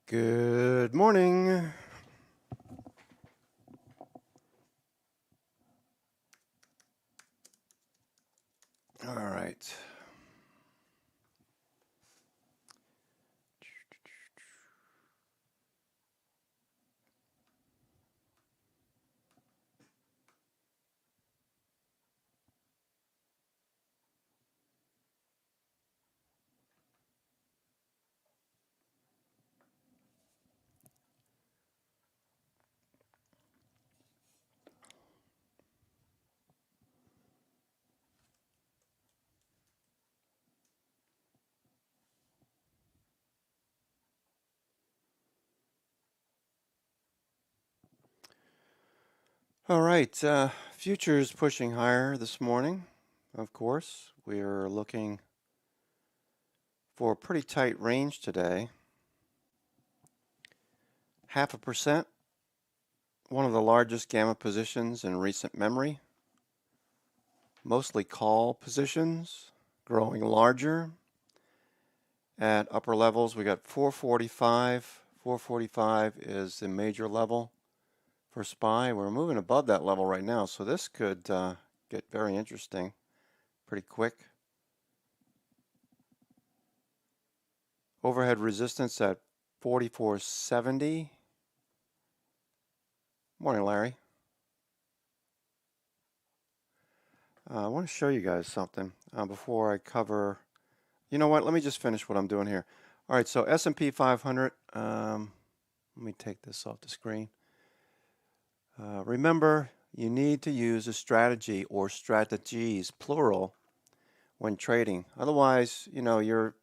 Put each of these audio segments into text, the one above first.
Good morning. All right. All right. Futures pushing higher this morning. Of course, we're looking for a pretty tight range today. 0.5%, one of the largest gamma positions in recent memory. Mostly call positions, growing larger. At upper levels, we got 445. 445 is the major level for SPY. We're moving above that level right now, so this could get very interesting pretty quick. Overhead resistance at 4470. Morning, Larry. I want to show you guys something before I cover. You know what? Let me just finish what I'm doing here. All right, so S&P 500. Let me take this off the screen. Remember, you need to use a strategy or strategies, plural, when trading. Otherwise, you're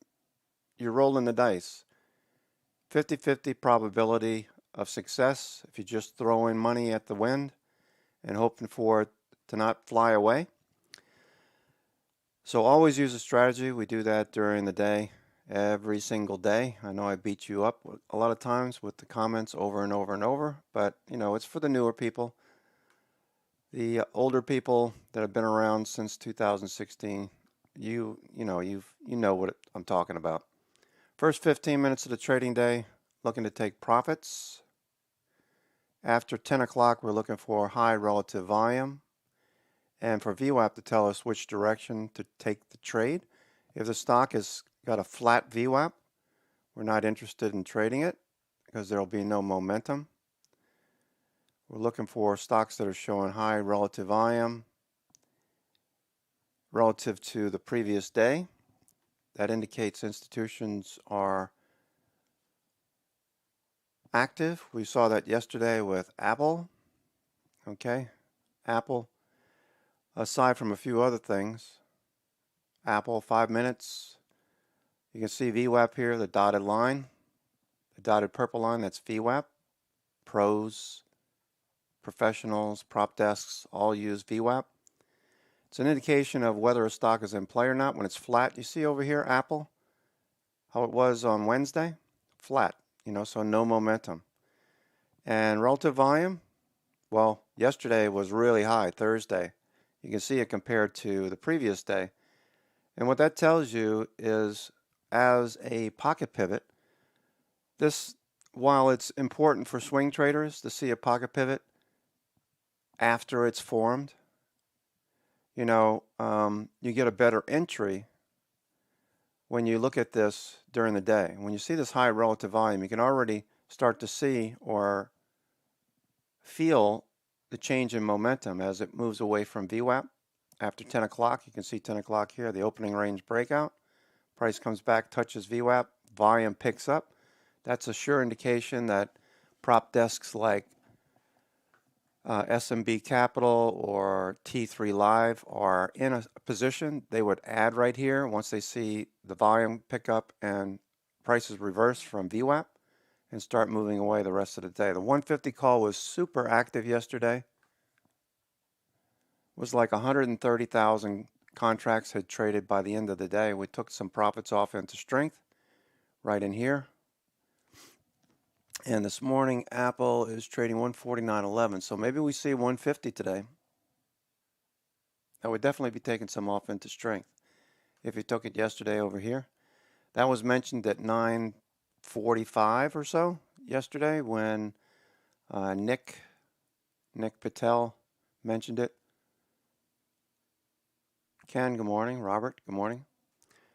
rolling the dice. 50-50 probability of success if you just throw in money at the wind and hoping for it to not fly away. So always use a strategy. We do that during the day, every single day. I know I beat you up a lot of times with the comments over and over and over, but it's for the newer people. The older people that have been around since 2016, you know what I'm talking about. First 15 minutes of the trading day, looking to take profits. After 10 o'clock, we're looking for high relative volume. And for VWAP to tell us which direction to take the trade. If the stock has got a flat VWAP, we're not interested in trading it because there will be no momentum. We're looking for stocks that are showing high relative volume relative to the previous day. That indicates institutions are active. We saw that yesterday with Apple. Okay, Apple, aside from a few other things, Apple 5 minutes. You can see VWAP here, the dotted line, the dotted purple line, that's VWAP. Pros, professionals, prop desks all use VWAP. It's an indication of whether a stock is in play or not. When it's flat, you see over here, Apple, how it was on Wednesday, flat, so no momentum. And relative volume, well, yesterday was really high, Thursday. You can see it compared to the previous day. And what that tells you is, as a pocket pivot, this, while it's important for swing traders to see a pocket pivot after it's formed, you get a better entry when you look at this during the day. When you see this high relative volume, you can already start to see or feel the change in momentum as it moves away from VWAP. After 10 o'clock, you can see 10 o'clock here, the opening range breakout. Price comes back, touches VWAP, volume picks up. That's a sure indication that prop desks like SMB Capital or T3 Live are in a position. They would add right here once they see the volume pick up and prices reverse from VWAP and start moving away the rest of the day. The 150 call was super active yesterday. It was like 130,000 contracts had traded by the end of the day. We took some profits off into strength right in here. And this morning, Apple is trading 149.11. So maybe we see 150 today. That would definitely be taking some off into strength. If you took it yesterday over here, that was mentioned at 9 45 or so yesterday when Nick Patel mentioned it. Ken, good morning. Robert, good morning.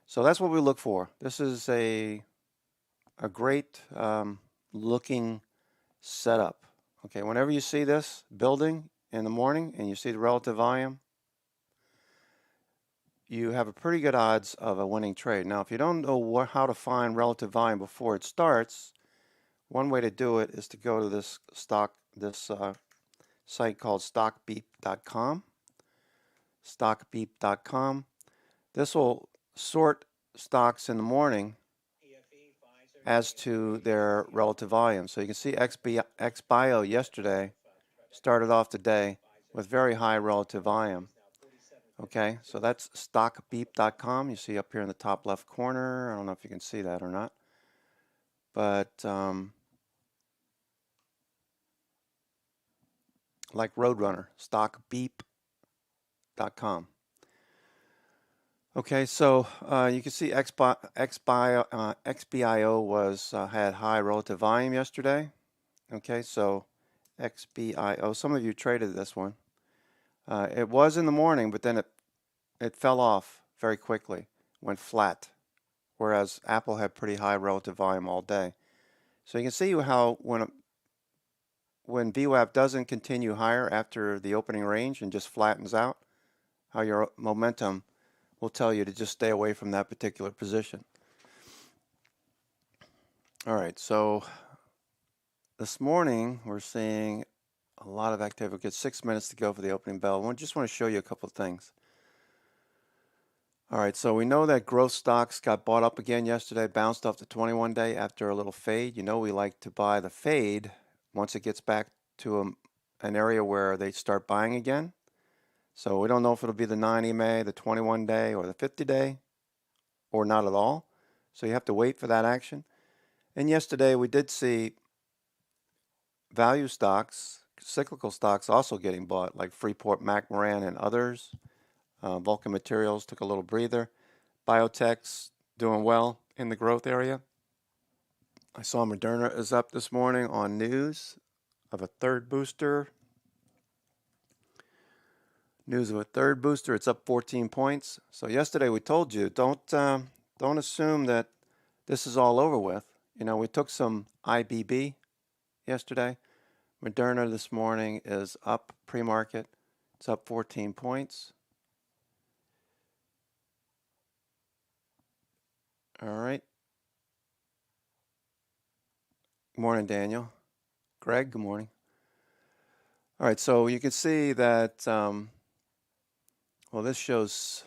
So that's what we look for. This is a great looking setup. Okay, whenever you see this building in the morning and you see the relative volume, you have a pretty good odds of a winning trade. Now, if you don't know how to find relative volume before it starts, one way to do it is to go to this site called stockbeep.com. Stockbeep.com. This will sort stocks in the morning as to their relative volume. So you can see XBio yesterday started off the day with very high relative volume. Okay, so that's stockbeep.com. You see up here in the top left corner. I don't know if you can see that or not. But like Roadrunner, stockbeep.com. Okay, so you can see XBIO was had high relative volume yesterday. Okay, so XBIO, some of you traded this one. It was in the morning, but then it fell off very quickly, went flat, whereas Apple had pretty high relative volume all day. So you can see how when VWAP doesn't continue higher after the opening range and just flattens out, how your momentum will tell you to just stay away from that particular position. All right, so this morning we're seeing a lot of activity. We've got 6 minutes to go for the opening bell. I just want to show you a couple of things. All right, so we know that growth stocks got bought up again yesterday, bounced off the 21-day after a little fade. You know we like to buy the fade once it gets back to an area where they start buying again. So we don't know if it'll be the 9 EMA, the 21-day, or the 50-day, or not at all. So you have to wait for that action. And yesterday we did see value stocks, cyclical stocks also getting bought, like Freeport-McMoRan and others. Vulcan Materials took a little breather. Biotech's doing well in the growth area. I saw Moderna is up this morning on news of a third booster. News of a third booster. It's up 14 points. So yesterday we told you don't assume that this is all over with. You know, we took some IBB yesterday. Moderna this morning is up pre-market. It's up 14 points. All right. Good morning, Daniel. Greg, good morning. All right, so you can see that, well, this shows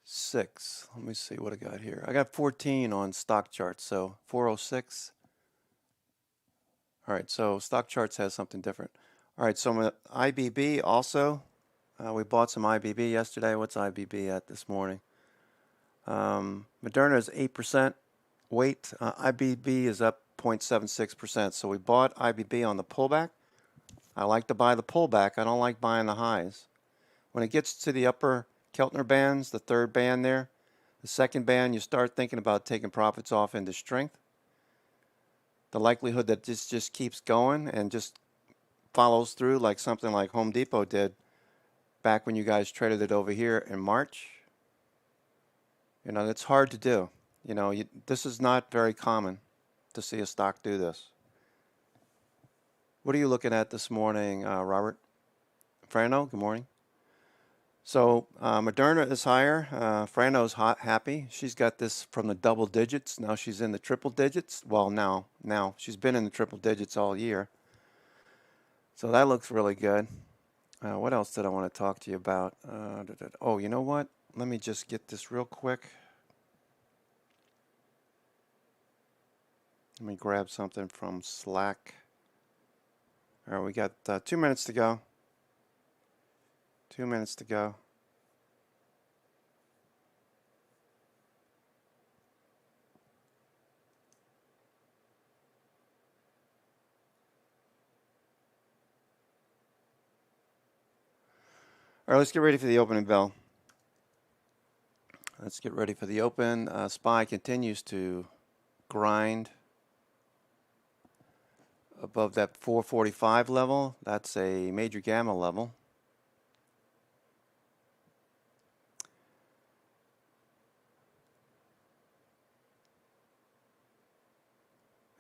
6. Let me see what I got here. I got 14 on stock charts, so 406. All right, so stock charts has something different. All right, so IBB also, we bought some IBB yesterday. What's IBB at this morning? Moderna is 8% weight. IBB is up 0.76%. So we bought IBB on the pullback. I like to buy the pullback. I don't like buying the highs. When it gets to the upper Keltner bands, the third band there, the second band, you start thinking about taking profits off into strength. The likelihood that this just keeps going and just follows through like something like Home Depot did back when you guys traded it over here in March. You know, it's hard to do. You know, this is not very common to see a stock do this. What are you looking at this morning, Robert? Frano, good morning. So Moderna is higher. Frano's happy. She's got this from the double digits. Now she's in the triple digits. Well, now she's been in the triple digits all year. So that looks really good. What else did I want to talk to you about? Oh, you know what? Let me just get this real quick. Let me grab something from Slack. All right, we got 2 minutes to go. 2 minutes to go. All right, let's get ready for the opening bell. Let's get ready for the open. SPY continues to grind. above that 445 level. That's a major gamma level.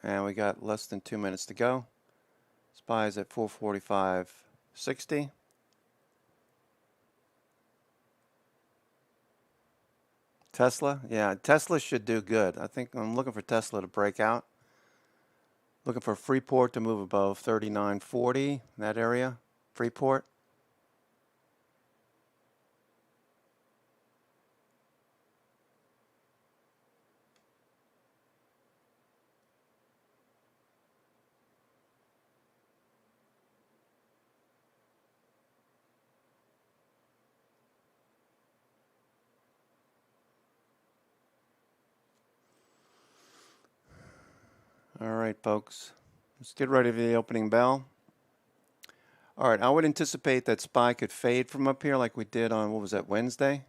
And we got less than 2 minutes to go. SPY is at 445.60. Tesla, yeah, Tesla should do good. I think I'm looking for Tesla to break out. Looking for Freeport to move above 39.40, that area. Freeport. All right, folks. Let's get ready for the opening bell. All right, I would anticipate that SPY could fade from up here like we did on, what was that, Wednesday?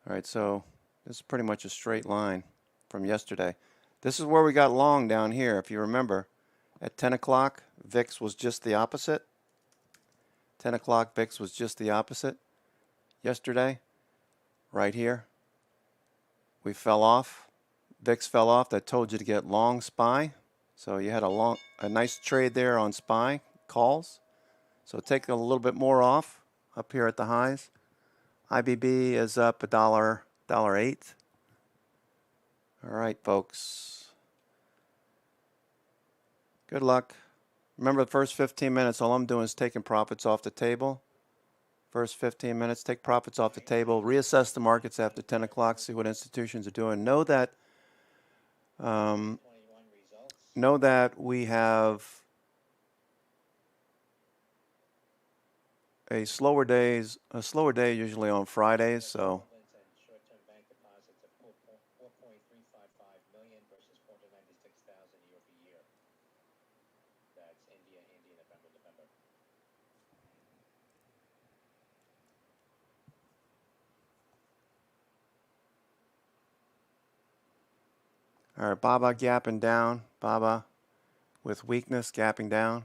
All right, so this is pretty much a straight line from yesterday. This is where we got long down here, if you remember. At 10 o'clock, VIX was just the opposite. 10 o'clock, VIX was just the opposite. Yesterday, right here, we fell off. VIX fell off. That told you to get long SPY. So you had a nice trade there on SPY calls. So take a little bit more off up here at the highs. IBB is up $1.08. All right, folks. Good luck. Remember the first 15 minutes, all I'm doing is taking profits off the table. First 15 minutes, take profits off the table. Reassess the markets after 10 o'clock, see what institutions are doing. Know that we have a slower day usually on Fridays, so short-term bank deposits of 4.355 million versus 496,000 year over year. That's India, November. all right, Baba gapping down. Baba with weakness gapping down.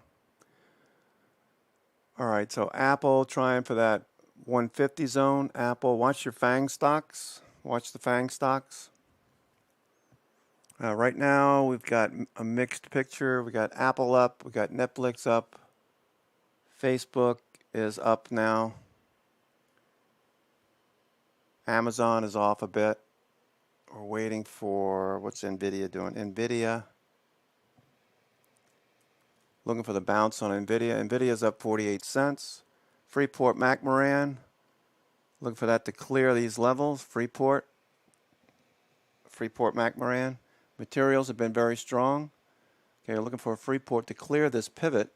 All right, so Apple trying for that 150 zone. Apple, watch your FANG stocks. Watch the FANG stocks. Right now, we've got a mixed picture. We got Apple up. We got Netflix up. Facebook is up now. Amazon is off a bit. We're waiting for, what's NVIDIA doing? NVIDIA. Looking for the bounce on NVIDIA. NVIDIA is up 48 cents. Freeport McMoran. Looking for that to clear these levels. Freeport McMoran. Materials have been very strong. Okay, we're looking for Freeport to clear this pivot.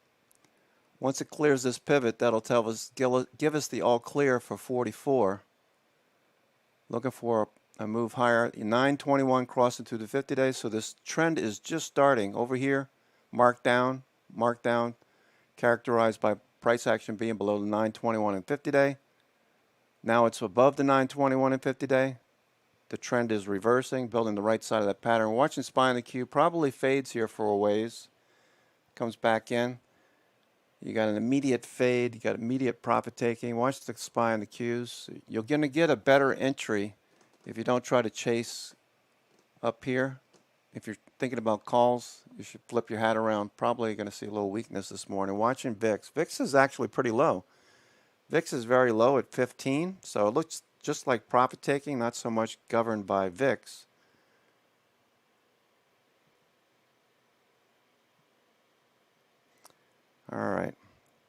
Once it clears this pivot, that'll tell us, give us the all clear for 44. Looking for a move higher. 921 crossing through the 50 days. So this trend is just starting over here. Markdown, characterized by price action being below the 921 and 50 day. Now it's above the 921 and 50 day. The trend is reversing, building the right side of that pattern. We're watching SPY in the queue. Probably fades here for a ways. Comes back in. You got an immediate fade. You got immediate profit taking. Watch the SPY in the queues. You're going to get a better entry if you don't try to chase up here. If you're thinking about calls, you should flip your hat around. Probably going to see a little weakness this morning. Watching VIX. VIX is actually pretty low. VIX is very low at 15, so it looks just like profit taking, not so much governed by VIX. All right.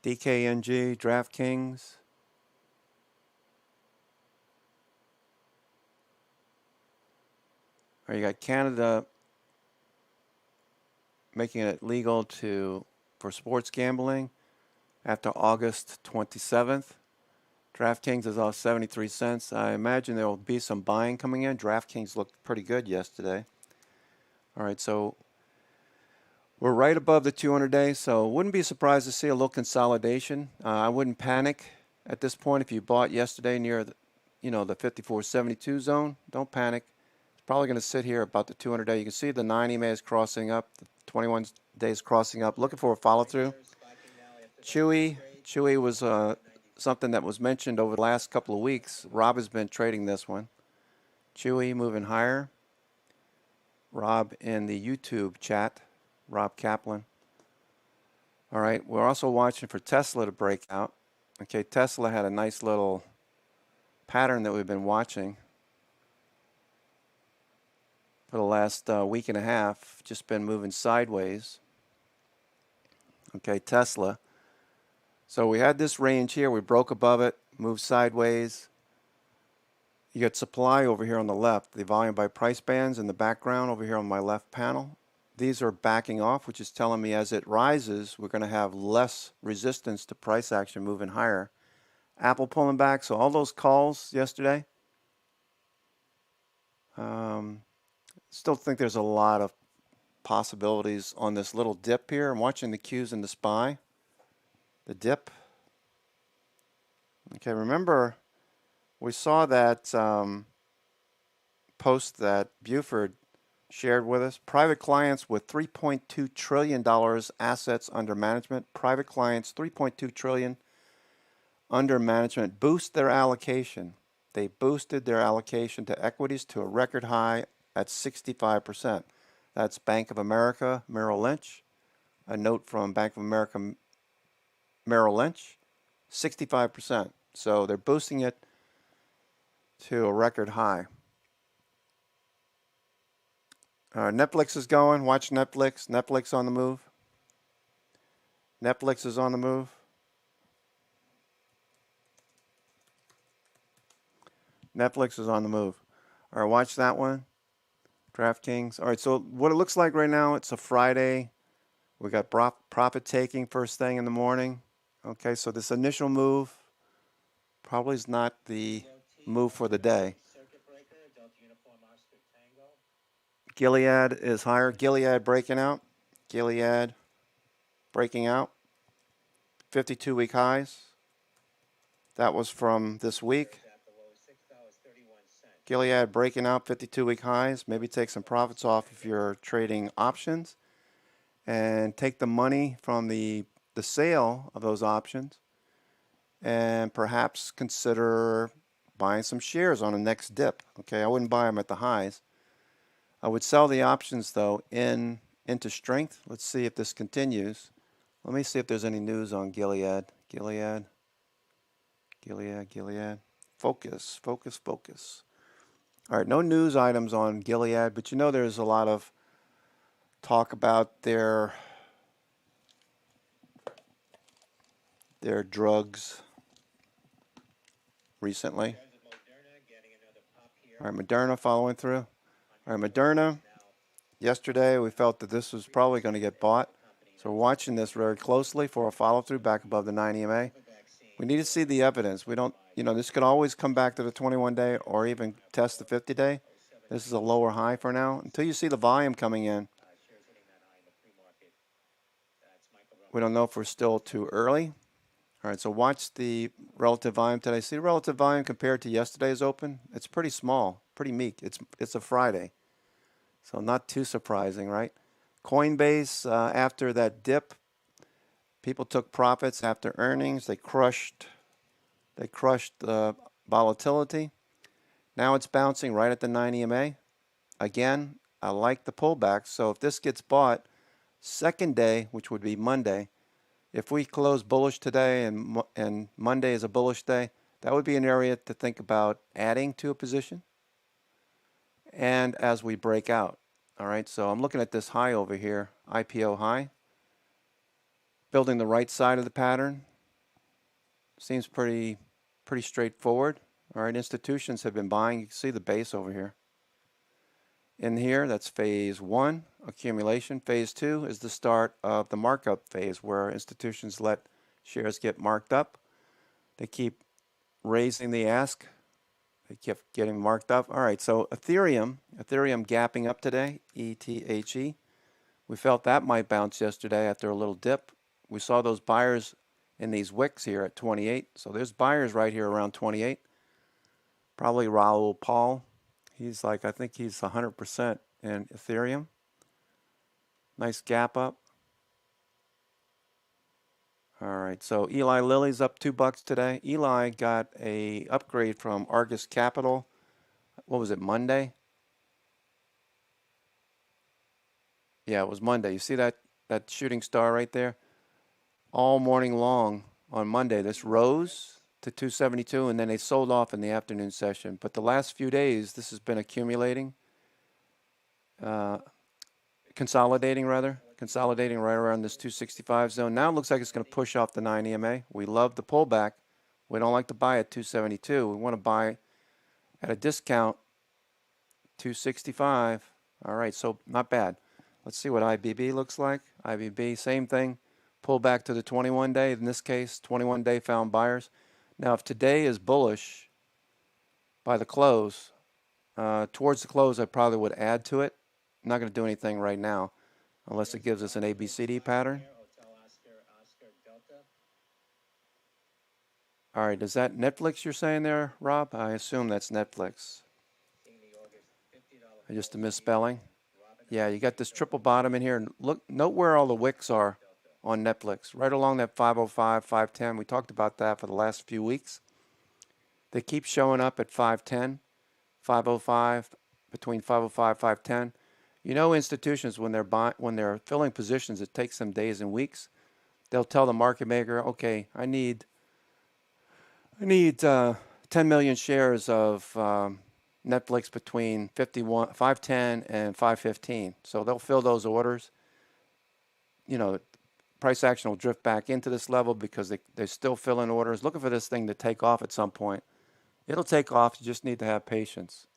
DKNG, DraftKings. All right, you got Canada making it legal for sports gambling after August 27th. DraftKings is off 73 cents. I imagine there will be some buying coming in. DraftKings looked pretty good yesterday. All right, so we're right above the 200-day, so wouldn't be surprised to see a little consolidation. I wouldn't panic at this point if you bought yesterday near the 54.72 zone. Don't panic. It's probably going to sit here about the 200-day. You can see the 9 EMA is crossing up. The 21 days crossing up. Looking for a follow through. Chewy was something that was mentioned over the last couple of weeks. Rob has been trading this one. Chewy moving higher. Rob in the YouTube chat, Rob Kaplan. All right, we're also watching for Tesla to break out. Okay, Tesla had a nice little pattern that we've been watching for the last week and a half, just been moving sideways. Okay, Tesla. So we had this range here, we broke above it, moved sideways. You got supply over here on the left, the volume by price bands in the background over here on my left panel. These are backing off, which is telling me as it rises, we're going to have less resistance to price action moving higher. Apple pulling back, so all those calls yesterday, still think there's a lot of possibilities on this little dip here. I'm watching the Qs and the SPY, the dip. Okay, remember we saw that post that Buford shared with us. Private clients with $3.2 trillion assets under management. Private clients, $3.2 trillion under management, boost their allocation. They boosted their allocation to equities to a record high at 65%. That's Bank of America, Merrill Lynch. A note from Bank of America, Merrill Lynch, 65%. So they're boosting it to a record high. Netflix is going. Watch Netflix. Netflix on the move. Netflix is on the move. Netflix is on the move. All right, watch that one. DraftKings. All right, so what it looks like right now, it's a Friday. We got profit taking first thing in the morning. Okay, so this initial move probably is not the move for the day. Gilead is higher. Gilead breaking out. Gilead breaking out. 52-week highs. That was from this week. Gilead breaking out 52-week highs. Maybe take some profits off if you're trading options. And take the money from the sale of those options. And perhaps consider buying some shares on a next dip. Okay, I wouldn't buy them at the highs. I would sell the options, though, into strength. Let's see if this continues. Let me see if there's any news on Gilead. Gilead. Focus. All right, no news items on Gilead, but you know there's a lot of talk about their drugs recently. All right, Moderna following through. All right, Moderna, yesterday we felt that this was probably going to get bought. So we're watching this very closely for a follow-through back above the 9 EMA. We need to see the evidence. We don't, this could always come back to the 21-day or even test the 50-day. This is a lower high for now. Until you see the volume coming in, we don't know if we're still too early. All right, so watch the relative volume today. See the relative volume compared to yesterday's open? It's pretty small, pretty meek. It's a Friday, so not too surprising, right? Coinbase, after that dip, people took profits after earnings. They crushed the volatility. Now it's bouncing right at the 9 EMA. Again, I like the pullback. So if this gets bought, second day, which would be Monday, if we close bullish today and Monday is a bullish day, that would be an area to think about adding to a position. And as we break out. All right, so I'm looking at this high over here, IPO high. Building the right side of the pattern. Seems pretty straightforward. All right, institutions have been buying. You can see the base over here. In here, that's phase 1, accumulation. Phase 2 is the start of the markup phase where institutions let shares get marked up. They keep raising the ask. They kept getting marked up. All right, so Ethereum gapping up today, ETHE. We felt that might bounce yesterday after a little dip. We saw those buyers in these wicks here at 28. So there's buyers right here around 28. Probably Raoul Pal. He's like, I think he's 100% in Ethereum. Nice gap up. All right, so Eli Lilly's up $2 today. Eli got a upgrade from Argus Capital. What was it, Monday? Yeah, it was Monday. You see that shooting star right there? All morning long on Monday, this rose to 272, and then they sold off in the afternoon session. But the last few days, this has been accumulating, uh, consolidating right around this 265 zone. Now it looks like it's going to push off the 9 EMA. We love the pullback. We don't like to buy at 272. We want to buy at a discount, 265. All right, so not bad. Let's see what IBB looks like. IBB, same thing. Pull back to the 21 day. In this case, 21 day found buyers. Now, if today is bullish by the close, towards the close, I probably would add to it. I'm not going to do anything right now unless it gives us an ABCD pattern. All right, is that Netflix you're saying there, Rob? I assume that's Netflix. Just a misspelling. Yeah, you got this triple bottom in here. And look, note where all the wicks are on Netflix. Right along that 505, 510. We talked about that for the last few weeks. They keep showing up at 510, 505, between 505, 510. You know, institutions, when they're filling positions, it takes them days and weeks. They'll tell the market maker, okay, I need 10 million shares of Netflix between 510 and 515. So they'll fill those orders. You know, price action will drift back into this level because they're still filling orders, looking for this thing to take off at some point. It'll take off. You just need to have patience.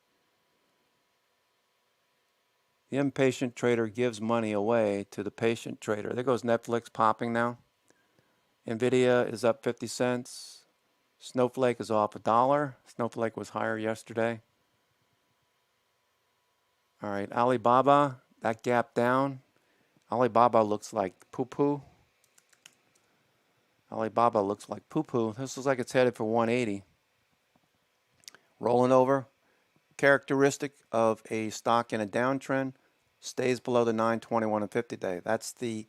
The impatient trader gives money away to the patient trader. There goes Netflix popping now. Nvidia is up 50 cents. Snowflake is off $1. Snowflake was higher yesterday. All right, Alibaba, that gap down. Alibaba looks like poo-poo. Alibaba looks like poo-poo. This looks like it's headed for 180. Rolling over. Characteristic of a stock in a downtrend, stays below the 921 and 50 day. That's the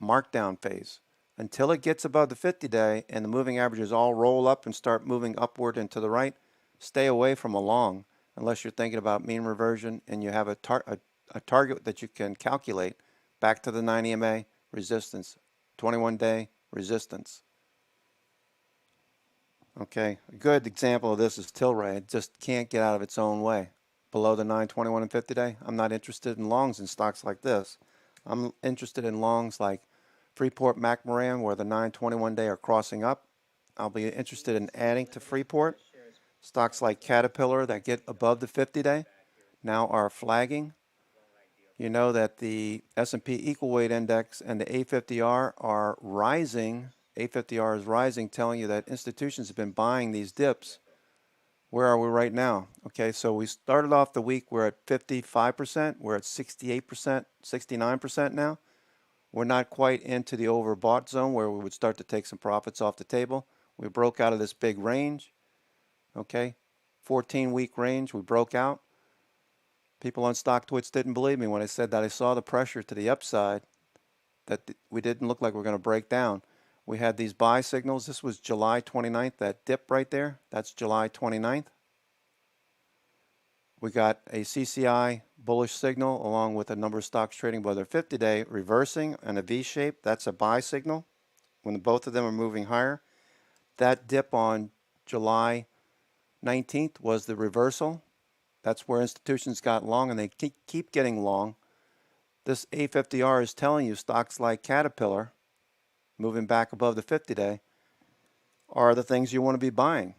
markdown phase. Until it gets above the 50 day and the moving averages all roll up and start moving upward and to the right, stay away from a long unless you're thinking about mean reversion and you have a target that you can calculate back to the 9 EMA resistance, 21 day resistance. Okay, a good example of this is Tilray. It just can't get out of its own way. Below the 921 and 50 day, I'm not interested in longs in stocks like this. I'm interested in longs like Freeport McMoran, where the 921 day are crossing up. I'll be interested in adding to Freeport. Stocks like Caterpillar that get above the 50 day now are flagging. You know that the S&P Equal Weight Index and the A50R are rising. A50R is rising, telling you that institutions have been buying these dips. Where are we right now? Okay, so we started off the week, we're at 55%, we're at 68%, 69% now. We're not quite into the overbought zone where we would start to take some profits off the table. We broke out of this big range, okay, 14-week range, we broke out. People on StockTwits didn't believe me when I said that I saw the pressure to the upside, that we didn't look like we were going to break down. We had these buy signals. This was July 29th, that dip right there. That's July 29th. We got a CCI bullish signal along with a number of stocks trading below their 50-day reversing and a V shape. That's a buy signal when both of them are moving higher. That dip on July 19th was the reversal. That's where institutions got long, and they keep getting long. This A50R is telling you stocks like Caterpillar, moving back above the 50-day, are the things you want to be buying.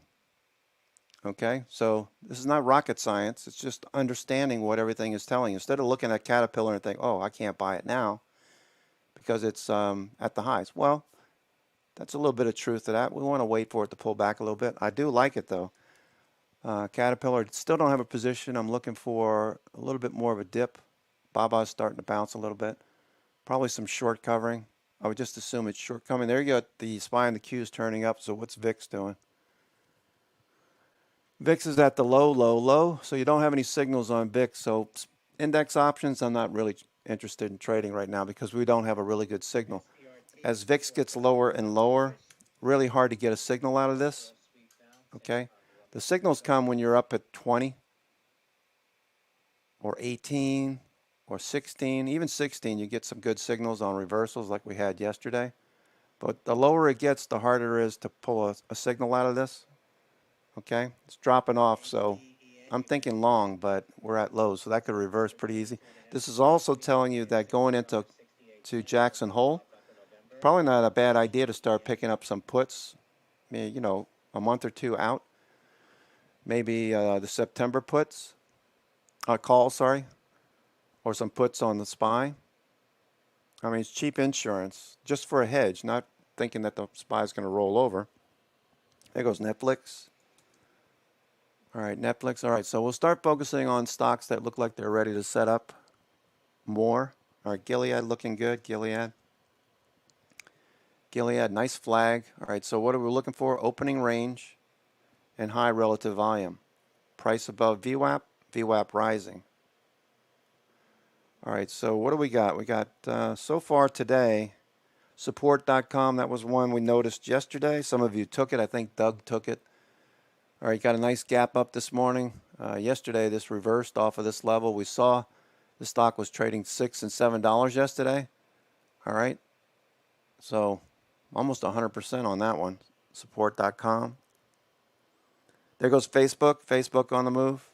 Okay, so this is not rocket science. It's just understanding what everything is telling you. Instead of looking at Caterpillar and think, oh, I can't buy it now because it's at the highs. Well, that's a little bit of truth to that. We want to wait for it to pull back a little bit. I do like it, though. Caterpillar, still don't have a position. I'm looking for a little bit more of a dip. Baba's starting to bounce a little bit. Probably some short covering. I would just assume it's short coming. There you go. The SPY and the Q's turning up. So what's VIX doing? VIX is at the low, low, low. So you don't have any signals on VIX. So index options, I'm not really interested in trading right now because we don't have a really good signal. As VIX gets lower and lower, really hard to get a signal out of this. Okay, the signals come when you're up at 20 or 18 or 16, even 16. You get some good signals on reversals like we had yesterday. But the lower it gets, the harder it is to pull a signal out of this. Okay, it's dropping off, so I'm thinking long, but we're at lows, so that could reverse pretty easy. This is also telling you that going into Jackson Hole, probably not a bad idea to start picking up some puts, you know, a month or two out. Maybe the September puts, calls, sorry, or some puts on the SPY. I mean, it's cheap insurance just for a hedge, not thinking that the SPY is going to roll over. There goes Netflix. All right, Netflix. All right, so we'll start focusing on stocks that look like they're ready to set up more. All right, Gilead looking good. Gilead, nice flag. All right, so what are we looking for? Opening range and high relative volume. Price above VWAP, VWAP rising. All right, so what do we got? We got so far today, support.com. That was one we noticed yesterday. Some of you took it. I think Doug took it. All right, got a nice gap up this morning. Yesterday, this reversed off of this level. We saw the stock was trading $6 and $7 yesterday. All right, so almost 100% on that one. Support.com. There goes Facebook. Facebook on the move.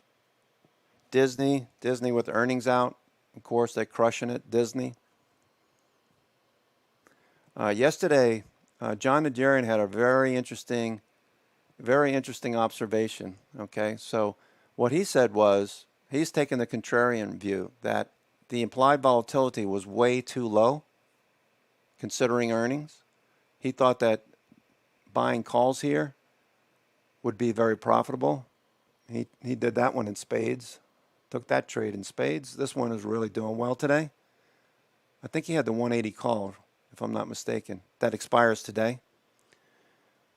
Disney with earnings out. Of course, they're crushing it. Disney. Yesterday, John Najarian had a very interesting observation. Okay, so what he said was he's taken the contrarian view that the implied volatility was way too low considering earnings. He thought that buying calls here would be very profitable. He did that one in spades, took that trade in spades. This one is really doing well today. I think he had the 180 call, if I'm not mistaken. That expires today.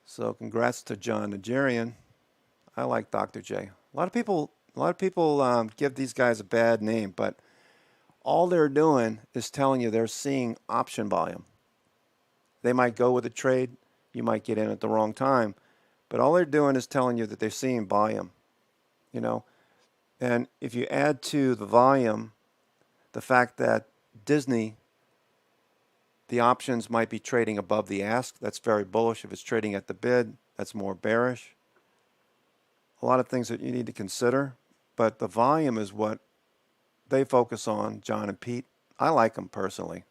So congrats to John Najarian. I like Dr. J. A lot of people give these guys a bad name, but all they're doing is telling you they're seeing option volume. They might go with a trade. You might get in at the wrong time. But all they're doing is telling you that they're seeing volume. You know, and if you add to the volume the fact that Disney, the options might be trading above the ask, that's very bullish. If it's trading at the bid, that's more bearish. A lot of things that you need to consider, but the volume is what they focus on, John and Pete. I like them personally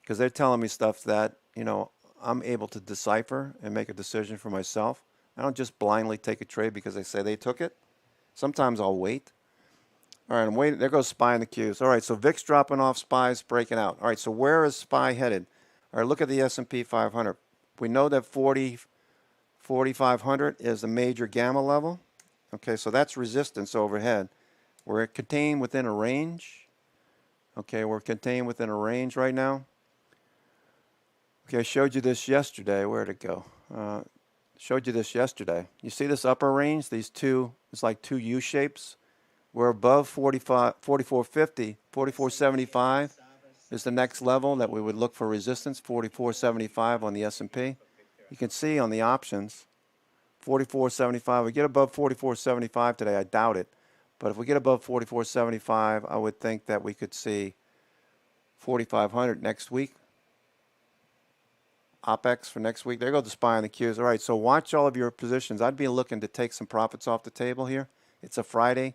because they're telling me stuff that, you know, I'm able to decipher and make a decision for myself. I don't just blindly take a trade because they say they took it. Sometimes I'll wait. All right, I'm waiting. There goes SPY in the queues. All right, so VIX dropping off, SPY's breaking out. All right, so where is SPY headed? All right, look at the S&P 500. We know that 4,500 is the major gamma level. Okay, so that's resistance overhead. We're contained within a range. Okay, we're contained within a range right now. Okay, I showed you this yesterday. Where'd it go? Showed you this yesterday. You see this upper range? These two, it's like two U shapes. We're above 4450, 4475 is the next level that we would look for resistance, 4475 on the S&P. You can see on the options, 4475. We get above 4475 today, I doubt it. But if we get above 4475, I would think that we could see 4500 next week. OPEX for next week. There go the SPY on the Qs. All right, so watch all of your positions. I'd be looking to take some profits off the table here. It's a Friday.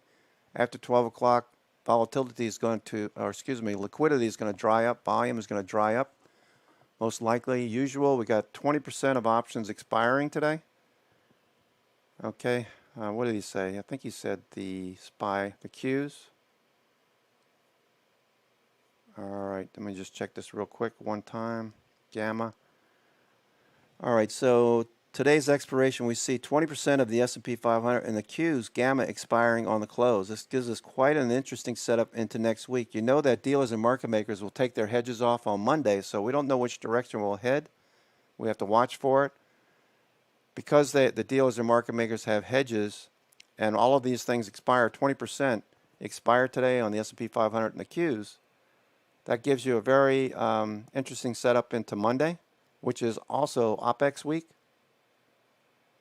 After 12 o'clock, volatility is going to, or excuse me, liquidity is going to dry up. Volume is going to dry up. Most likely, usual, we got 20% of options expiring today. Okay, what did he say? I think he said the SPY, the Qs. All right, let me just check this real quick one time. Gamma. All right, so today's expiration, we see 20% of the S&P 500 and the Qs, gamma, expiring on the close. This gives us quite an interesting setup into next week. You know that dealers and market makers will take their hedges off on Monday, so we don't know which direction we'll head. We have to watch for it. Because the dealers and market makers have hedges and all of these things expire, 20% expire today on the S&P 500 and the Qs, That gives you a very interesting setup into Monday, which is also OPEX week.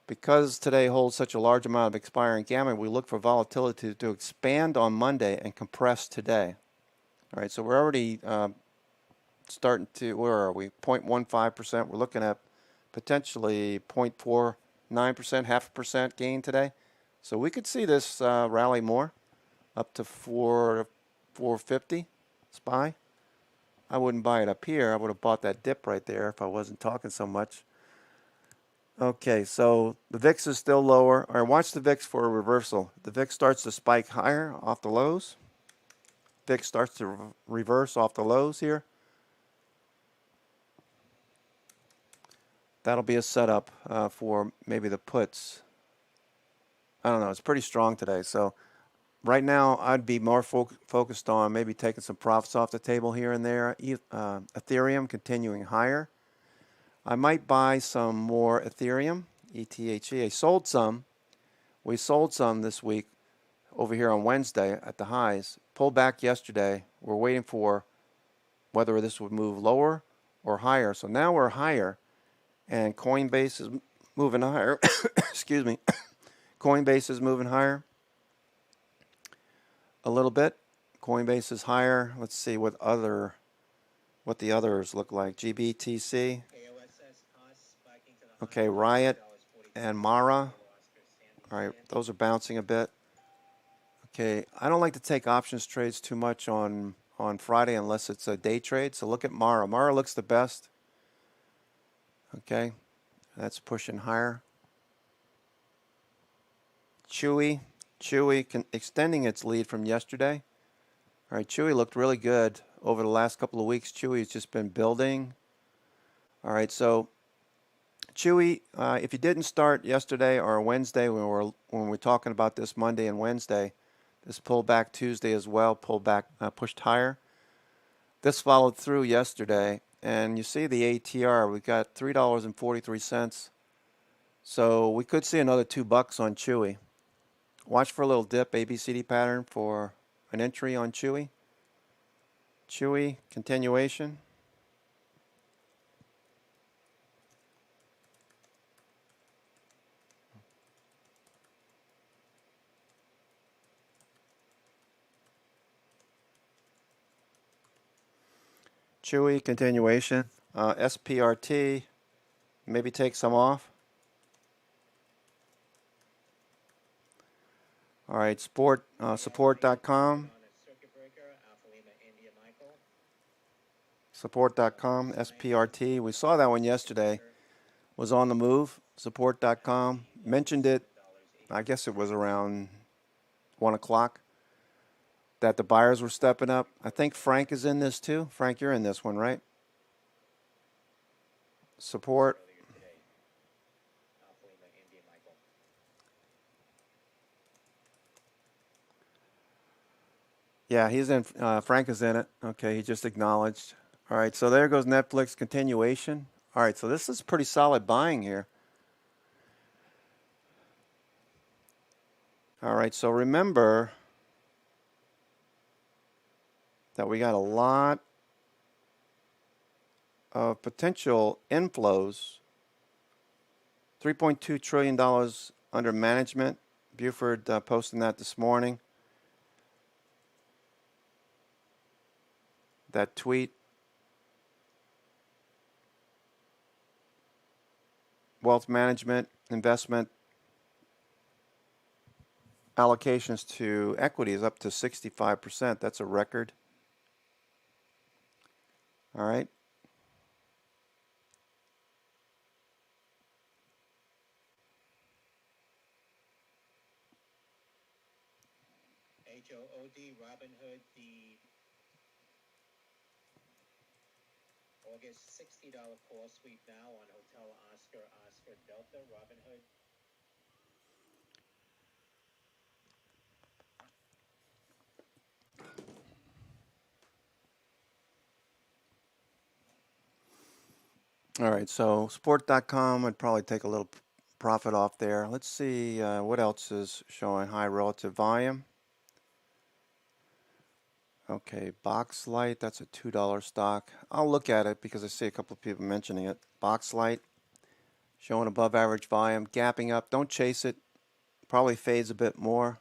Because today holds such a large amount of expiring gamma, we look for volatility to expand on Monday and compress today. All right, so we're already starting to, where are we? 0.15%. We're looking at potentially 0.49%, half a percent gain today. So we could see this rally more up to 450 SPY. I wouldn't buy it up here. I would have bought that dip right there if I wasn't talking so much. Okay, so the VIX is still lower. All right, watch the VIX for a reversal. The VIX starts to spike higher off the lows. VIX starts to reverse off the lows here. That'll be a setup for maybe the puts. I don't know. It's pretty strong today. So right now, I'd be more focused on maybe taking some profits off the table here and there. Ethereum continuing higher. I might buy some more Ethereum, ETHE. I sold some. We sold some this week over here on Wednesday at the highs. Pulled back yesterday. We're waiting for whether this would move lower or higher. So now we're higher, and Coinbase is moving higher. Excuse me. Coinbase is moving higher a little bit. Coinbase is higher. Let's see what the others look like. GBTC. Okay, Riot and Mara. All right, those are bouncing a bit. Okay, I don't like to take options trades too much on Friday unless it's a day trade. So look at Mara. Mara looks the best. Okay, that's pushing higher. Chewy extending its lead from yesterday. All right, Chewy looked really good over the last couple of weeks. Chewy's just been building. All right, so Chewy, if you didn't start yesterday or Wednesday when we're talking about this Monday and Wednesday, this pulled back Tuesday as well, pulled back, pushed higher. This followed through yesterday, and you see the ATR. We got $3.43. So we could see another $2 on Chewy. Watch for a little dip, ABCD pattern for an entry on Chewy. Chewy, continuation. Chewy, continuation. SPRT, maybe take some off. All right, support.com. Support.com, SPRT. We saw that one yesterday. Was on the move. Support.com. Mentioned it, I guess it was around 1 o'clock, that the buyers were stepping up. I think Frank is in this too. Frank, you're in this one, right? Support. Yeah, he's in. Frank is in it. Okay, he just acknowledged. All right, so there goes Netflix continuation. All right, so this is pretty solid buying here. All right, so remember that we got a lot of potential inflows. $3.2 trillion under management. Buford posting that this morning. That tweet. Wealth management, investment allocations to equities up to 65%. That's a record. All right. HOOD, Robinhood, the August $60 call sweep now on Hotel Oscar Delta, Robinhood. All right, so sport.com, I'd probably take a little profit off there. Let's see what else is showing high relative volume. Okay, Boxlight, that's a $2 stock. I'll look at it because I see a couple of people mentioning it. Boxlight, showing above average volume, gapping up. Don't chase it. Probably fades a bit more.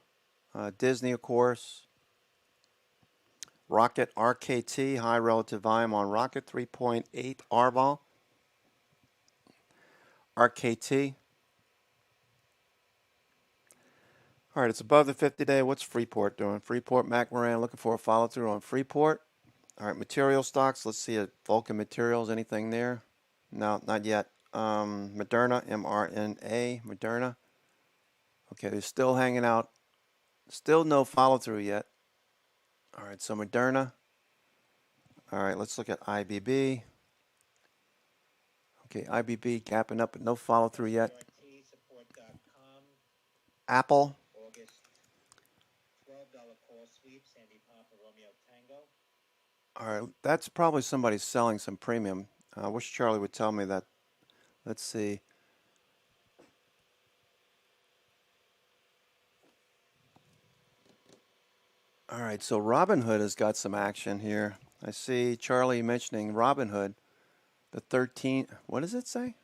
Disney, of course. Rocket, RKT, high relative volume on Rocket, 3.8 RVol. RKT. All right, it's above the 50-day. What's Freeport doing? Freeport, McMoran looking for a follow-through on Freeport. All right, material stocks. Let's see at Vulcan Materials. Anything there? No, not yet. Moderna, mRNA, Moderna. Okay, they're still hanging out. Still no follow-through yet. All right, so Moderna. All right, let's look at IBB. Okay, IBB gapping up, but no follow-through yet. Support.com, Apple. August $12 call sweep, Sandy Papa Romeo Tango. All right, that's probably somebody selling some premium. I wish Charlie would tell me that. Let's see. All right, so Robinhood has got some action here. I see Charlie mentioning Robinhood. The 13, what does it say?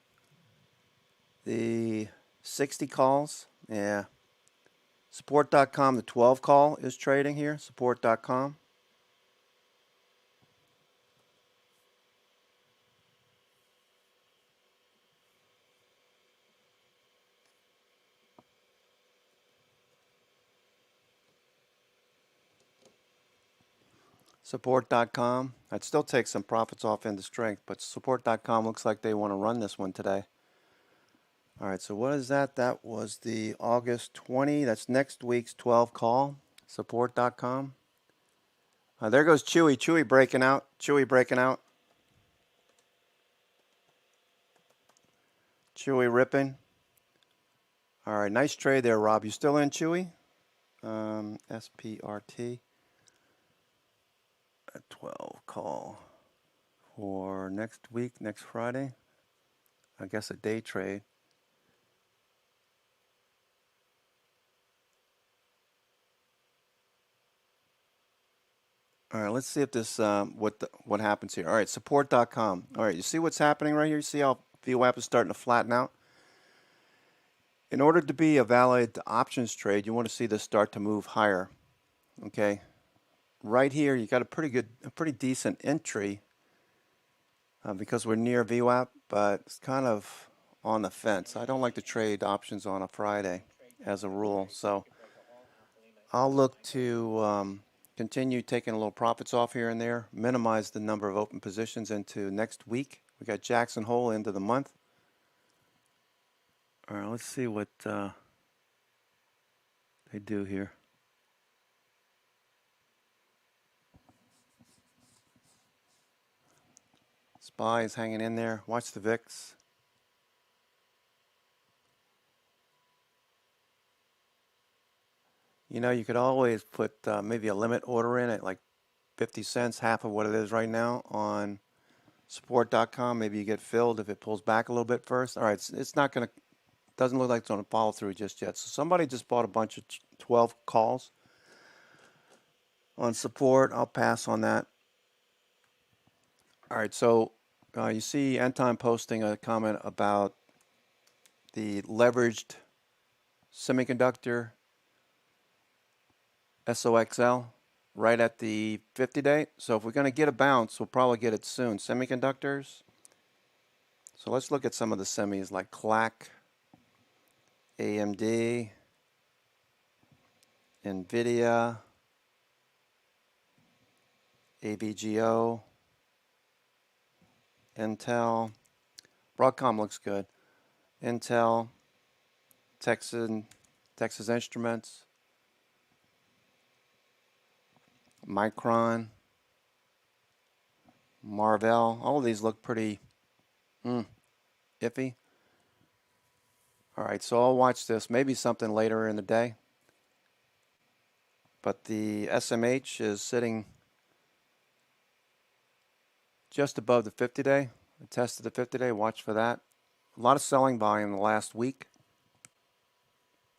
The 60 calls. Yeah. Support.com, the 12 call is trading here. Support.com. Support.com. I'd still take some profits off into strength, but support.com looks like they want to run this one today. All right, so what is that? That was the August 20. That's next week's 12 call. Support.com. There goes Chewy. Chewy breaking out. Chewy breaking out. Chewy ripping. All right, nice trade there, Rob. You still in, Chewy? SPRT. A 12 call for next week, next Friday. I guess a day trade. All right, let's see if this what happens here. All right, support.com. All right, you see what's happening right here? You see how VWAP is starting to flatten out? In order to be a valid options trade, you want to see this start to move higher. Okay, right here you got a pretty decent entry because we're near VWAP, but it's kind of on the fence. I don't like to trade options on a Friday as a rule, so I'll look to continue taking a little profits off here and there, minimize the number of open positions into next week. We got Jackson Hole into the month. All right, let's see what they do here. SPY is hanging in there. Watch the VIX. You know, you could always put maybe a limit order in at like 50 cents, half of what it is right now on support.com. Maybe you get filled if it pulls back a little bit first. All right, it's not going to, doesn't look like it's going to follow through just yet. So somebody just bought a bunch of 12 calls on support. I'll pass on that. All right, so you see Anton posting a comment about the leveraged semiconductor SOXL right at the 50-day. So if we're going to get a bounce, we'll probably get it soon. Semiconductors. So let's look at some of the semis like CLAC, AMD, NVIDIA, AVGO, Intel. Broadcom looks good. Intel, Texas Instruments, Micron, Marvell. All of these look pretty iffy. All right, so I'll watch this. Maybe something later in the day. But the SMH is sitting just above the 50-day. The test of the 50-day. Watch for that. A lot of selling volume in the last week.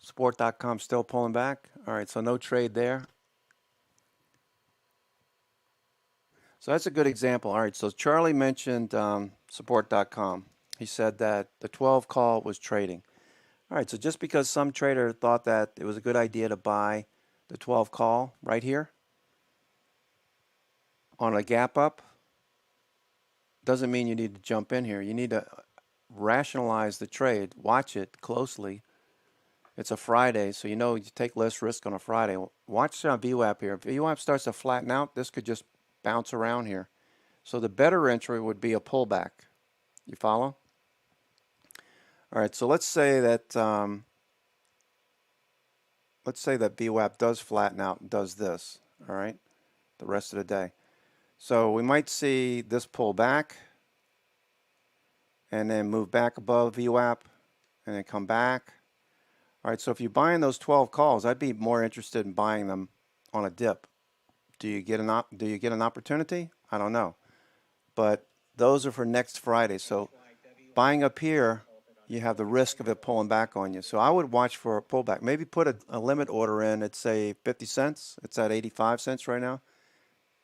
Support.com still pulling back. All right, so no trade there. So that's a good example. All right, so Charlie mentioned support.com. He said that the 12 call was trading. All right, so just because some trader thought that it was a good idea to buy the 12 call right here on a gap up, doesn't mean you need to jump in here. You need to rationalize the trade, watch it closely. It's a Friday, so you know you take less risk on a Friday. Watch VWAP here. If VWAP starts to flatten out, this could just bounce around here. So the better entry would be a pullback. You follow? All right, so let's say that VWAP does flatten out and does this, all right, the rest of the day. So we might see this pull back and then move back above VWAP and then come back. All right, so if you're buying those 12 calls, I'd be more interested in buying them on a dip. Do you get an opportunity? I don't know. But those are for next Friday. So buying up here, you have the risk of it pulling back on you. So I would watch for a pullback. Maybe put a limit order in at, say, 50 cents. It's at 85 cents right now.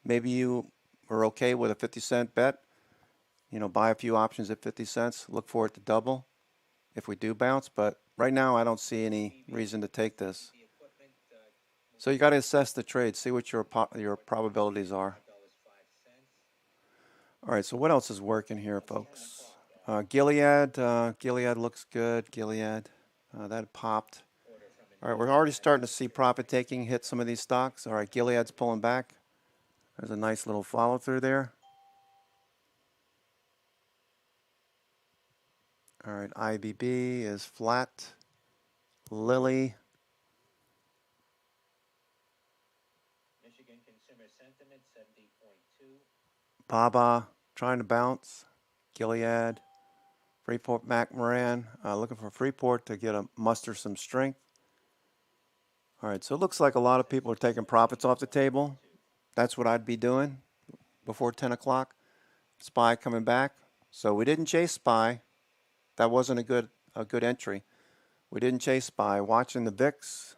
Maybe you are okay with a 50-cent bet. You know, buy a few options at 50 cents. Look for it to double if we do bounce. But right now, I don't see any reason to take this. So you got to assess the trade, see what your probabilities are. All right, so what else is working here, folks? Gilead looks good. Gilead, that popped. All right, we're already starting to see profit taking hit some of these stocks. All right, Gilead's pulling back. There's a nice little follow through there. All right, IBB is flat. Lilly. Michigan Consumer Sentiment 70.2. Baba trying to bounce. Gilead. Freeport McMoran looking for Freeport to get muster some strength. All right, so it looks like a lot of people are taking profits off the table. That's what I'd be doing before 10 o'clock. SPY coming back. So we didn't chase SPY. That wasn't a good entry. We didn't chase SPY. Watching the VIX.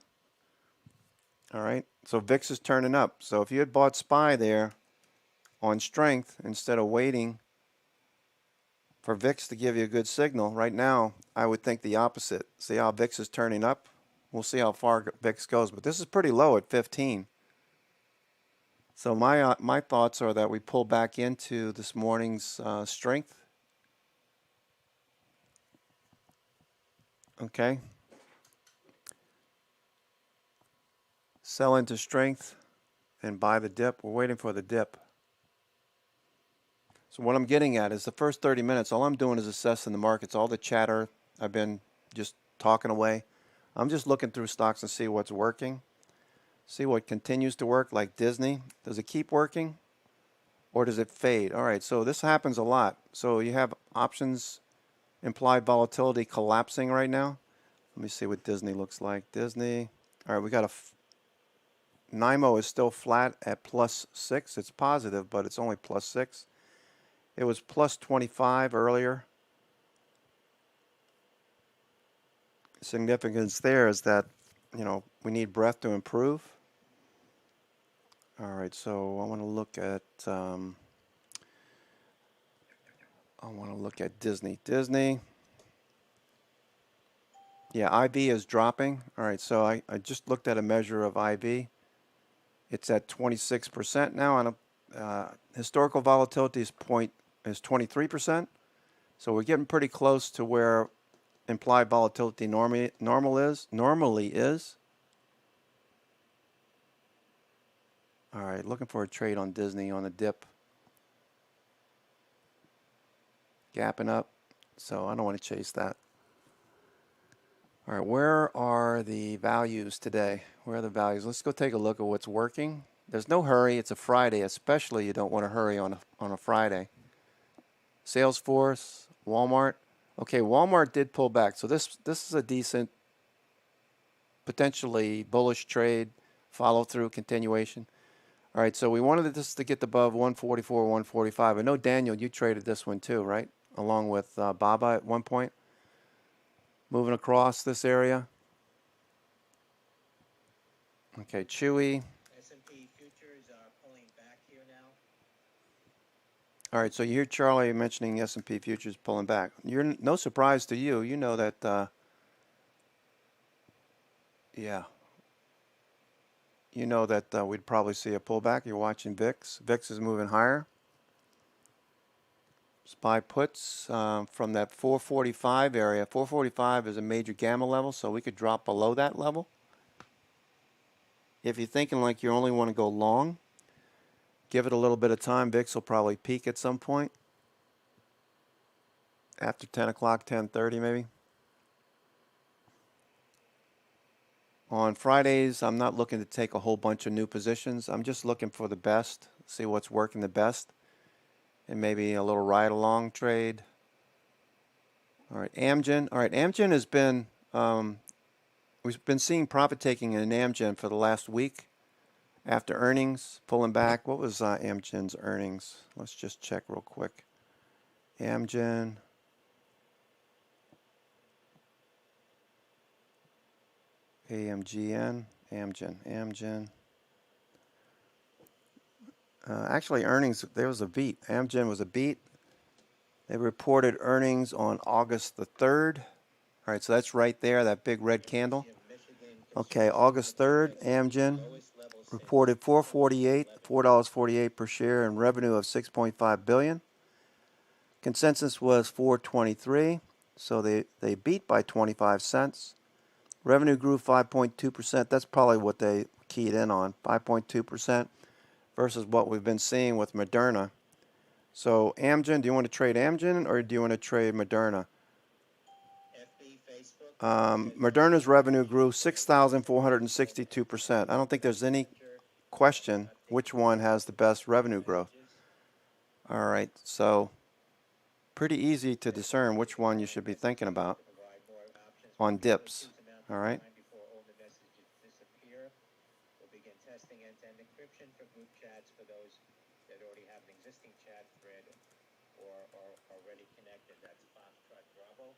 All right, so VIX is turning up. So if you had bought SPY there on strength instead of waiting for VIX to give you a good signal, right now I would think the opposite. See how VIX is turning up? We'll see how far VIX goes, but this is pretty low at 15. So my thoughts are that we pull back into this morning's strength. Okay. Sell into strength and buy the dip. We're waiting for the dip. So what I'm getting at is the first 30 minutes, all I'm doing is assessing the markets, all the chatter. I've been just talking away. I'm just looking through stocks and see what's working. See what continues to work, like Disney. Does it keep working or does it fade? All right, so this happens a lot. So you have options, implied volatility collapsing right now. Let me see what Disney looks like. Disney, all right, we got NIMO is still flat at +6. It's positive, but it's only +6. It was +25 earlier. Significance there is that, you know, we need breadth to improve. All right, so I want to look at Disney. Disney. Yeah, IB is dropping. All right, so I just looked at a measure of IB. It's at 26% now. On historical volatility is 23%. So we're getting pretty close to where implied volatility normally is. All right, looking for a trade on Disney on a dip. Gapping up, so I don't want to chase that. All right, where are the values today? Where are the values? Let's go take a look at what's working. There's no hurry. It's a Friday, especially you don't want to hurry on a Friday. Salesforce, Walmart. Okay, Walmart did pull back, so this is a decent, potentially bullish trade, follow through, continuation. All right, so we wanted this to get above 144, 145. I know, Daniel, you traded this one too, right? Along with Baba at one point. Moving across this area. Okay, Chewy. S&P futures are pulling back here now. All right, so you hear Charlie mentioning S&P futures pulling back. No surprise to you. You know that, yeah, you know that we'd probably see a pullback. You're watching VIX. VIX is moving higher. SPY puts from that 445 area. 445 is a major gamma level, so we could drop below that level. If you're thinking like you only want to go long, give it a little bit of time. VIX will probably peak at some point after 10 o'clock, 10:30 maybe. On Fridays, I'm not looking to take a whole bunch of new positions. I'm just looking for the best, see what's working the best, and maybe a little ride-along trade. All right, Amgen. All right, Amgen has been, we've been seeing profit taking in Amgen for the last week after earnings, pulling back. What was Amgen's earnings? Let's just check real quick. Amgen. Amgen. Actually, earnings, there was a beat. Amgen was a beat. They reported earnings on August the 3rd. All right, so that's right there, that big red candle. Okay, August 3rd, Amgen reported $4.48 per share and revenue of $6.5 billion. Consensus was $4.23, so they beat by 25 cents. Revenue grew 5.2%. That's probably what they keyed in on, 5.2% versus what we've been seeing with Moderna. So Amgen, do you want to trade Amgen or do you want to trade Moderna? Moderna's revenue grew 6,462%. I don't think there's any question which one has the best revenue growth. All right, so pretty easy to discern which one you should be thinking about on dips. All right. We'll begin testing end-to-end encryption for group chats for those that already have an existing chat thread or are already connected. That's Foxtrot Bravo.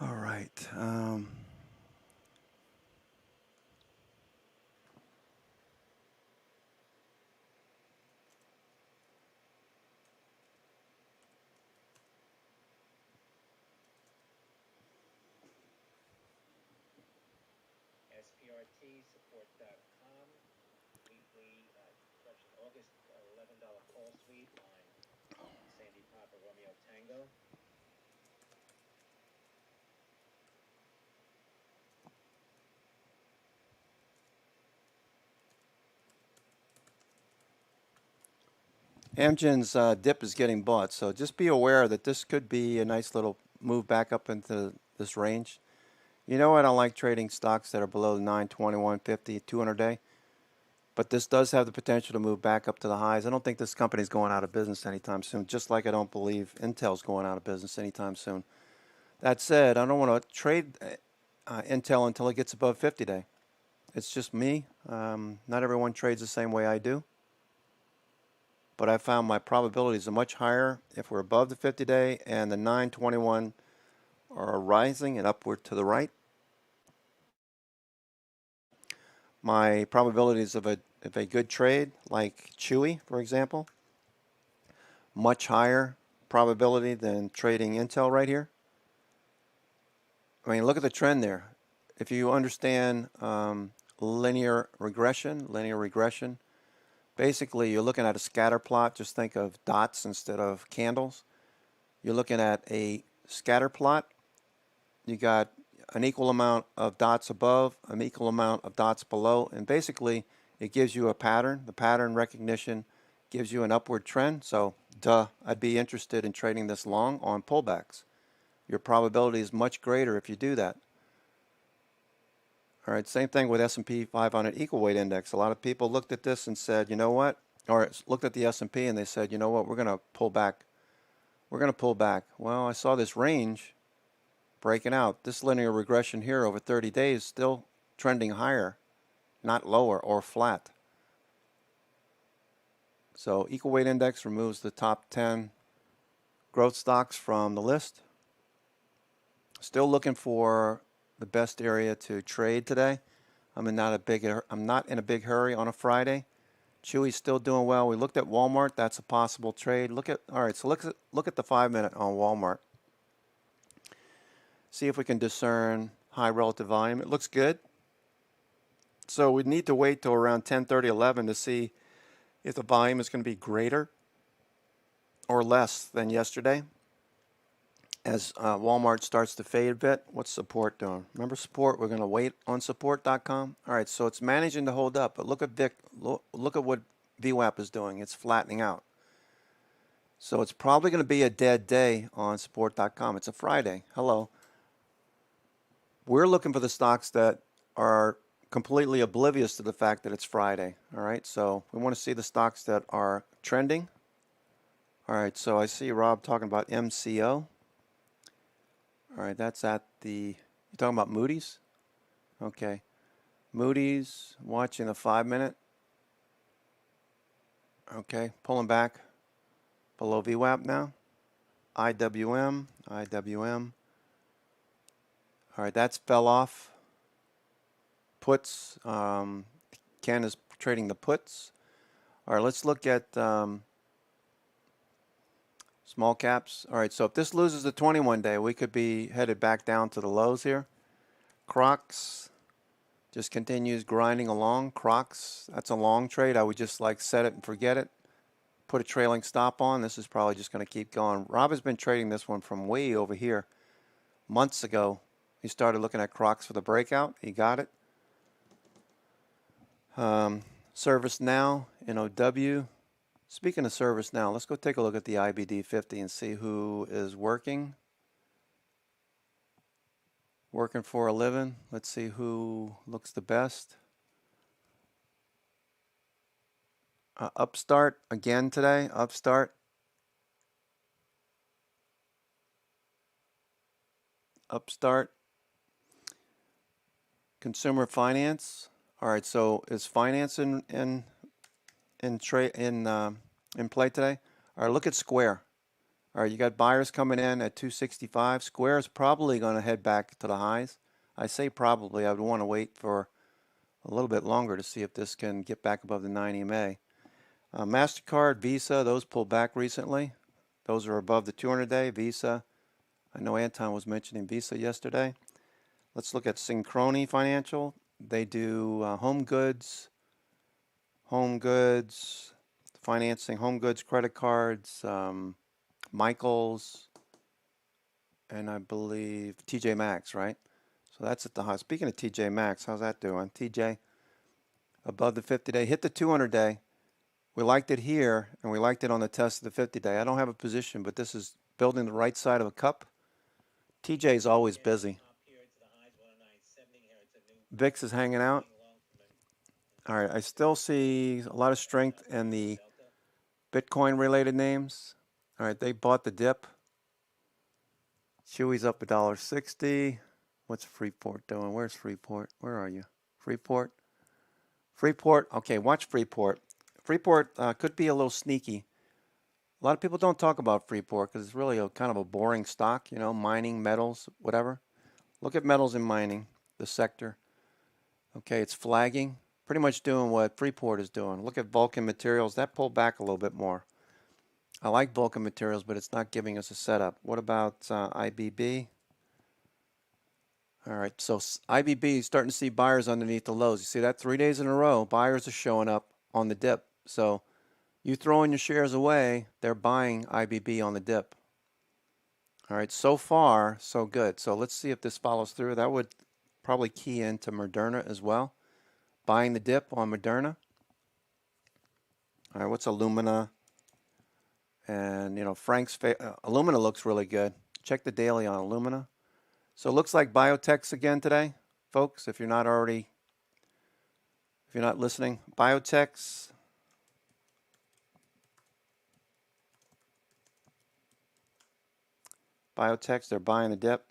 All right. SPRT support.com. Weekly August $11 call suite on Sandy Papa Romeo Tango. Amgen's dip is getting bought, so just be aware that this could be a nice little move back up into this range. You know I don't like trading stocks that are below the 921.50, 200 day, but this does have the potential to move back up to the highs. I don't think this company's going out of business anytime soon, just like I don't believe Intel's going out of business anytime soon. That said, I don't want to trade Intel until it gets above 50 day. It's just me. Not everyone trades the same way I do. But I found my probabilities are much higher if we're above the 50 day and the 921 are rising and upward to the right. My probabilities of a good trade, like Chewy, for example, much higher probability than trading Intel right here. I mean, look at the trend there. If you understand linear regression, basically you're looking at a scatter plot. Just think of dots instead of candles. You're looking at a scatter plot. You got an equal amount of dots above, an equal amount of dots below, and basically it gives you a pattern. The pattern recognition gives you an upward trend. So, I'd be interested in trading this long on pullbacks. Your probability is much greater if you do that. All right, same thing with S&P 500 equal weight index. A lot of people looked at this and said, you know what? Or looked at the S&P and they said, you know what? We're going to pull back. We're going to pull back. Well, I saw this range. breaking out. This linear regression here over 30 days still trending higher, not lower or flat. So equal weight index removes the top 10 growth stocks from the list. Still looking for the best area to trade today. I'm not in a big hurry on a Friday. Chewy's still doing well. We looked at Walmart. That's a possible trade. All right, so look at the 5-minute on Walmart. See if we can discern high relative volume. It looks good. So we need to wait till around 10:30, 11 to see if the volume is going to be greater or less than yesterday. As Walmart starts to fade a bit, what's support doing? Remember support? We're going to wait on support.com. All right, so it's managing to hold up, but look at what VWAP is doing. It's flattening out. So it's probably going to be a dead day on support.com. It's a Friday. Hello. We're looking for the stocks that are completely oblivious to the fact that it's Friday. All right, so we want to see the stocks that are trending. All right, so I see Rob talking about MCO. All right, that's at you're talking about Moody's? Okay. Moody's, watching the 5-minute. Okay, pulling back below VWAP now. IWM. All right, that's fell off. Puts, Ken is trading the puts. All right, let's look at small caps. All right, so if this loses the 21-day, we could be headed back down to the lows here. Crocs just continues grinding along. Crocs, that's a long trade. I would just like set it and forget it. Put a trailing stop on. This is probably just going to keep going. Rob has been trading this one from way over here. Months ago, he started looking at Crocs for the breakout. He got it. ServiceNow, NOW. Speaking of ServiceNow, let's go take a look at the IBD 50 and see who is working for a living. Let's see who looks the best. Upstart again today. Upstart. Consumer finance. All right, so is finance in play today? All right, look at Square. All right, you got buyers coming in at 265. Square is probably going to head back to the highs. I say probably. I would want to wait for a little bit longer to see if this can get back above the 9 EMA. MasterCard, Visa, those pulled back recently. Those are above the 200-day. Visa, I know Anton was mentioning Visa yesterday. Let's look at Synchrony Financial. They do home goods, financing, home goods, credit cards, Michaels, and I believe TJ Maxx, right? So that's at the high. Speaking of TJ Maxx, how's that doing? TJ above the 50-day, hit the 200-day. We liked it here, and we liked it on the test of the 50-day. I don't have a position, but this is building the right side of a cup. TJ is always busy. VIX is hanging out. All right, I still see a lot of strength in the Bitcoin-related names. All right, they bought the dip. Chewy's up $1.60. What's Freeport doing? Where's Freeport? Where are you? Freeport. Okay, watch Freeport. Freeport could be a little sneaky. A lot of people don't talk about Freeport because it's really kind of a boring stock, you know, mining, metals, whatever. Look at metals and mining, the sector. Okay, it's flagging, pretty much doing what Freeport is doing. Look at Vulcan Materials. That pulled back a little bit more. I like Vulcan Materials, but it's not giving us a setup. What about IBB? All right, so IBB is starting to see buyers underneath the lows. You see that 3 days in a row, buyers are showing up on the dip. So you throwing your shares away, they're buying IBB on the dip. All right, so far, so good. So let's see if this follows through. That would probably key into Moderna as well. Buying the dip on Moderna. All right, what's Illumina? And, you know, Frank's Illumina looks really good. Check the daily on Illumina. So it looks like biotechs again today, folks, if you're not listening. Biotechs. Biotechs, they're buying the dip.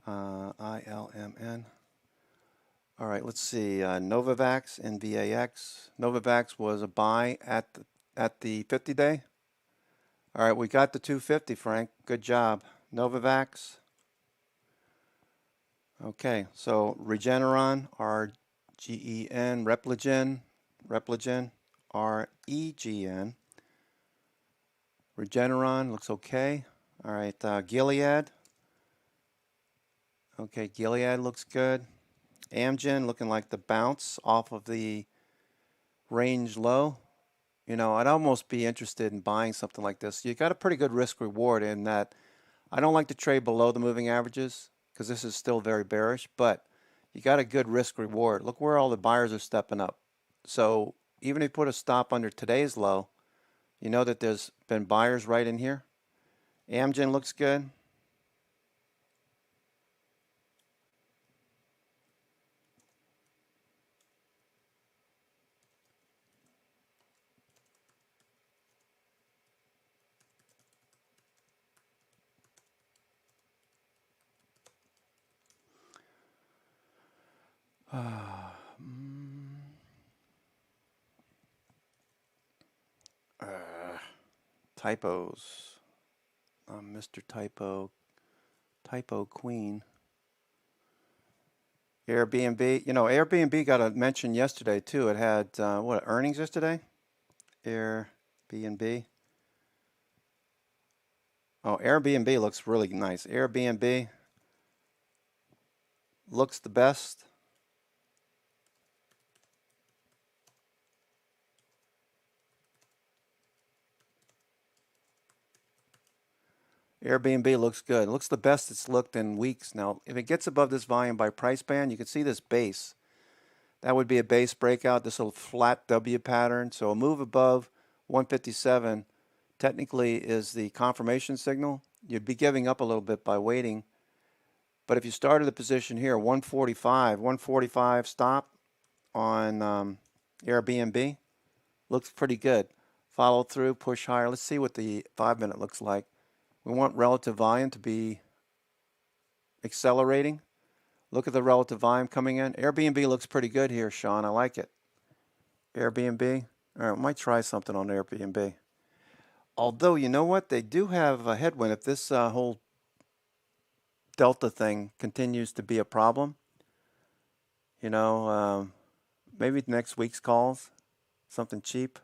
ILMN. All right, let's see. Novavax and VAX. Novavax was a buy at the 50-day. All right, we got the 250, Frank. Good job. Novavax. Okay, so Regeneron, RGEN, Repligen, REGN. Regeneron looks okay. All right, Gilead. Okay, Gilead looks good. Amgen looking like the bounce off of the range low. You know, I'd almost be interested in buying something like this. You got a pretty good risk reward in that. I don't like to trade below the moving averages because this is still very bearish, but you got a good risk reward. Look where all the buyers are stepping up. So even if you put a stop under today's low, you know that there's been buyers right in here. Amgen looks good. Typos. Mr. Typo Queen. Airbnb. You know, Airbnb got a mention yesterday too. It had what, earnings yesterday? Airbnb. Oh, Airbnb looks really nice. Airbnb looks the best. Airbnb looks good. It looks the best it's looked in weeks now. If it gets above this volume by price band, you can see this base. That would be a base breakout, this little flat W pattern. So a move above 157 technically is the confirmation signal. You'd be giving up a little bit by waiting. But if you started the position here, 145 stop on Airbnb, looks pretty good. Follow through, push higher. Let's see what the 5-minute looks like. We want relative volume to be accelerating. Look at the relative volume coming in. Airbnb looks pretty good here, Sean. I like it. Airbnb. All right, we might try something on Airbnb. Although, you know what? They do have a headwind. If this whole Delta thing continues to be a problem, you know, maybe next week's calls, something cheap.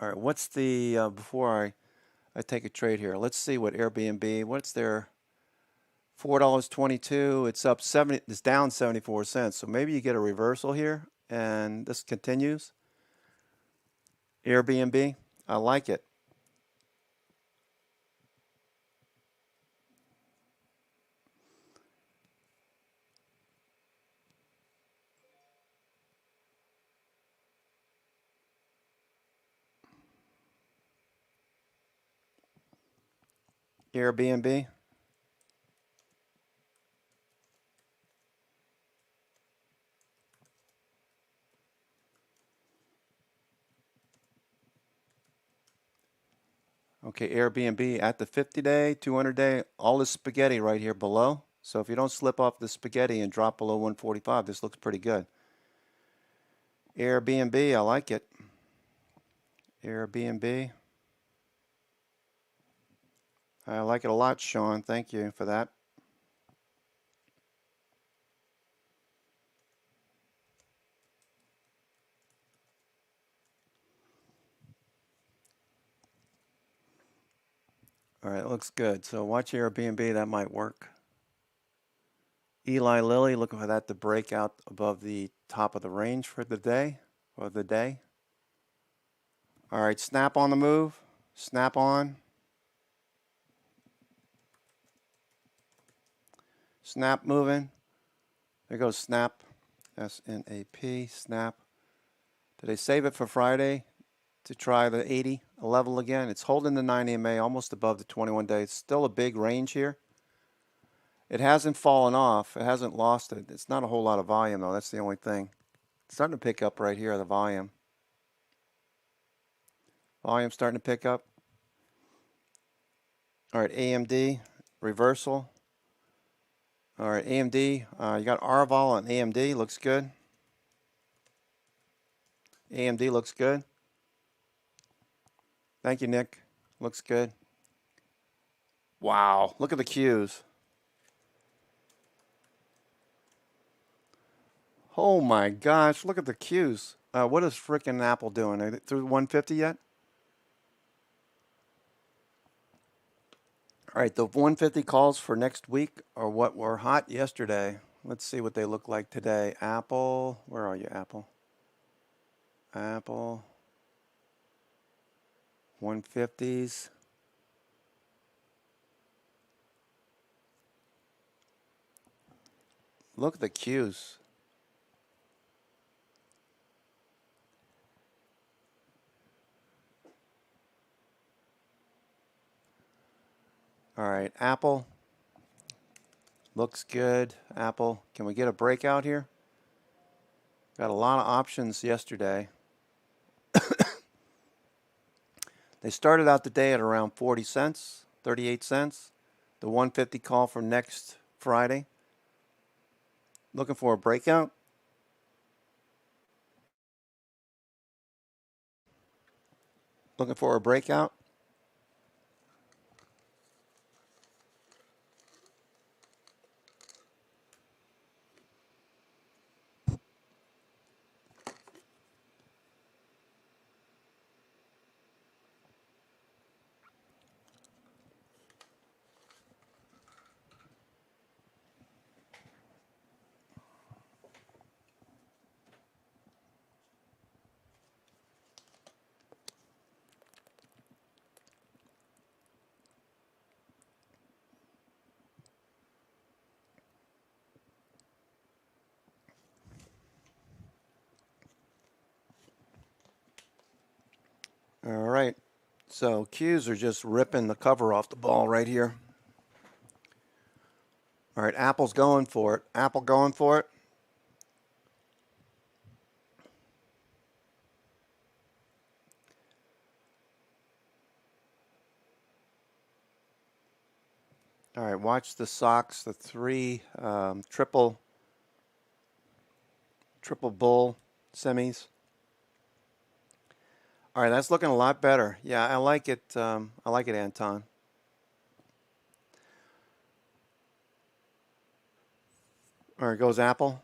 All right, what's the, before I take a trade here, let's see what Airbnb, what's their $4.22, it's up 70, it's down 74 cents. So maybe you get a reversal here and this continues. Airbnb, I like it. Airbnb. Okay, Airbnb at the 50-day, 200-day, all this spaghetti right here below. So if you don't slip off the spaghetti and drop below 145, this looks pretty good. Airbnb, I like it. Airbnb. I like it a lot, Sean. Thank you for that. All right, looks good. So watch Airbnb, that might work. Eli Lilly, looking for that to break out above the top of the range for the day, or the day. All right, Snap on the move. Snap on. Snap moving. There goes Snap. S-N-A-P, Snap. Did they save it for Friday to try the 80 level again? It's holding the 9 EMA almost above the 21 day. It's still a big range here. It hasn't fallen off. It hasn't lost it. It's not a whole lot of volume, though. That's the only thing. It's starting to pick up right here, the volume. Volume starting to pick up. All right, AMD reversal. All right, AMD. You got Arval on AMD. Looks good. AMD looks good. Thank you, Nick. Looks good. Wow, look at the Qs. Oh my gosh, look at the Qs. What is frickin' Apple doing? Are they through 150 yet? All right, the 150 calls for next week are what were hot yesterday. Let's see what they look like today. Apple, where are you, Apple? Apple, 150s. Look at the Qs. All right, Apple looks good. Apple, can we get a breakout here? Got a lot of options yesterday. They started out the day at around 40 cents, 38 cents. The 150 call for next Friday. Looking for a breakout. Looking for a breakout. All right. So Qs are just ripping the cover off the ball right here. All right, Apple's going for it. Apple going for it. All right, watch the socks, the three triple bull semis. All right, that's looking a lot better. Yeah, I like it. I like it, Anton. All right, goes Apple.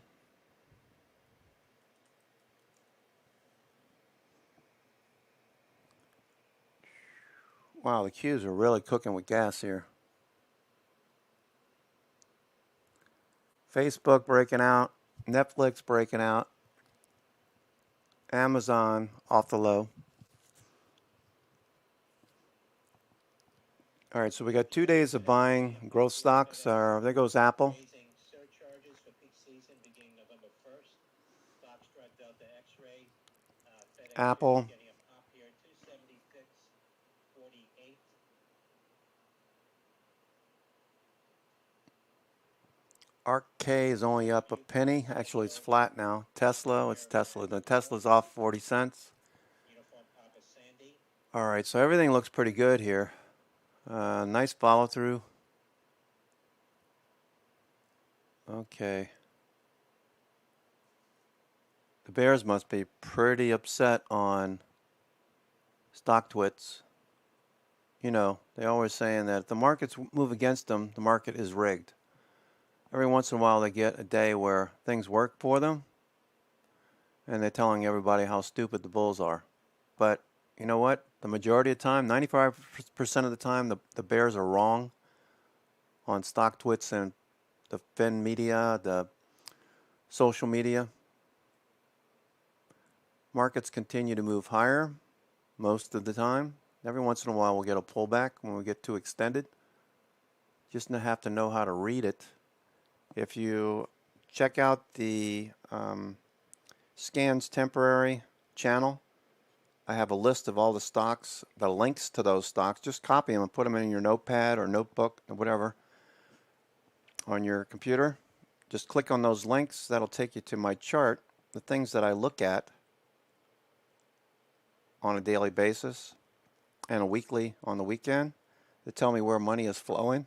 Wow, the Qs are really cooking with gas here. Facebook breaking out, Netflix breaking out, Amazon off the low. All right, so we got 2 days of buying growth stocks. There goes Apple. Raising surcharges for peak season beginning November 1st. Foxtrot, Delta X-Ray, FedEx Apple. shares getting a pop here, 276.48. ARK is only up a penny. Actually, it's flat now. Tesla, it's Tesla. The Tesla's off 40 cents. Uniform Papa Sandy. All right, so everything looks pretty good here. Nice follow through. Okay. The bears must be pretty upset on StockTwits. You know, they're always saying that if the markets move against them, the market is rigged. Every once in a while, they get a day where things work for them, and they're telling everybody how stupid the bulls are. But you know what? The majority of the time, 95% of the time, the bears are wrong on StockTwits and the Fin media, the social media. Markets continue to move higher most of the time. Every once in a while, we'll get a pullback when we get too extended. Just have to know how to read it. If you check out the Scans Temporary channel, I have a list of all the stocks, the links to those stocks. Just copy them and put them in your notepad or notebook or whatever on your computer. Just click on those links. That'll take you to my chart, the things that I look at on a daily basis and a weekly on the weekend. to tell me where money is flowing.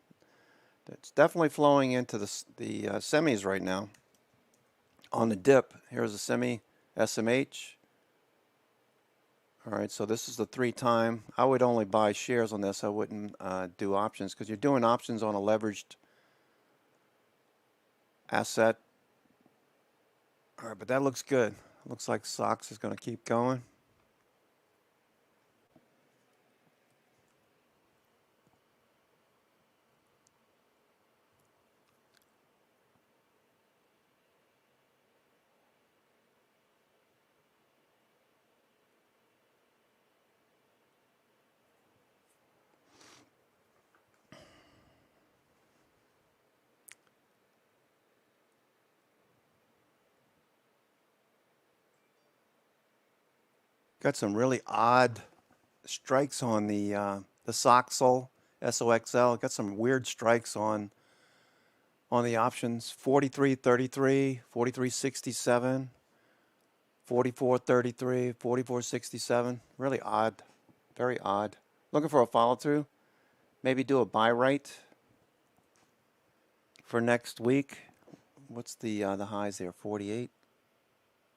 It's definitely flowing into the semis right now. On the dip, here's a semi SMH. All right, so this is the 3-time. I would only buy shares on this. I wouldn't do options because you're doing options on a leveraged asset. All right, but that looks good. Looks like SOX is going to keep going. Got some really odd strikes on the SOXL, SOXL. Got some weird strikes on the options. 43.33, 43.67, 44.33, 44.67. Really odd, very odd. Looking for a follow through. Maybe do a buy right for next week. What's the highs there? 48,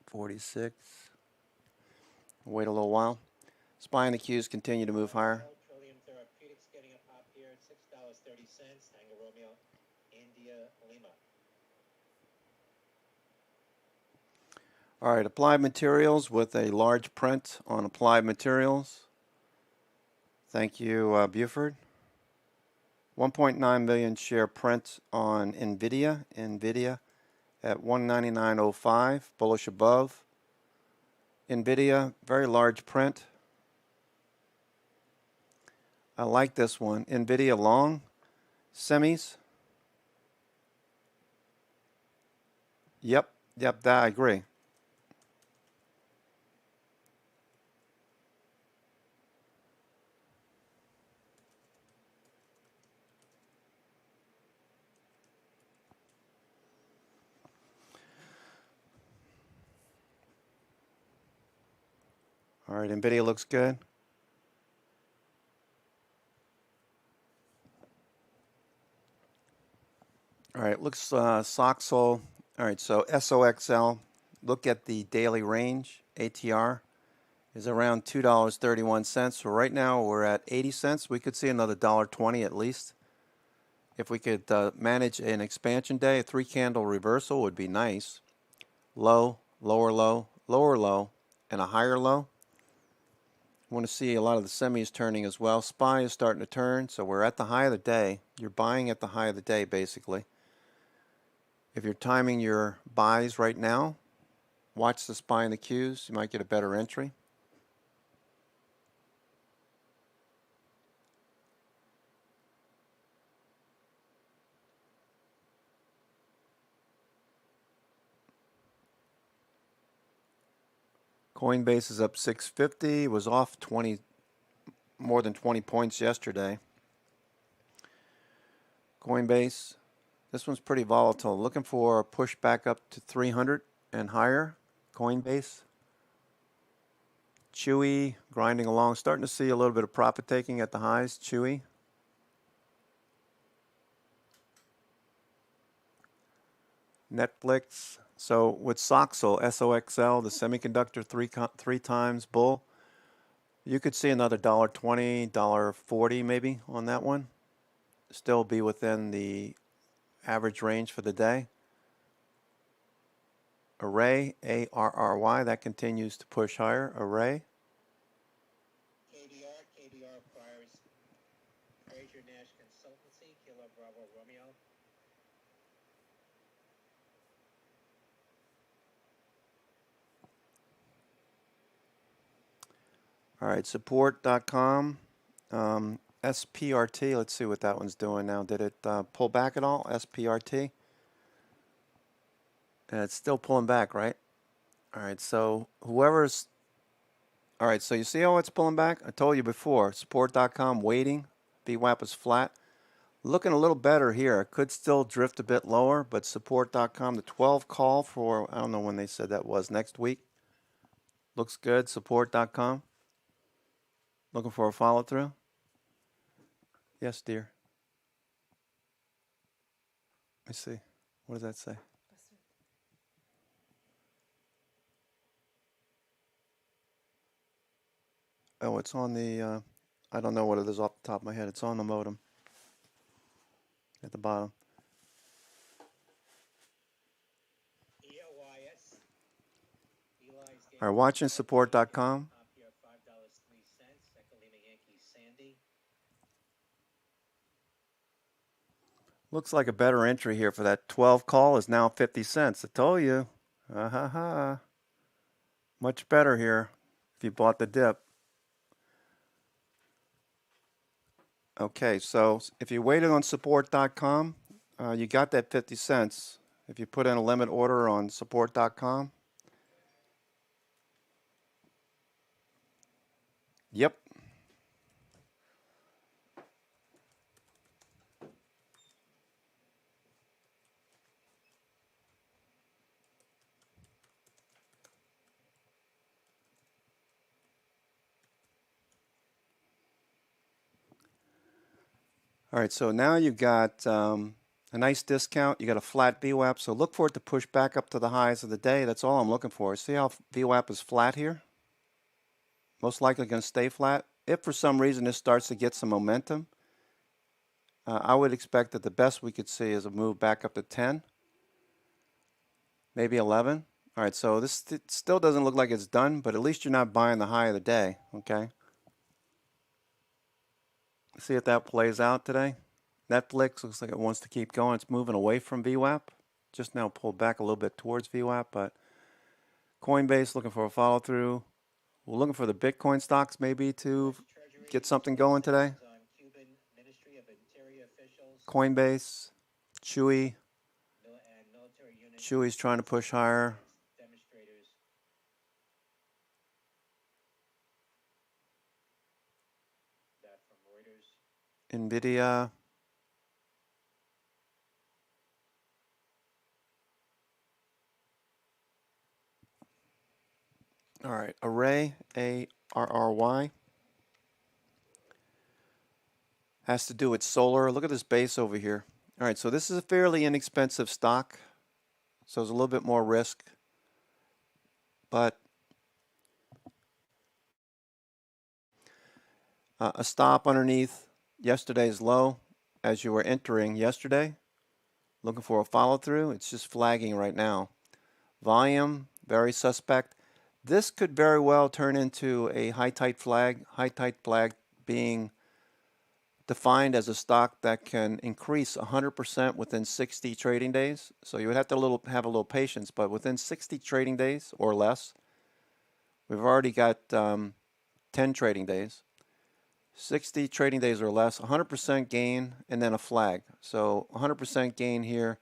46. Wait a little while. SPY and the Qs continue to move higher. Trillium Therapeutics getting a pop here at $6.30. Tango Romeo, India, Lima. All right, Applied Materials with a large print on Applied Materials. Thank you, Buford. 1.9 million share print on NVIDIA. NVIDIA at 199.05, bullish above. NVIDIA, very large print. I like this one. NVIDIA long, semis. Yep, that I agree. All right, NVIDIA looks good. All right, looks SOXL. All right, so SOXL, look at the daily range. ATR is around $2.31. So right now we're at 80 cents. We could see another $1.20 at least. If we could manage an expansion day, a 3-candle reversal would be nice. Low, lower low, lower low, and a higher low. I want to see a lot of the semis turning as well. SPY is starting to turn, so we're at the high of the day. You're buying at the high of the day, basically. If you're timing your buys right now, watch the SPY and the Qs. You might get a better entry. Coinbase is up 650. It was off more than 20 points yesterday. Coinbase, this one's pretty volatile. Looking for a push back up to 300 and higher. Coinbase. Chewy grinding along. Starting to see a little bit of profit taking at the highs. Chewy. Netflix. So with SOXL, SOXL, the semiconductor 3 times bull, you could see another $1.20, $1.40 maybe on that one. Still be within the average range for the day. Array, ARRY, that continues to push higher. Array. KDR acquires Fraser Nash Consultancy, Kilo Bravo Romeo. All right, support.com. SPRT, let's see what that one's doing now. Did it pull back at all? SPRT? And it's still pulling back, right? All right, so whoever's... All right, so you see how it's pulling back? I told you before, support.com waiting. VWAP is flat. Looking a little better here. It could still drift a bit lower, but support.com, the 12 call for, I don't know when they said that was, next week. Looks good, support.com. Looking for a follow through. Yes, dear. Let me see. What does that say? Oh, it's on the, I don't know what it is off the top of my head. It's on the modem at the bottom. EOYS. Eli's All right, watchingsupport.com. Top here, $5.03. Ekalina Yankee Sandy. Looks like a better entry here for that 12 call is now 50 cents. I told you. Ha. Much better here if you bought the dip. Okay, so if you waited on support.com, you got that 50 cents. If you put in a limit order on support.com. Yep. All right, so now you've got a nice discount. You got a flat VWAP, so look for it to push back up to the highs of the day. That's all I'm looking for. See how VWAP is flat here? Most likely going to stay flat. If for some reason this starts to get some momentum, I would expect that the best we could see is a move back up to 10, maybe 11. All right, so this still doesn't look like it's done, but at least you're not buying the high of the day, okay? See if that plays out today. Netflix looks like it wants to keep going. It's moving away from VWAP. Just now pulled back a little bit towards VWAP, but Coinbase looking for a follow through. We're looking for the Bitcoin stocks maybe to get something going today. Coinbase, Chewy. Chewy's trying to push higher. NVIDIA. All right, Array, ARRY. Has to do with solar. Look at this base over here. All right, so this is a fairly inexpensive stock. So there's a little bit more risk. But a stop underneath yesterday's low as you were entering yesterday. Looking for a follow through. It's just flagging right now. Volume, very suspect. This could very well turn into a high tight flag. High tight flag being defined as a stock that can increase 100% within 60 trading days. So you would have to have a little patience, but within 60 trading days or less, we've already got 10 trading days. 60 trading days or less, 100% gain, and then a flag. So 100% gain here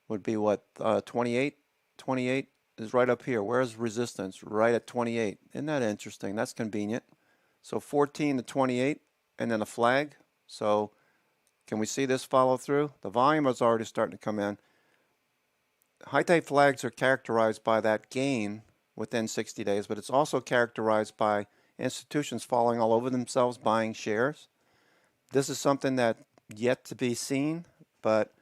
would be what, 28? 28 is right up here. Where's resistance? Right at 28. Isn't that interesting? That's convenient. So 14 to 28, and then a flag. So can we see this follow through? The volume is already starting to come in. High tight flags are characterized by that gain within 60 days, but it's also characterized by institutions falling all over themselves buying shares. This is something that yet to be seen, but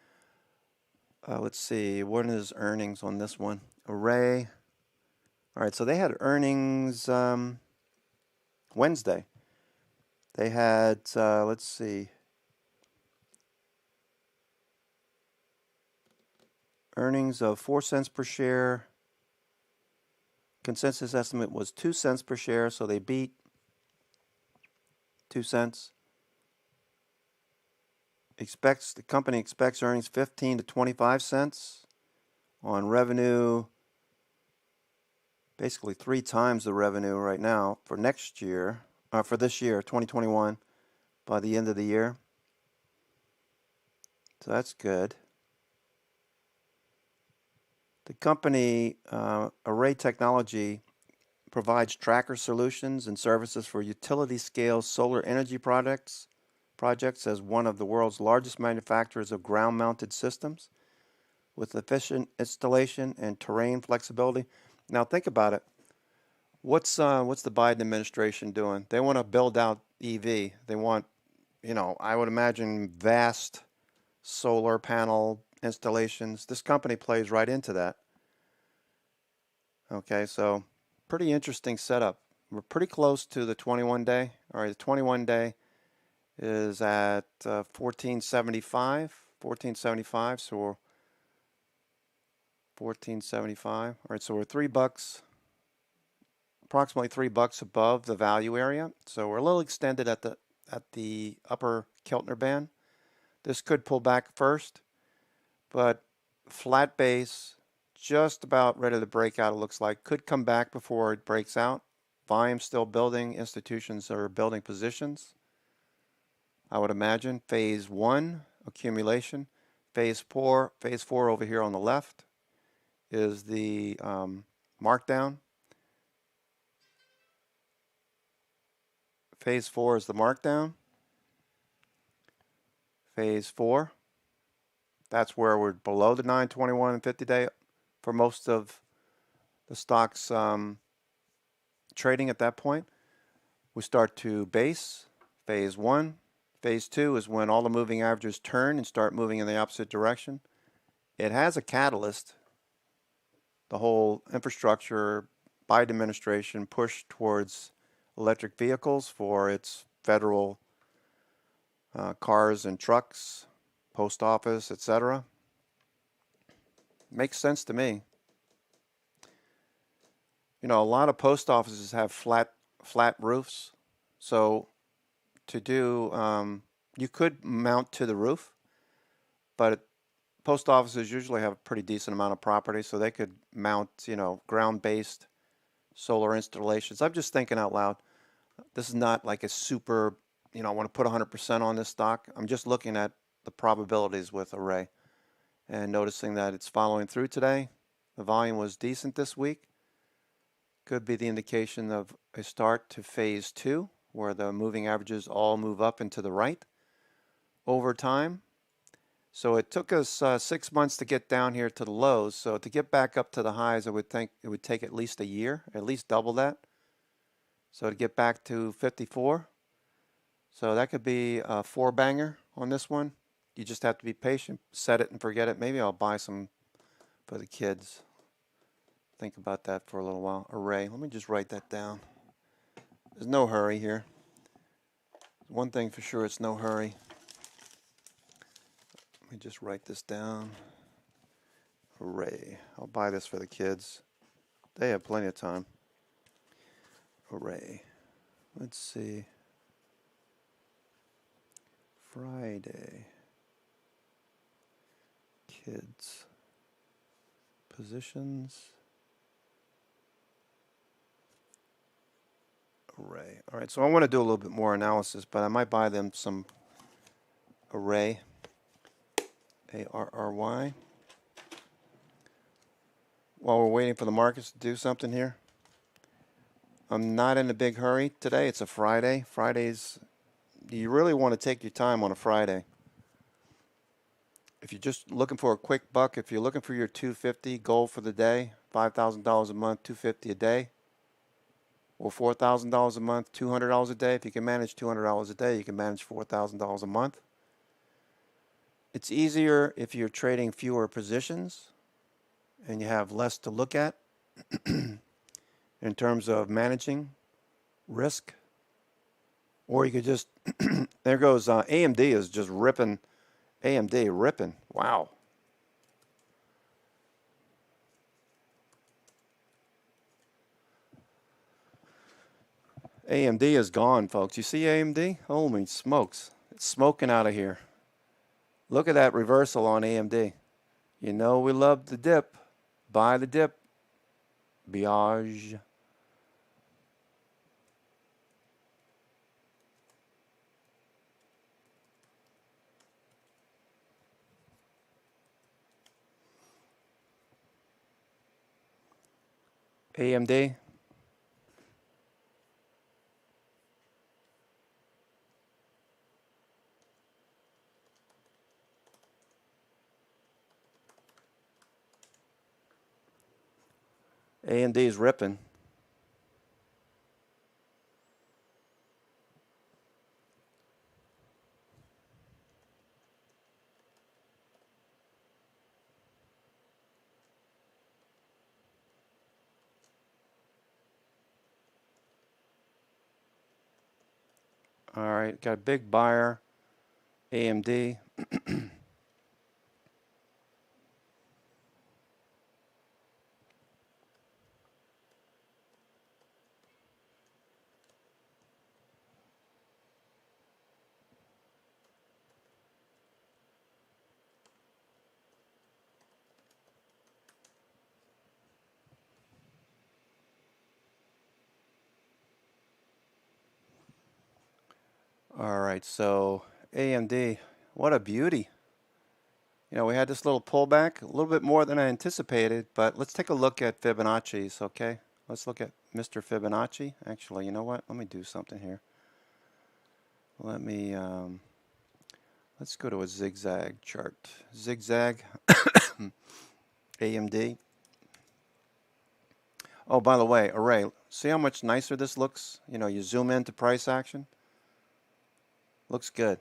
let's see, what is earnings on this one? Array. All right, so they had earnings Wednesday. They had, let's see, earnings of 4 cents per share. Consensus estimate was 2 cents per share, so they beat 2 cents. The company expects earnings 15 to 25 cents on revenue, basically 3 times the revenue right now for next year, for this year, 2021, by the end of the year. So that's good. The company, Array Technology, provides tracker solutions and services for utility-scale solar energy projects as one of the world's largest manufacturers of ground-mounted systems with efficient installation and terrain flexibility. Now think about it. What's the Biden administration doing? They want to build out EV. They want, you know, I would imagine vast solar panel installations. This company plays right into that. Okay, so pretty interesting setup. We're pretty close to the 21 day. All right, the 21 day is at 1475. 1475, so we're 1475. All right, so we're $3, approximately $3 above the value area. So we're a little extended at the upper Keltner band. This could pull back first, but flat base, just about ready to break out, it looks like. Could come back before it breaks out. Volume still building. Institutions are building positions, I would imagine. Phase 1, accumulation. Phase 4 over here on the left is the markdown. Phase 4 is the markdown. Phase 4, that's where we're below the 921 and 50 day for most of the stocks trading at that point. We start to base, phase 1. Phase 2 is when all the moving averages turn and start moving in the opposite direction. It has a catalyst, the whole infrastructure, Biden administration push towards electric vehicles for its federal cars and trucks, post office, etc. Makes sense to me. You know, a lot of post offices have flat roofs, so to do, you could mount to the roof, but post offices usually have a pretty decent amount of property, so they could mount, you know, ground-based solar installations. I'm just thinking out loud. This is not like a super, you know, I want to put 100% on this stock. I'm just looking at the probabilities with Array and noticing that it's following through today. The volume was decent this week. Could be the indication of a start to phase 2, where the moving averages all move up and to the right over time. So it took us 6 months to get down here to the lows. So to get back up to the highs, I would think it would take at least a year, at least double that. So to get back to 54. So that could be a 4-banger on this one. You just have to be patient, set it and forget it. Maybe I'll buy some for the kids. Think about that for a little while. Array, let me just write that down. There's no hurry here. One thing for sure, it's no hurry. Let me just write this down. Array. I'll buy this for the kids. They have plenty of time. Array. Let's see. Friday. Kids. Positions. Array. All right, so I want to do a little bit more analysis, but I might buy them some Array. ARRY. While we're waiting for the markets to do something here. I'm not in a big hurry today. It's a Friday. Fridays, you really want to take your time on a Friday. If you're just looking for a quick buck, if you're looking for your 250 goal for the day, $5,000 a month, 250 a day, or $4,000 a month, $200 a day. If you can manage $200 a day, you can manage $4,000 a month. It's easier if you're trading fewer positions and you have less to look at in terms of managing risk. Or you could just, there goes, AMD is just ripping, AMD ripping, wow. AMD is gone, folks. You see AMD? Holy smokes. It's smoking out of here. Look at that reversal on AMD. You know we love the dip. Buy the dip. Biage. AMD. AMD is ripping. All right, got a big buyer, AMD. All right, so AMD, what a beauty. You know, we had this little pullback, a little bit more than I anticipated, but let's take a look at Fibonacci's, okay? Let's look at Mr. Fibonacci. Actually, you know what? Let me do something here. Let me, let's go to a zigzag chart. Zigzag, AMD. Oh, by the way, Array, see how much nicer this looks? You know, you zoom into price action. Looks good.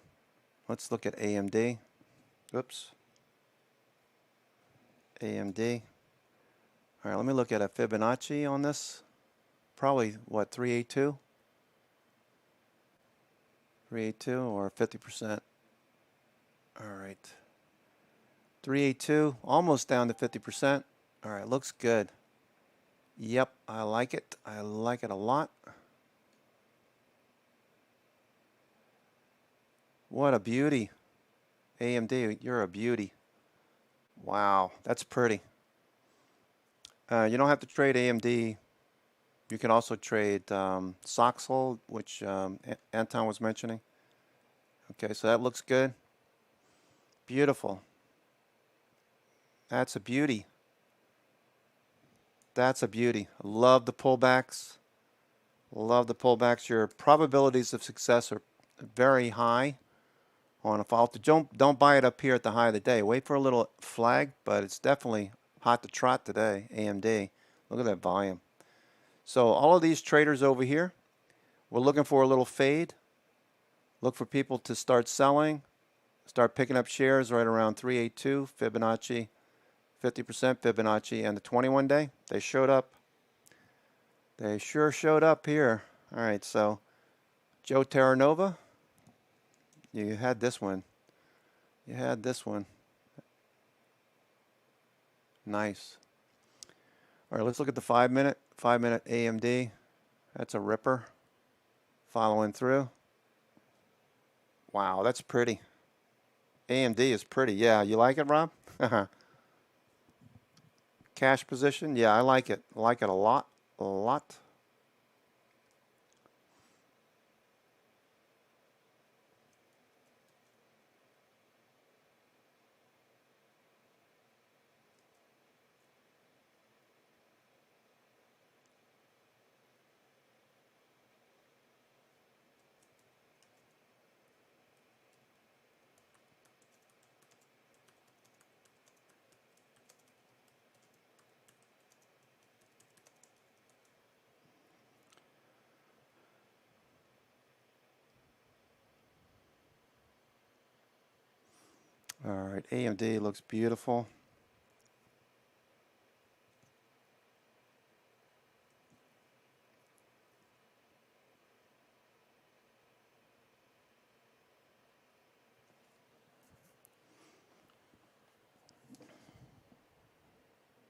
Let's look at AMD. Oops. AMD. All right, let me look at a Fibonacci on this. Probably, what, 382? 382 or 50%. All right. 382, almost down to 50%. All right, looks good. Yep, I like it. I like it a lot. What a beauty. AMD, you're a beauty. Wow, that's pretty. You don't have to trade AMD. You can also trade Soxhole, which Anton was mentioning. Okay, so that looks good. Beautiful. That's a beauty. That's a beauty. Love the pullbacks. Love the pullbacks. Your probabilities of success are very high on a follow. Don't buy it up here at the high of the day. Wait for a little flag, but it's definitely hot to trot today. AMD. Look at that volume. So all of these traders over here, we're looking for a little fade. Look for people to start selling, start picking up shares right around 382 Fibonacci, 50% Fibonacci, and the 21 day. They showed up. They sure showed up here. All right, so Joe Terranova, you had this one. You had this one. Nice. All right, let's look at the 5-minute. 5-minute AMD. That's a ripper. Following through. Wow, that's pretty. AMD is pretty. Yeah, you like it, Rob? Cash position. Yeah, I like it. I like it a lot. A lot. All right, AMD looks beautiful.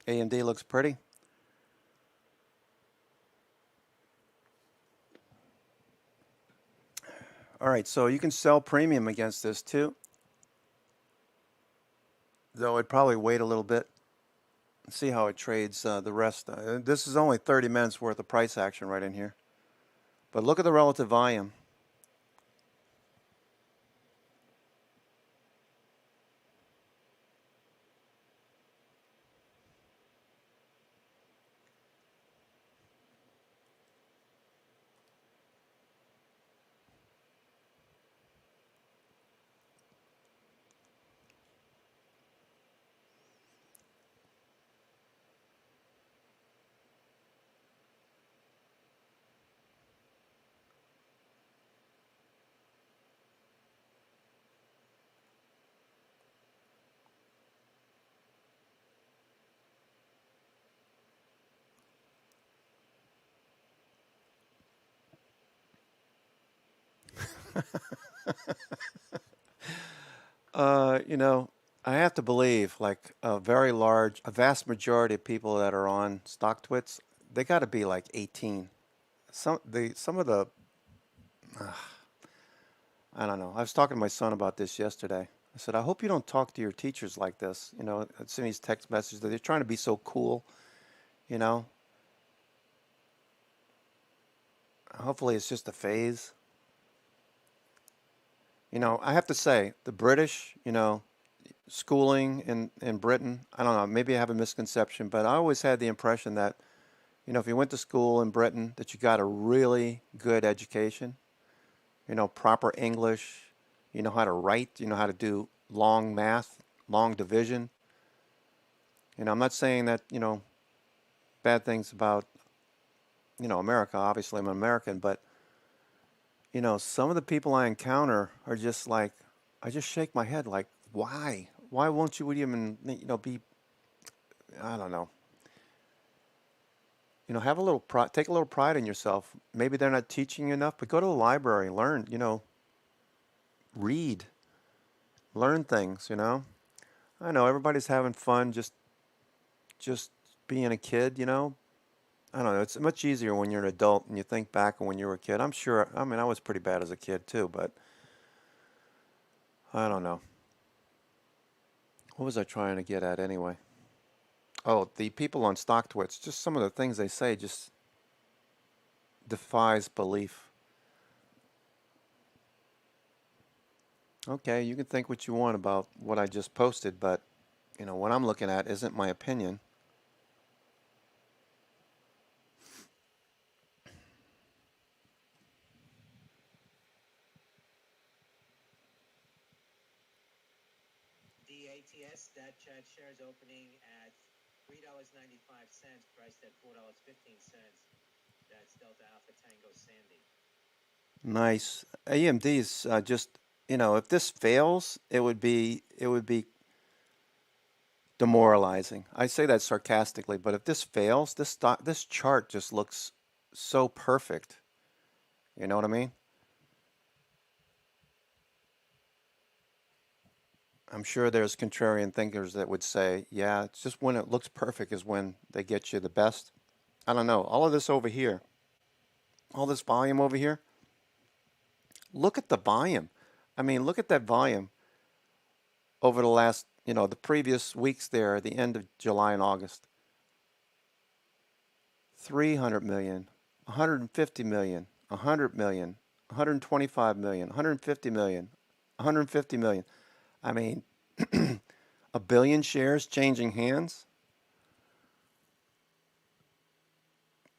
AMD looks pretty. All right, so you can sell premium against this too. Though I'd probably wait a little bit and see how it trades the rest. This is only 30 minutes worth of price action right in here. But look at the relative volume. You know, I have to believe like a vast majority of people that are on StockTwits, they got to be like 18. Some of the, I don't know. I was talking to my son about this yesterday. I said, I hope you don't talk to your teachers like this. You know, send these text messages that they're trying to be so cool. You know, hopefully it's just a phase. You know, I have to say, the British, you know, schooling in Britain, I don't know, maybe I have a misconception, but I always had the impression that, you know, if you went to school in Britain, that you got a really good education, you know, proper English, you know how to write, you know how to do long math, long division. You know, I'm not saying that, you know, bad things about, you know, America. Obviously, I'm American, but, you know, some of the people I encounter are just like, I just shake my head like, why? Why won't you even, you know, be, I don't know, you know, have a little pride, take a little pride in yourself. Maybe they're not teaching you enough, but go to the library, learn, you know, read, learn things, you know. I know everybody's having fun just being a kid, you know. I don't know. It's much easier when you're an adult and you think back on when you were a kid. I'm sure, I mean, I was pretty bad as a kid too, but I don't know. What was I trying to get at anyway? Oh, the people on StockTwits, just some of the things they say just defies belief. Okay, you can think what you want about what I just posted, but you know, what I'm looking at isn't my opinion. DATS, that chat shares opening at $3.95, priced at $4.15. That's Delta Alpha Tango Sandy. Nice. AMD's just, you know, if this fails, it would be demoralizing. I say that sarcastically, but if this fails, this chart just looks so perfect. You know what I mean? I'm sure there's contrarian thinkers that would say, yeah, it's just when it looks perfect is when they get you the best. I don't know. All of this over here, all this volume over here, look at the volume. I mean, look at that volume over the last, you know, the previous weeks there, the end of July and August. 300 million, 150 million, 100 million, 125 million, 150 million, 150 million. I mean, a billion shares changing hands.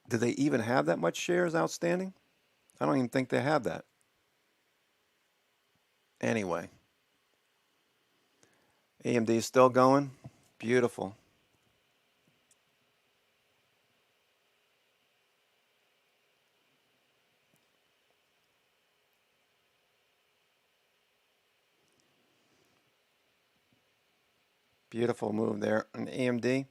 Do they even have that much shares outstanding? I don't even think they have that. Anyway, AMD is still going. Beautiful. Beautiful move there on AMD.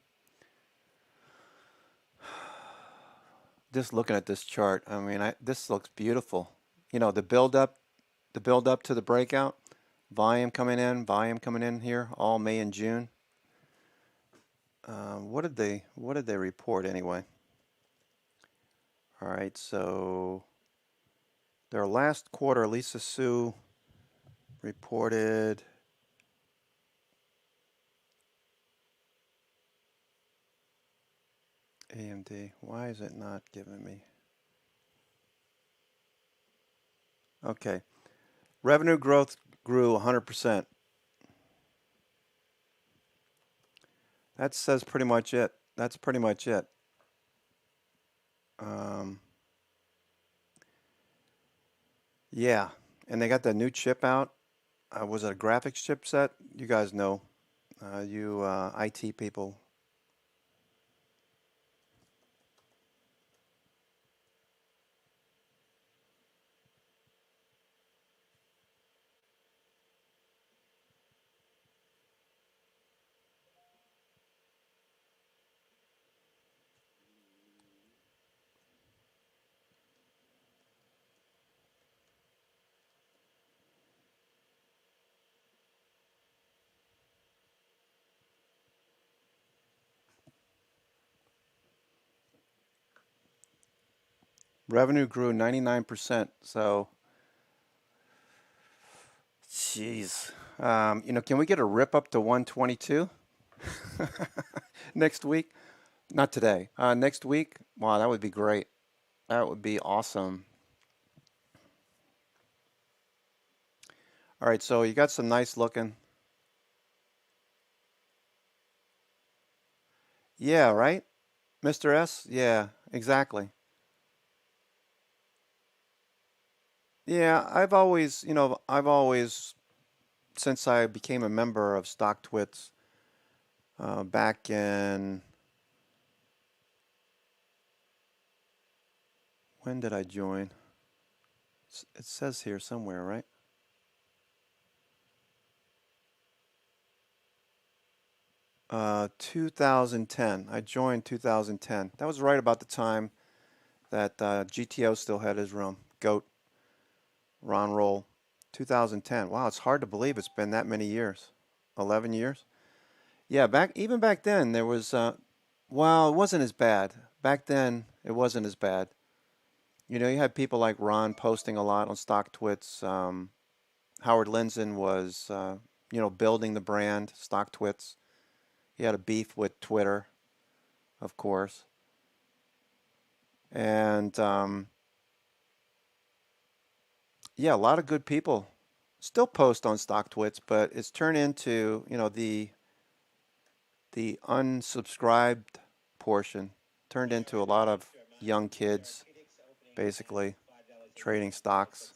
Just looking at this chart, I mean, this looks beautiful. You know, the build up to the breakout, volume coming in here, all May and June. What did they report anyway? All right, so their last quarter, Lisa Su reported AMD. Why is it not giving me? Okay, revenue growth grew 100%. That says pretty much it. That's pretty much it. Um, yeah, and they got the new chip out. Was it a graphics chipset? You guys know, you IT people. Revenue grew 99%. So, jeez. Can we get a rip up to 122 next week? Not today. Next week? Wow, that would be great. That would be awesome. All right, so you got some nice looking. Yeah, right? Mr. S? Yeah, exactly. Yeah, I've always, since I became a member of StockTwits back in, when did I join? It says here somewhere, right? 2010. I joined 2010. That was right about the time that GTO still had his room. Goat, Ron Roll. 2010. Wow, it's hard to believe it's been that many years. 11 years? Yeah, even back then there was well, it wasn't as bad. Back then it wasn't as bad. You had people like Ron posting a lot on StockTwits. Howard Lindzen was building the brand StockTwits. He had a beef with Twitter, of course. And yeah, a lot of good people still post on StockTwits, but it's turned into, the unsubscribed portion turned into a lot of young kids basically trading stocks.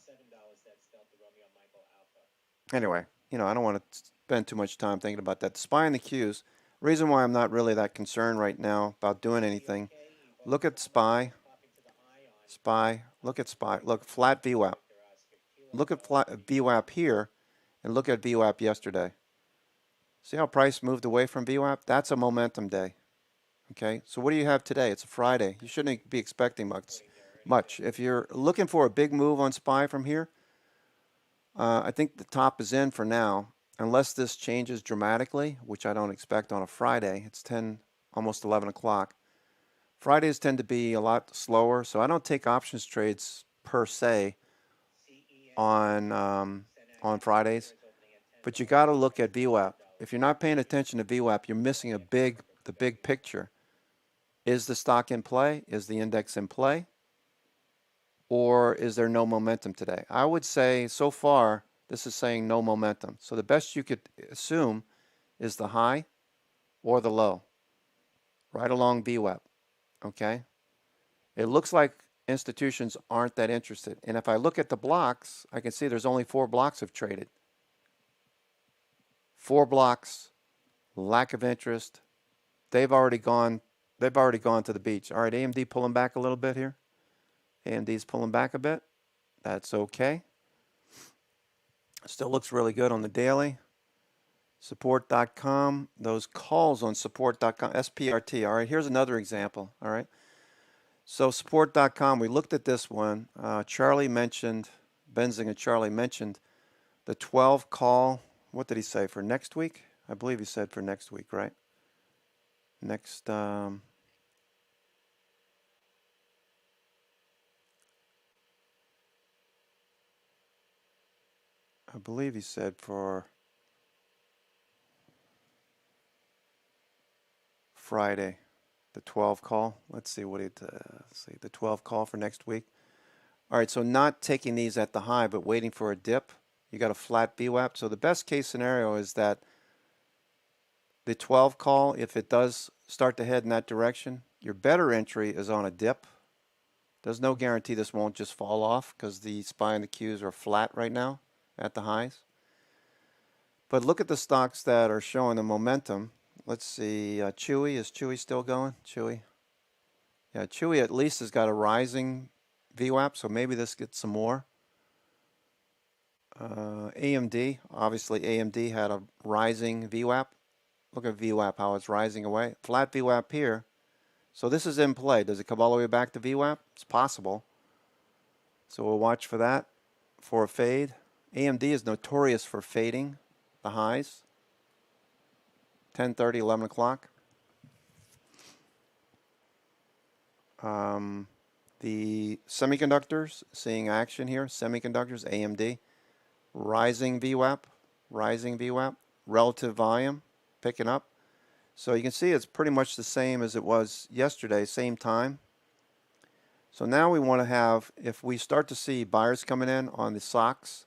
Anyway, I don't want to spend too much time thinking about that. SPY and the Qs. Reason why I'm not really that concerned right now about doing anything. Look at SPY. SPY. Look at SPY. Look, flat VWAP. Look at flat VWAP here and look at VWAP yesterday. See how price moved away from VWAP? That's a momentum day. Okay, so what do you have today? It's a Friday. You shouldn't be expecting much. If you're looking for a big move on SPY from here, I think the top is in for now, unless this changes dramatically, which I don't expect on a Friday. It's 10, almost 11 o'clock. Fridays tend to be a lot slower, so I don't take options trades per se on Fridays. But you got to look at VWAP. If you're not paying attention to VWAP, you're missing the big picture. Is the stock in play? Is the index in play? Or is there no momentum today? I would say so far, this is saying no momentum. So the best you could assume is the high or the low, right along VWAP. Okay? It looks like institutions aren't that interested. And if I look at the blocks, I can see there's only 4 blocks have traded. 4 blocks, lack of interest. They've already gone to the beach. All right, AMD pulling back a little bit here. AMD's pulling back a bit. That's okay. Still looks really good on the daily. Support.com, those calls on support.com, SPRT. All right, here's another example. All right. So support.com, we looked at this one. Charlie mentioned, Benzinga Charlie mentioned the 12 call. What did he say for next week? I believe he said for next week, right? Next, I believe he said for Friday, the 12 call. Let's see what it see the 12 call for next week. All right, so not taking these at the high, but waiting for a dip. You got a flat VWAP. So the best case scenario is that the 12 call, if it does start to head in that direction, your better entry is on a dip. There's no guarantee this won't just fall off because the SPY and the Qs are flat right now at the highs. But look at the stocks that are showing the momentum. Let's see, Chewy, is Chewy still going? Chewy. Yeah, Chewy at least has got a rising VWAP, so maybe this gets some more. AMD, obviously AMD had a rising VWAP. Look at VWAP, how it's rising away. Flat VWAP here. So this is in play. Does it come all the way back to VWAP? It's possible. So we'll watch for that for a fade. AMD is notorious for fading the highs. 10:30, 11 o'clock. The semiconductors, seeing action here, semiconductors, AMD, rising VWAP, relative volume, picking up. So you can see it's pretty much the same as it was yesterday, same time. So now we want to have, if we start to see buyers coming in on the stocks,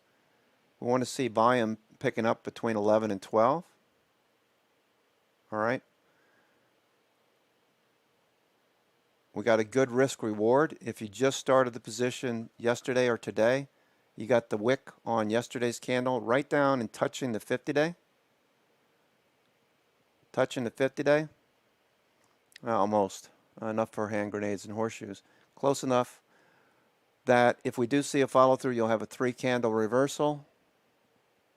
we want to see volume picking up between 11 and 12. All right. We got a good risk reward. If you just started the position yesterday or today, you got the wick on yesterday's candle right down and touching the 50-day. Touching the 50-day. Almost. Enough for hand grenades and horseshoes. Close enough that if we do see a follow through, you'll have a 3-candle reversal.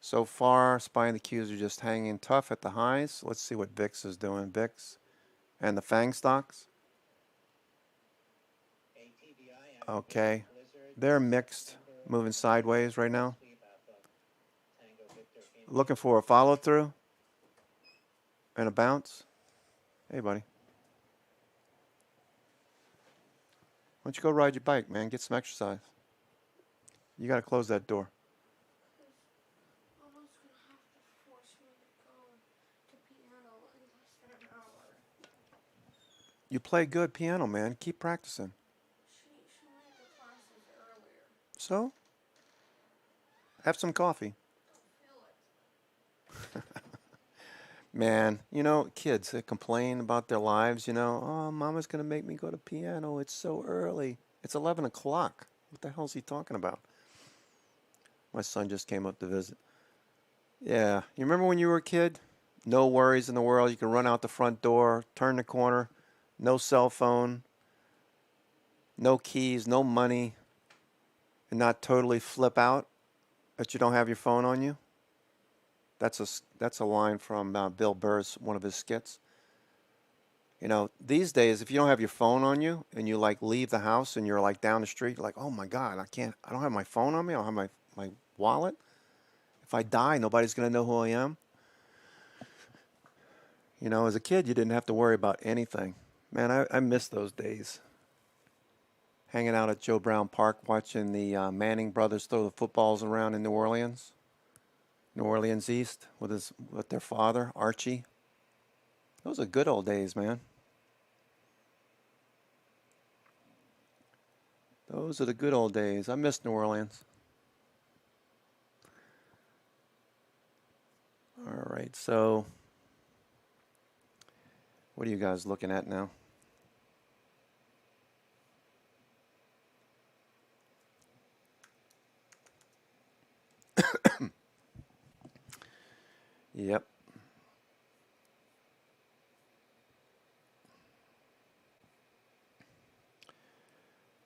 So far, SPY and the Qs are just hanging tough at the highs. Let's see what VIX is doing. VIX and the FANG stocks. Okay, they're mixed, moving sideways right now. Looking for a follow through and a bounce. Hey, buddy. Why don't you go ride your bike, man? Get some exercise. You got to close that door. Mama's gonna have to force me to go to piano in less than an hour. You play good piano, man. Keep practicing. She made the classes earlier. So? Have some coffee. Don't feel it. Man, you know, kids that complain about their lives, you know, oh, mama's going to make me go to piano. It's so early. It's 11 o'clock. What the hell is he talking about? My son just came up to visit. Yeah, you remember when you were a kid? No worries in the world. You could run out the front door, turn the corner, no cell phone, no keys, no money, and not totally flip out that you don't have your phone on you. That's a line from Bill Burr's one of his skits. You know, these days, if you don't have your phone on you and you like leave the house and you're like down the street, you're like, oh my God, I don't have my phone on me. I don't have my wallet. If I die, nobody's going to know who I am. You know, as a kid, you didn't have to worry about anything. Man, I miss those days. Hanging out at Joe Brown Park, watching the Manning brothers throw the footballs around in New Orleans East, with their father, Archie. Those are good old days, man. Those are the good old days. I miss New Orleans. All right, so what are you guys looking at now? Yep.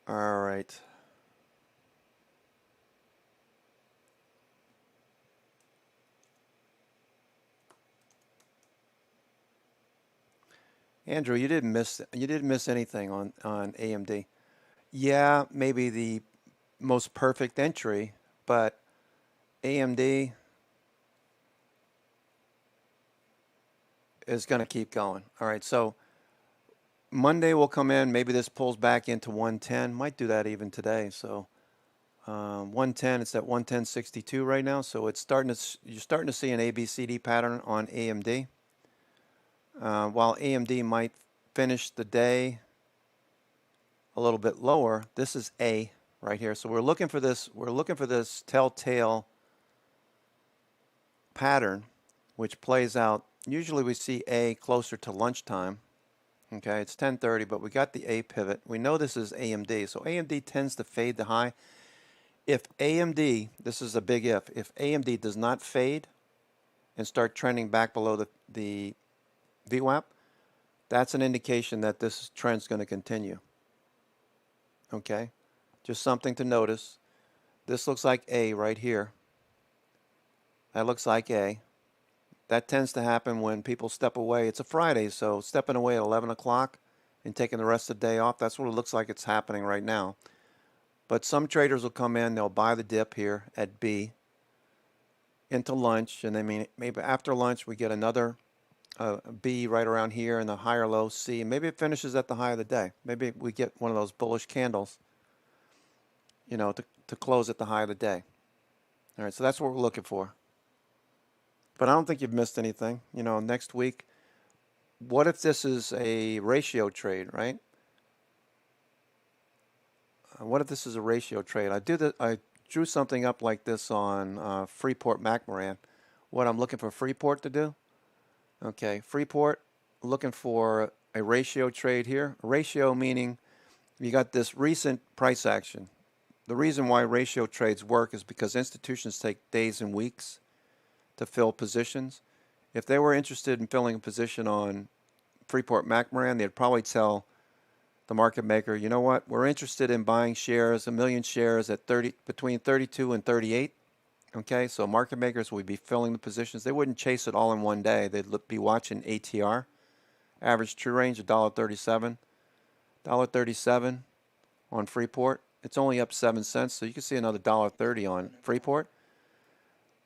All right. Andrew, you didn't miss anything on AMD. Yeah, maybe the most perfect entry, but AMD is going to keep going. All right, so Monday will come in. Maybe this pulls back into 110. Might do that even today. So 110, it's at 110.62 right now. So it's you're starting to see an ABCD pattern on AMD. While AMD might finish the day a little bit lower, this is A right here. So we're looking for this. We're looking for this telltale pattern, which plays out. Usually we see A closer to lunchtime. Okay, it's 10:30, but we got the A pivot. We know this is AMD, so AMD tends to fade the high. If AMD, this is a big if AMD does not fade and start trending back below the VWAP, that's an indication that this trend's going to continue. Okay, just something to notice. This looks like A right here. That looks like A. That tends to happen when people step away. It's a Friday, so stepping away at 11 o'clock and taking the rest of the day off, that's what it looks like it's happening right now. But some traders will come in, they'll buy the dip here at B into lunch, and then maybe after lunch we get another B right around here and the higher low C. Maybe it finishes at the high of the day. Maybe we get one of those bullish candles, you know, to close at the high of the day. All right, so that's what we're looking for. But I don't think you've missed anything. You know, next week, what if this is a ratio trade, right? What if this is a ratio trade? I drew something up like this on Freeport McMoran. What I'm looking for Freeport to do? Okay, Freeport, looking for a ratio trade here. Ratio meaning you got this recent price action. The reason why ratio trades work is because institutions take days and weeks to fill positions. If they were interested in filling a position on Freeport McMoran, they'd probably tell the market maker, you know what, we're interested in buying shares, 1 million shares at between 32 and 38. Okay, so market makers would be filling the positions. They wouldn't chase it all in one day. They'd be watching ATR, average true range, $1.37. $1.37 on Freeport. It's only up 7 cents, so you can see another $1.30 on Freeport.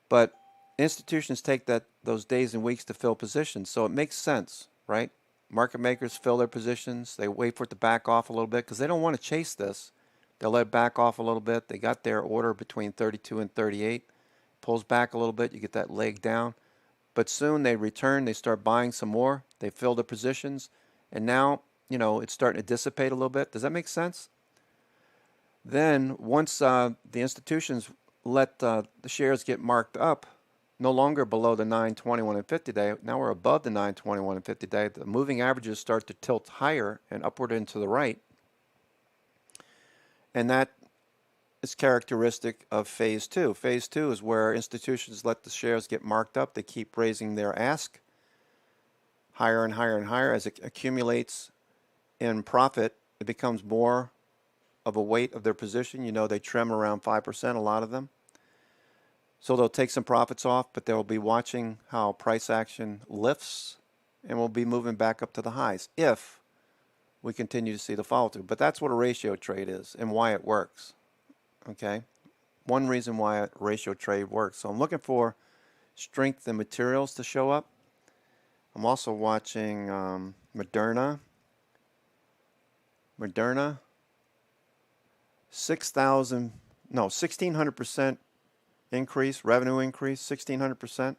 But institutions take those days and weeks to fill positions, so it makes sense, right? Market makers fill their positions. They wait for it to back off a little bit because they don't want to chase this. They'll let it back off a little bit. They got their order between 32 and 38. Pulls back a little bit. You get that leg down. But soon they return. They start buying some more. They fill the positions. And now, you know, it's starting to dissipate a little bit. Does that make sense? Then once the institutions let the shares get marked up, no longer below the 921 and 50 day, now we're above the 921 and 50 day, the moving averages start to tilt higher and upward and to the right. And that is characteristic of phase two. Phase two is where institutions let the shares get marked up. They keep raising their ask higher and higher and higher. As it accumulates in profit, it becomes more of a weight of their position. You know, they trim around 5%, a lot of them. So they'll take some profits off, but they'll be watching how price action lifts, and we'll be moving back up to the highs if we continue to see the follow through. But that's what a ratio trade is and why it works. Okay, one reason why a ratio trade works. So I'm looking for strength in materials to show up. I'm also watching Moderna. 1,600% increase, revenue increase, 1,600%.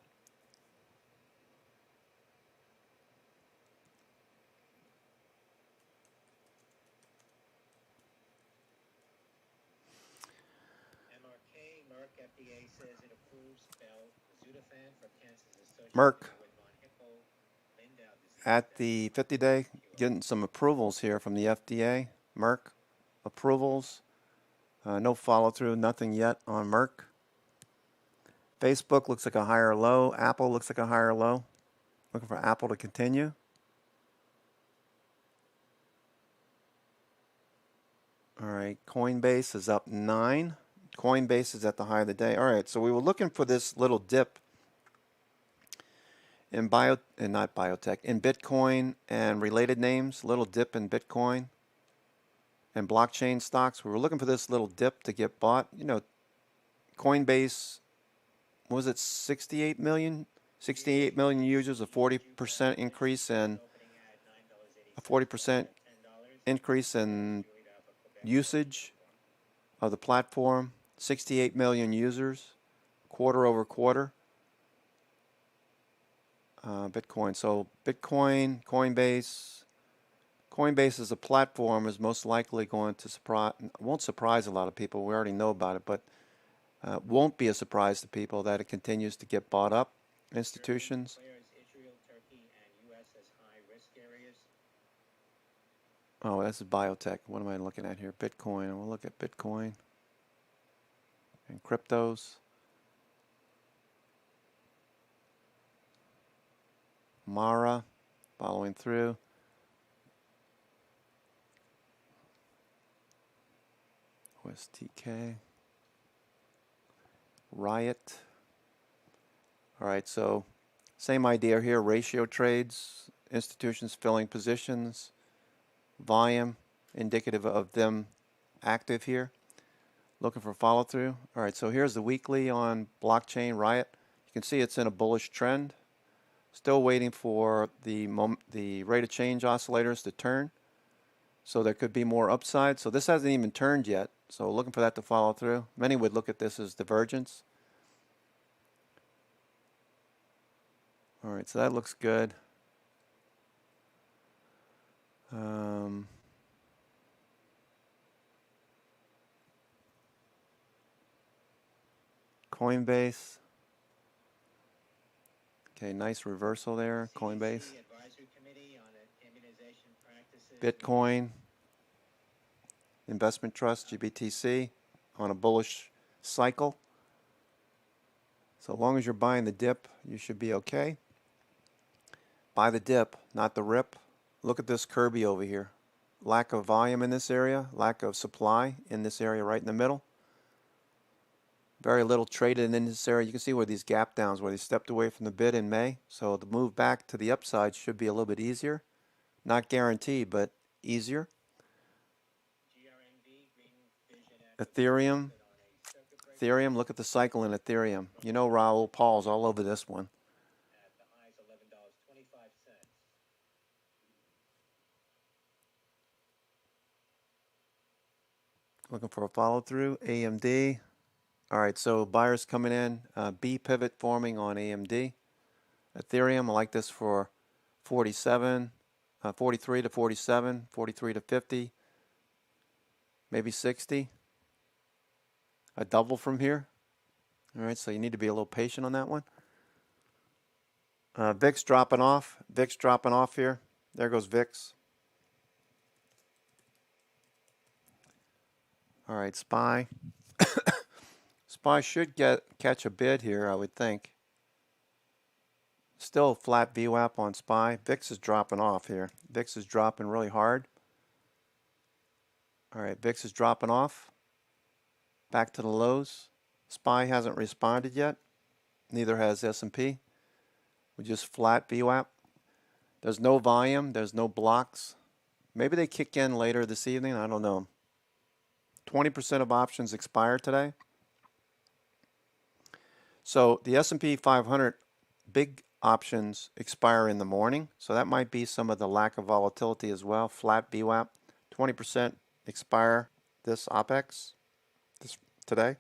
Merck FDA says it approves belzutifan for cancers associated Merck with von-Hippel-Lindau disease. at the 50-day, getting some approvals here from the FDA. Merck approvals. No follow-through, nothing yet on Merck. Facebook looks like a higher low. Apple looks like a higher low. Looking for Apple to continue. All right, Coinbase is up 9. Coinbase is at the high of the day. All right, so we were looking for this little dip in in Bitcoin and related names, little dip in Bitcoin and blockchain stocks. We were looking for this little dip to get bought. You know, Coinbase, was it 68 million? 68 million users, a 40% increase in usage of the platform. 68 million users, quarter over quarter. Bitcoin. So Bitcoin, Coinbase as a platform is most likely going to won't surprise a lot of people. We already know about it, but won't be a surprise to people that it continues to get bought up. Institutions. Israel, Turkey, and U.S. as high-risk areas. Oh, this is biotech. What am I looking at here? Bitcoin. We'll look at Bitcoin and cryptos. Mara, following through. OSTK. Riot. All right, so same idea here. Ratio trades, institutions filling positions, volume indicative of them active here. Looking for follow through. All right, so here's the weekly on blockchain Riot. You can see it's in a bullish trend. Still waiting for the rate of change oscillators to turn. So there could be more upside. So this hasn't even turned yet. So looking for that to follow through. Many would look at this as divergence. All right, so that looks good. Coinbase. Okay, nice reversal there, Coinbase. CDC Advisory Committee on Immunization Practices. Bitcoin, Investment Trust, GBTC, on a bullish cycle. So long as you're buying the dip, you should be okay. Buy the dip, not the rip. Look at this Kirby over here. Lack of volume in this area, lack of supply in this area right in the middle. Very little traded in this area. You can see where these gap downs, where they stepped away from the bid in May. So the move back to the upside should be a little bit easier. Not guaranteed, but easier. Ethereum. Ethereum, look at the cycle in Ethereum. You know Raoul Paul's all over this one. At the highs, $11.25. Looking for a follow through. AMD. All right, so buyers coming in. B pivot forming on AMD. Ethereum, I like this for 47, 43 to 47, 43 to 50, maybe 60. A double from here. All right, so you need to be a little patient on that one. VIX dropping off. VIX dropping off here. There goes VIX. All right, SPY. SPY should catch a bid here, I would think. Still a flat VWAP on SPY. VIX is dropping off here. VIX is dropping really hard. All right, VIX is dropping off. Back to the lows. SPY hasn't responded yet. Neither has S&P. We just flat VWAP. There's no volume. There's no blocks. Maybe they kick in later this evening. I don't know. 20% of options expire today. So the S&P 500 big options expire in the morning. So that might be some of the lack of volatility as well. Flat VWAP. 20% expire this OPEX today.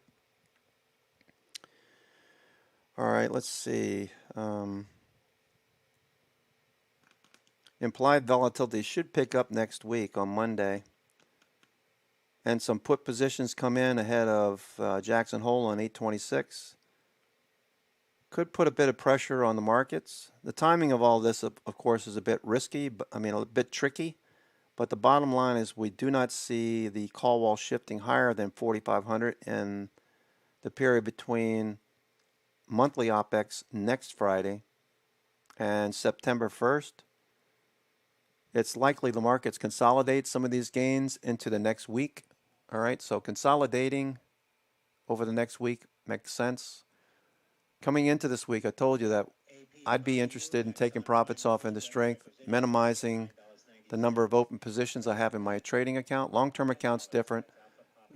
All right, let's see. Implied volatility should pick up next week on Monday. And some put positions come in ahead of Jackson Hole on 826. Could put a bit of pressure on the markets. The timing of all this, of course, is a bit risky, but I mean a bit tricky. But the bottom line is we do not see the call wall shifting higher than 4,500 in the period between monthly OPEX next Friday and September 1st. It's likely the markets consolidate some of these gains into the next week. All right, so consolidating over the next week makes sense. Coming into this week, I told you that I'd be interested in taking profits off into strength, minimizing the number of open positions I have in my trading account. Long-term account's different.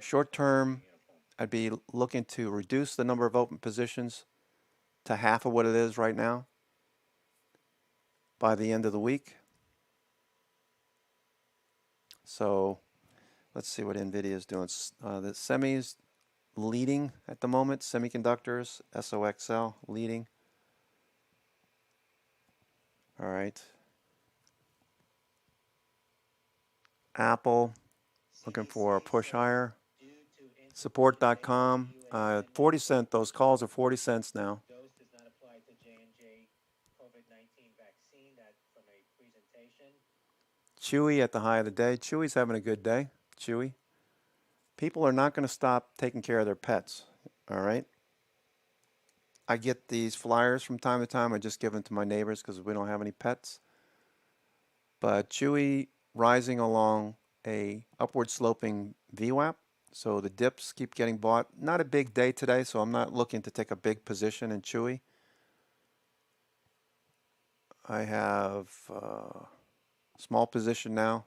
Short-term, I'd be looking to reduce the number of open positions to half of what it is right now by the end of the week. So let's see what NVIDIA is doing. The semis leading at the moment. Semiconductors, SOXL leading. All right. Apple looking for a push higher. Support.com, 40 cents. Those calls are 40 cents now. Dose does not apply to J&J COVID-19 vaccine. That from a presentation. Chewy at the high of the day. Chewy's having a good day. Chewy. People are not going to stop taking care of their pets. All right. I get these flyers from time to time. I just give them to my neighbors because we don't have any pets. But Chewy rising along a upward sloping VWAP. So the dips keep getting bought. Not a big day today, so I'm not looking to take a big position in Chewy. I have a small position now.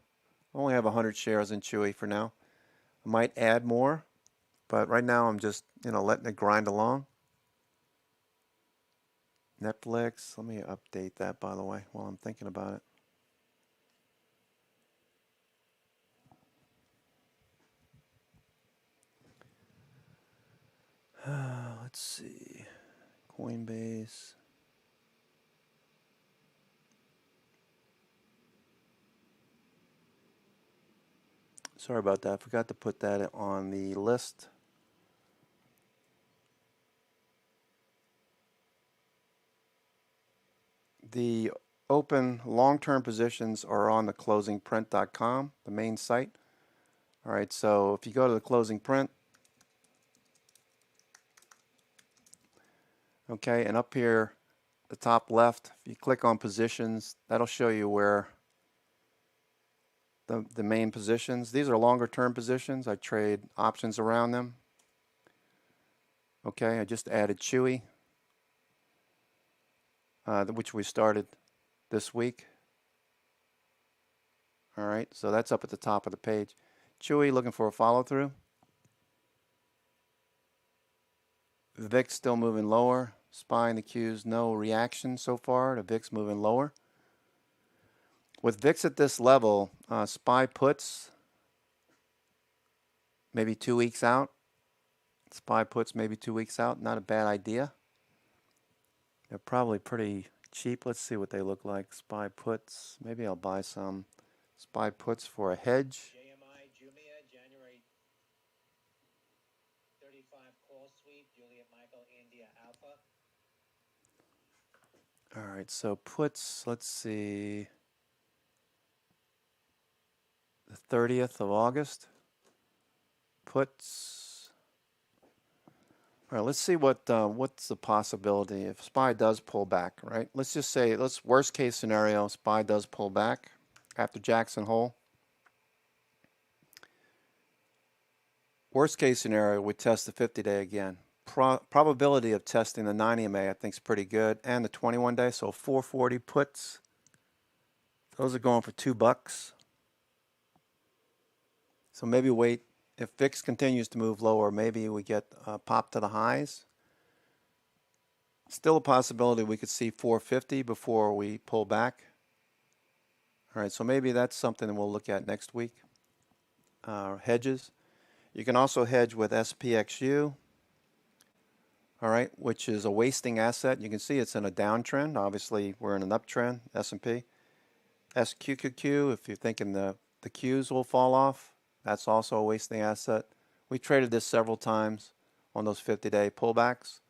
I only have 100 shares in Chewy for now. I might add more, but right now I'm just, letting it grind along. Netflix, let me update that, by the way, while I'm thinking about it. Let's see. Coinbase. Sorry about that. I forgot to put that on the list. The open long-term positions are on the closingprint.com, the main site. All right, so if you go to the closing print, okay, and up here, the top left, if you click on positions, that'll show you where the main positions. These are longer term positions. I trade options around them. Okay, I just added Chewy, which we started this week. All right, so that's up at the top of the page. Chewy looking for a follow through. VIX still moving lower. SPY and the Qs, no reaction so far. The VIX moving lower. With VIX at this level, SPY puts maybe 2 weeks out. SPY puts maybe 2 weeks out. Not a bad idea. They're probably pretty cheap. Let's see what they look like. SPY puts. Maybe I'll buy some SPY puts for a hedge. JMI, Jumia, January 35 call sweep, Juliet Michael, India Alpha. All right, so puts, let's see. The 30th of August. Puts. All right, let's see what's the possibility if SPY does pull back, right? Let's just say, worst case scenario, SPY does pull back after Jackson Hole. Worst case scenario, we test the 50-day again. Probability of testing the 90 MA I think is pretty good, and the 21-day, so 440 puts. Those are going for $2. So maybe wait. If VIX continues to move lower, maybe we get a pop to the highs. Still a possibility we could see 450 before we pull back. All right, so maybe that's something that we'll look at next week. Hedges. You can also hedge with SPXU, all right, which is a wasting asset. You can see it's in a downtrend. Obviously, we're in an uptrend, S&P. SQQQ, if you're thinking the Qs will fall off, that's also a wasting asset. We traded this several times on those 50-day pullbacks,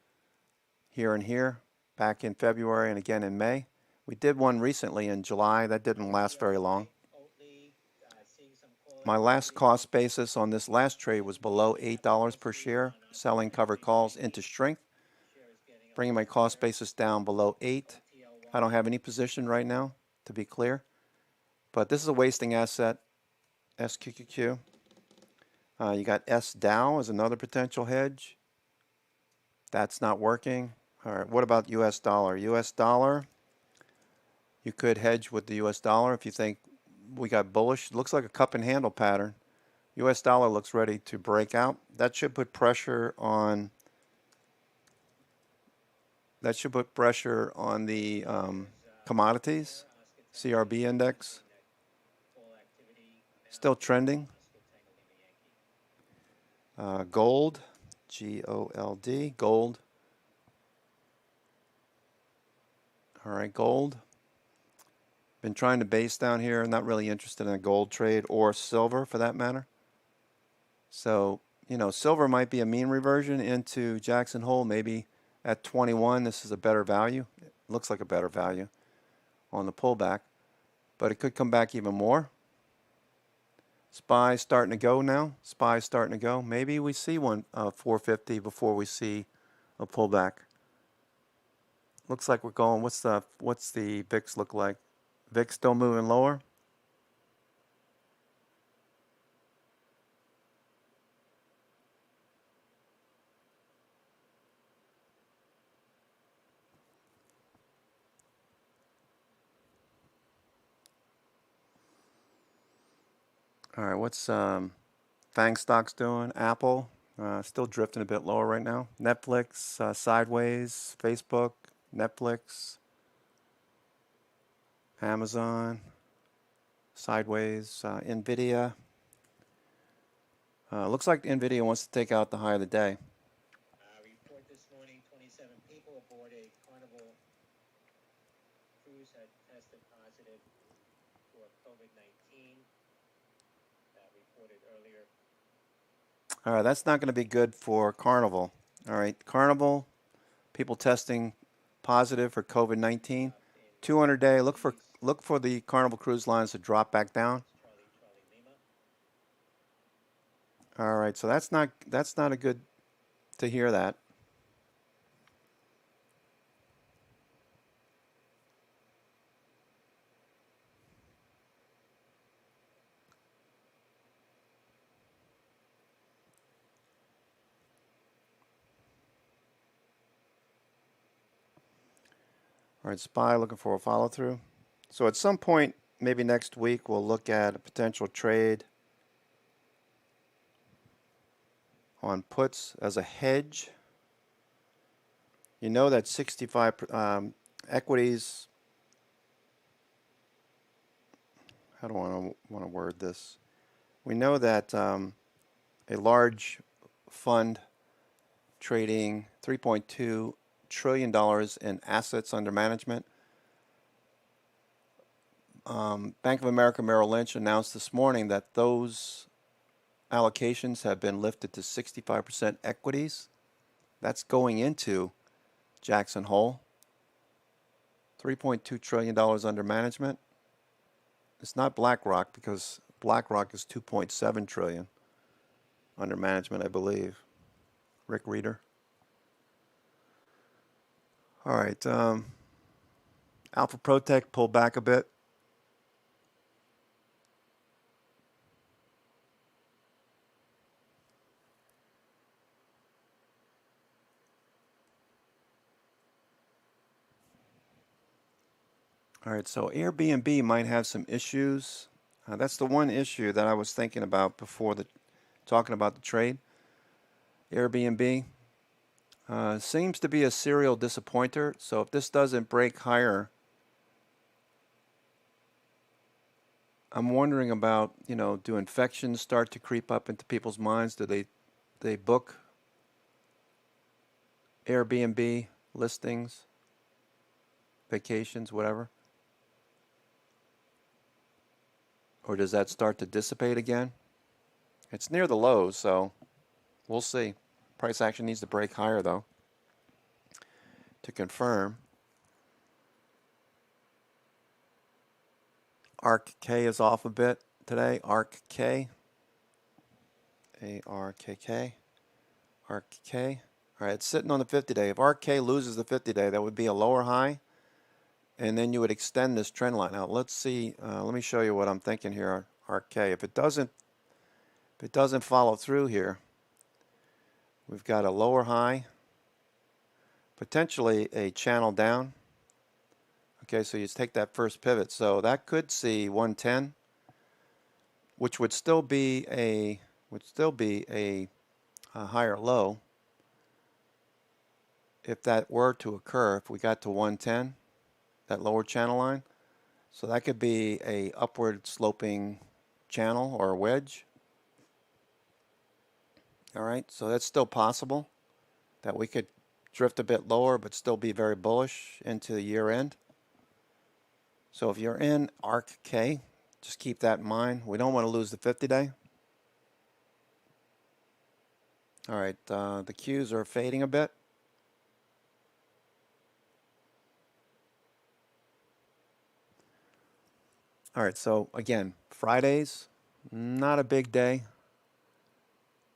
here and here, back in February and again in May. We did one recently in July. That didn't last very long. My last cost basis on this last trade was below $8 per share, selling covered calls into strength, bringing my cost basis down below 8. I don't have any position right now, to be clear. But this is a wasting asset, SQQQ. You got SDOW as another potential hedge. That's not working. All right, what about US dollar? US dollar, you could hedge with the US dollar if you think we got bullish. It looks like a cup and handle pattern. US dollar looks ready to break out. That should put pressure on the commodities, CRB index. Still trending. Gold, GOLD, gold. All right, gold. Been trying to base down here. Not really interested in a gold trade or silver for that matter. So, you know, silver might be a mean reversion into Jackson Hole. Maybe at 21, this is a better value. It looks like a better value on the pullback, but it could come back even more. SPY starting to go now. SPY starting to go. Maybe we see one 450 before we see a pullback. Looks like we're going. What's the VIX look like? VIX still moving lower. All right, what's FANG stocks doing? Apple still drifting a bit lower right now. Netflix sideways. Facebook Netflix, Amazon, sideways, Nvidia. Looks like Nvidia wants to take out the high of the day. Report this morning, 27 people aboard a Carnival cruise had tested positive for COVID-19. Reported earlier. All right, that's not going to be good for Carnival. All right, Carnival, people testing positive for COVID-19. 200-day. Look for the Carnival Cruise Lines to drop back down. Charlie Lima. All right, so that's not a good to hear that. All right, SPY looking for a follow through. So at some point, maybe next week, we'll look at a potential trade on puts as a hedge. You know that 65 equities. How do I want to word this? We know that a large fund trading $3.2 trillion in assets under management. Bank of America Merrill Lynch announced this morning that those allocations have been lifted to 65% equities. That's going into Jackson Hole. $3.2 trillion under management. It's not BlackRock because BlackRock is 2.7 trillion under management, I believe. Rick Reeder. All right. Alpha Protec pulled back a bit. All right, so Airbnb might have some issues. That's the one issue that I was thinking about before talking about the trade. Airbnb seems to be a serial disappointer. So if this doesn't break higher, I'm wondering about, do infections start to creep up into people's minds? Do they book Airbnb listings, vacations, whatever? Or does that start to dissipate again? It's near the lows, so we'll see. Price action needs to break higher, though, to confirm. ARKK is off a bit today. ARKK. ARKK. ARKK. All right, it's sitting on the 50-day. If ARKK loses the 50-day, that would be a lower high. And then you would extend this trend line out. Let's see. Let me show you what I'm thinking here. ARKK. If it doesn't follow through here, we've got a lower high, potentially a channel down. Okay, so you take that first pivot. So that could see 110, which would still be a higher low if that were to occur. If we got to 110. That lower channel line. So that could be a upward sloping channel or a wedge. All right, so that's still possible that we could drift a bit lower but still be very bullish into the year end. So if you're in ARKK, just keep that in mind. We don't want to lose the 50-day. All right, the Qs are fading a bit. All right, so again, Fridays, not a big day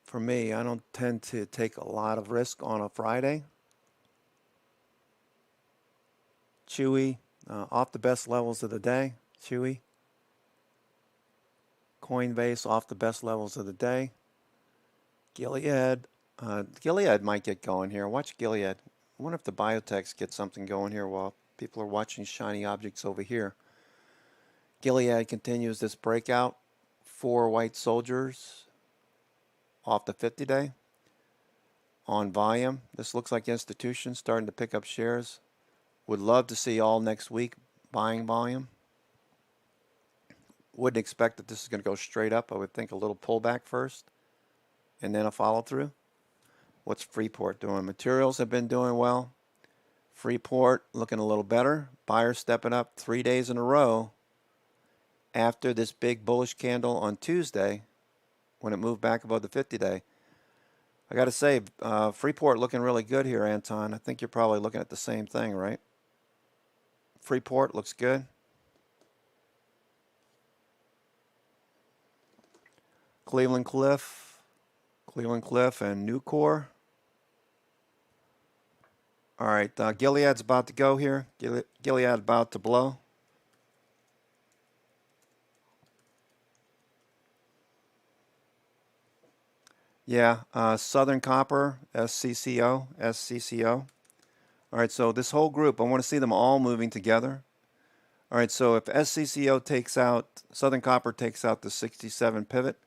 for me. I don't tend to take a lot of risk on a Friday. Chewy, off the best levels of the day. Chewy. Coinbase, off the best levels of the day. Gilead. Gilead might get going here. Watch Gilead. I wonder if the biotechs get something going here while people are watching shiny objects over here. Gilead continues this breakout. 4 white soldiers off the 50-day. On volume, this looks like institutions starting to pick up shares. Would love to see all next week buying volume. Wouldn't expect that this is going to go straight up. I would think a little pullback first and then a follow through. What's Freeport doing? Materials have been doing well. Freeport looking a little better. Buyers stepping up 3 days in a row after this big bullish candle on Tuesday when it moved back above the 50-day. I got to say, Freeport looking really good here, Anton. I think you're probably looking at the same thing, right? Freeport looks good. Cleveland Cliff and Nucor. All right, Gilead's about to go here. Gilead about to blow. Yeah, Southern Copper, SCCO. All right, so this whole group, I want to see them all moving together. All right, so if SCCO takes out, Southern Copper takes out the 67 pivot,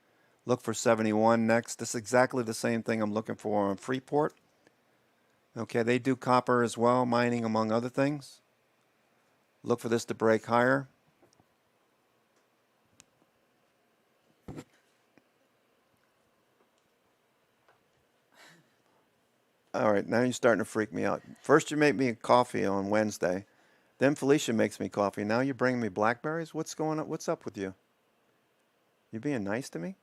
look for 71 next. This is exactly the same thing I'm looking for on Freeport. Okay, they do copper as well, mining among other things. Look for this to break higher. All right, now you're starting to freak me out. First you make me coffee on Wednesday. Then Felicia makes me coffee. Now you're bringing me blackberries? What's going on? What's up with you? You being nice to me?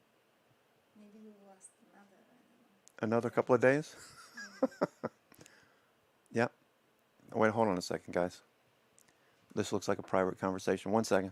Maybe you lost another, I don't know. Another couple of days? Yep. Oh, wait, hold on a second, guys. This looks like a private conversation. 1 second.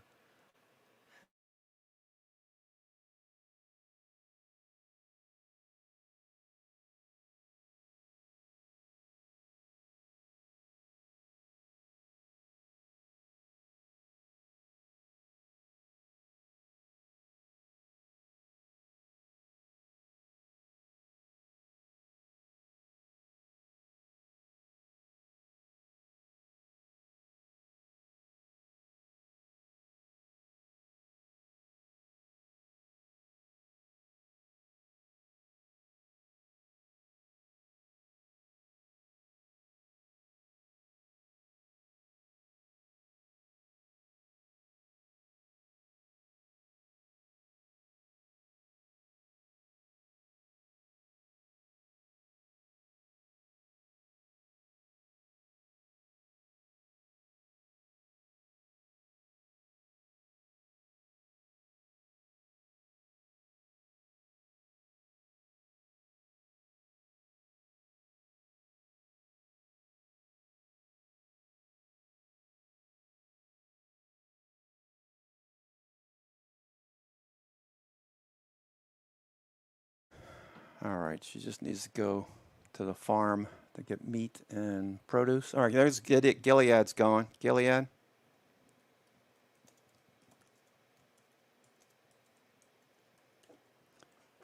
All right, she just needs to go to the farm to get meat and produce. All right, there's Gilead's going. Gilead.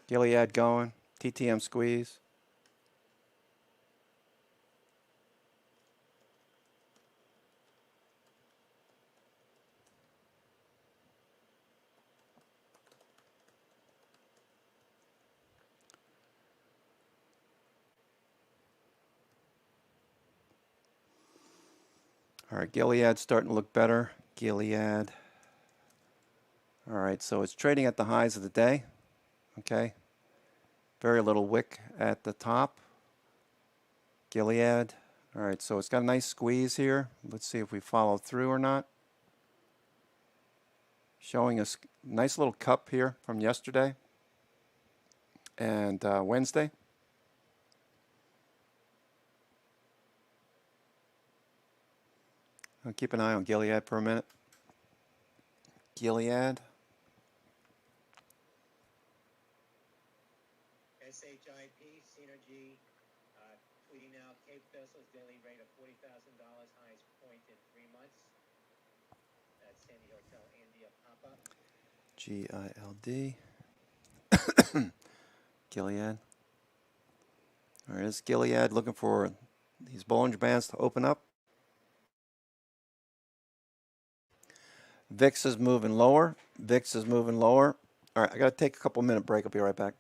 Gilead going. TTM squeeze. All right, Gilead's starting to look better. Gilead. All right, so it's trading at the highs of the day. Okay. Very little wick at the top. Gilead. All right, so it's got a nice squeeze here. Let's see if we follow through or not. Showing us a nice little cup here from yesterday and Wednesday. I'll keep an eye on Gilead for a minute. Gilead. SHIP, Synergy, tweeting out Cape Vessel's daily rate of $40,000, highest point in 3 months. That's Sandy Hotel India pop-up. GILD. Gilead. All right, it's Gilead looking for these Bollinger Bands to open up. VIX is moving lower. VIX is moving lower. All right, I got to take a couple minute break. I'll be right back.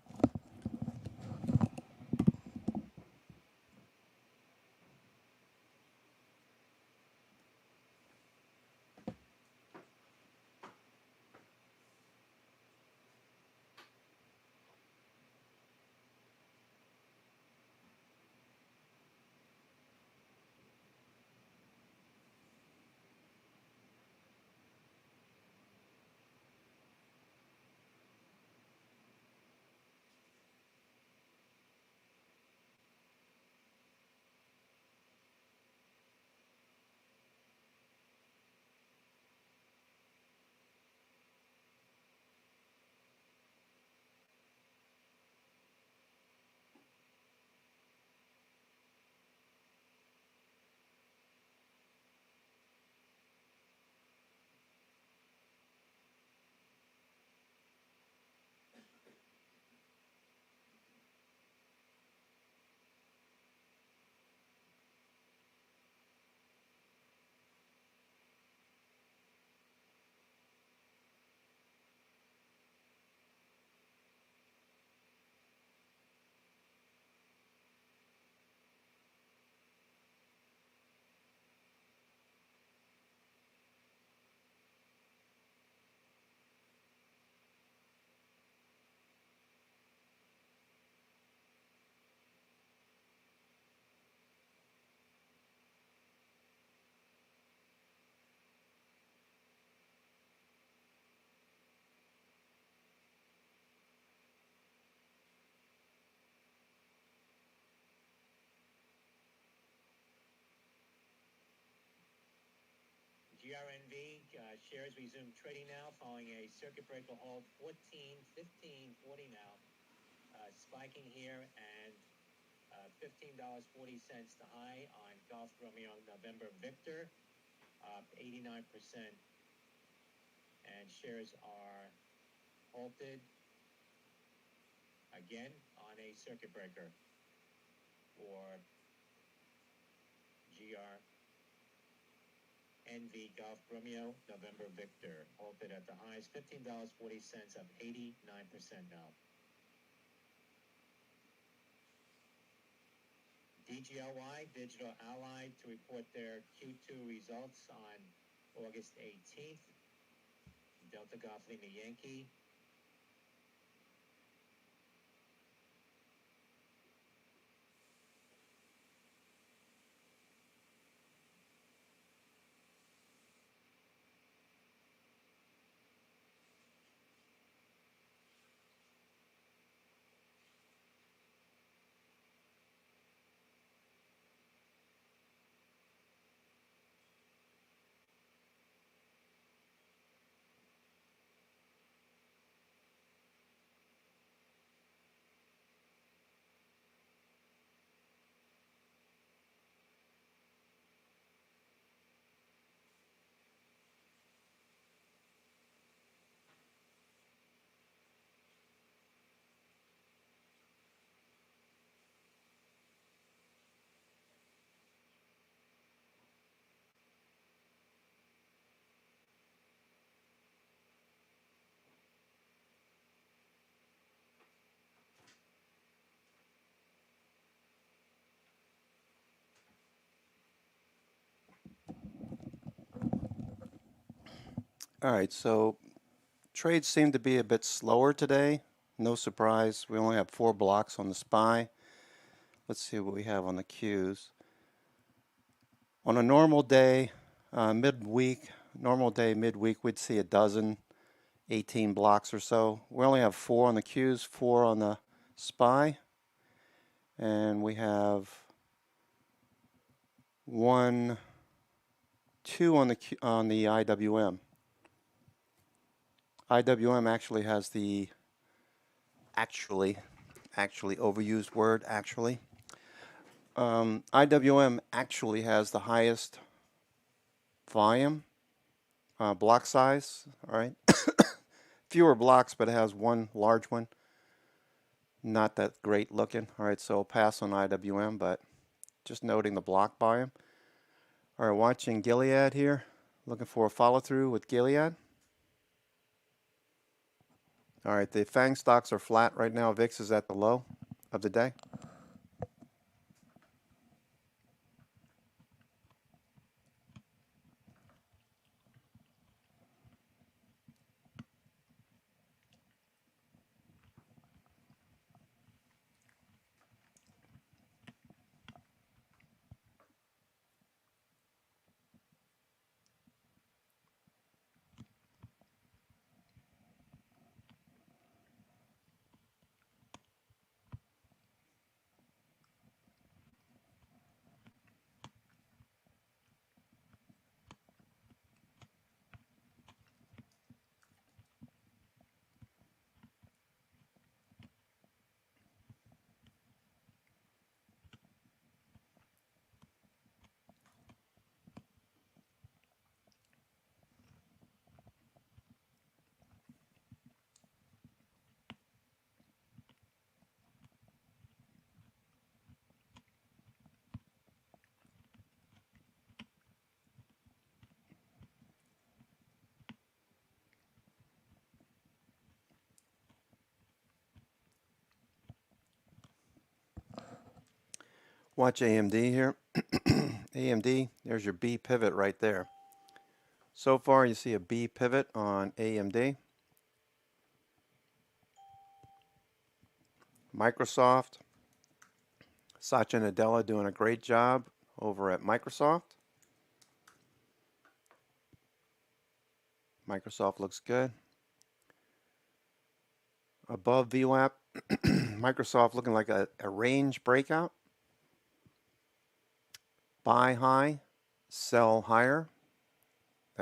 GRNV shares resume trading now following a circuit breaker hold 15.40 now, spiking here and $15.40 the high on Gulf Romeo November Victor, up 89%, and shares are halted again on a circuit breaker for GRNV Gulf Romeo November Victor, halted at the highs, $15.40, up 89% now. DGLY, Digital Ally, to report their Q2 results on August 18th. Delta Golf Lima Yankee. All right, so trades seem to be a bit slower today. No surprise. We only have 4 blocks on the SPY. Let's see what we have on the Qs. On a normal day, midweek, we'd see a dozen, 18 blocks or so. We only have 4 on the Qs, 4 on the SPY, and we have 1, 2 on the IWM. IWM actually has the actually overused word actually. IWM actually has the highest volume, block size, all right. Fewer blocks, but it has one large one. Not that great looking. All right, so pass on IWM, but just noting the block volume. All right, watching Gilead here. Looking for a follow through with Gilead. All right, the FANG stocks are flat right now. VIX is at the low of the day. Watch AMD here. AMD, there's your B pivot right there. So far you see a B pivot on AMD. Microsoft, Satya Nadella doing a great job over at Microsoft. Microsoft looks good. Above VWAP, Microsoft looking like a range breakout. Buy high, sell higher.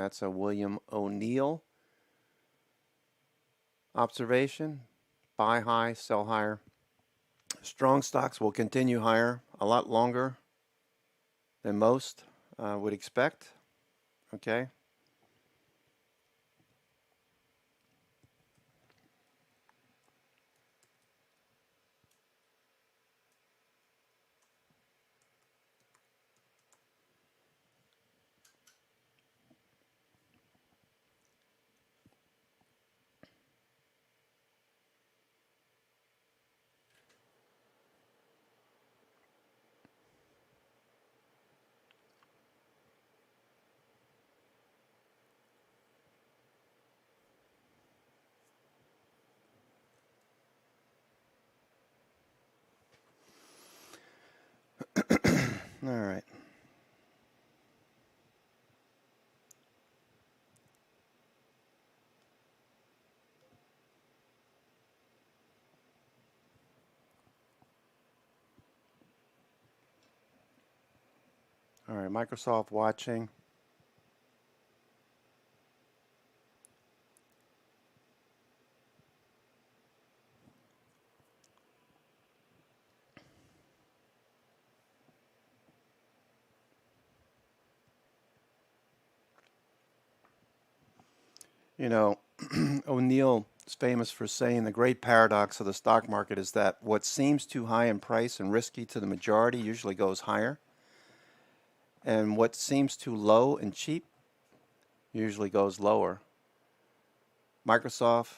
That's a William O'Neill observation. Buy high, sell higher. Strong stocks will continue higher a lot longer than most would expect. Okay. All right. All right, Microsoft watching. You know, O'Neill is famous for saying the great paradox of the stock market is that what seems too high in price and risky to the majority usually goes higher, and what seems too low and cheap usually goes lower. Microsoft,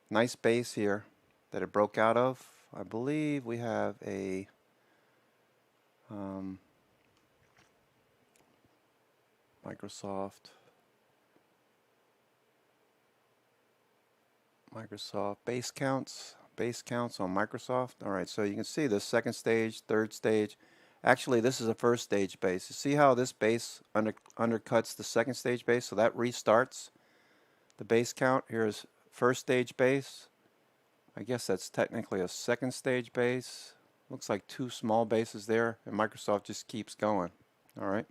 nice base here that it broke out of. I believe we have a Microsoft base counts on Microsoft. All right, so you can see the second stage, third stage. Actually, this is a first stage base. You see how this base undercuts the second stage base, so that restarts the base count. Here's first stage base. I guess that's technically a second stage base. Looks like two small bases there, and Microsoft just keeps going. All right.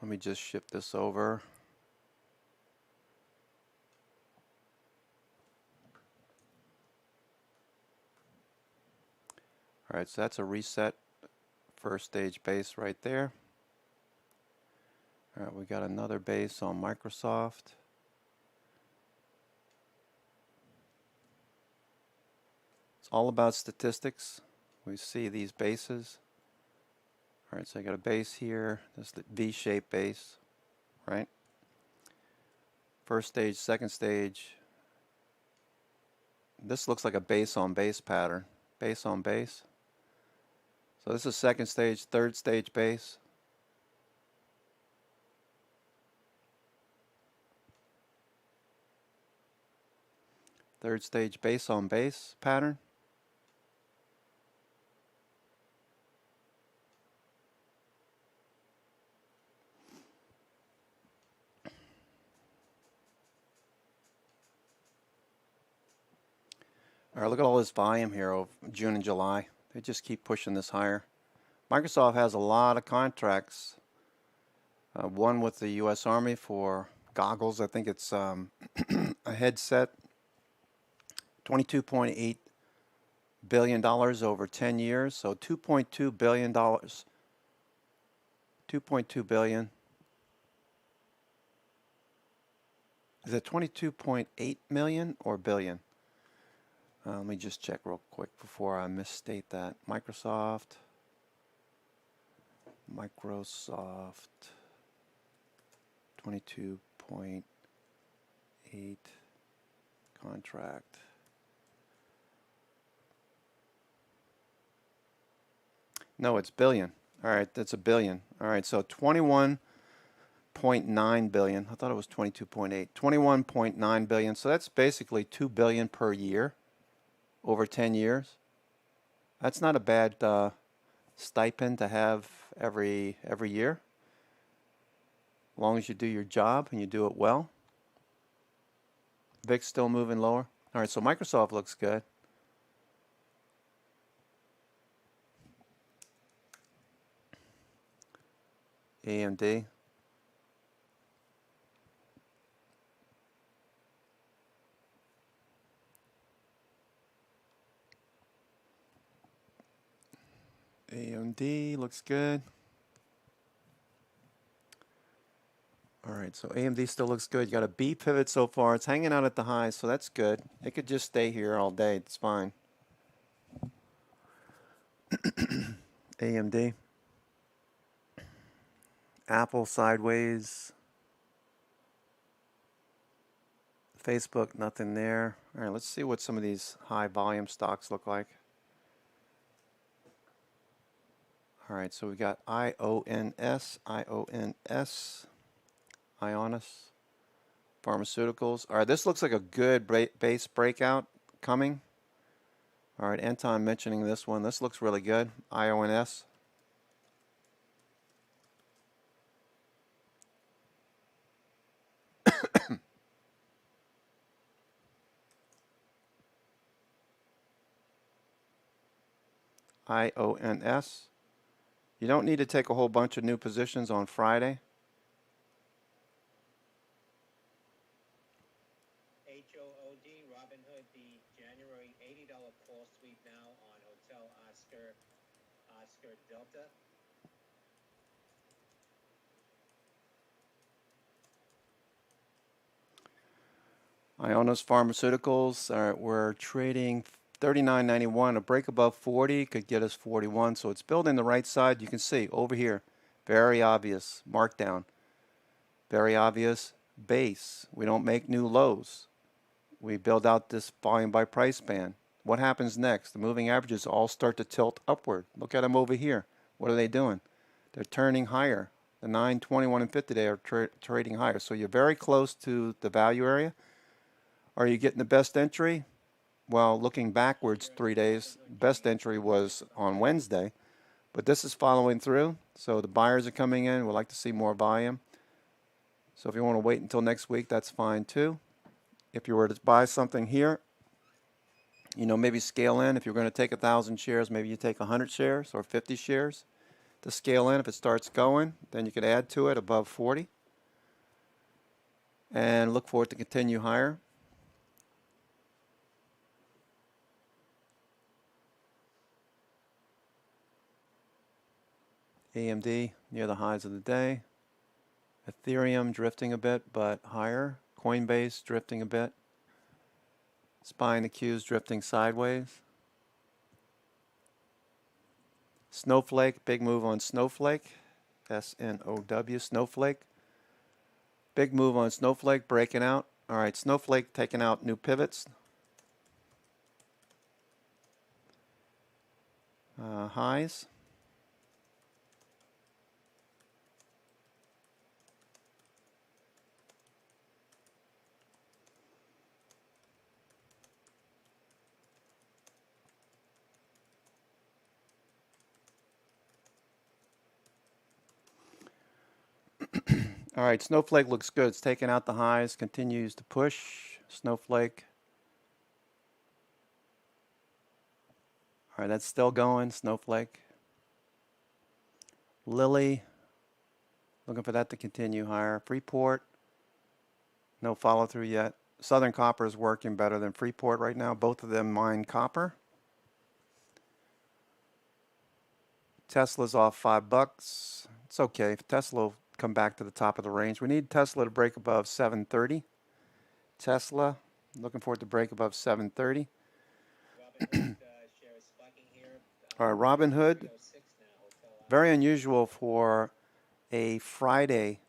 Let me just shift this over. All right, so that's a reset first stage base right there. All right, we got another base on Microsoft. It's all about statistics. We see these bases. All right, so I got a base here. This is the V-shaped base, right? First stage, second stage. This looks like a base on base pattern. Base on base. So this is second stage, third stage base. Third stage base on base pattern. All right, look at all this volume here of June and July. They just keep pushing this higher. Microsoft has a lot of contracts. One with the U.S. Army for goggles. I think it's a headset. $22.8 billion over 10 years. So $2.2 billion. $2.2 billion. Is it 22.8 million or billion? Let me just check real quick before I misstate that. Microsoft 22.8 contract. No, it's billion. All right, that's a billion. All right, so 21.9 billion. I thought it was 22.8. 21.9 billion. So that's basically 2 billion per year over 10 years. That's not a bad stipend to have every year, as long as you do your job and you do it well. VIX still moving lower. All right, so Microsoft looks good. AMD. AMD looks good. All right, so AMD still looks good. You got a B pivot so far. It's hanging out at the highs, so that's good. It could just stay here all day. It's fine. AMD. Apple sideways. Facebook, nothing there. All right, let's see what some of these high volume stocks look like. All right, so we got IONS, Ionis, Pharmaceuticals. All right, this looks like a good base breakout coming. All right, Anton mentioning this one. This looks really good. IONS. IONS. You don't need to take a whole bunch of new positions on Friday. HOOD, Robinhood, the January $80 call sweep now on Hotel Oscar Delta. Ionis Pharmaceuticals. All right, we're trading 39.91. A break above 40 could get us 41. So it's building the right side. You can see over here, very obvious markdown. Very obvious base. We don't make new lows. We build out this volume by price band. What happens next? The moving averages all start to tilt upward. Look at them over here. What are they doing? They're turning higher. The 9, 21, and 50 day are trading higher. So you're very close to the value area. Are you getting the best entry? Well, looking backwards 3 days, best entry was on Wednesday, but this is following through. So the buyers are coming in. We'd like to see more volume. So if you want to wait until next week, that's fine too. If you were to buy something here, you know, maybe scale in. If you're going to take 1,000 shares, maybe you take 100 shares or 50 shares to scale in. If it starts going, then you could add to it above 40 and look for it to continue higher. AMD near the highs of the day. Ethereum drifting a bit, but higher. Coinbase drifting a bit. SPY and the Qs drifting sideways. Snowflake, big move on Snowflake. SNOW, Snowflake. Big move on Snowflake, breaking out. All right, Snowflake taking out new pivots. Highs. All right, Snowflake looks good. It's taking out the highs, continues to push. Snowflake. All right, that's still going. Snowflake. Lilly. Looking for that to continue higher. Freeport. No follow through yet. Southern Copper is working better than Freeport right now. Both of them mine copper. Tesla's off $5. It's okay. Tesla will come back to the top of the range. We need Tesla to break above 730. Tesla, looking forward to break above 730. Robinhood share is spiking here. All right, Robinhood, 306 now. Hotel very unusual for a Friday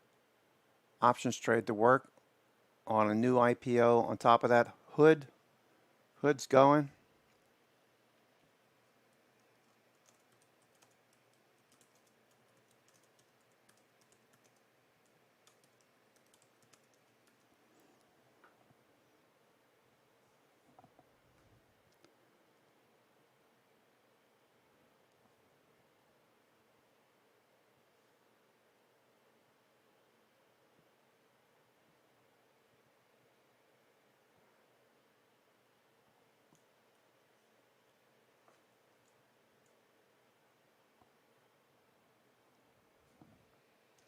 options trade to work on a new IPO. On top of that, Hood's going.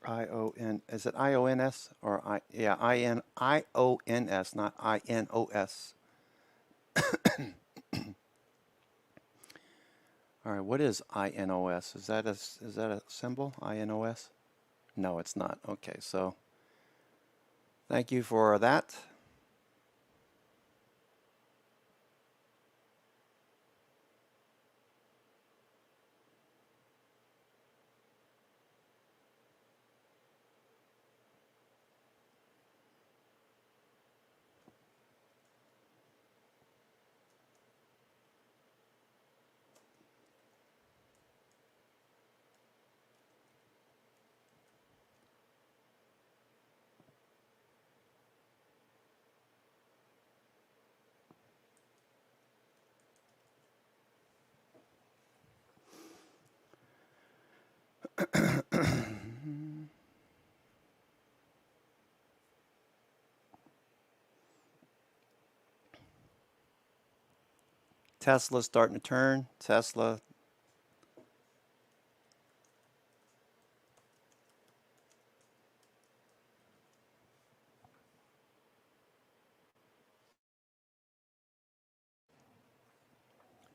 Is it IONS or yeah, IONS, not INOS. All right, what is INOS? Is that a symbol? INOS? No, it's not. Okay, so thank you for that. Tesla's starting to turn. Tesla.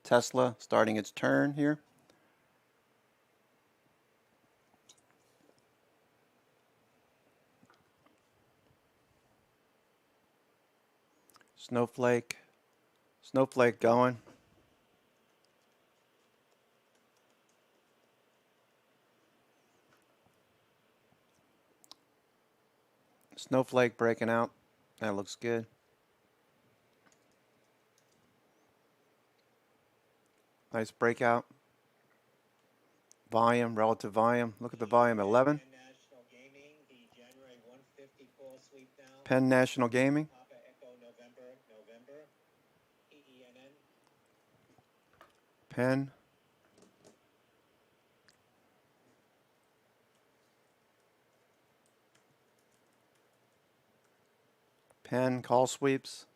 Tesla starting its turn here. Snowflake going. Snowflake breaking out. That looks good. Nice breakout. Volume, relative volume. Look at the volume, 11. Penn National Gaming, the January 150 call sweep now. Penn National Gaming. Papa Echo November, PENN. Penn. Penn call sweeps.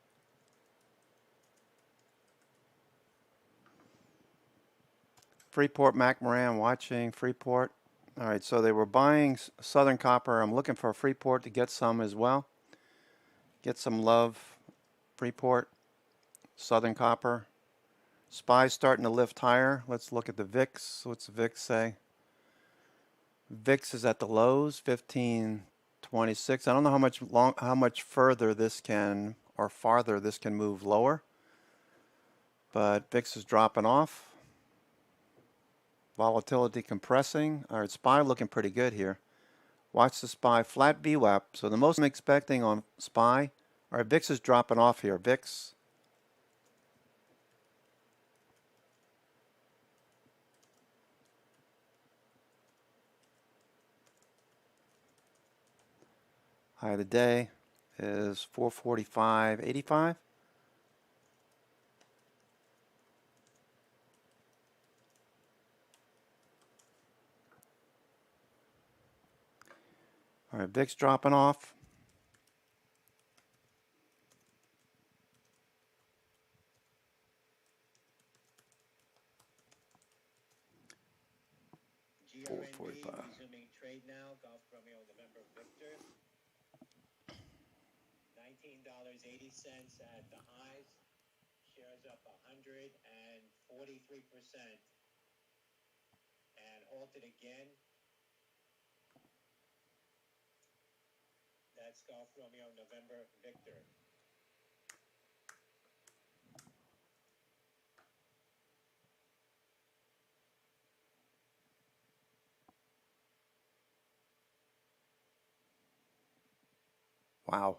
Freeport McMoran watching Freeport. All right, so they were buying Southern Copper. I'm looking for Freeport to get some as well. Get some love. Freeport, Southern Copper. SPY's starting to lift higher. Let's look at the VIX. What's the VIX say? VIX is at the lows, 1526. I don't know how much further this can, or farther this can move lower, but VIX is dropping off. Volatility compressing. All right, SPY looking pretty good here. Watch the SPY flat VWAP. So the most I'm expecting on SPY. All right, VIX is dropping off here. VIX. High of the day is 445.85. All right, VIX dropping off. GRND 445. resuming trade now. Golf Romeo November Victor. $19.80 at the highs. Shares up 143%. And halted again. That's Golf Romeo November Victor. Wow.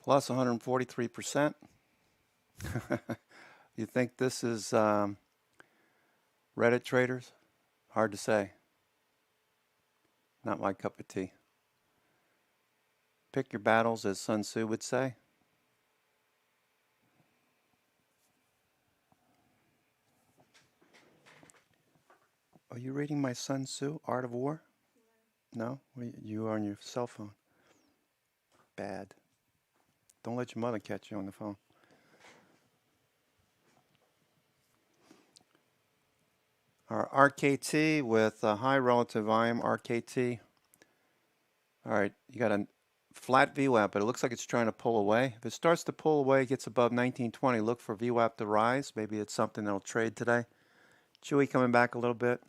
Plus 143%. You think this is Reddit traders? Hard to say. Not my cup of tea. Pick your battles, as Sun Tzu would say. Are you reading my Sun Tzu, Art of War? No? You are on your cell phone. Bad. Don't let your mother catch you on the phone. Our RKT with a high relative volume, RKT. All right, you got a flat VWAP, but it looks like it's trying to pull away. If it starts to pull away, gets above 1920, look for VWAP to rise. Maybe it's something that'll trade today. Chewy coming back a little bit.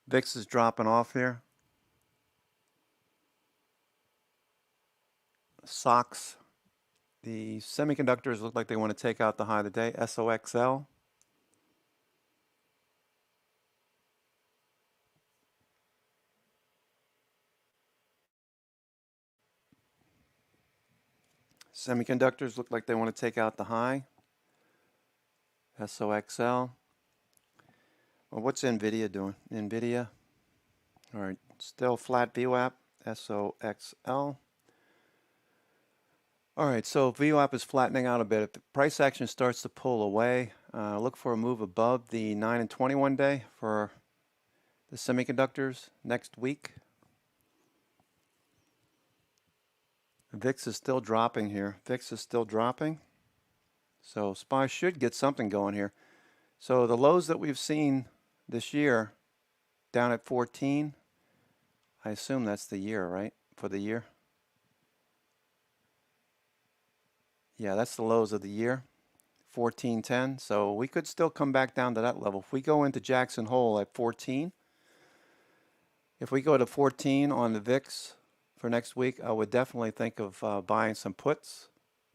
VIX is dropping off here. SOX. The semiconductors look like they want to take out the high of the day. SOXL. Semiconductors look like they want to take out the high. SOXL. Well, what's NVIDIA doing? NVIDIA. All right, still flat VWAP. SOXL. All right, so VWAP is flattening out a bit. If the price action starts to pull away, look for a move above the 9 and 21 day for the semiconductors next week. VIX is still dropping here. VIX is still dropping. So SPY should get something going here. So the lows that we've seen this year down at 14, I assume that's the year, right? For the year. Yeah, that's the lows of the year, 1410. So we could still come back down to that level. If we go into Jackson Hole at 14, if we go to 14 on the VIX for next week, I would definitely think of buying some puts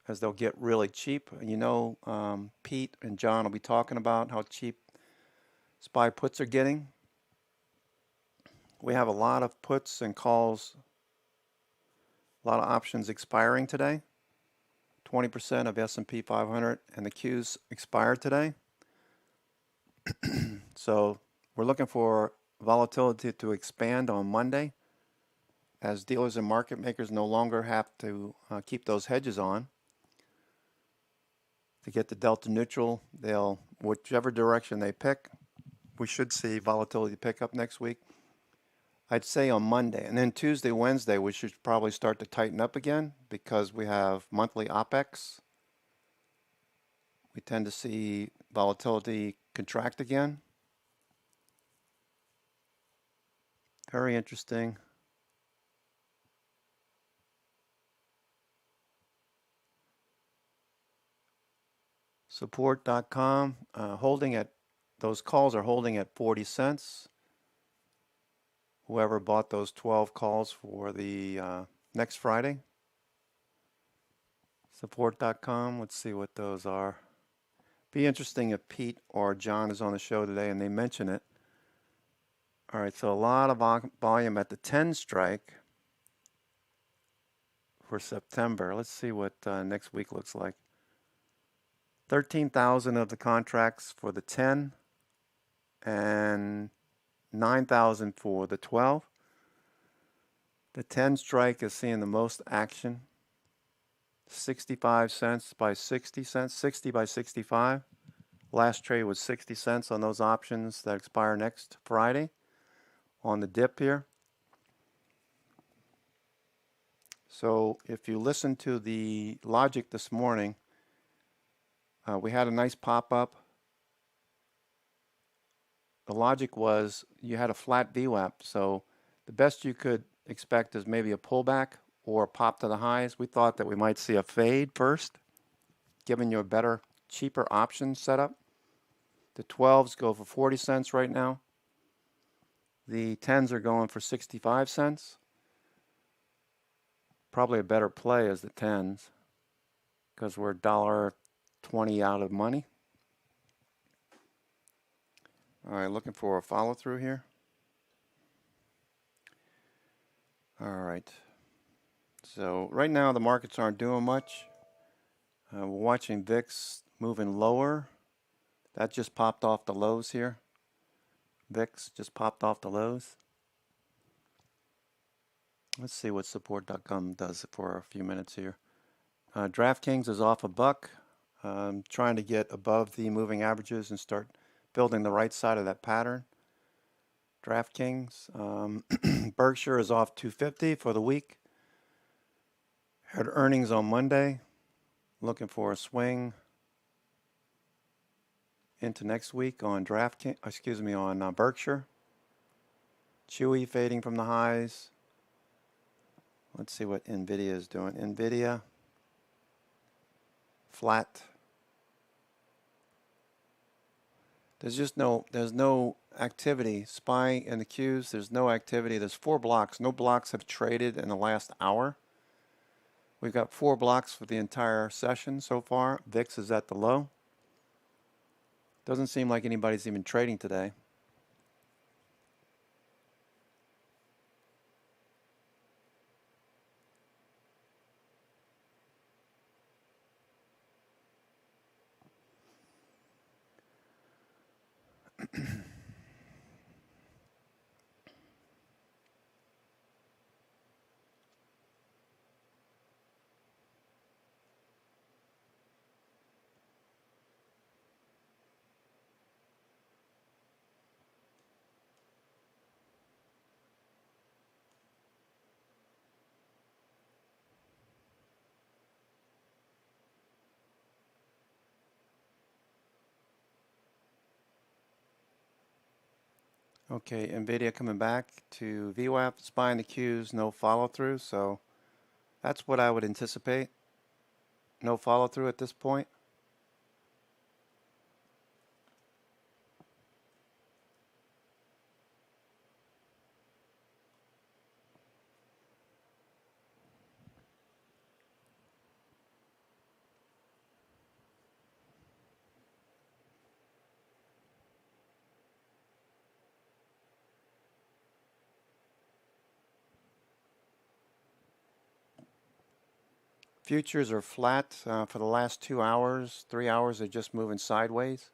as they'll get really cheap. You know, Pete and John will be talking about how cheap SPY puts are getting. We have a lot of puts and calls, a lot of options expiring today. 20% of S&P 500 and the Qs expired today. So we're looking for volatility to expand on Monday as dealers and market makers no longer have to keep those hedges on. To get the delta neutral, they'll, whichever direction they pick, we should see volatility pick up next week. I'd say on Monday, and then Tuesday, Wednesday, we should probably start to tighten up again because we have monthly OPEX. We tend to see volatility contract again. Very interesting. Support.com, holding at, those calls are holding at 40 cents. Whoever bought those 12 calls for the next Friday. Support.com, let's see what those are. Be interesting if Pete or John is on the show today and they mention it. All right, so a lot of volume at the 10 strike for September. Let's see what next week looks like. 13,000 of the contracts for the 10 and 9,000 for the 12. The 10 strike is seeing the most action. 65 cents by 60 cents, 60 by 65. Last trade was 60 cents on those options that expire next Friday on the dip here. So if you listen to the logic this morning, we had a nice pop-up. The logic was you had a flat VWAP, so the best you could expect is maybe a pullback or a pop to the highs. We thought that we might see a fade first, giving you a better, cheaper option setup. The 12s go for 40 cents right now. The 10s are going for 65 cents. Probably a better play is the 10s because we're $1.20 out of money. All right, looking for a follow through here. All right. So right now the markets aren't doing much. We're watching VIX moving lower. That just popped off the lows here. VIX just popped off the lows. Let's see what support.com does for a few minutes here. DraftKings is off a buck. Trying to get above the moving averages and start building the right side of that pattern. DraftKings. Berkshire is off 250 for the week. Had earnings on Monday. Looking for a swing into next week on on Berkshire. Chewy fading from the highs. Let's see what Nvidia is doing. Nvidia flat. There's no activity. SPY in the queues, there's no activity. There's 4 blocks. No blocks have traded in the last hour. We've got 4 blocks for the entire session so far. VIX is at the low. Doesn't seem like anybody's even trading today. Okay, Nvidia coming back to VWAP, SPY in the queues, no follow through. So that's what I would anticipate. No follow through at this point. Futures are flat for the last 2 hours. 3 hours are just moving sideways.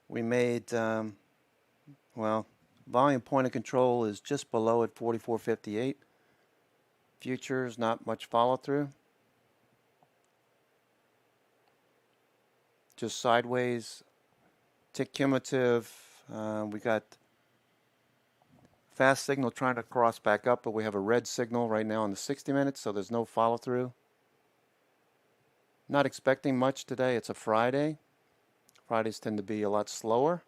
We made, well, volume point of control is just below at 44.58. Futures, not much follow through. Just sideways. Tick cumulative. We got fast signal trying to cross back up, but we have a red signal right now on the 60 minutes, so there's no follow through. Not expecting much today. It's a Friday. Fridays tend to be a lot slower.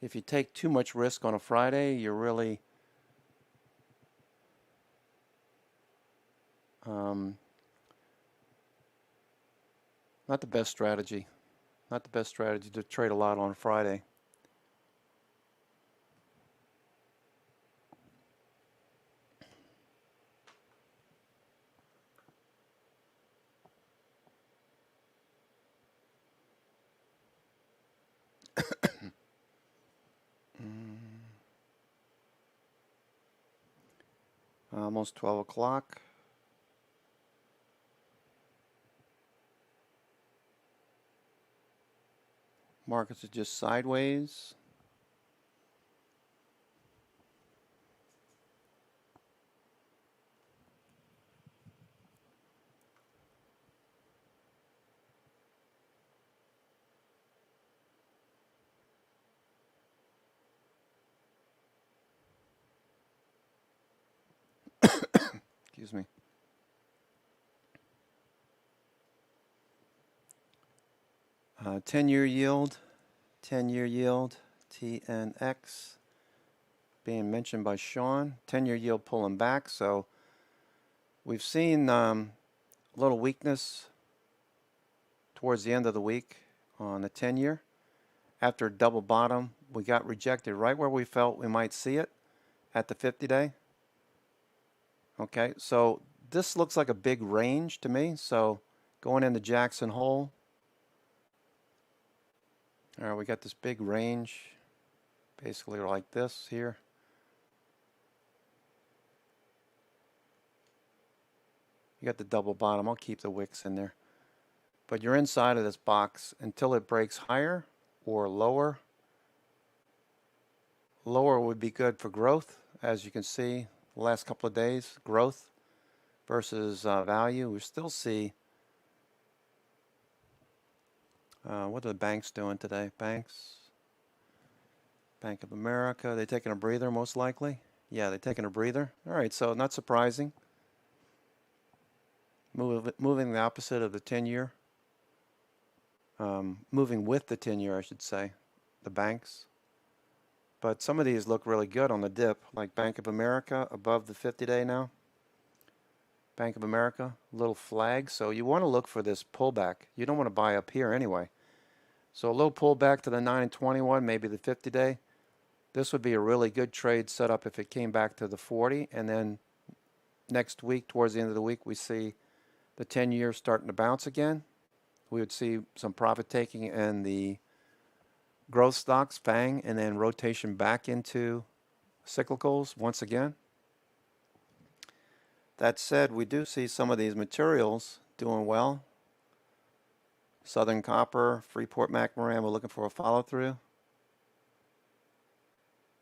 If you take too much risk on a Friday, you're really not the best strategy. Not the best strategy to trade a lot on a Friday. Almost 12 o'clock. Markets are just sideways. Excuse me. Uh, 10-year yield, 10-year yield, TNX, being mentioned by Sean. 10-year yield pulling back, so we've seen a little weakness towards the end of the week on the 10-year. After a double bottom, we got rejected right where we felt we might see it at the 50-day. Okay, so this looks like a big range to me. So going into Jackson Hole. All right, we got this big range, basically like this here. You got the double bottom. I'll keep the wicks in there. But you're inside of this box until it breaks higher or lower. Lower would be good for growth. As you can see, the last couple of days, growth versus value. We still see, what are the banks doing today? Banks Bank of America, they taking a breather most likely. Yeah, they're taking a breather. All right, so not surprising. Moving the opposite of the 10-year. Moving with the 10-year, I should say, the banks. But some of these look really good on the dip, like Bank of America above the 50-day now. Bank of America, little flag. So you want to look for this pullback. You don't want to buy up here anyway. So a little pullback to the 921, maybe the 50-day. This would be a really good trade setup if it came back to the 40. And then next week, towards the end of the week, we see the 10-year starting to bounce again. We would see some profit taking in the growth stocks, FANG, and then rotation back into cyclicals once again. That said, we do see some of these materials doing well. Southern Copper, Freeport-McMoRan, we're looking for a follow-through.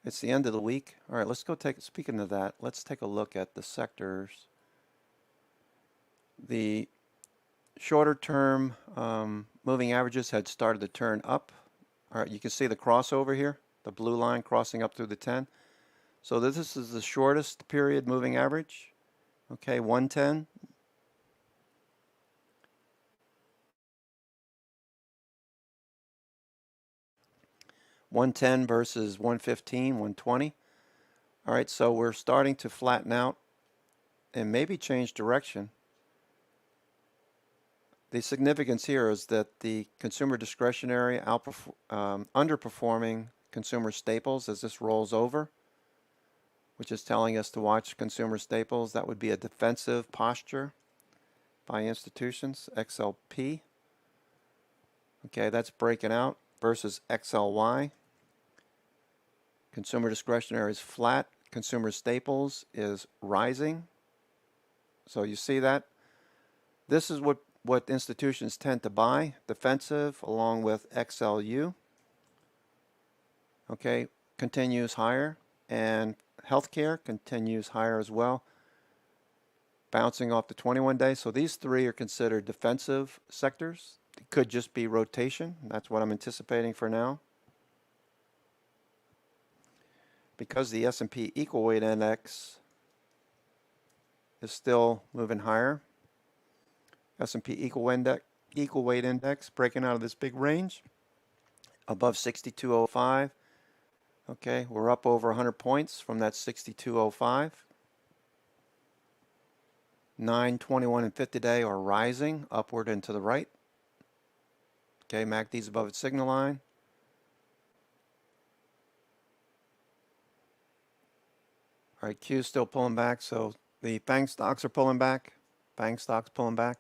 It's the end of the week. All right, let's go speaking of that, let's take a look at the sectors. The shorter term moving averages had started to turn up. All right, you can see the crossover here, the blue line crossing up through the 10. So this is the shortest period moving average. Okay, 110. $110 versus 115, 120. All right, so we're starting to flatten out and maybe change direction. The significance here is that the consumer discretionary underperforming consumer staples as this rolls over, which is telling us to watch consumer staples. That would be a defensive posture by institutions, XLP. Okay, that's breaking out versus XLY. Consumer discretionary is flat. Consumer staples is rising. So you see that? This is what institutions tend to buy, defensive along with XLU. Okay, continues higher, and healthcare continues higher as well, bouncing off the 21 days. So these three are considered defensive sectors. It could just be rotation. That's what I'm anticipating for now. Because the S&P Equal Weight Index is still moving higher. S&P Equal Weight Index breaking out of this big range above 6205. Okay, we're up over 100 points from that 6205. 921 and 50-day are rising upward and to the right. Okay, MACD's above its signal line. All right, Q's still pulling back, so the FANG stocks are pulling back. FANG stocks pulling back.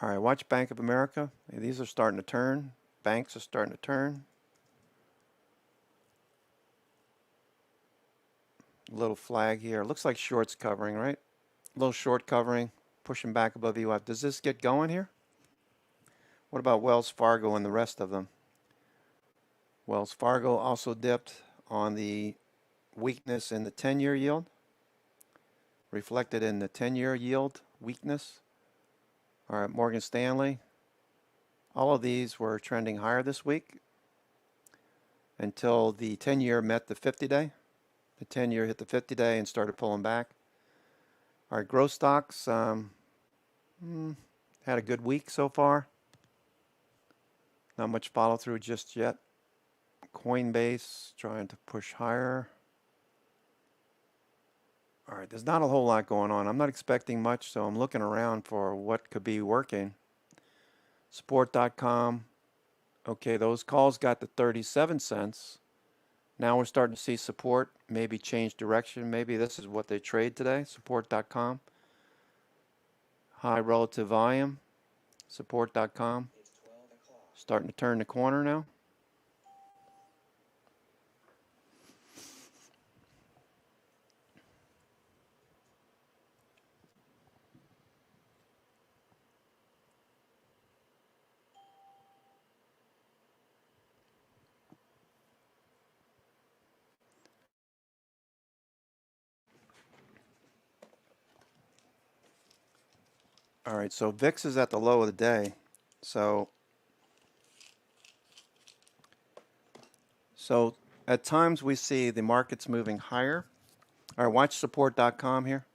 All right, watch Bank of America. These are starting to turn. Banks are starting to turn. Little flag here. Looks like shorts covering, right? Little short covering, pushing back above UF. Does this get going here? What about Wells Fargo and the rest of them? Wells Fargo also dipped on the weakness in the 10-year yield, reflected in the 10-year yield weakness. All right, Morgan Stanley. All of these were trending higher this week until the 10-year met the 50-day. The 10-year hit the 50-day and started pulling back. All right, growth stocks had a good week so far. Not much follow through just yet. Coinbase trying to push higher. All right, there's not a whole lot going on. I'm not expecting much, so I'm looking around for what could be working. Support.com. Okay, those calls got to 37 cents. Now we're starting to see support, maybe change direction. Maybe this is what they trade today, support.com. High relative volume, support.com. Starting to turn the corner now. All right, so VIX is at the low of the day. So So at times we see the markets moving higher. All right, watch support.com here.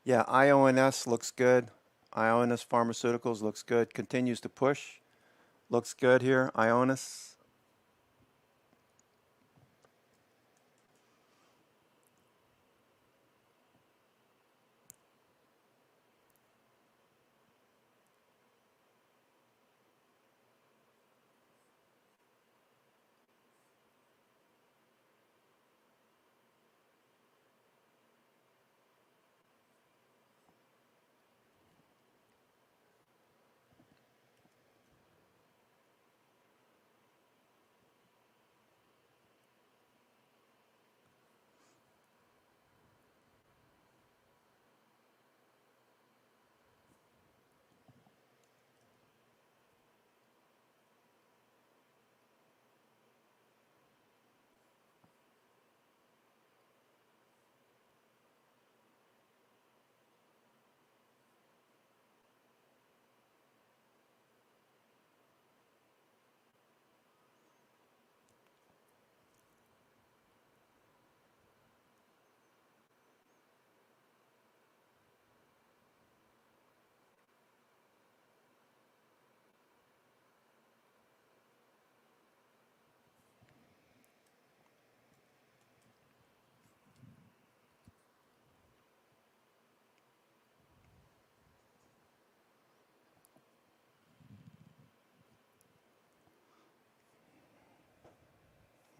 Yeah, IONS looks good. IONS Pharmaceuticals looks good. Continues to push. Looks good here. IONS.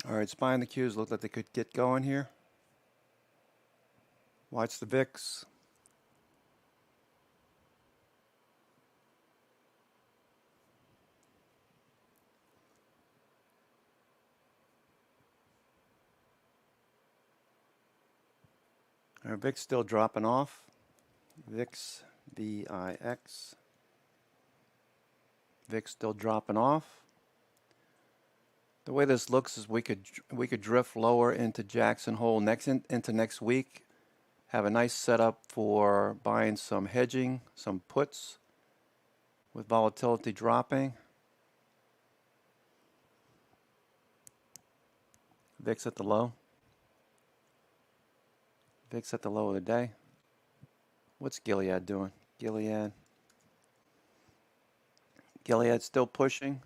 All right, SPY and the Qs look like they could get going here. Watch the VIX. Our VIX still dropping off. VIX, VIX. VIX still dropping off. The way this looks is we could drift lower into Jackson Hole into next week. Have a nice setup for buying some hedging, some puts with volatility dropping. VIX at the low. VIX at the low of the day. What's Gilead doing? Gilead still pushing.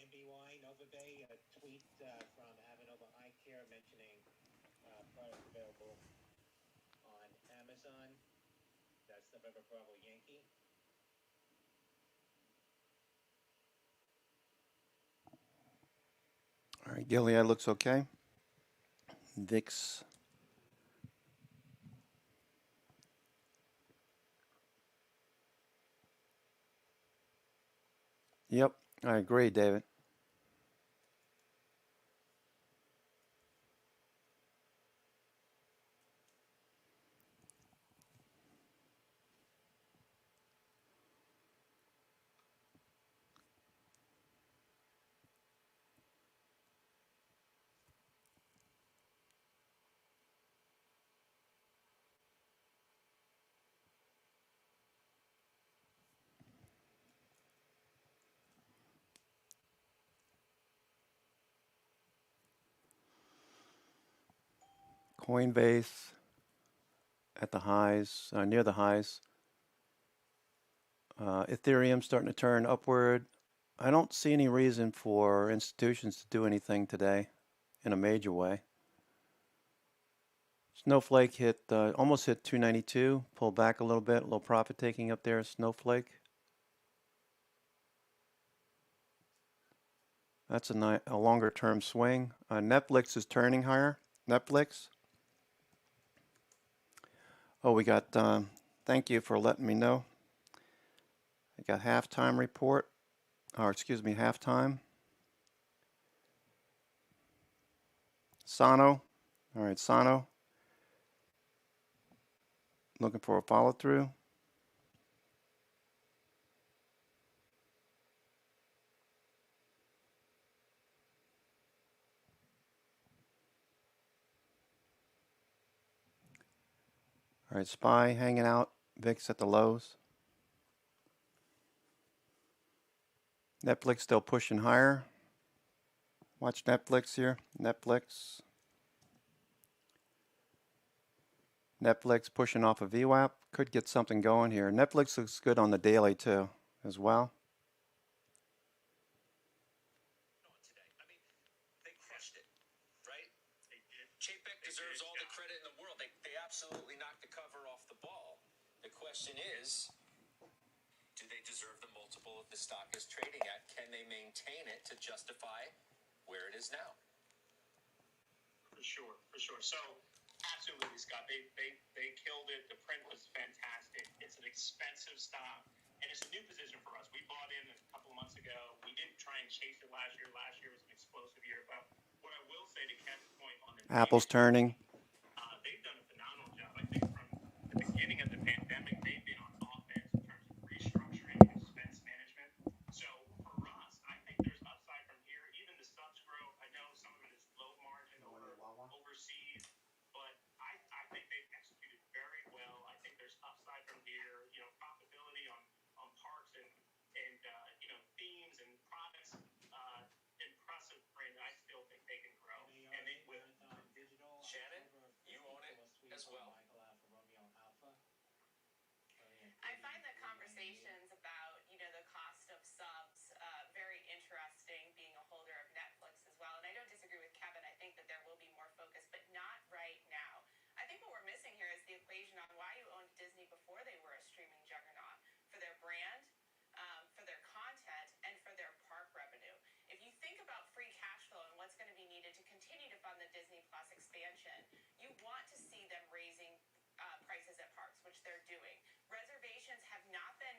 NBY, Nova Bay, a tweet from Avanova Eye Care mentioning product available on Amazon. That's November Bravo Yankee. All right, Gilead looks okay. VIX. Yep, I agree, David. Coinbase at the highs, near the highs. Ethereum starting to turn upward. I don't see any reason for institutions to do anything today in a major way. Snowflake almost hit 292, pulled back a little bit, a little profit taking up there. Snowflake. That's a longer term swing. Netflix is turning higher. Netflix. Oh, we got, thank you for letting me know. I got halftime report, or excuse me, halftime. Sano. All right, Sano. Looking for a follow through. All right, SPY hanging out. VIX at the lows. Netflix still pushing higher. Watch Netflix here. Netflix. Netflix pushing off a VWAP. Could get something going here. Netflix looks good on the daily too, as well. Today. I mean, they crushed it, right? They did. Chapek deserves all the credit in the world. They absolutely knocked the cover off the ball. The question is, do they deserve the multiple that the stock is trading at? Can they maintain it to justify where it is now? For sure, for sure. So, absolutely, Scott. They killed it. The print was fantastic. It's an expensive stock, and it's a new position for us. We bought in a couple of months ago. We didn't try and chase it last year. Last year was an explosive year. But what I will say to Ken's point on the Apple's turning. they've done a phenomenal job. I think from the beginning of the pandemic, they've been on offense in terms of restructuring and expense management. So for us, I think there's upside from here. Even the subs growth, I know some of it is low margin or overseas, but I think they've executed very well. I think there's upside from here. You know, profitability on parks and themes and products. Impressive brand. I still think they can grow. And they will. Shannon, you own it as well. I find the conversations about, the cost of subs very interesting, being a holder of Netflix as well. And I don't disagree with Kevin. I think that there will be more focus, but not right now. I think what we're missing here is the equation on why you owned Disney before they were a streaming juggernaut. For their brand, for their content, and for their park revenue. If you think about free cash flow and what's going to be needed to continue to fund the Disney Plus expansion, you want to see them raising prices at parks, which they're doing. Reservations have not been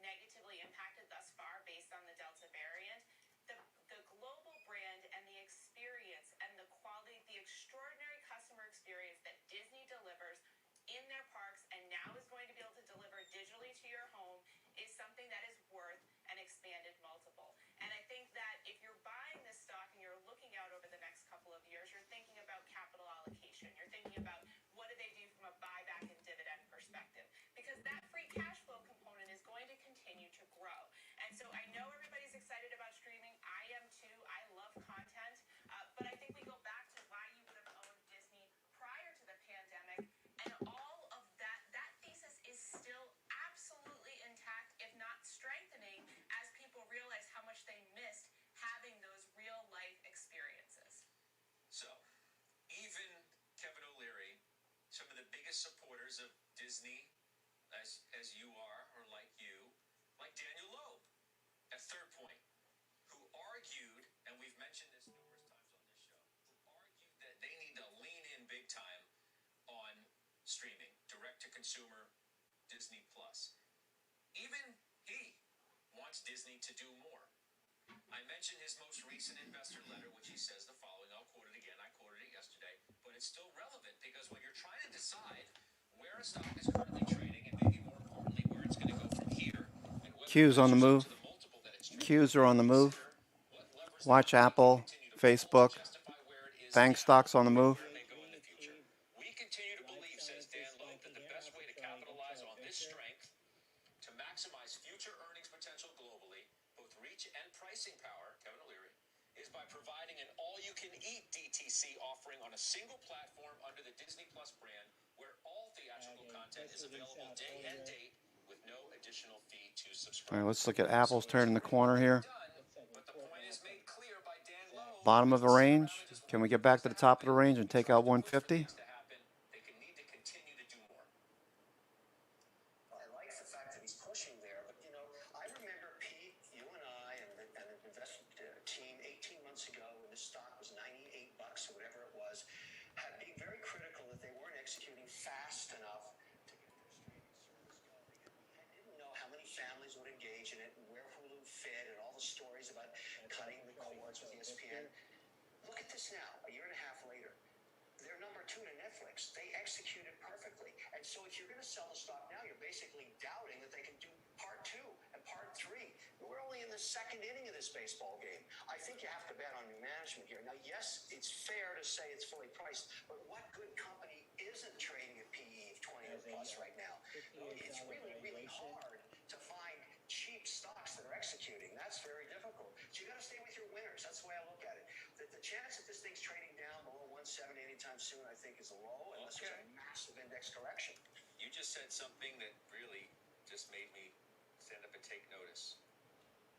negatively impacted thus far based on the Delta variant. The global brand and the experience and the quality, the extraordinary customer experience that Disney delivers in their parks and now is going to be able to deliver digitally to your home is something that is worth an expanded multiple. And I think that if you're buying this stock and you're looking out over the next couple of years, you're thinking about capital allocation. You're thinking about what do they do from a buyback and dividend perspective, because that free cash flow component is going to continue to grow. And so I know everybody's excited about streaming. I am too. I love content. But I think we go back to why you would have owned Disney prior to the pandemic, and all of that thesis is still absolutely intact, if not strengthening, as people realize how much they missed having those real life experiences. So, even Kevin O'Leary, some of the biggest supporters of Disney, as you are, or like you, like Daniel Loeb, at Third Point, who argued, and we've mentioned this numerous times on this show, who argued that they need to lean in big time on streaming, direct to consumer, Disney Plus. Even he wants Disney to do more. I mentioned his most recent investor letter, which he says the following. I'll quote it again. I quoted it yesterday, but it's still relevant because when you're trying to decide where a stock is currently trading, and maybe more importantly, where it's going to go from here, and whether Q's on the move. to the multiple that it's trading, Q's are on the move. what levers Watch they Apple, continue to pull Facebook, to justify where it is bank now, stocks on the move. where it may go in the future. We continue to believe, says Dan Loeb, that the best way to capitalize on this strength to maximize future earnings potential globally, both reach and pricing power, Kevin O'Leary, is by providing an all-you-can-eat DTC offering on a single platform under the Disney Plus brand, where all theatrical content is available day and date with no additional fee to subscribe. All right, let's look at Apple's turning the corner here. But the point is made clear by Dan Loeb. Bottom of the range. Can we get back to the top of the range and take out 150? They can need to continue to do more. I like the fact that he's pushing there, but I remember Pete, you and I, and the investment team executing fast enough to get their streaming service going. And I didn't know how many families would engage in it, and where Hulu fit, and all the stories about cutting the cords with ESPN. Look at this now, a year and a half later. They're number 2 to Netflix. They executed perfectly. And so if you're going to sell the stock now, you're basically doubting that they can do part 2 and part 3. We're only in the second inning of this baseball game. I think you have to bet on new management here. Now, yes, it's fair to say it's fully priced, but what good company isn't trading at PE of 20 or plus right now? It's really, really hard to find cheap stocks that are executing. That's very difficult. So you got to stay with your winners. That's the way I look at it. The chance that this thing's trading down below 170 anytime soon, I think, is low, unless there's a massive index correction. You just said something that really just made me stand up and take notice.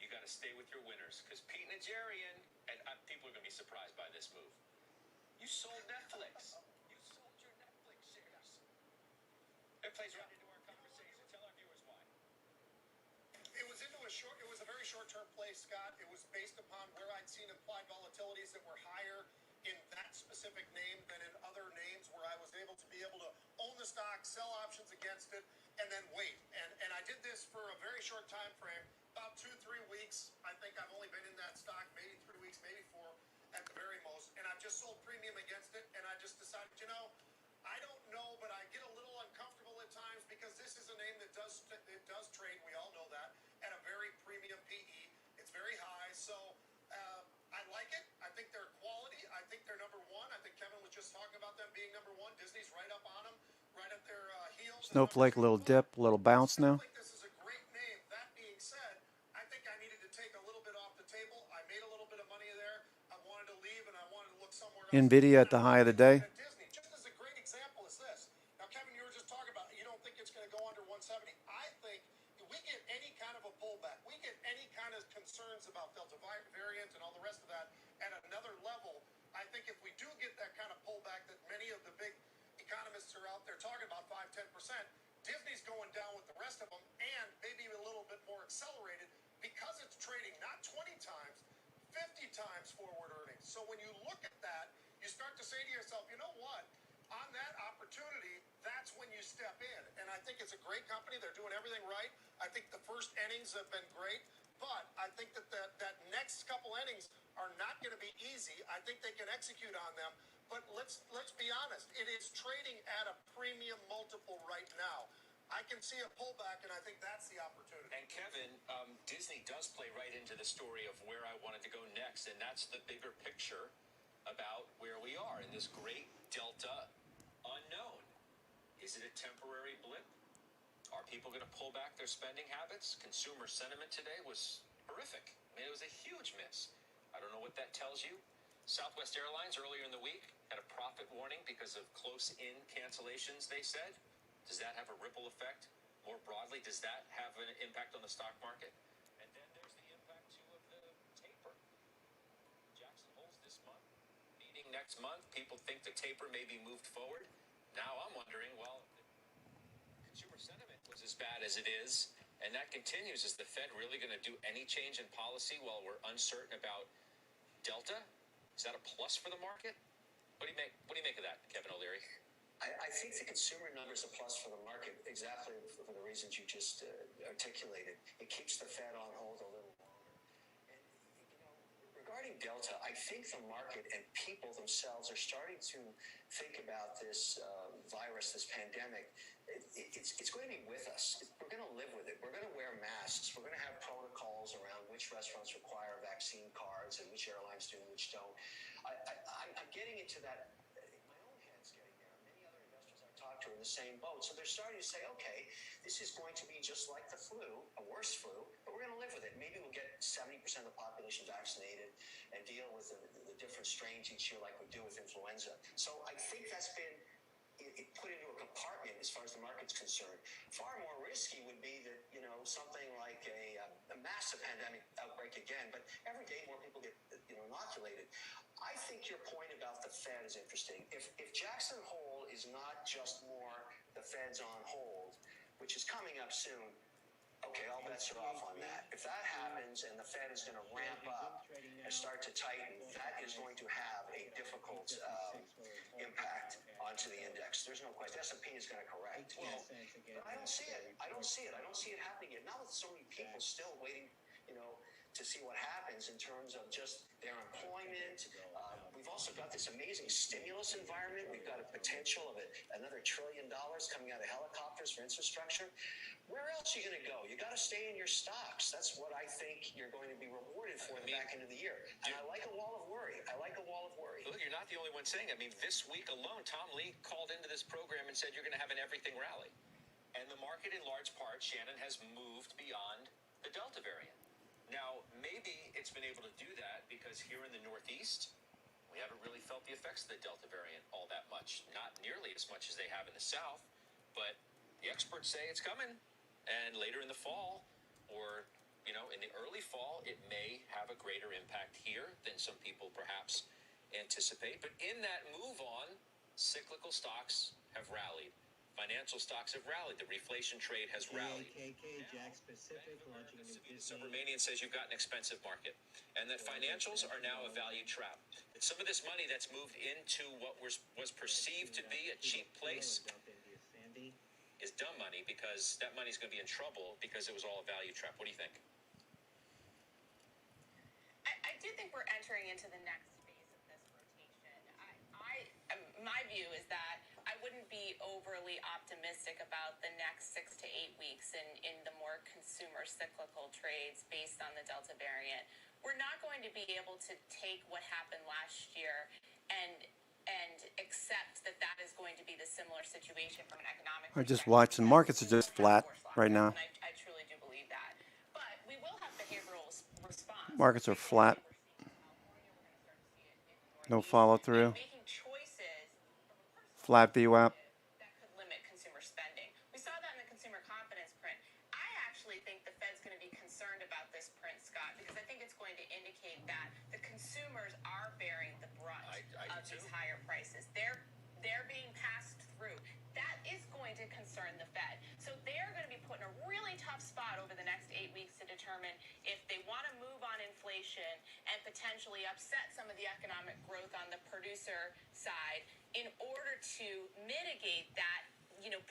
You got to stay with your winners, because Pete Najarian, and people are going to be surprised by this move. You sold Netflix. You sold your Netflix shares. It plays right into our conversation. Tell our viewers why. It was a very short-term play, Scott. It was based upon where I'd seen implied volatilities that were higher in that specific name than in other names, where I was able to own the stock, sell options against it, and then wait. And I did this for a very short time frame, about 2-3 weeks. I think I've only been in that stock maybe 3 weeks, maybe 4 at the very most. And I've just sold premium against it, and I just decided, I don't know, but I get a little uncomfortable at times, because this is a name that does trade. We all know that, at a very premium PE. It's very high, so I like it. I think they're quality. I think they're number 1. I think Kevin was just talking about them being number 1. Disney's right up on them, right at their heels. Snowflake, a little dip, a little bounce now. This is a great name. That being said, I think I needed to take a little bit off the table. I made a little bit of money there. I wanted to leave, and I wanted to look somewhere else. NVIDIA at the high of the day. Disney, just as a great example is this. Now, Kevin, you were just talking about, you don't think it's going to go under 170. I think if we get any kind of a pullback, we get any kind of concerns about Delta variant and all the rest of that at another level, I think if we do get that kind of pullback that many of the big economists are out there talking about, 5-10%, Disney's going down with the rest of them, and maybe a little bit more accelerated, because it's trading not 20 times, 50 times forward earnings. So when you look at that, you start to say to yourself, you know what? On that opportunity, that's when you step in. And I think it's a great company. They're doing everything right. I think the first innings have been great, but I think that next couple innings are not going to be easy. I think they can execute on them, but let's be honest. It is trading at a premium multiple right now. I can see a pullback, and I think that's the opportunity. And Kevin, Disney does play right into the story of where I wanted to go next, and that's the bigger picture about where we are in this great Delta unknown. Is it a temporary blip? Are people going to pull back their spending habits? Consumer sentiment today was horrific. I mean, it was a huge miss. I don't know what that tells you. Southwest Airlines earlier in the week had a profit warning because of close-in cancellations, they said. Does that have a ripple effect? More broadly, does that have an impact on the stock market? And then there's the impact, too, of the taper. Jackson Hole's this month. Meeting next month. People think the taper may be moved forward. Now I'm wondering, well, consumer sentiment was as bad as it is, and that continues. Is the Fed really going to do any change in policy while we're uncertain about Delta? Is that a plus for the market? What do you make of that, Kevin O'Leary? I think the consumer number is a plus for the market, exactly for the reasons you just articulated. It keeps the Fed on hold a little longer. And, regarding Delta, I think the market and people themselves are starting to think about this virus, this pandemic. It's going to be with us. We're going to live with it. We're going to wear masks. We're going to have protocols around which restaurants require vaccine cards and which airlines do and which don't. I'm getting into that. My own head's getting there. Many other investors I've talked to are in the same boat. So they're starting to say, okay, this is going to be just like the flu, a worse flu, but we're going to live with it. Maybe we'll get 70% of the population vaccinated and deal with the different strains each year like we do with influenza. So I think that's been put into a compartment as far as the market's concerned. Far more risky would be that, something like a massive pandemic outbreak again, but every day more people get, inoculated. I think your point about the Fed is interesting. If Jackson Hole is not just more the Fed's on hold, which is coming up soon, okay, all bets are off on that. If that happens and the Fed is going to ramp up and start to tighten, that is going to have a difficult impact on to the index. There's no question. S&P is going to correct. Well, But I don't see it. I don't see it. I don't see it happening yet. Not with so many people still waiting, to see what happens in terms of just their employment. We've also got this amazing stimulus environment. We've got a potential of another $1 trillion coming out of helicopters for infrastructure. Where else are you going to go? You got to stay in your stocks. That's what I think you're going to be rewarded for the back end of the year. And I like a wall of worry. Look, you're not the only one saying it. I mean, this week alone, Tom Lee called into this program and said you're going to have an everything rally. And the market, in large part, Shannon, has moved beyond the Delta variant. Now, maybe it's been able to do that because here in the Northeast, we haven't really felt the effects of the Delta variant all that much. Not nearly as much as they have in the South. But the experts say it's coming. And later in the fall, or, in the early fall, it may have a greater impact here than some people perhaps anticipate. But in that move on, cyclical stocks have rallied. Financial stocks have rallied. The reflation trade has rallied. KK, Jack Pacific, launching a new Disney. Subromanian says you've got an expensive market, and that financials are now a value trap. And some of this money that's moved into what was perceived to be a cheap place is dumb money, because that money's going to be in trouble because it was all a value trap. What do you think? I do think we're entering into the next phase of this rotation. My view is that I wouldn't be overly optimistic about the next 6 to 8 weeks in the more consumer cyclical trades based on the Delta variant. We're not going to be able to take what happened last year and accept that is going to be the similar situation from an economic I just perspective. watched the markets are just flat right now. And I truly do believe that. But we will have behavioral response. Markets are flat. No follow through. Making choices from a personal Flat VWAP. that could limit consumer spending. We saw that in the consumer confidence print. I actually think the Fed's going to be concerned about this print, Scott, because I think it's going to indicate that the consumers are bearing the brunt of these higher prices. They're being passed through. That is going to concern the Fed. So they're going to be put in a really tough spot over the next 8 weeks to determine if they want to move on inflation and potentially upset some of the economic growth on the producer side in order to mitigate that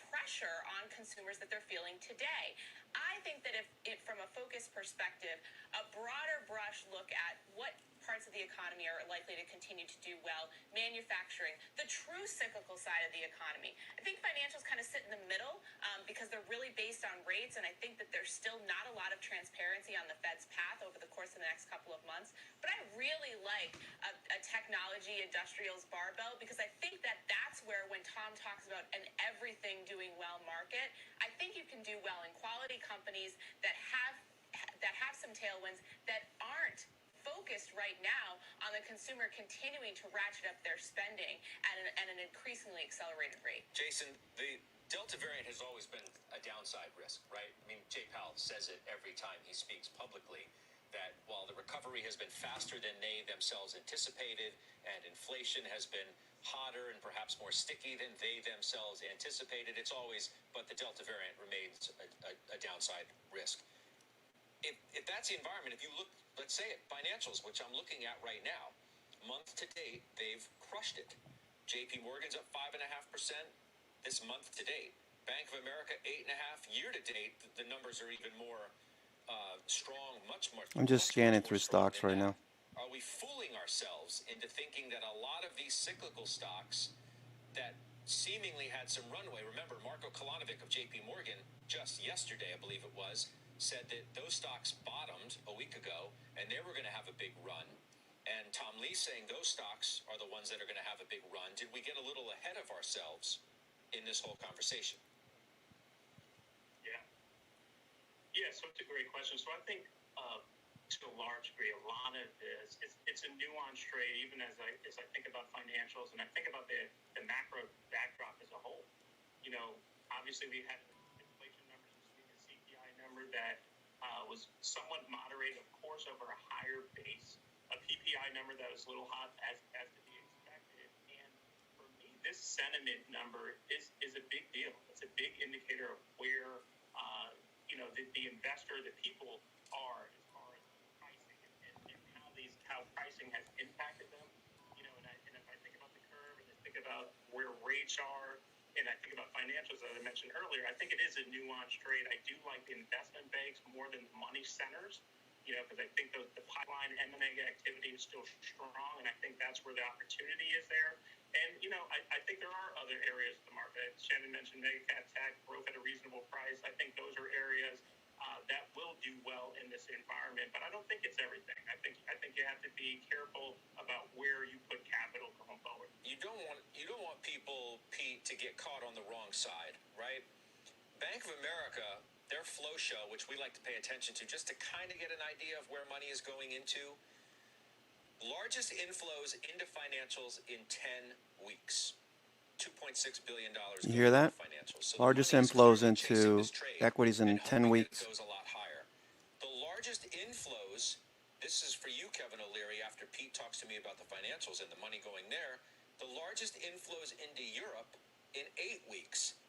pressure on consumers that they're feeling today. I think that if from a focus perspective, a broader brush look at what parts of the economy are likely to continue to do well, manufacturing, the true cyclical side of the economy. I think financials kind of sit in the middle because they're really based on rates, and I think that there's still not a lot of transparency on the Fed's path over the course of the next couple of months. But I really like a technology industrials barbell, because I think that that's where, when Tom talks about an everything doing well market, I think you can do well in quality companies that have some tailwinds that aren't focused right now on the consumer continuing to ratchet up their spending at an increasingly accelerated rate. Jason, the Delta variant has always been a downside risk, right? I mean, Jay Powell says it every time he speaks publicly, that while the recovery has been faster than they themselves anticipated, and inflation has been hotter and perhaps more sticky than they themselves anticipated, it's always, but the Delta variant remains a downside risk. If that's the environment, if you look, let's say it, financials, which I'm looking at right now, month to date, they've crushed it. JP Morgan's up 5.5% this month to date. Bank of America 8.5%. Year to date, the numbers are even more strong, much more. I'm just scanning through stocks right now. Are we fooling ourselves into thinking that a lot of these cyclical stocks that seemingly had some runway? Remember, Marko Kolanovic of JP Morgan just yesterday, I believe it was, said that those stocks bottomed a week ago and they were going to have a big run. And Tom Lee saying those stocks are the ones that are going to have a big run. Did we get a little ahead of ourselves in this whole conversation? Yeah, so it's a great question. So I think to a large degree, a lot of this, it's a nuanced trade, even as I think about financials and I think about the macro backdrop as a whole. Obviously we had inflation numbers this week, a CPI number that was somewhat moderated, of course, over a higher base, a PPI number that was a little hot as to be expected. And for me, this sentiment number is a big deal. It's a big indicator of where the investor, the people are as far as pricing and how pricing has impacted them. And if I think about the curve and I think about where rates financials, as I mentioned earlier, I think it is a nuanced trade. I do like the investment banks more than the money centers, because I think the pipeline M&A activity is still strong, and I think that's where the opportunity is there. And, I think there are other areas of the market. Shannon mentioned mega cap tech, growth at a reasonable price. I think those are areas that will do well in this environment, but I don't think it's everything. I think you have to be careful about where you put capital going forward. You don't want people, Pete, to get caught on the wrong side, right? Bank of America, their flow show, which we like to pay attention to just to kind of get an idea of where money is going into, largest inflows into financials in 10 weeks. $2.6 billion. You hear that? Financials. So largest inflows into equities in 10 weeks. Goes a lot higher. The largest inflows, this is for you, Kevin O'Leary, after Pete talks to me about the financials and the money going there, the largest inflows into Europe in 8 weeks.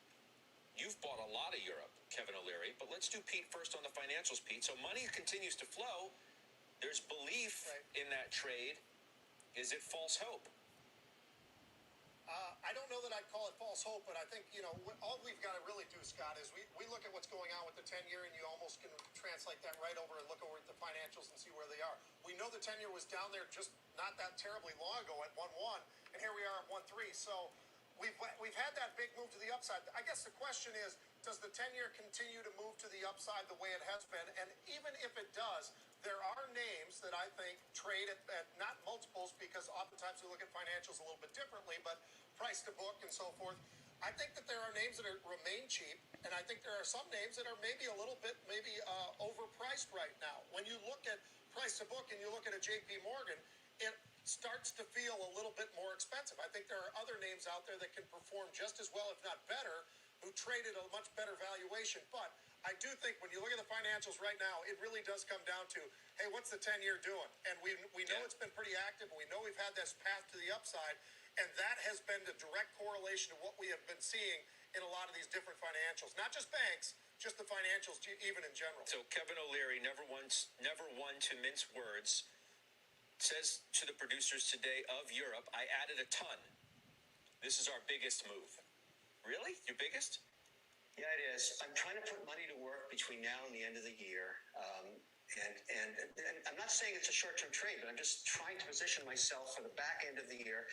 You've bought a lot of Europe, Kevin O'Leary, but let's do Pete first on the financials, Pete. So money continues to flow. There's belief in that trade. Is it false hope? I don't know that I'd call it false hope, but I think, all we've got to really do, Scott, is we look at what's going on with the 10-year, and you almost can translate that right over and look over at the financials and see where they are. We know the 10-year was down there just not that terribly long ago at 1.1, and here we are at 1.3. So we've had that big move to the upside. I guess the question is, does the 10-year continue to move to the upside the way it has been? And even if it does, there are names that I think trade at not multiples, because oftentimes we look at financials a little bit differently, but price to book and so forth. I think that there are names that remain cheap, and I think there are some names that are maybe a little bit overpriced right now. When you look at price to book and you look at a JP Morgan, it starts to feel a little bit more expensive. I think there are other names out there that can perform just as well, if not better, who traded a much better valuation. But I do think when you look at the financials right now, it really does come down to, hey, what's the 10-year doing? And we know it's been pretty active, and we know we've had this path to the upside, and that has been the direct correlation to what we have been seeing in a lot of these different financials. Not just banks, just the financials even in general. So Kevin O'Leary, never one to mince words, says to the producers today of Europe, I added a ton. This is our biggest move. Really? Your biggest? Yeah, it is. I'm trying to put money to work between now and the end of the year. And I'm not saying it's a short-term trade, but I'm just trying to position myself for the back end of the year,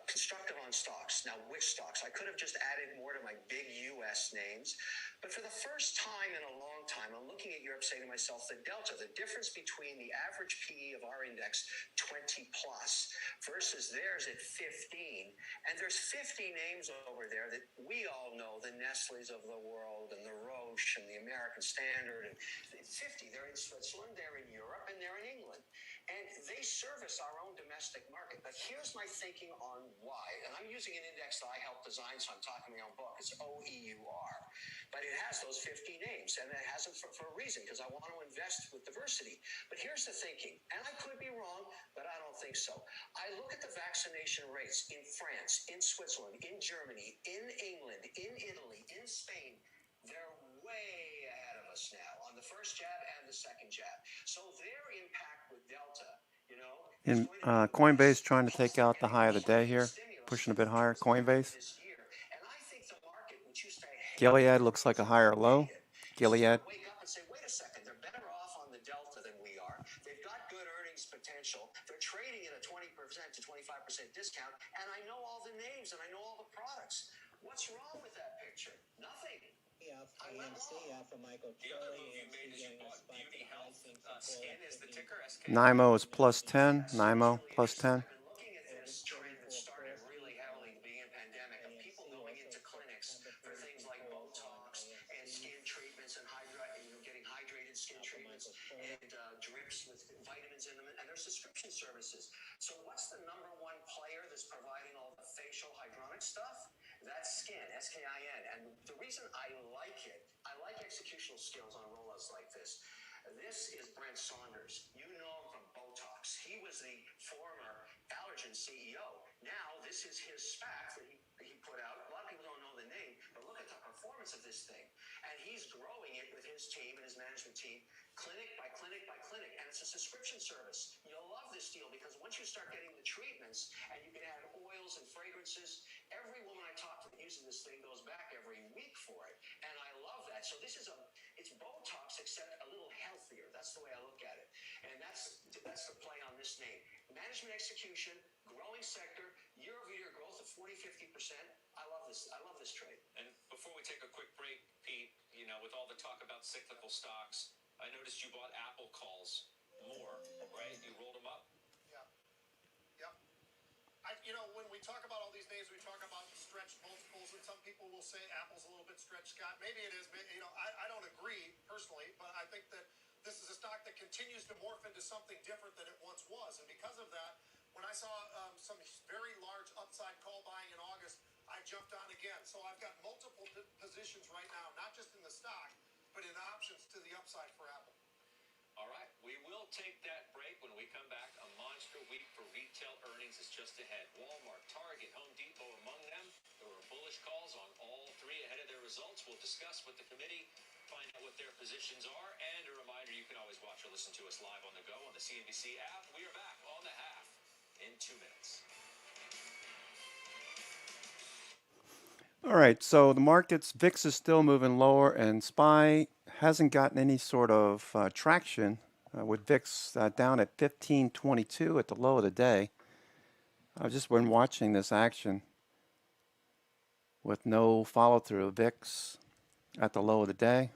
constructive on stocks. Now, which stocks? I could have just added more to my big U.S. names, but for the first time in a long time, I'm looking at Europe saying to myself, the delta, the difference between the average PE of our index, 20 plus, versus theirs at 15, and there's 50 names over there that we all know, the Nestle's of the world, and the Roche, and the American Standard, and 50, they're in Switzerland, they're in Europe, and they're in England. And they service our own domestic market. But here's my thinking on why. And I'm using an index that I helped design, so I'm talking my own book. It's OEUR. But it has those 50 names, and it has them for a reason, because I want to invest with diversity. But here's the thinking, and I could be wrong, but I don't think so. I look at the vaccination rates in France, in Switzerland, in Germany, in England, in Italy, in Spain. They're way ahead of us now on the first jab and the second jab. So their impact with Delta, In Coinbase trying to take out the high of the day here, pushing a bit higher. Coinbase. Gilead looks like a higher low. Gilead. Wake up and say, wait a second, they're better off on the Delta than we are. They've got good earnings potential. They're trading at a 20% to 25% discount, and I know all the names and I know all the products. What's wrong with that picture? Nothing. For Michael The other move you made is you bought Beauty Health. Skin is the ticker. NIMO is plus 10. NIMO plus 10. I've been looking at this trend that started really heavily at the beginning of the pandemic of people going into clinics for things like Botox and skin treatments and getting hydrated skin treatments and drips with vitamins in them, and their subscription services. So what's the number one player that's providing all the facial hydronic stuff? That's Skin, S-K-I-N. And the reason I like it, I like executional skills on rollouts like this. This is Brent Saunders. You know him from Botox. He was the former Allergen CEO. Now, this is his SPAC that he put out. A lot of people don't know the name, but look at the performance of this thing. And he's growing it with his team and his management team, clinic by clinic by clinic. And it's a subscription service. You'll love this deal because once you start getting the treatments and you can add oils and fragrances Every woman I talk to using this thing goes back every week for it, and I love that. So this is it's Botox except a little healthier. That's the way I look at it, and that's the play on this name. Management execution, growing sector, year-over-year growth of 40-50%. I love this. I love this trade. And before we take a quick break, Pete, you know, with all the talk about cyclical stocks, I noticed you bought Apple calls more, right? You rolled them up. Yeah. Yep. When we talk about all these names, we talk about stretched multiples, and some people will say Apple's a little bit stretched, Scott. Maybe it is. I don't agree personally, but I think that this is a stock that continues to morph into something different than it once was. And because of that, when I saw some very large upside call buying in August, I jumped on again. So I've got multiple positions right now, not just in the stock, but in options to the upside for Apple. All right, we will take that break. When we come back, a monster week for retail earnings is just ahead. Walmart, Target, Home Depot among them. There were bullish calls on all three ahead of their results. We'll discuss with the committee, find out what their positions are, and a reminder, you can always watch or listen to us live on the go on the CNBC app. We are back on the half in 2 minutes. All right, so the markets, VIX is still moving lower, and SPY hasn't gotten any sort of traction with VIX down at 1522 at the low of the day. I've just been watching this action with no follow through. VIX at the low of the day.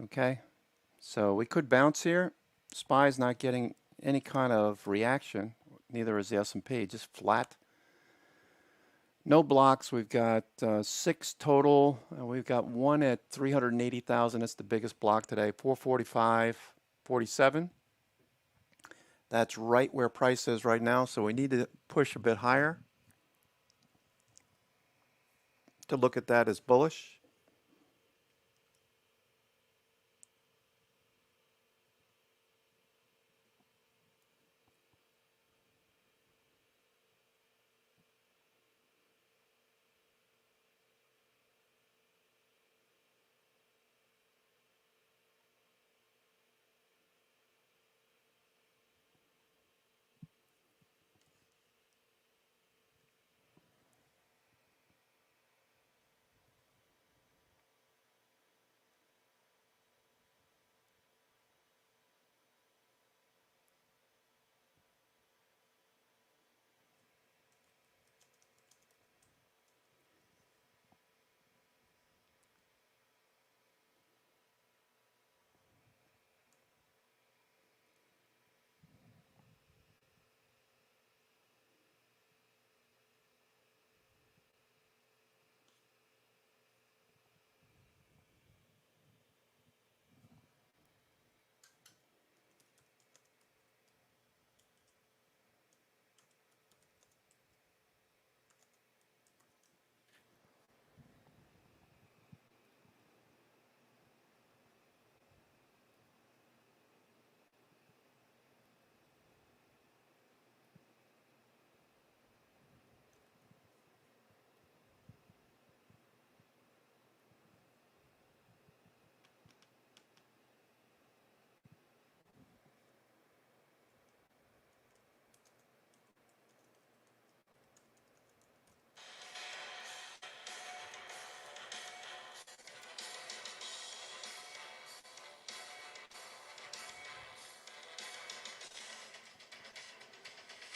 Okay, so we could bounce here. SPY is not getting any kind of reaction. Neither is the S&P, just flat. No blocks. We've got 6 total. We've got one at 380,000. That's the biggest block today. 445.47. That's right where price is right now. So we need to push a bit higher to look at that as bullish.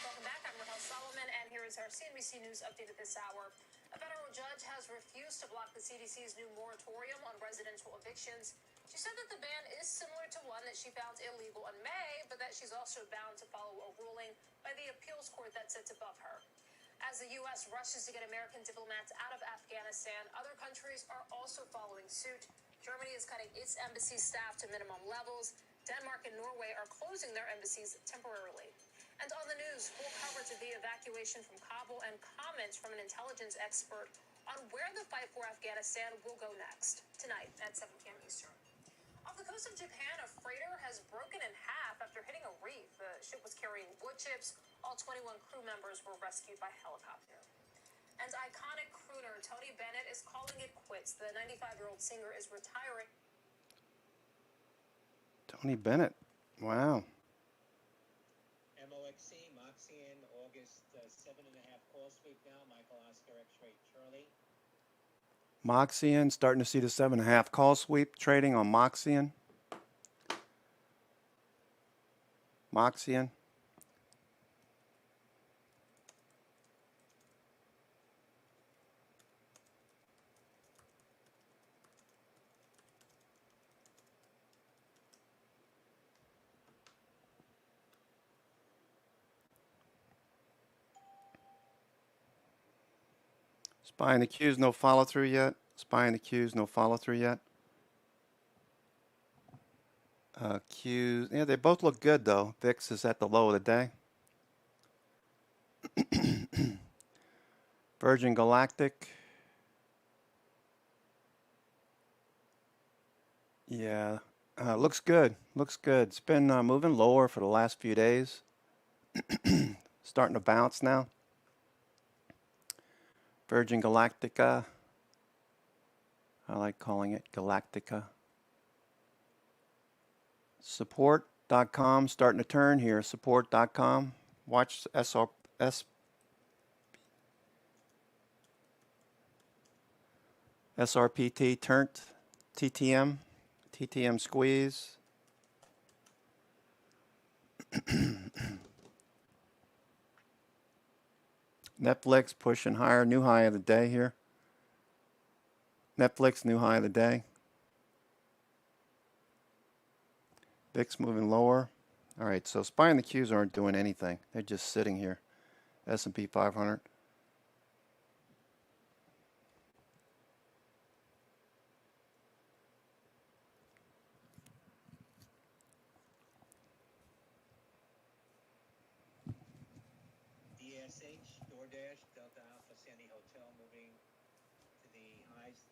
Welcome back. I'm Rahel Solomon, and here is our CNBC News update at this hour. A federal judge has refused to block the CDC's new moratorium on residential evictions. She said that the ban is similar to one that she found illegal in May, but that she's also bound to follow a ruling by the appeals court that sits above her. As the U.S. rushes to get American diplomats out of Afghanistan, other countries are also following suit. Germany is cutting its embassy staff to minimum levels. Denmark and Norway are closing their embassies temporarily. And on the news, full coverage of the evacuation from Kabul and comments from an intelligence expert on where the fight for Afghanistan will go next, tonight at 7 p.m. Eastern. Off the coast of Japan, a freighter has broken in half after hitting a reef. The ship was carrying wood chips. All 21 crew members were rescued by helicopter. And iconic crooner Tony Bennett is calling it quits. The 95-year-old singer is retiring. Tony Bennett. Wow. MOXC, Moxian, August 7.5 call sweep now. Michael Oscar X-ray Charlie. Moxian, starting to see the 7.5 call sweep trading on Moxian. Moxian. Spy in the Q's, no follow through yet. Spy in the Q's, no follow through yet. Q's, yeah, they both look good though. VIX is at the low of the day. Virgin Galactic. Yeah, looks good. Looks good. It's been moving lower for the last few days. Starting to bounce now. Virgin Galactica. I like calling it Galactica. Support.com starting to turn here. Support.com. Watch SRPT turned. TTM squeeze. Netflix pushing higher, new high of the day here. Netflix, new high of the day. VIX moving lower. All right, so SPY and the Qs aren't doing anything. They're just sitting here. S&P 500. DSH, DoorDash, Delta Alpha Sandy Hotel moving to the highs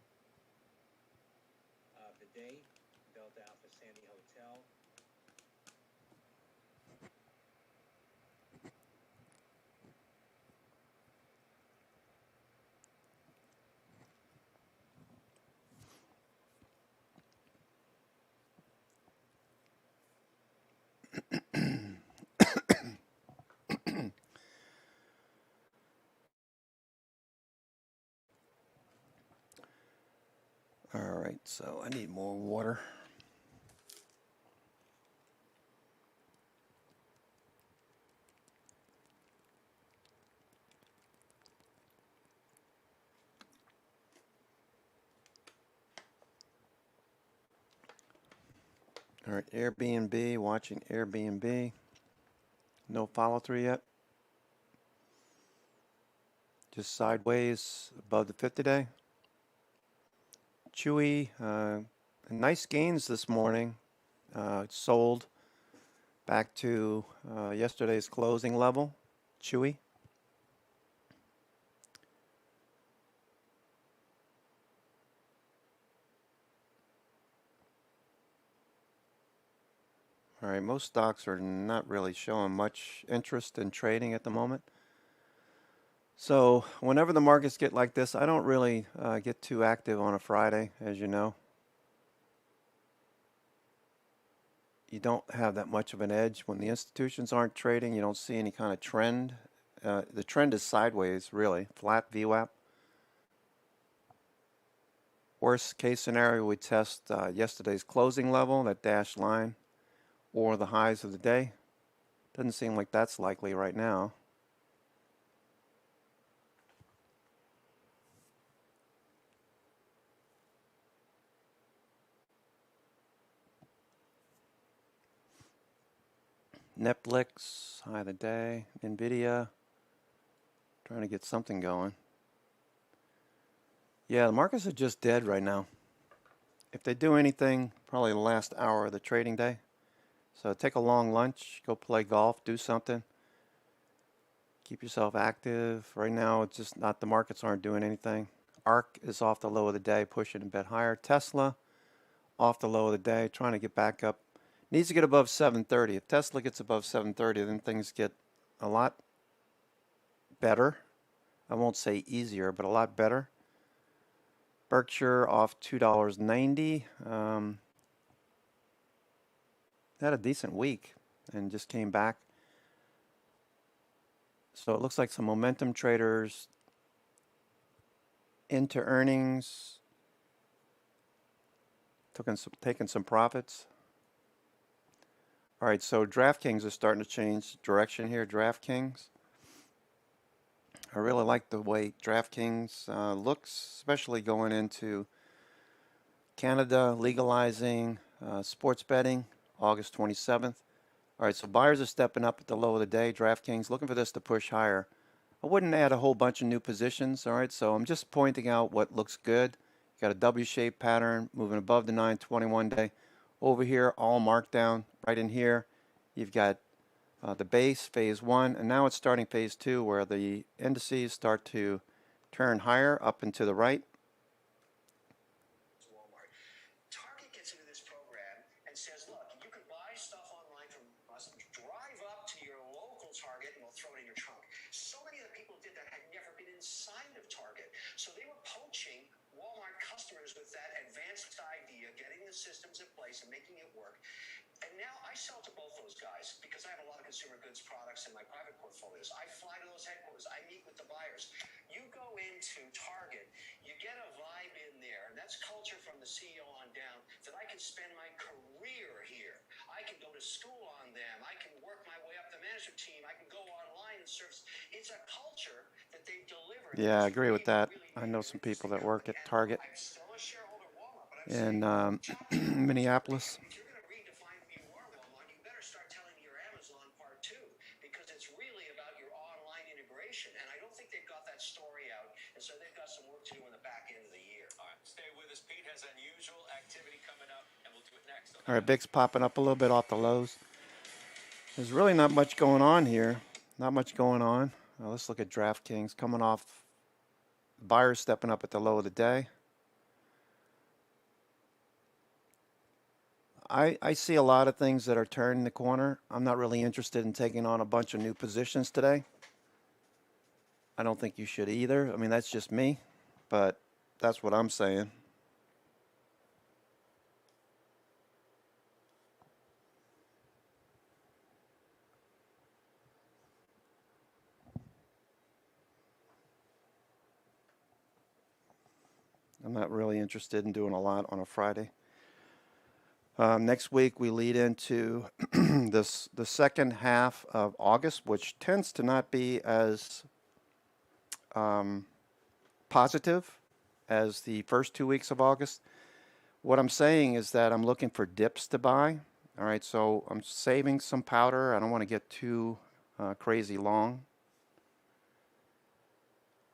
of the day. Delta Alpha Sandy Hotel. All right, so I need more water. All right, Airbnb, watching Airbnb. No follow through yet. Just sideways above the 50-day. Chewy, nice gains this morning. Sold back to yesterday's closing level. Chewy. All right, most stocks are not really showing much interest in trading at the moment. So whenever the markets get like this, I don't really get too active on a Friday, as you know. You don't have that much of an edge. When the institutions aren't trading, you don't see any kind of trend. The trend is sideways, really. Flat VWAP. Worst case scenario, we test yesterday's closing level, that dashed line, or the highs of the day. Doesn't seem like that's likely right now. Netflix, high of the day. Nvidia, trying to get something going. Yeah, the markets are just dead right now. If they do anything, probably the last hour of the trading day. So take a long lunch, go play golf, do something. Keep yourself active. Right now, it's just not, the markets aren't doing anything. ARK is off the low of the day, pushing a bit higher. Tesla, off the low of the day, trying to get back up. Needs to get above 730. If Tesla gets above 730, then things get a lot better. I won't say easier, but a lot better. Berkshire off $2.90. Had a decent week and just came back. So it looks like some momentum traders into earnings, taking some profits. All right, so DraftKings is starting to change direction here. DraftKings. I really like the way DraftKings looks, especially going into Canada legalizing sports betting August 27th. All right, so buyers are stepping up at the low of the day. DraftKings looking for this to push higher. I wouldn't add a whole bunch of new positions. All right, so I'm just pointing out what looks good. You got a W-shaped pattern moving above the 921 day. Over here, all marked down. Right in here, you've got the base, phase one, and now it's starting phase two where the indices start to turn higher up and to the right. Walmart. Target gets into this program and says, look, you can buy stuff online from us, drive up to your local Target, and we'll throw it in your trunk. So many of the people who did that had never been inside of Target. So they were poaching Walmart customers with that advanced idea, getting the systems in place and making it work. And now I sell to both those guys because I have a lot of consumer goods products in my private portfolios. I fly to those headquarters. I meet with the buyers. You go into Target, you get a vibe in there, and that's culture from the CEO on down, that I can spend my career here. I can go to school on them. I can work my way up the management team. I can go online and service. It's a culture that they've delivered. Yeah, I agree with that. I know some people that work at Target I'm still a shareholder of Walmart, but in I'm Minneapolis. if you're going to redefine who you are, Walmart, you better start telling your Amazon part too, because it's really about your online integration. And I don't think they've got that story out, and so they've got some work to do in the back end of the year. All right, stay with us. Pete has unusual activity coming up, and we'll do it next. All right, VIX popping up a little bit off the lows. There's really not much going on here. Not much going on. Now let's look at DraftKings coming off. Buyers stepping up at the low of the day. I see a lot of things that are turning the corner. I'm not really interested in taking on a bunch of new positions today. I don't think you should either. I mean, that's just me, but that's what I'm saying. I'm not really interested in doing a lot on a Friday. Next week we lead into the second half of August, which tends to not be as positive as the first 2 weeks of August. What I'm saying is that I'm looking for dips to buy. All right, so I'm saving some powder. I don't want to get too crazy long.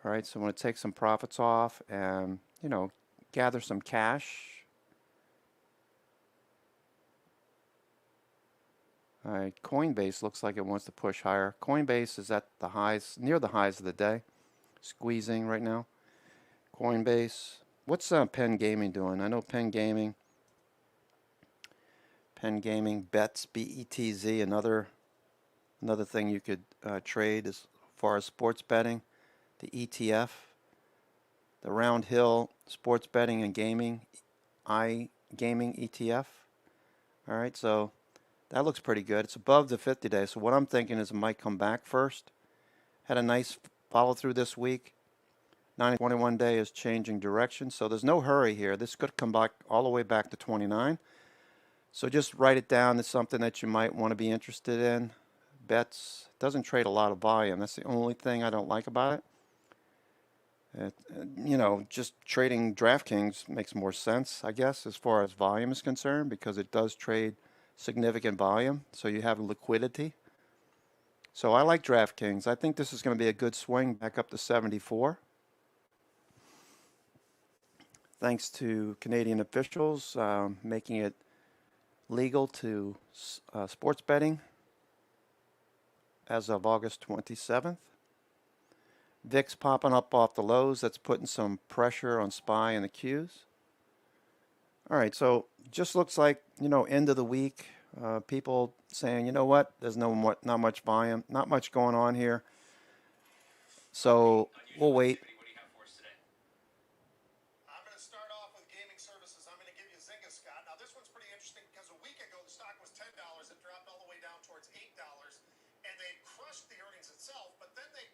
All right, so I'm going to take some profits off and, gather some cash. All right, Coinbase looks like it wants to push higher. Coinbase is at the highs, near the highs of the day, squeezing right now. Coinbase. What's Penn Gaming doing? I know Penn Gaming bets, BETZ, another thing you could trade as far as sports betting. The ETF, the Round Hill Sports Betting and Gaming, iGaming ETF. All right, so that looks pretty good. It's above the 50-day. So what I'm thinking is it might come back first. Had a nice follow through this week. 921 day is changing direction. So there's no hurry here. This could come back all the way back to 29. So just write it down. It's something that you might want to be interested in. Bets. Doesn't trade a lot of volume. That's the only thing I don't like about it. Just trading DraftKings makes more sense, I guess, as far as volume is concerned, because it does trade significant volume, so you have liquidity. So I like DraftKings. I think this is going to be a good swing back up to 74. Thanks to Canadian officials making it legal to sports betting as of August 27th. VIX popping up off the lows. That's putting some pressure on SPY and the Qs. All right, so just looks like, end of the week. People saying, you know what, there's not much volume, not much going on here. So we'll wait. What do you have for us today? I'm going to start off with gaming services. I'm going to give you Zynga, Scott. Now, this one's pretty interesting because a week ago the stock was $10. It dropped all the way down towards $8, and they crushed the earnings itself. But then they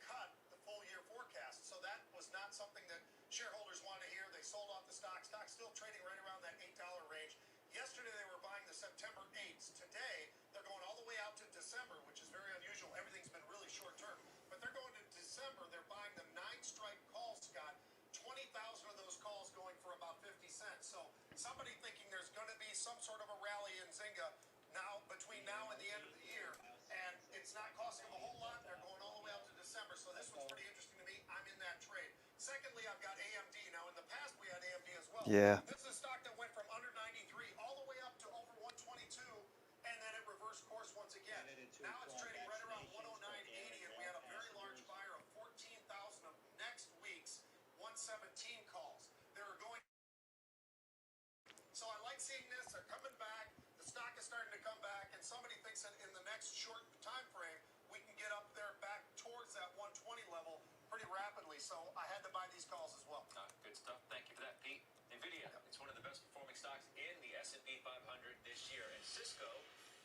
December, which is very unusual. Everything's been really short term. But they're going to December. They're buying the 9-strike calls, Scott. 20,000 of those calls going for about 50 cents. So somebody thinking there's going to be some sort of a rally in Zynga now between now and the end of the year, and it's not costing them a whole lot. They're going all the way out to December. So this one's pretty interesting to me. I'm in that trade. Secondly, I've got AMD. Now, in the past, we had AMD as well. Yeah. This is a stock that went from under 93 all the way up to over 122, and then it reversed course once again. Now it's trading right around 109.80, and we had a very large buyer of 14,000 of next week's 117 calls. They're going. So I like seeing this. They're coming back. The stock is starting to come back, and somebody thinks that in the next short time frame, we can get up there back towards that 120 level pretty rapidly. So I had to buy these calls as well. Good stuff. Thank you for that, Pete. NVIDIA, it's one of the best performing stocks in the S&P 500 this year, and Cisco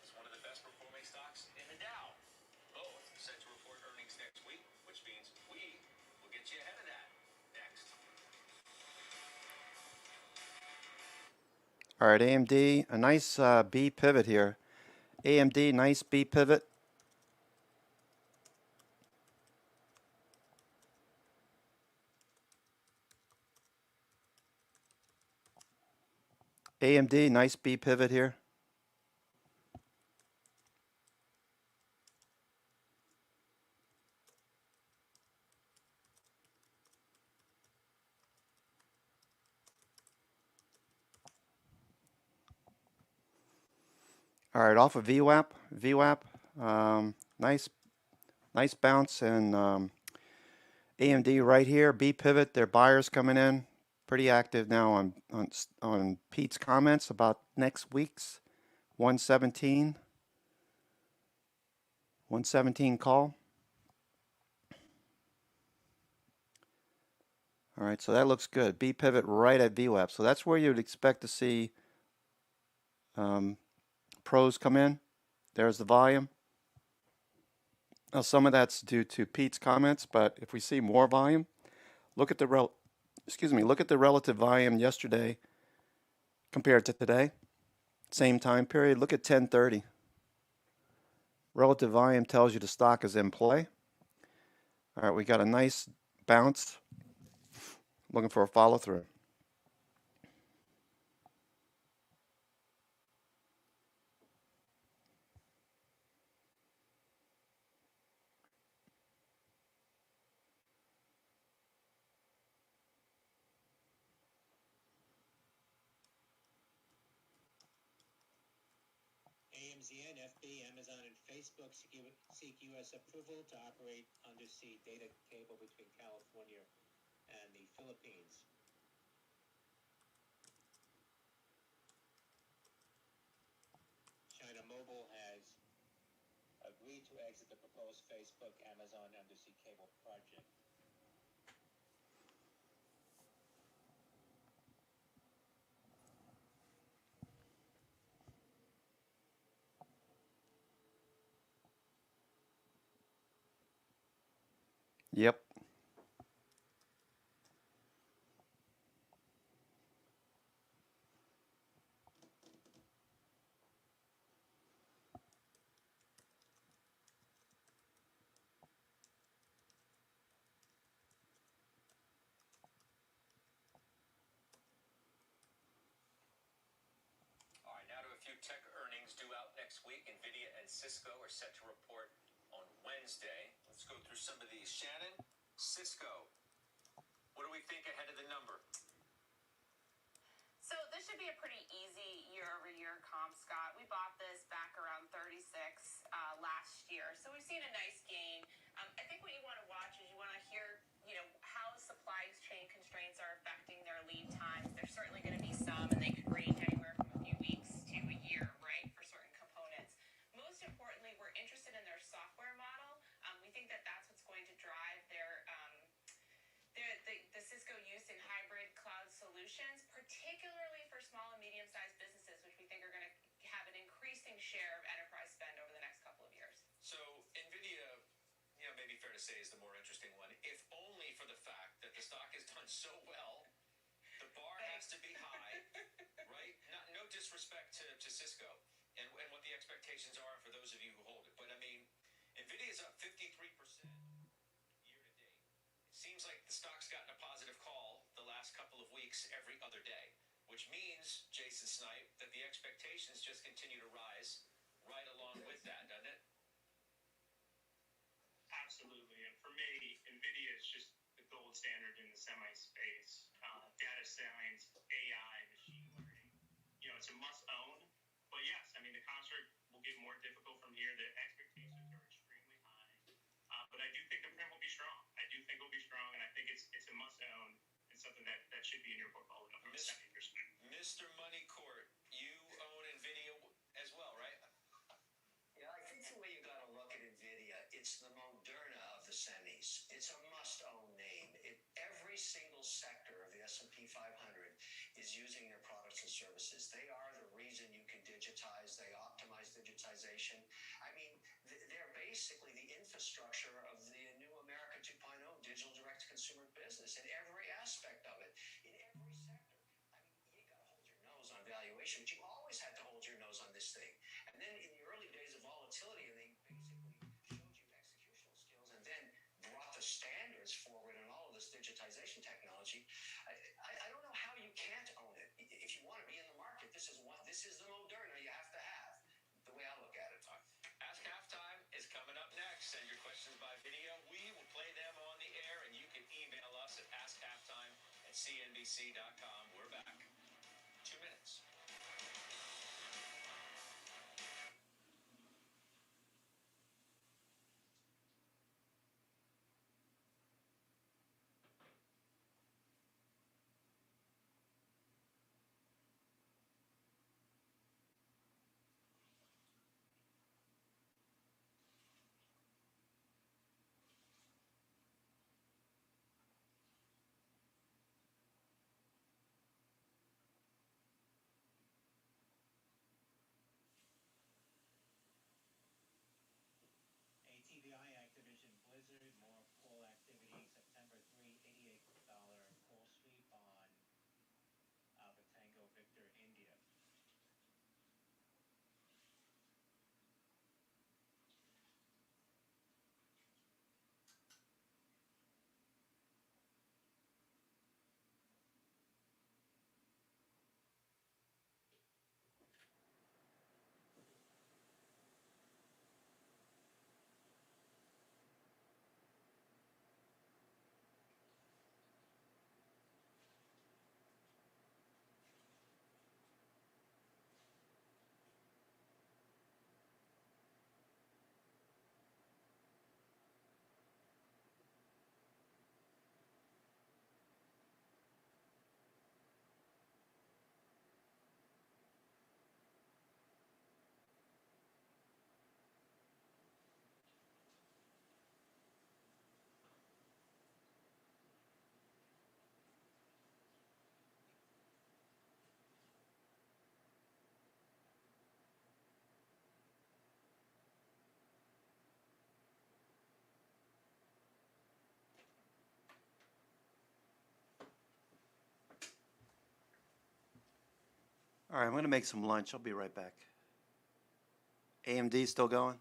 is one of the best performing stocks in the Dow. Both set to report earnings next week, which means we will get you ahead of that next. All right, AMD, a nice B pivot here. AMD, nice B pivot. AMD, nice B pivot here. All right, off of VWAP. Nice bounce, and AMD right here. B pivot. Their buyers coming in, pretty active now on Pete's comments about next week's 117 call. All right, so that looks good. B pivot right at VWAP. So that's where you'd expect to see pros come in. There's the volume. Now some of that's due to Pete's comments, but if we see more volume, look at the relative volume yesterday compared to today, same time period. Look at 10:30. Relative volume tells you the stock is in play. All right, we got a nice bounce. Looking for a follow through. AMZN, FB, Amazon, and Facebook seek U.S. approval to operate undersea data cable between California and the Philippines. China Mobile has agreed to exit the proposed Facebook Amazon undersea cable project. Yep. All right, now to a few tech earnings due out next week. NVIDIA and Cisco are set to report on Wednesday. Let's go through some of these. Shannon, Cisco, what do we think ahead of the number? So this should be a pretty easy year-over-year comp, Scott. We bought this back around 36 last year, so we've seen a nice gain. I think what you want to watch is you want to hear, how supply chain constraints are affecting their lead times. There's certainly going to be some, and they could range anywhere from a few weeks to a year, right, for certain components. Most importantly, we're interested in their software model. We think that that's what's going to drive the Cisco use in hybrid cloud solutions, particularly for small and medium-sized businesses, which we think are going to have an increasing share of enterprise spend over the next couple of years. So NVIDIA, maybe fair to say, is the more interesting one, if only for the fact that the stock has done so well. The bar has to be high, right? No disrespect to Cisco and what the expectations are for those of you who hold it. but I mean, Nvidia's up 53% year to date. It seems like the stock's gotten a positive call the last couple of weeks every other day, which means, Jason Snipe, that the expectations just continue to rise right along with that, doesn't it? Absolutely. And for me, NVIDIA is just the gold standard in the semi space. Data science, AI, machine learning. You know, it's a must own. But yes, I mean, the construct will get more difficult from here. The expectations are extremely high. But I do think the print will be strong. I do think it'll be strong, and I think it's a must own and something that should be in your portfolio from a semi perspective. Mr. Money Court, you own NVIDIA as well, right? Yeah, I think the way you got to look at NVIDIA, it's the Moderna of the semis. It's a must-own name. Every single sector of the S&P 500 is using their products and services. They are the reason you can digitize. They optimize digitization. I mean, they're basically the infrastructure of the new America 2.0 digital direct-to-consumer business in every aspect of it, in every sector. I mean, you got to hold your nose on valuation, but you always had to hold your nose on this thing. And then in the early days of volatility, and they basically showed you executional skills and then brought the standards forward in all of this digitization technology. I don't know how you can't own it. If you want to be in the market, this is the Moderna you have to have, the way I look at it. Ask Halftime is coming up next. Send your questions by video. We will play them on the air, and you can email us at askhalftime@cnbc.com. We're back. 2 minutes. ATVI Activision Blizzard, more call activity, September 3, $88 call sweep on Alpha Tango Victor India. All right, I'm going to make some lunch. I'll be right back. AMD still going?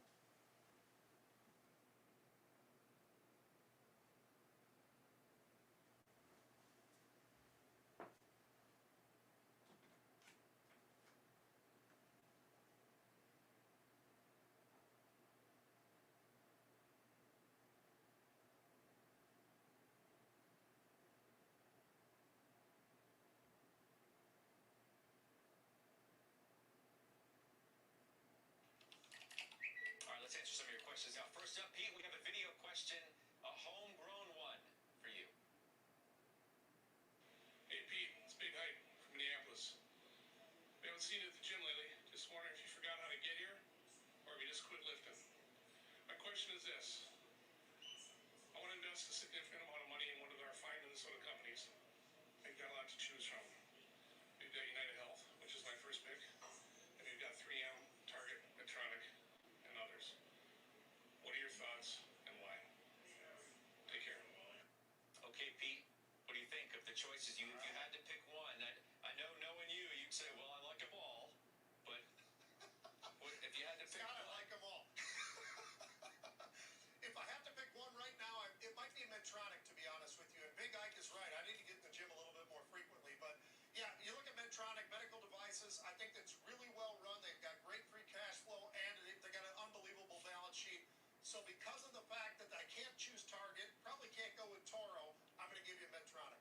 So because of the fact that I can't choose Target, probably can't go with Toro, I'm going to give you Medtronic.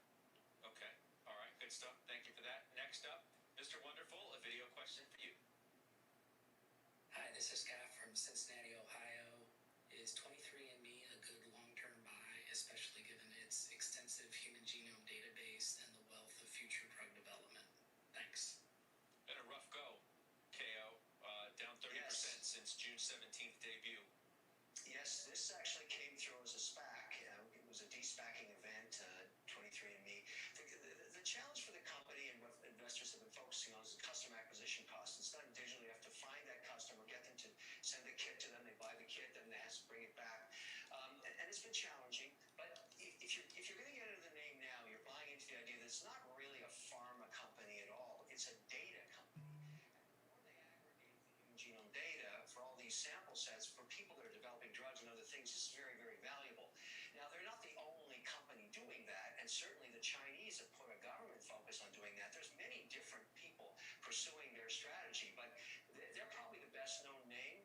Okay. All right. Good stuff. Thank you for that. Next up, Mr. Wonderful, a video question for you. Hi, this is Scott from Cincinnati, Ohio. Is 23andMe a good long-term buy, especially given its extensive human genome database and the wealth of future drug development? Thanks. Been a rough go, KO. Down 30% Yes. since June 17th debut. Yes, this actually came through as a SPAC. It was a de-SPACing event, 23andMe. The challenge for the company and what investors have been focusing on is the customer acquisition cost. It's done digitally. You have to find that customer, get them to send the kit to them. They buy the kit, then they have to bring it back. And it's been challenging. But if you're going to get into the name now, you're buying into the idea that it's not really a pharma company at all. It's a data company. And the more they aggregate the human genome data for all these sample sets for people that are developing drugs and other things, it's very, very valuable. Now, they're not the only company doing that, and certainly the Chinese have put a government focus on doing that. There's many different people pursuing their strategy, but they're probably the best known name.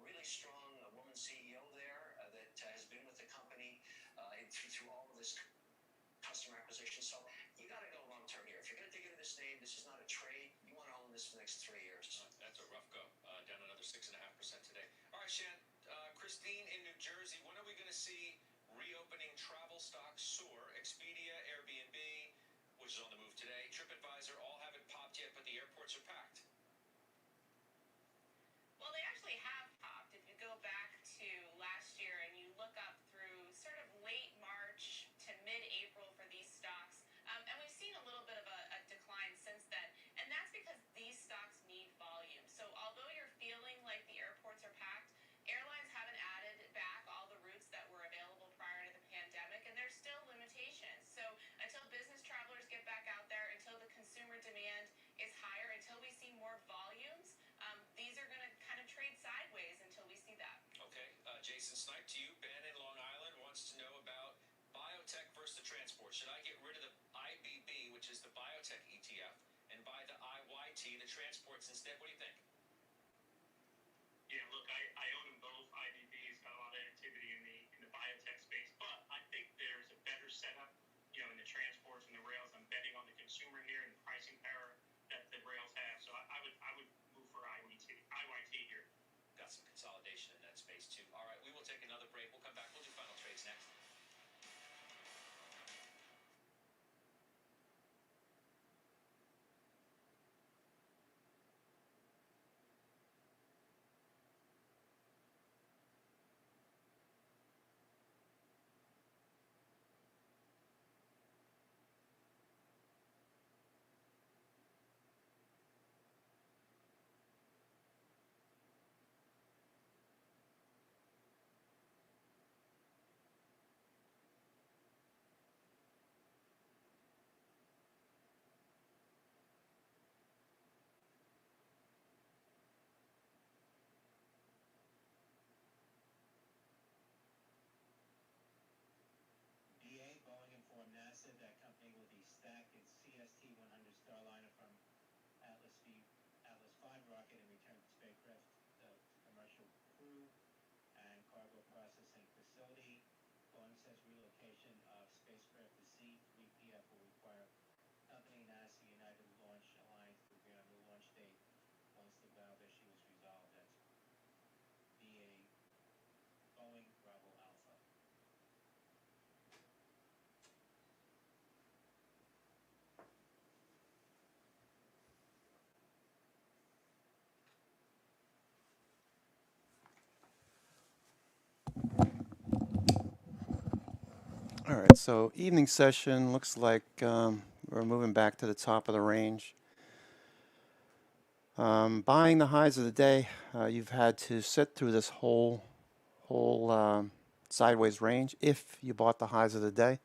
Really strong woman CEO there that has been with the company through all of this customer acquisition. So you got to go long term here. If you're going to dig into this name, this is not a trade. You want to own this for the next 3 years. That's a rough go. Down another 6.5% today. All right, Shan. Christine in New Jersey. When are we going to see reopening travel stocks soar? Expedia, Airbnb, which is on the move today, TripAdvisor, all haven't popped yet, but the airports are packed. Well, they actually have popped. If you go back to last year and you look up through sort of late March to mid-April for these stocks, and we've seen a little bit of a decline since then, and that's because these stocks need volume. So although you're feeling like the airports are packed, airlines haven't added back all the routes that were available prior to the pandemic, and there's still limitations. So until business travelers get back out there, until the consumer demand is higher, until we see more volumes, these are going to kind of trade sideways until we see that. Okay. Jason Snipe, to you. Ben in Long Island wants to know about biotech versus the transport. Should I get rid of the IBB, which is the biotech ETF, and buy the IYT, the transports instead? What do you think? Yeah, look, I own them both. IBB's got a lot of activity in the biotech space, but I think there's a better setup, in the transports and the rails. I'm betting on the consumer here and the pricing power that the rails have. So I would move for IYT here. Got some consolidation in that space too. All right, we will take another break. We'll come back. We'll do final trades next. Boeing informed NASA that company will be stacking its CST-100 Starliner from Atlas V rocket and return to spacecraft commercial crew and cargo processing facility. Boeing says relocation of spacecraft to C-3PF will require company NASA United Launch Alliance to agree on the launch date once the valve issue is resolved. That's Boeing Bravo Alpha. All right, so evening session looks like we're moving back to the top of the range. Buying the highs of the day, you've had to sit through this whole sideways range if you bought the highs of the day.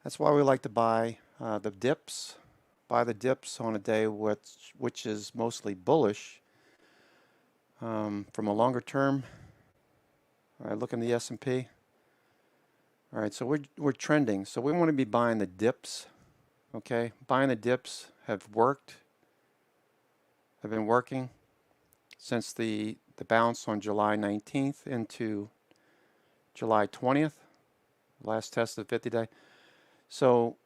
That's why we like to buy the dips. Buy the dips on a day which is mostly bullish. From a longer term, all right, look in the S&P. All right, so we're trending. So we want to be buying the dips. Okay, buying the dips have been working since the the bounce on July 19th into July 20th, last test of the 50-day. So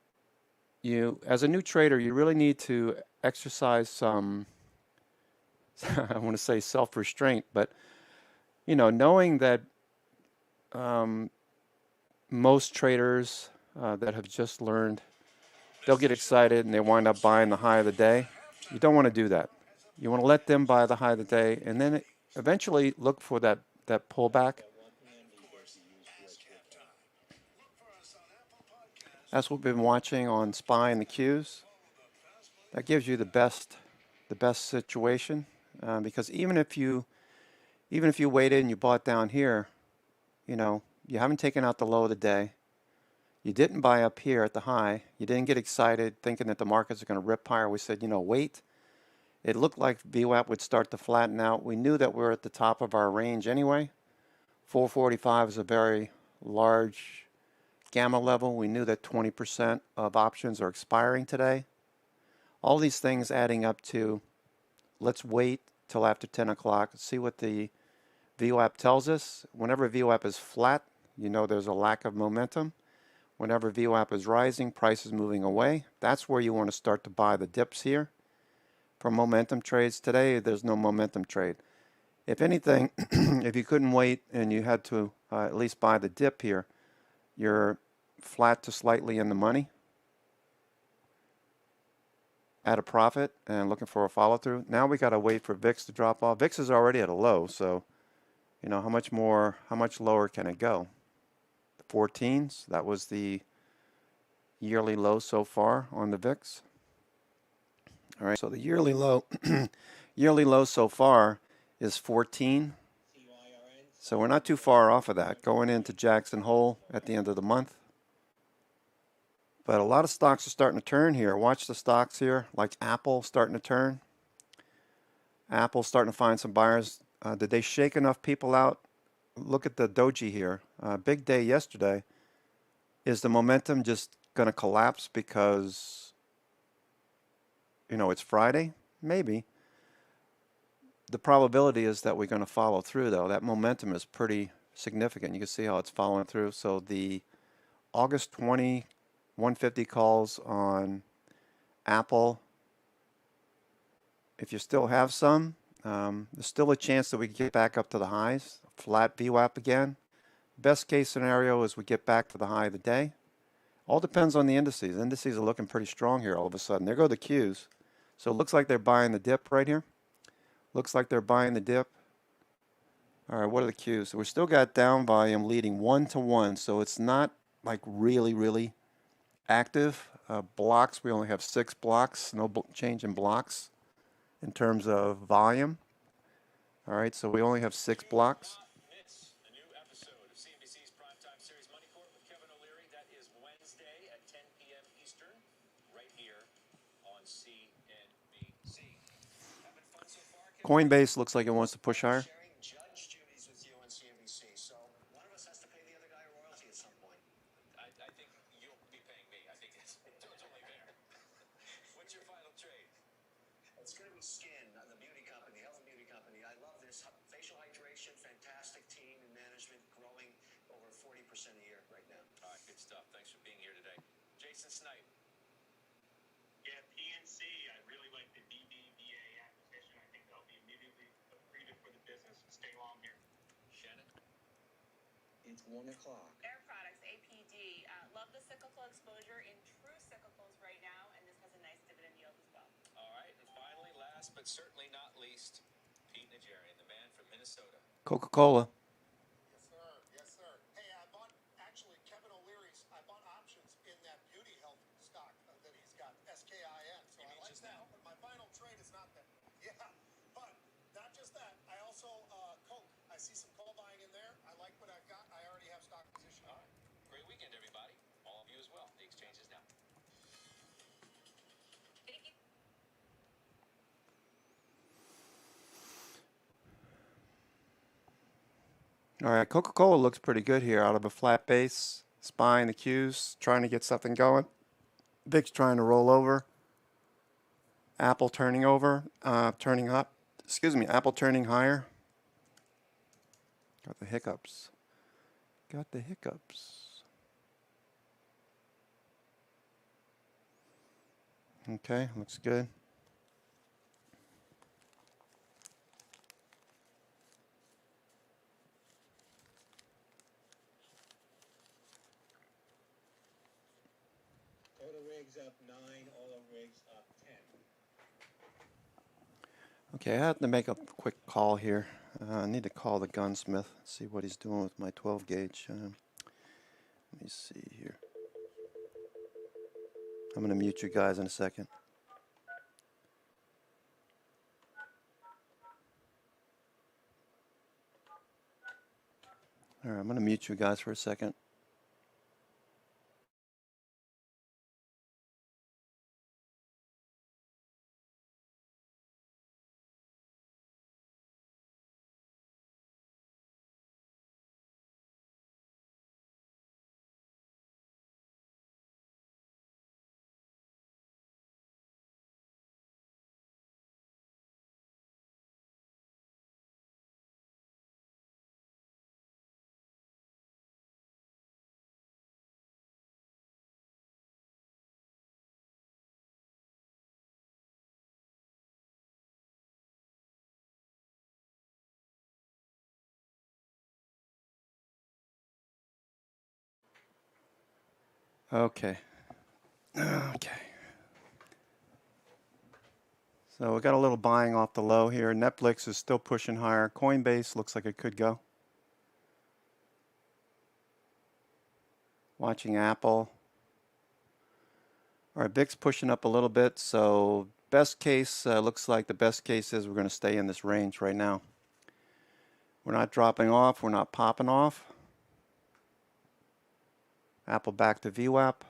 you, as a new trader, you really need to exercise some, I want to say self-restraint, but knowing that most traders that have just learned, they'll get excited and they wind up buying the high of the day. You don't want to do that. You want to let them buy the high of the day, and then eventually look for that pullback. That's what we've been watching on SPY and the Qs. That gives you the best situation, because even if you waited and you bought down here, you haven't taken out the low of the day. You didn't buy up here at the high. You didn't get excited thinking that the markets are going to rip higher. We said, wait. It looked like VWAP would start to flatten out. We knew that we were at the top of our range anyway. 445 is a very large gamma level. We knew that 20% of options are expiring today. All these things adding up to, let's wait till after 10 o'clock, see what the VWAP tells us. Whenever VWAP is flat, there's a lack of momentum. Whenever VWAP is rising, price is moving away. That's where you want to start to buy the dips here. For momentum trades today, there's no momentum trade. If anything, if you couldn't wait and you had to at least buy the dip here, you're flat to slightly in the money at a profit and looking for a follow through. Now we got to wait for VIX to drop off. VIX is already at a low, so how much lower can it go? The 14s, that was the yearly low so far on the VIX. All right, so the yearly low so far is 14. So we're not too far off of that, going into Jackson Hole at the end of the month. But a lot of stocks are starting to turn here. Watch the stocks here, like Apple starting to turn. Apple's starting to find some buyers. Did they shake enough people out? Look at the doji here. Big day yesterday. Is the momentum just going to collapse because, it's Friday? Maybe. The probability is that we're going to follow through, though. That momentum is pretty significant. You can see how it's following through. So the August 20, 150 calls on Apple. If you still have some, there's still a chance that we can get back up to the highs. Flat VWAP again. Best case scenario is we get back to the high of the day. All depends on the indices. Indices are looking pretty strong here all of a sudden. There go the Qs. So it looks like they're buying the dip right here. Looks like they're buying the dip. All right, what are the Qs? So we still got down volume leading 1-to-1. So it's not like really active. Blocks, we only have 6 blocks. No change in blocks in terms of volume. All right, so we only have 6 blocks. Miss a new episode of CNBC's Primetime Series Money Court with Kevin O'Leary. That is Wednesday at 10 p.m. Eastern, right here on CNBC. Having fun so far, Kevin? Coinbase looks like it wants to push higher. Sharing judge duties with you on CNBC, so one of us has to pay the other guy a royalty at some point. I think you'll be paying me. I think it's only fair. What's your final trade? It's going to be Skin, the beauty company, health and beauty company. I love this. Facial hydration, fantastic team and management, growing over 40% a year right now. All right, good stuff. Thanks for being here today. Jason Snipe. Yeah, PNC, I really like the BBVA acquisition. I think they'll be immediately accretive for the business. Stay long here. Shannon. It's 1 o'clock. Air Products, APD. Love the cyclical exposure in true cyclicals right now, and this has a nice dividend yield as well. All right, and finally, last but certainly not least, Pete Najarian, the man from Minnesota. Coca-Cola. Yes, sir. Yes, sir. Hey, I bought options in that beauty health stock that he's got, SKIN. So I like that. But my final trade is not that. Yeah, but not just that. I also, Coke. I see some call buying in there. I like what I've got. I already have stock position. All right. Great weekend, everybody. All of you as well. The exchange is now. Thank you. All right, Coca-Cola looks pretty good here out of a flat base. SPY and the Qs trying to get something going. VIX trying to roll over. Apple turning over, turning up. Excuse me, Apple turning higher. Got the hiccups. Got the hiccups. Okay, looks good. Total rigs up 9, all rigs up 10. Okay, I have to make a quick call here. I need to call the gunsmith, see what he's doing with my 12 gauge. Let me see here. I'm going to mute you guys in a second. All right, I'm going to mute you guys for a second. Okay. Okay. So we got a little buying off the low here. Netflix is still pushing higher. Coinbase looks like it could go. Watching Apple. All right, BIC's pushing up a little bit. So best case, looks like the best case is we're going to stay in this range right now. We're not dropping off. We're not popping off. Apple back to VWAP.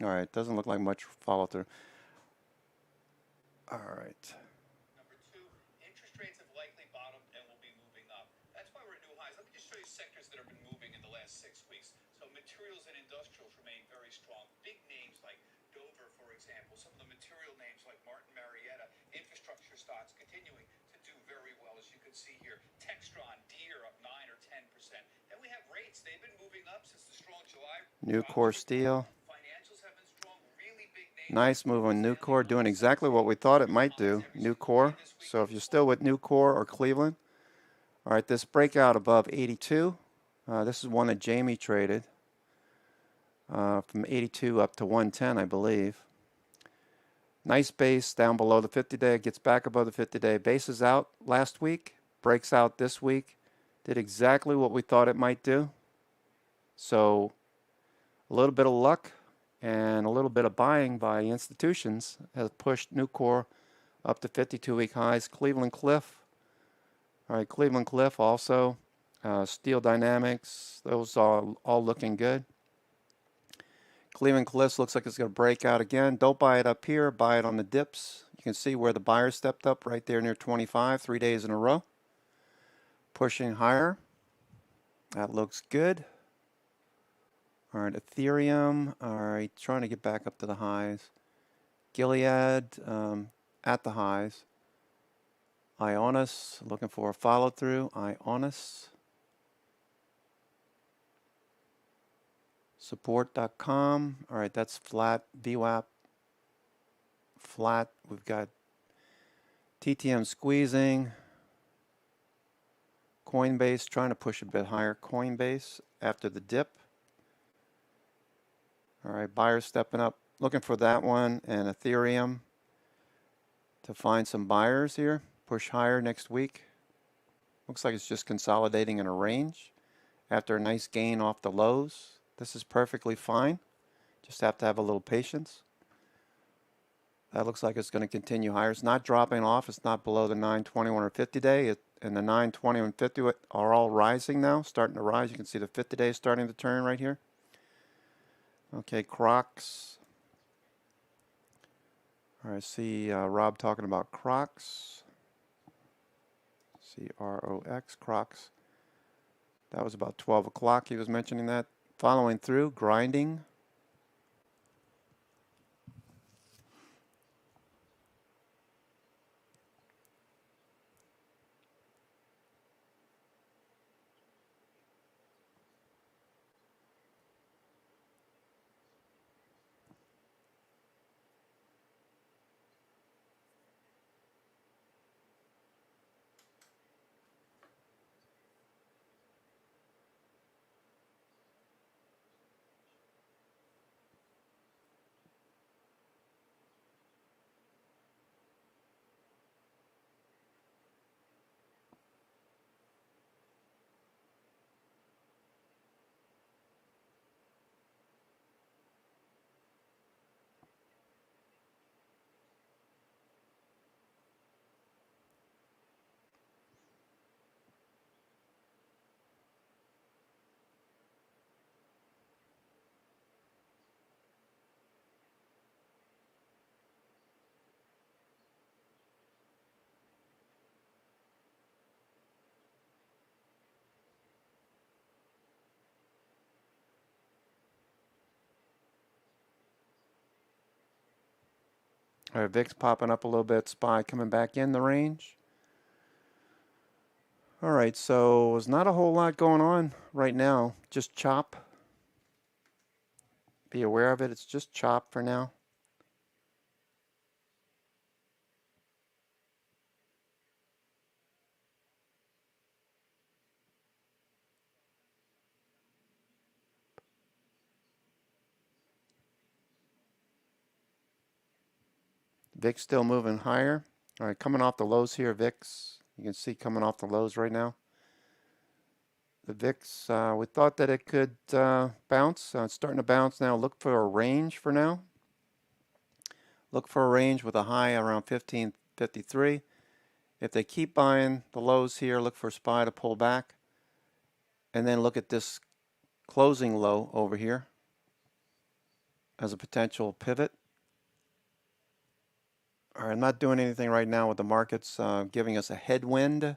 All right, doesn't look like much follow through. All right. Number two, interest rates have likely bottomed and will be moving up. That's why we're at new highs. Let me just show you sectors that have been moving in the last 6 weeks. So materials and industrials remain very strong. Big names like Dover, for example, some of the material names like Martin Marietta, infrastructure stocks continuing to do very well, as you can see here. Textron, Deere up 9 or 10%. Then we have rates. They've been moving up since the strong July. Nucor Steel. Financials have been strong. Really big names. Nice move on Nucor, doing exactly what we thought it might do. Nucor. So if you're still with Nucor or Cleveland, all right, this breakout above 82. This is one that Jamie traded from 82 up to 110, I believe. Nice base down below the 50-day. It gets back above the 50-day. Base is out last week, breaks out this week. Did exactly what we thought it might do. So a little bit of luck and a little bit of buying by institutions has pushed Nucor up to 52-week highs. Cleveland Cliff. All right, Cleveland Cliff also. Steel Dynamics. Those are all looking good. Cleveland Cliffs looks like it's going to break out again. Don't buy it up here. Buy it on the dips. You can see where the buyer stepped up right there near 25, 3 days in a row. Pushing higher. That looks good. All right, Ethereum. All right, trying to get back up to the highs. Gilead at the highs. Ionis, looking for a follow through. Ionis. Support.com. All right, that's flat. VWAP. Flat. We've got TTM squeezing. Coinbase trying to push a bit higher. Coinbase after the dip. All right, buyers stepping up, looking for that one, and Ethereum to find some buyers here. Push higher next week. Looks like it's just consolidating in a range after a nice gain off the lows. This is perfectly fine. Just have to have a little patience. That looks like it's going to continue higher. It's not dropping off. It's not below the 921 or 50 day. And the 920 and 50 are all rising now, starting to rise. You can see the 50 day starting to turn right here. Okay, Crocs. All right, see Rob talking about Crocs. C-R-O-X, Crocs. That was about 12 o'clock. He was mentioning that. Following through, grinding. All right, VIX popping up a little bit. SPY coming back in the range. All right, so there's not a whole lot going on right now. Just chop. Be aware of it. It's just chop for now. VIX still moving higher. All right, coming off the lows here, VIX. You can see coming off the lows right now. The VIX, we thought that it could bounce. It's starting to bounce now. Look for a range for now. Look for a range with a high around 1553. If they keep buying the lows here, look for SPY to pull back. And then look at this closing low over here as a potential pivot. All right, I'm not doing anything right now with the markets giving us a headwind.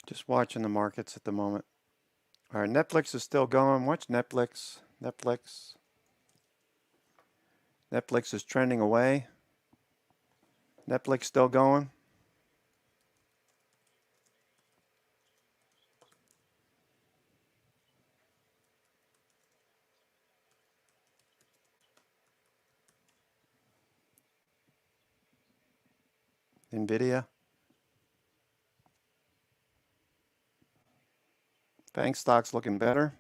Just watching the markets at the moment. All right, Netflix is still going. Watch Netflix. Netflix is trending away. Netflix still going. Nvidia. Bank stocks looking better.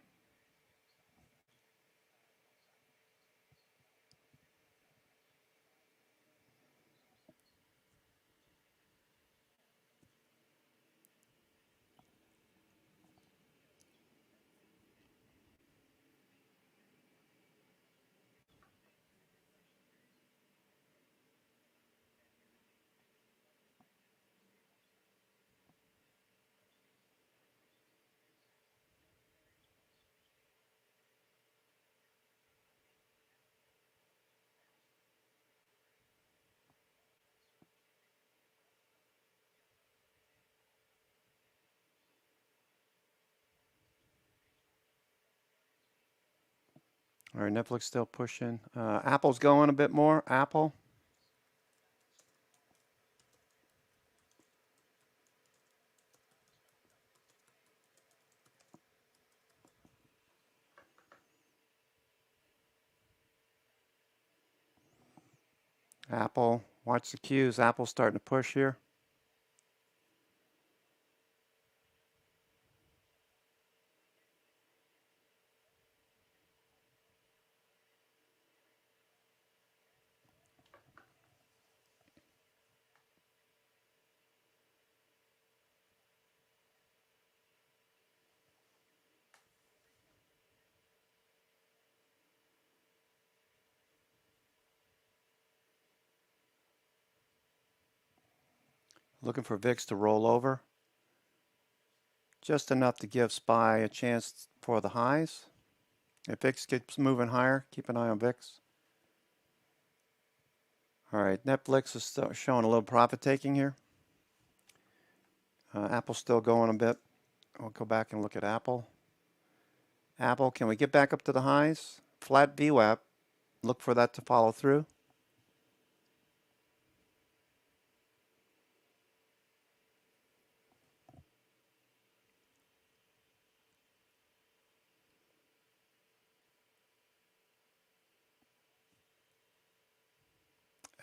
All right, Netflix still pushing. Apple's going a bit more. Apple. Apple. Watch the cues. Apple's starting to push here. Looking for VIX to roll over. Just enough to give SPY a chance for the highs. If VIX keeps moving higher, keep an eye on VIX. All right, Netflix is still showing a little profit taking here. Apple's still going a bit. I'll go back and look at Apple. Apple, can we get back up to the highs? Flat VWAP. Look for that to follow through.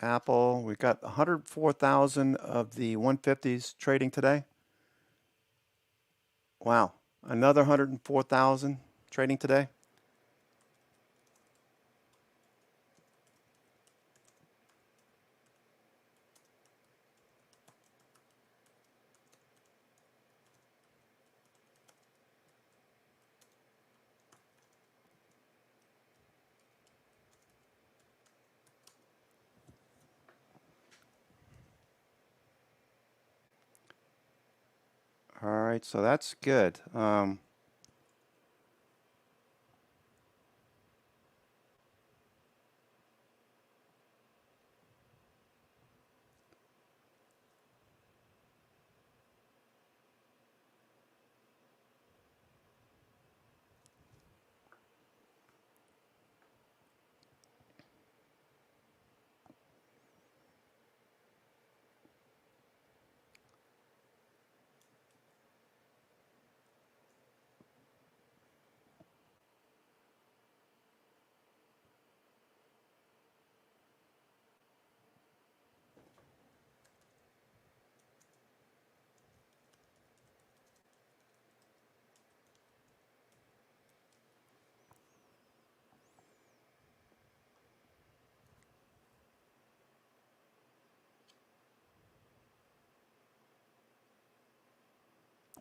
Apple, we got 104,000 of the 150s trading today. Wow, another 104,000 trading today. All right, so that's good.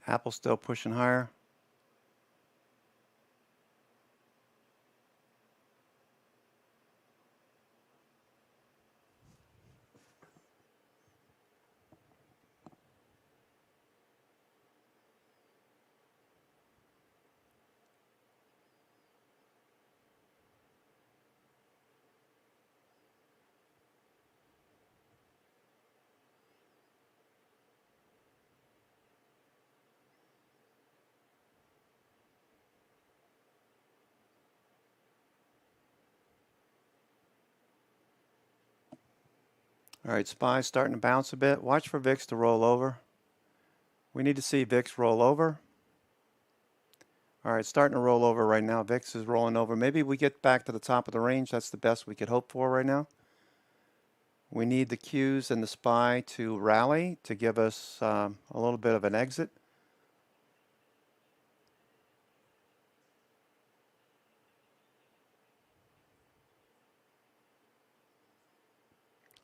Apple still pushing higher. All right, SPY starting to bounce a bit. Watch for VIX to roll over. We need to see VIX roll over. All right, starting to roll over right now. VIX is rolling over. Maybe we get back to the top of the range. That's the best we could hope for right now. We need the Qs and the SPY to rally to give us a little bit of an exit.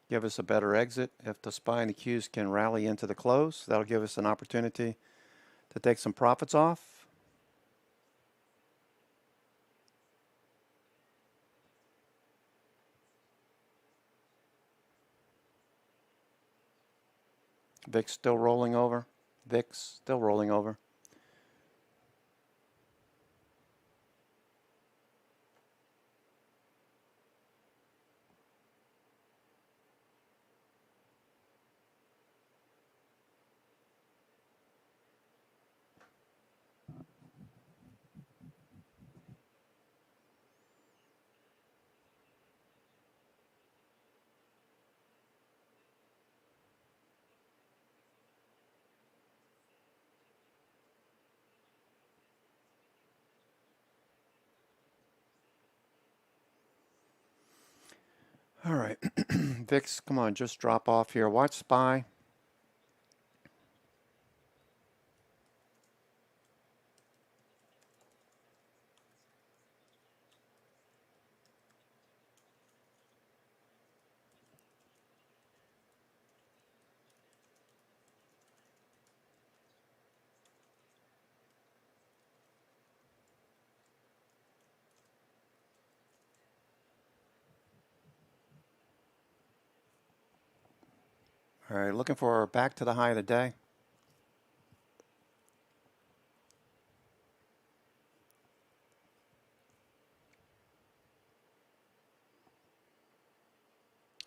Give us a better exit. If the SPY and the Qs can rally into the close, that'll give us an opportunity to take some profits off. VIX still rolling over. VIX still rolling over. All right, VIX, come on, just drop off here. Watch SPY. All right, looking for back to the high of the day.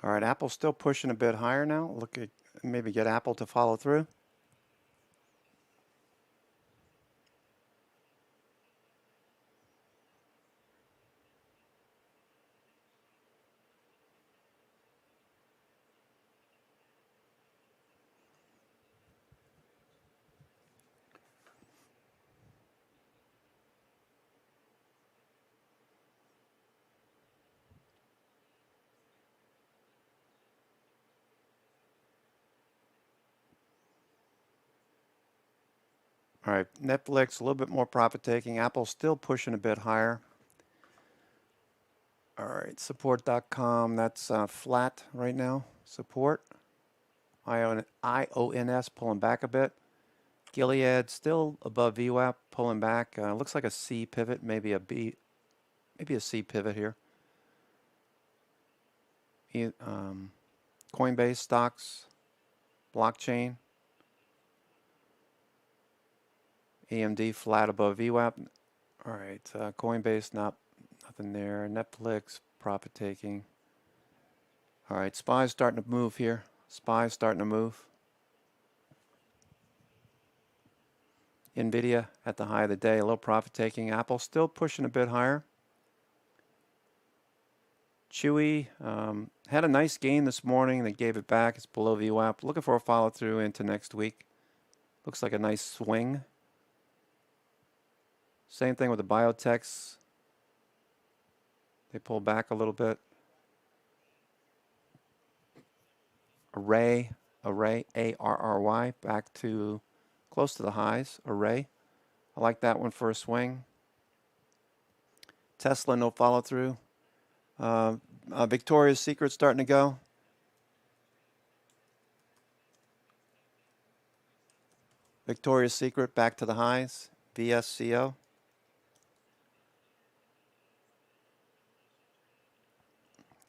All right, Apple's still pushing a bit higher now. Look at maybe get Apple to follow through. All right, Netflix a little bit more profit taking. Apple's still pushing a bit higher. All right, support.com, that's flat right now. Support. IONS pulling back a bit. Gilead still above VWAP, pulling back. Looks like a C pivot, maybe a B, maybe a C pivot here. Coinbase stocks, blockchain. AMD flat above VWAP. All right, Coinbase nothing there. Netflix profit taking. All right, SPY's starting to move here. SPY's starting to move. Nvidia at the high of the day, a little profit taking. Apple still pushing a bit higher. Chewy had a nice gain this morning. They gave it back. It's below VWAP. Looking for a follow through into next week. Looks like a nice swing. Same thing with the biotechs. They pull back a little bit. Array, ARRY, back to close to the highs. Array. I like that one for a swing. Tesla, no follow through. Victoria's Secret starting to go. Victoria's Secret back to the highs. VSCO.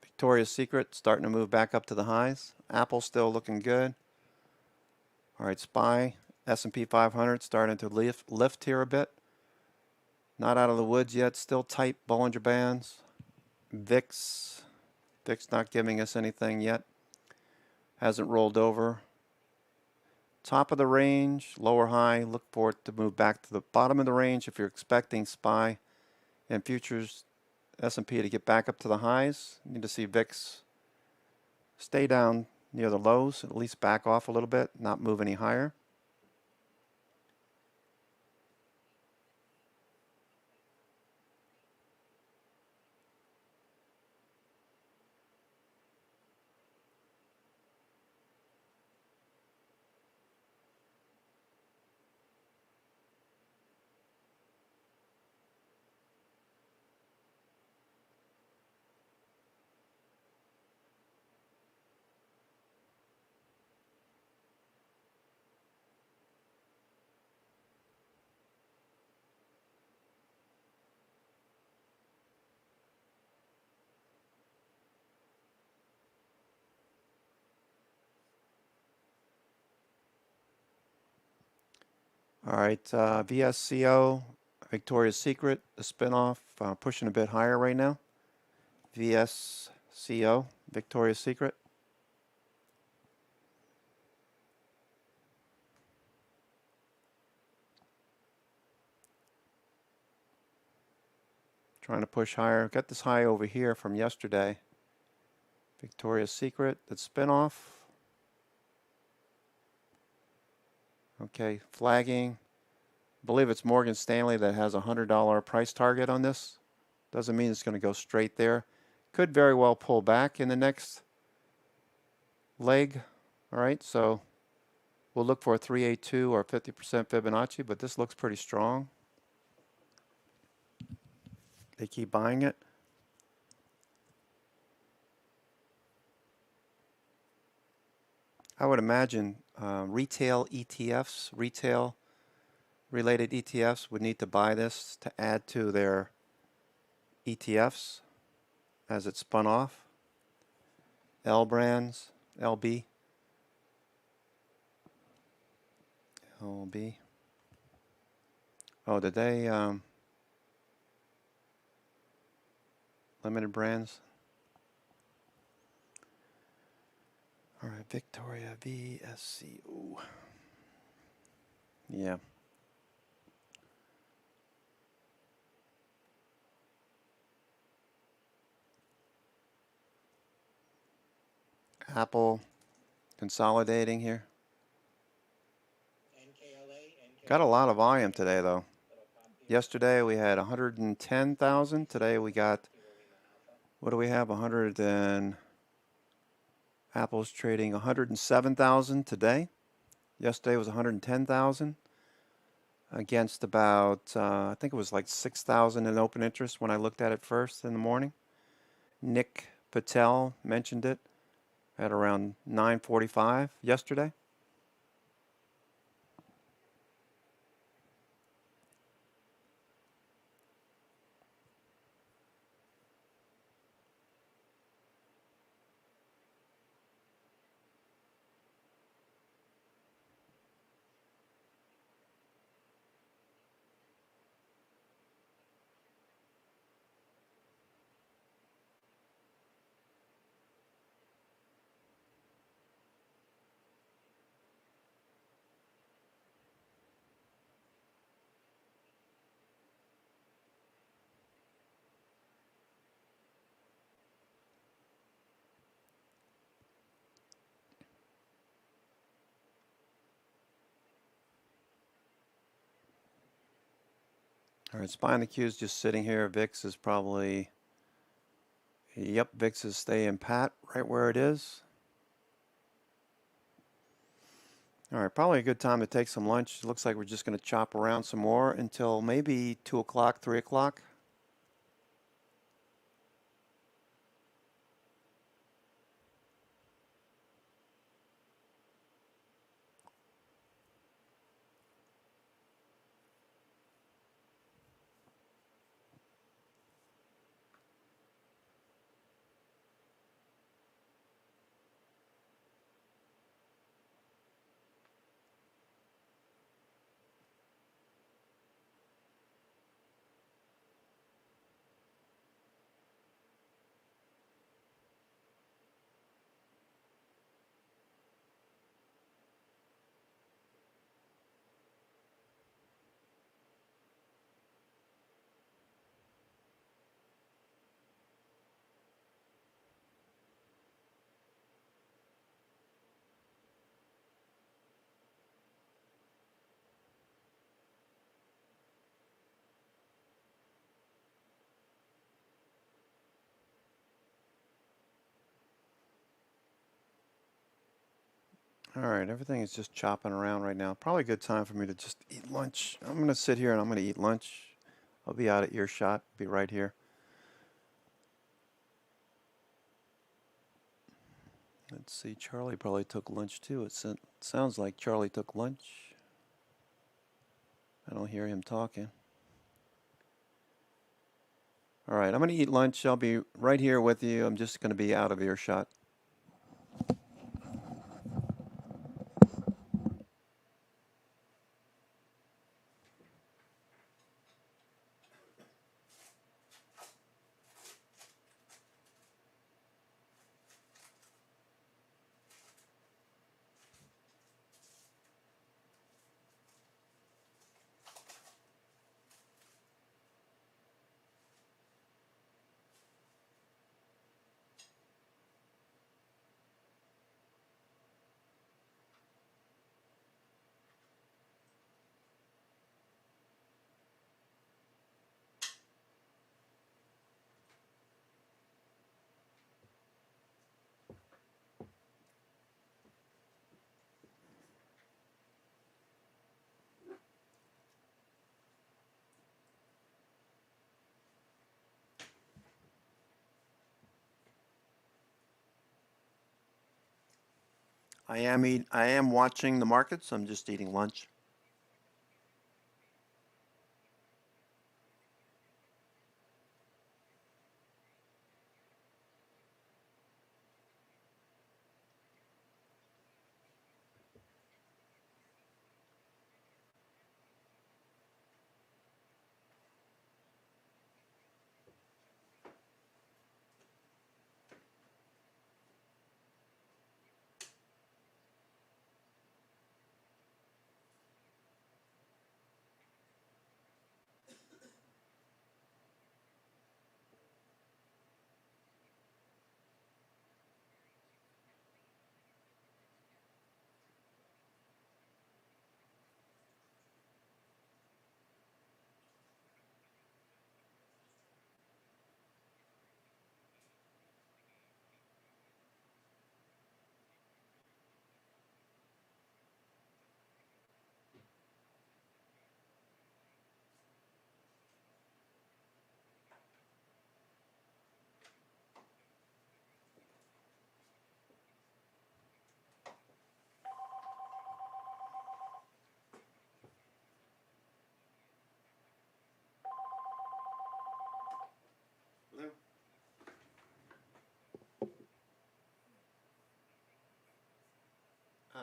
Victoria's Secret starting to move back up to the highs. Apple still looking good. All right, SPY, S&P 500 starting to lift here a bit. Not out of the woods yet. Still tight Bollinger Bands. VIX not giving us anything yet. Hasn't rolled over. Top of the range, lower high. Look for it to move back to the bottom of the range if you're expecting SPY and futures S&P to get back up to the highs. You need to see VIX stay down near the lows, at least back off a little bit, not move any higher. All right, VSCO, Victoria's Secret, the spinoff, pushing a bit higher right now. VSCO, Victoria's Secret. Trying to push higher. Got this high over here from yesterday. Victoria's Secret, that spinoff. Okay, flagging. I believe it's Morgan Stanley that has a $100 price target on this. Doesn't mean it's going to go straight there. Could very well pull back in the next leg. All right, so we'll look for a 382 or 50% Fibonacci, but this looks pretty strong. They keep buying it. I would imagine retail ETFs, retail related ETFs would need to buy this to add to their ETFs as it's spun off. L brands, LB. LB. Oh, did they limited brands? All right, Victoria VSC. Ooh. Yeah. Apple consolidating here. Got a lot of volume today, though. Yesterday we had 110,000. Today we got, what do we have? Apple's trading 107,000 today. Yesterday was 110,000. against about, I think it was like 6,000 in open interest when I looked at it first in the morning. Nick Patel mentioned it at around 9:45 yesterday. All right, SPY on the Q is just sitting here. VIX is probably, yep, VIX is staying pat right where it is. All right, probably a good time to take some lunch. It looks like we're just going to chop around some more until maybe 2 o'clock, 3 o'clock. All right, everything is just chopping around right now. Probably a good time for me to just eat lunch. I'm going to sit here and I'm going to eat lunch. I'll be out at earshot, be right here. Let's see, Charlie probably took lunch too. It sounds like Charlie took lunch. I don't hear him talking. All right, I'm going to eat lunch. I'll be right here with you. I'm just going to be out of earshot. I am watching the markets. I'm just eating lunch.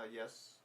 Yes.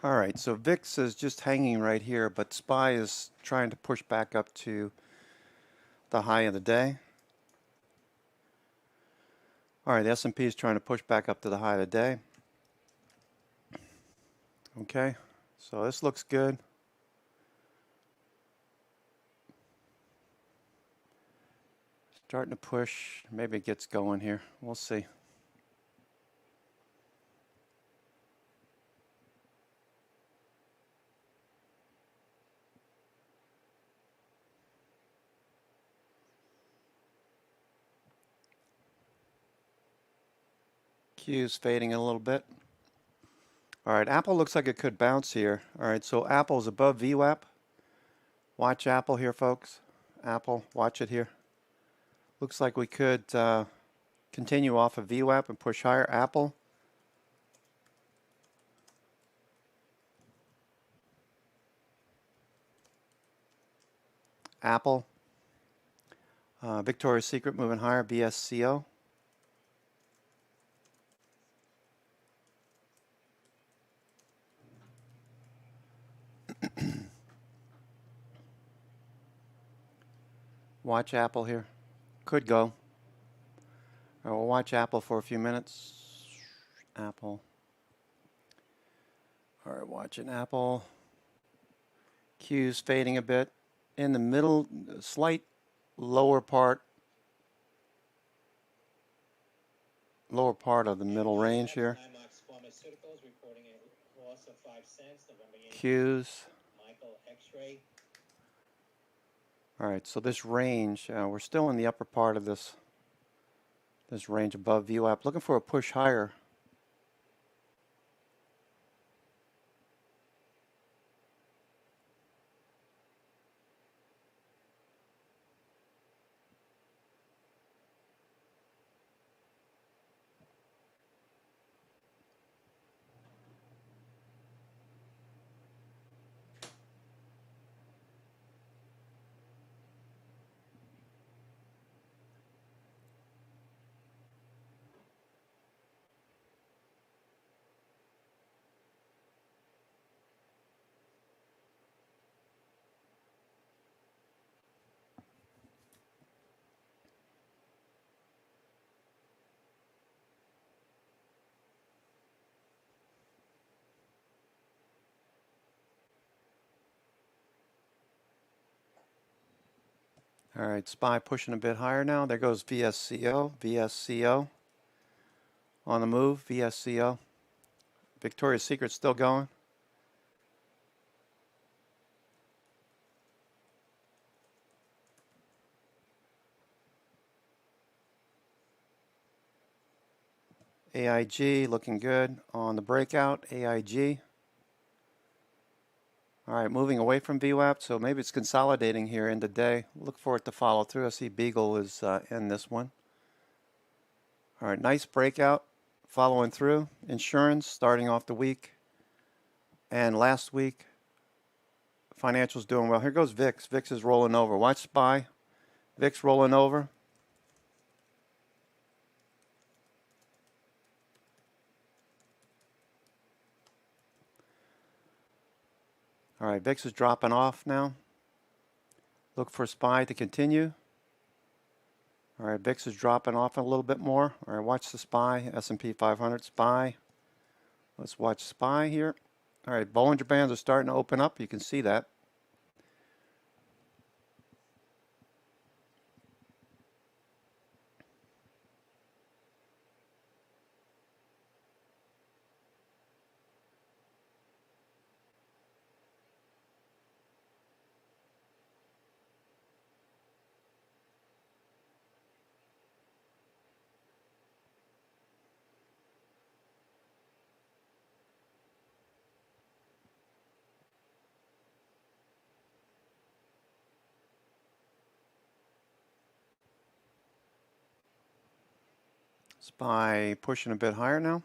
All right, so VIX is just hanging right here, but SPY is trying to push back up to the high of the day. All right, the S&P is trying to push back up to the high of the day. Okay, so this looks good. Starting to push. Maybe it gets going here. We'll see. Q's fading a little bit. All right, Apple looks like it could bounce here. All right, so Apple's above VWAP. Watch Apple here, folks. Apple, watch it here. Looks like we could continue off of VWAP and push higher. Apple. Apple. Victoria's Secret moving higher. BSCO. Watch Apple here. Could go. All right, we'll watch Apple for a few minutes. Apple. All right, watching Apple. Q's fading a bit. In the middle, slight lower part of the middle range here. Q's. All right, so this range, we're still in the upper part of this range above VWAP. Looking for a push higher. All right, SPY pushing a bit higher now. There goes VSCO. VSCO on the move. VSCO. Victoria's Secret still going. AIG looking good on the breakout. AIG. All right, moving away from VWAP, so maybe it's consolidating here in the day. Look for it to follow through. I see Beagle is in this one. All right, nice breakout, following through. Insurance starting off the week. And last week, financials doing well. Here goes VIX. VIX is rolling over. Watch SPY. VIX rolling over. All right, VIX is dropping off now. Look for SPY to continue. All right, VIX is dropping off a little bit more. All right, watch the SPY, S&P 500 SPY. Let's watch SPY here. All right, Bollinger Bands are starting to open up. You can see that. SPY pushing a bit higher now.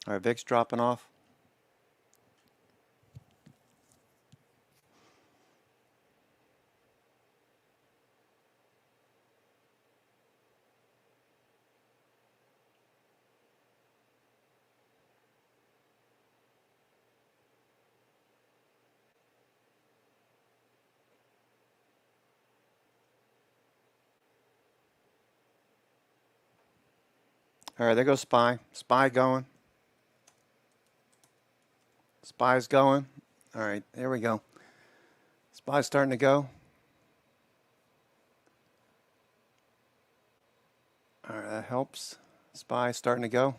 All right, VIX dropping off. All right, there goes SPY. SPY going. SPY's going. All right, there we go. SPY's starting to go. All right, that helps. SPY's starting to go.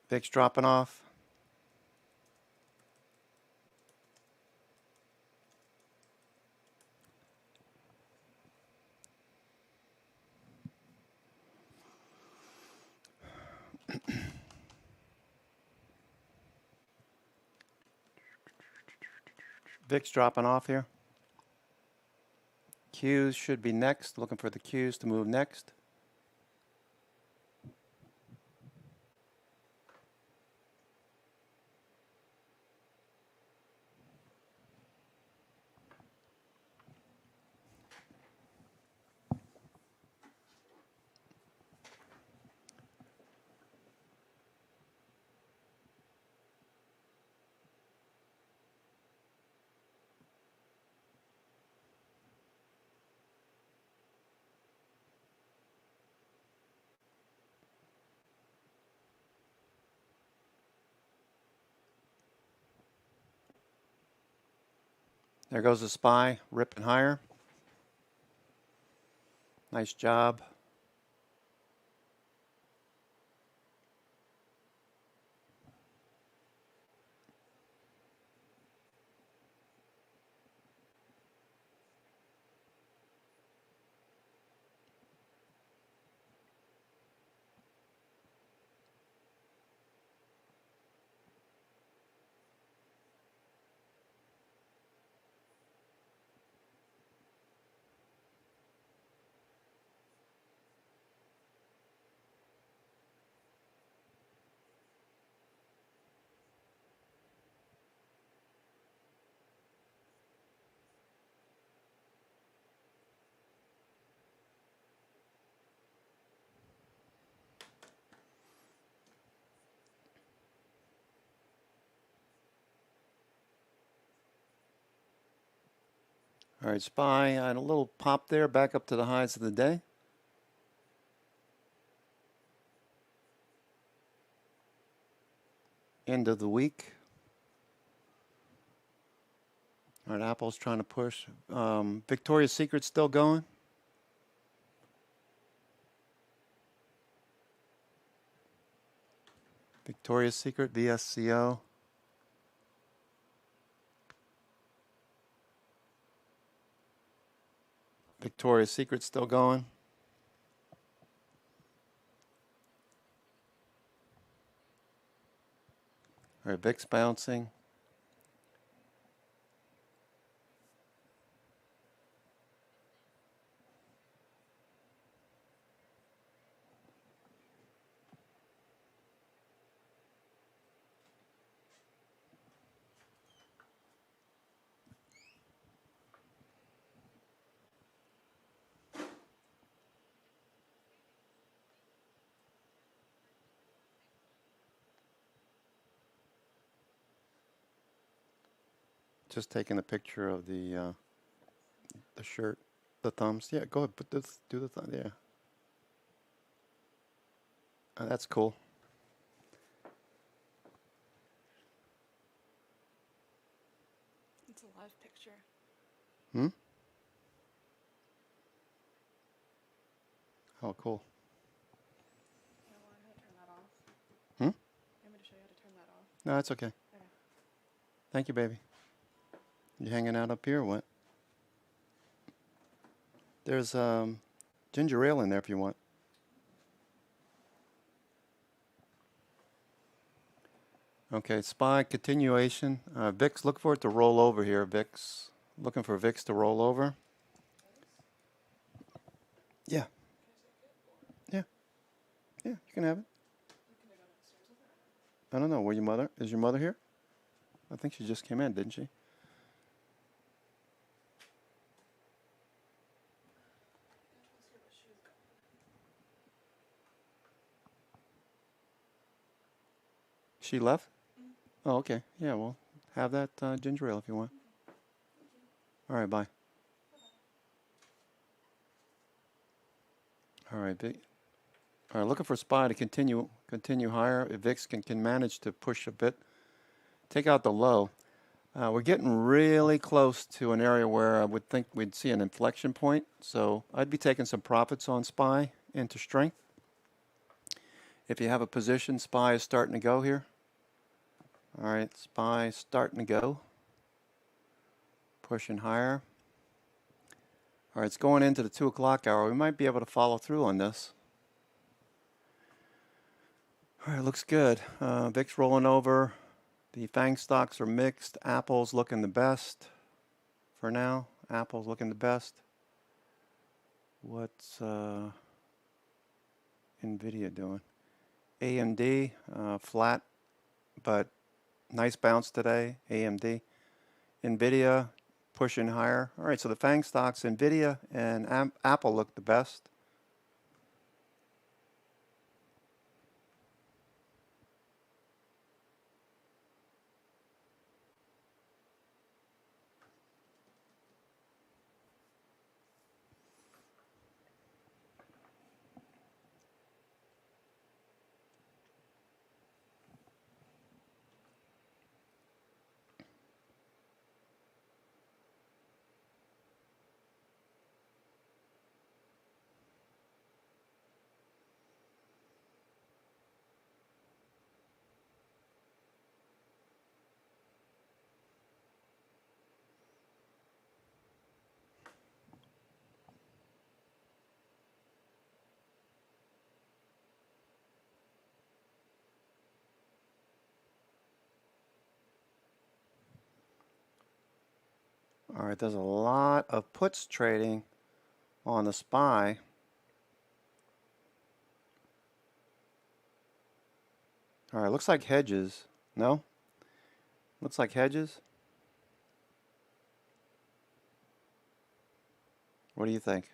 VIX dropping off. VIX dropping off here. Qs should be next. Looking for the Qs to move next. There goes the SPY, ripping higher. Nice job. All right, SPY had a little pop there, back up to the highs of the day. End of the week. All right, Apple's trying to push. Victoria's Secret's still going. Victoria's Secret, VSCO. Victoria's Secret still going. All right, VIX bouncing. Just taking a picture of the shirt, the thumbs. Yeah, go ahead, put this, do the thumb. Yeah, that's cool. It's a live picture. Hmm. Oh, cool. You want me to turn that off? Hmm. You want me to show you how to turn that off? No, that's okay. Okay. Thank you, baby. You hanging out up here or what? There's ginger ale in there if you want. Okay, SPY continuation. VIX, look for it to roll over here, VIX. Looking for VIX to roll over. Yeah. Yeah. Yeah, you can have it. I don't know. Were your mother? Is your mother here? I think she just came in, didn't she? She left? Oh, okay. Yeah, well, have that ginger ale if you want. All right, bye. All right, all right, looking for SPY to continue higher. If VIX can manage to push a bit, take out the low. We're getting really close to an area where I would think we'd see an inflection point. So I'd be taking some profits on SPY into strength. If you have a position, SPY is starting to go here. All right, SPY starting to go. Pushing higher. All right, it's going into the 2 o'clock hour. We might be able to follow through on this. All right, looks good. VIX rolling over. The FANG stocks are mixed. Apple's looking the best for now. Apple's looking the best. What's NVIDIA doing? AMD, flat, but nice bounce today. AMD. NVIDIA pushing higher. All right, so the FANG stocks, NVIDIA and Apple look the best. All right, there's a lot of puts trading on the SPY. All right, looks like hedges. No? Looks like hedges. What do you think?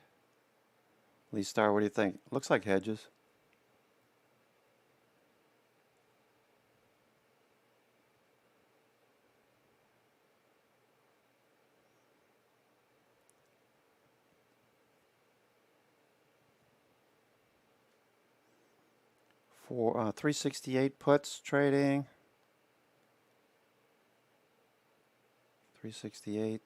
Lee Star, what do you think? Looks like hedges. For 368 puts trading. 368.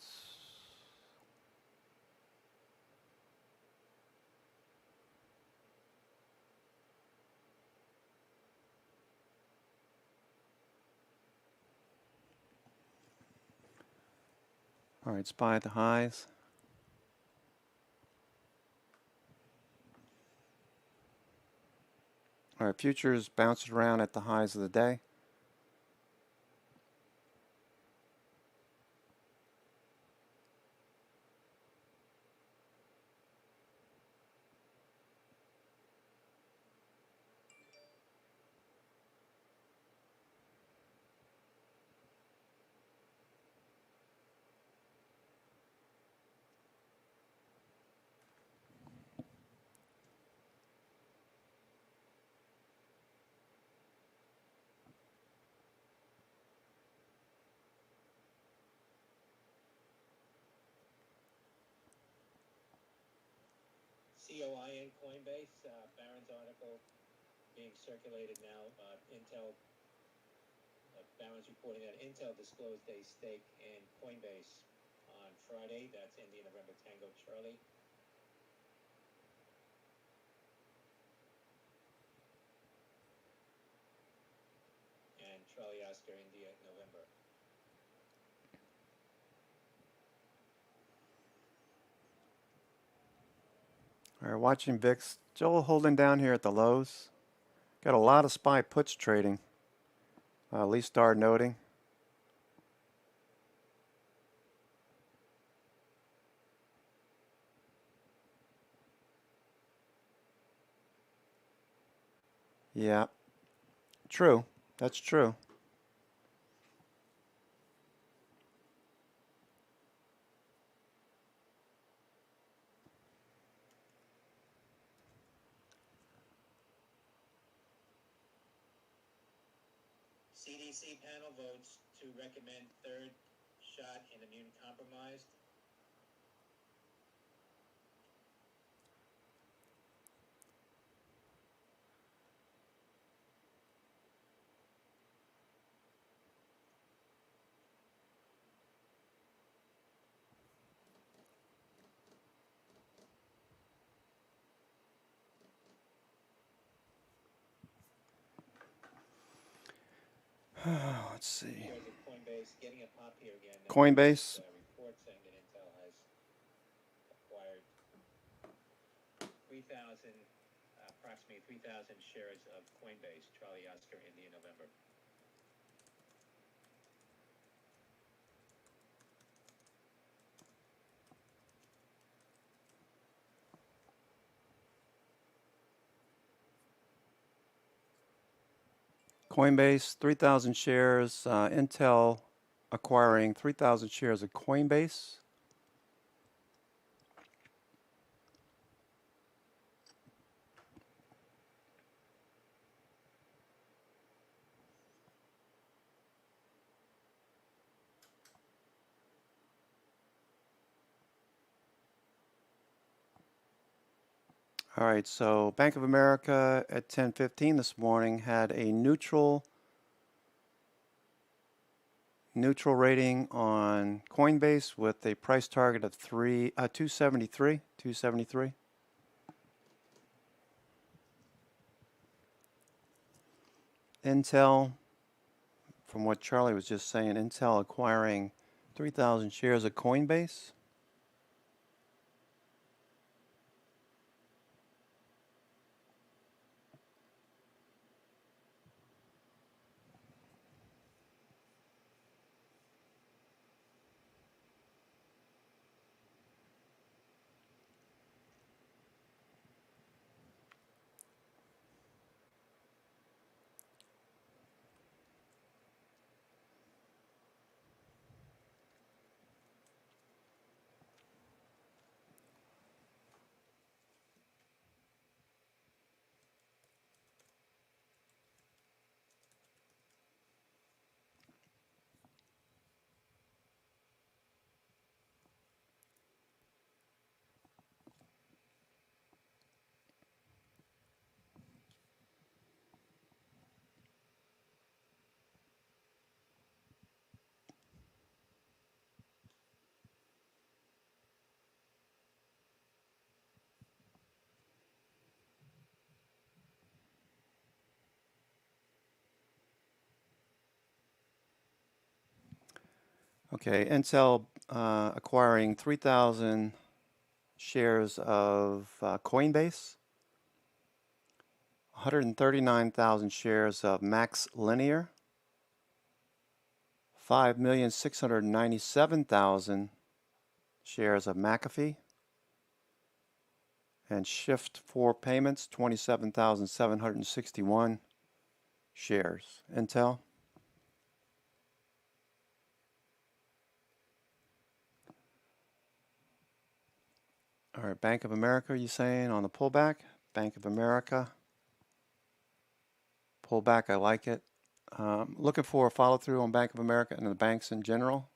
All right, SPY at the highs. All right, futures bounced around at the highs of the day. COI and Coinbase, Barron's article being circulated now. Barron's reporting that Intel disclosed a stake in Coinbase on Friday. That's India November Tango Charlie. And Charlie Oscar India November. All right, watching VIX. Still holding down here at the lows. Got a lot of SPY puts trading. Lee Star noting. Yeah, true. That's true. CDC panel votes to recommend third shot in immune-compromised. Let's see. Shares of Coinbase getting a pop here again. Coinbase. Report saying that Intel has acquired 3,000, approximately 3,000 shares of Coinbase. Charlie Oscar, India, November. Coinbase, 3,000 shares. Intel acquiring 3,000 shares of Coinbase. All right, so Bank of America at 10:15 this morning had a neutral rating on Coinbase with a price target of 273. Intel, from what Charlie was just saying, Intel acquiring 3,000 shares of Coinbase. Okay, Intel acquiring 3,000 shares of Coinbase, 139,000 shares of Max Linear, 5,697,000 shares of McAfee, and Shift4 Payments, 27,761 shares. Intel. All right, Bank of America, are you saying on the pullback? Bank of America. Pullback, I like it. Looking for a follow through on Bank of America and the banks in general.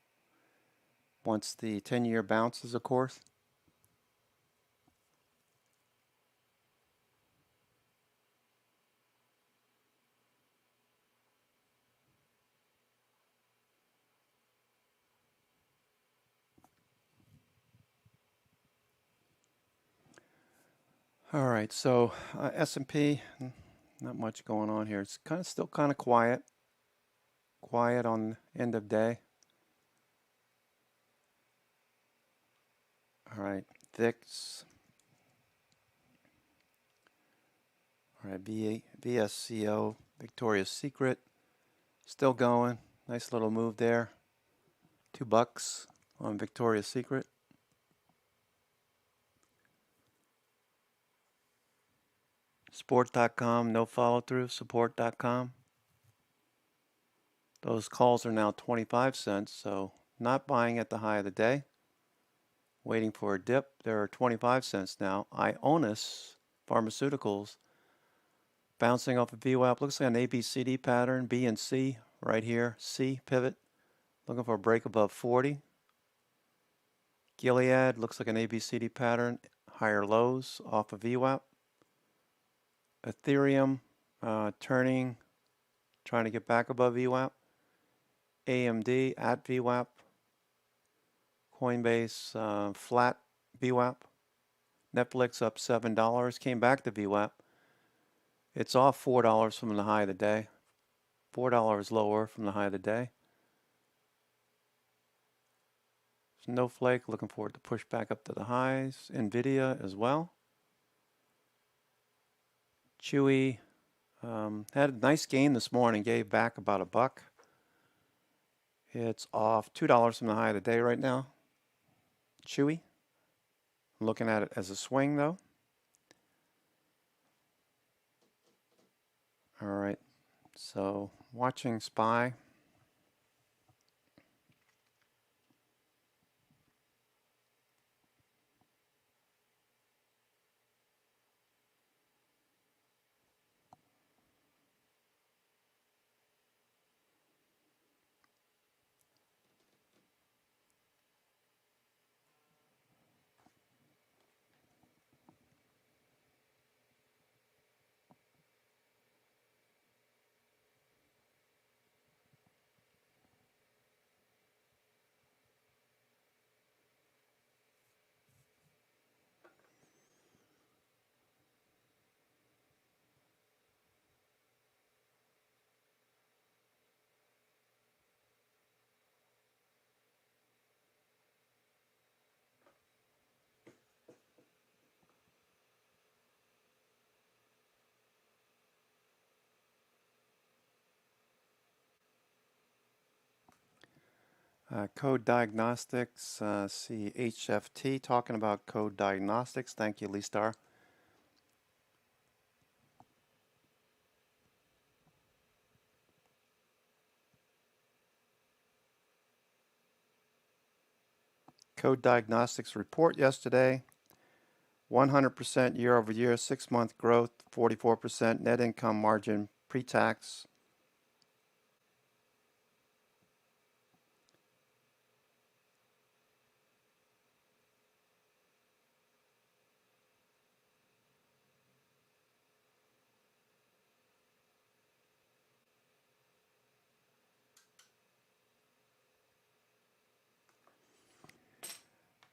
Once the 10-year bounces, of course. All right, so S&P, not much going on here. It's still kind of quiet. Quiet on end of day. All right, VIX. All right, VSCO, Victoria's Secret, still going. Nice little move there. $2 on Victoria's Secret. Sport.com, no follow through. Support.com. Those calls are now 25 cents, so not buying at the high of the day. Waiting for a dip. There are 25 cents now. Ionis Pharmaceuticals bouncing off a VWAP. Looks like an ABCD pattern. B and C right here. C pivot. Looking for a break above 40. Gilead looks like an ABCD pattern. Higher lows off of VWAP. Ethereum turning, trying to get back above VWAP. AMD at VWAP. Coinbase flat VWAP. Netflix up $7, came back to VWAP. It's off $4 from the high of the day. $4 lower from the high of the day. Snowflake looking for it to push back up to the highs. Nvidia as well. Chewy had a nice gain this morning, gave back about $1. It's off $2 from the high of the day right now. Chewy. I'm looking at it as a swing though. All right, so watching SPY. Code Diagnostics, see HFT talking about Code Diagnostics. Thank you, Lee Star. Code Diagnostics report yesterday. 100% year over year, 6-month growth, 44% net income margin pre-tax.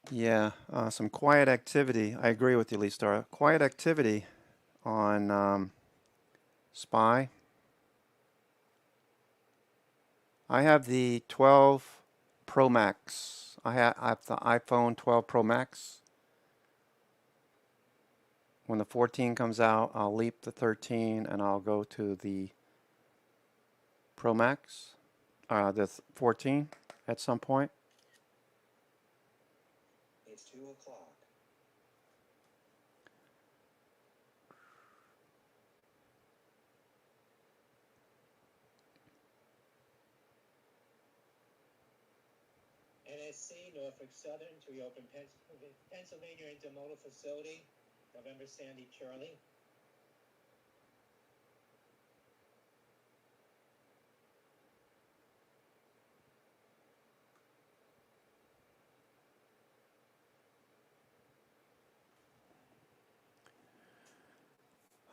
Yeah, some quiet activity. I agree with you, Lee Star. Quiet activity on SPY. I have the 12 Pro Max. I have the iPhone 12 Pro Max. When the 14 comes out, I'll leap the 13 and I'll go to the Pro Max, the 14 at some point. It's 2 o'clock. NSC, Norfolk Southern, to reopen Pennsylvania Intermodal Facility, November Sandy Charlie.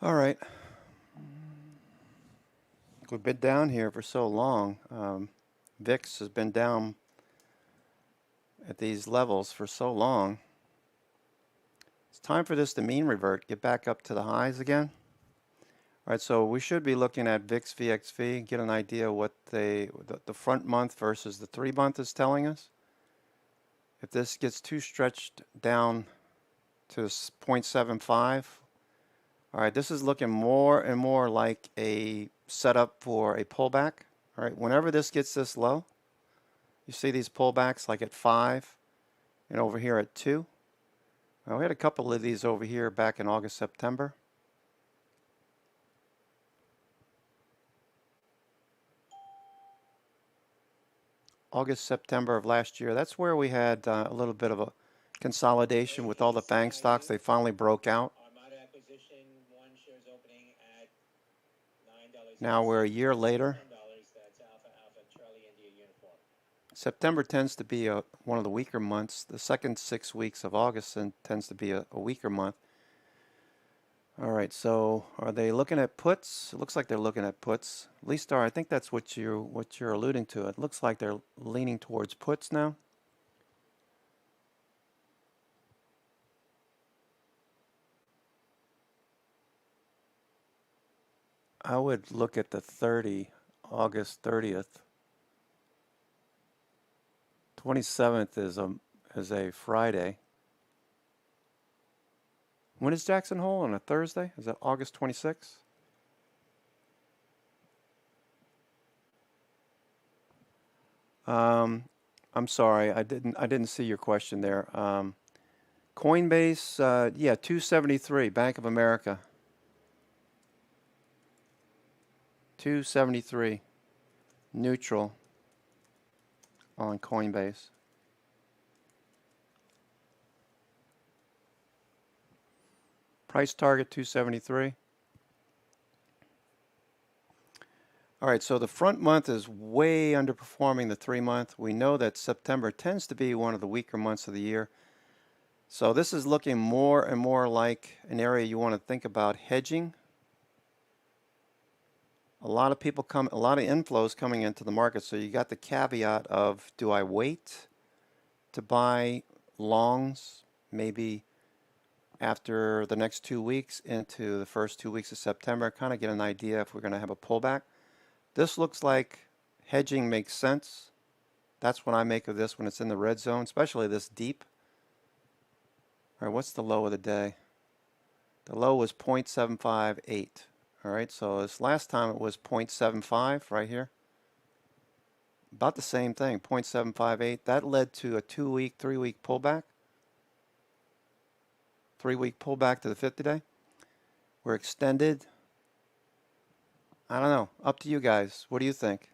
All right. We've been down here for so long. VIX has been down at these levels for so long. It's time for this to mean revert, get back up to the highs again. All right, so we should be looking at VIX VXV, get an idea what the front month versus the 3-month is telling us. If this gets too stretched down to 0.75, all right, this is looking more and more like a setup for a pullback. All right, whenever this gets this low, you see these pullbacks like at 5 and over here at 2. Well, we had a couple of these over here back in August, September. August, September of last year. That's where we had a little bit of a consolidation with all the FANG stocks. They finally broke out. Now we're a year later. September tends to be one of the weaker months. The second 6 weeks of August tends to be a weaker month. All right, so are they looking at puts? It looks like they're looking at puts. Lee Star, I think that's what you're alluding to. It looks like they're leaning towards puts now. I would look at the 30 August 30th. 27th is a Friday. When is Jackson Hole? On a Thursday? Is that August 26th? I'm sorry, I didn't see your question there. Coinbase, yeah, 273. Bank of America, 273. Neutral on Coinbase. Price target 273. All right, so the front month is way underperforming the 3-month. We know that September tends to be one of the weaker months of the year. So this is looking more and more like an area you want to think about hedging. A lot of inflows coming into the market. So you got the caveat of, do I wait to buy longs maybe after the next 2 weeks into the first 2 weeks of September, kind of get an idea if we're going to have a pullback. This looks like hedging makes sense. That's what I make of this when it's in the red zone, especially this deep. All right, what's the low of the day? The low was 0.758. All right, so this last time it was 0.75 right here. About the same thing, 0.758. That led to a 2-week, 3-week pullback. 3-week pullback to the 50-day. We're extended. I don't know. Up to you guys. What do you think?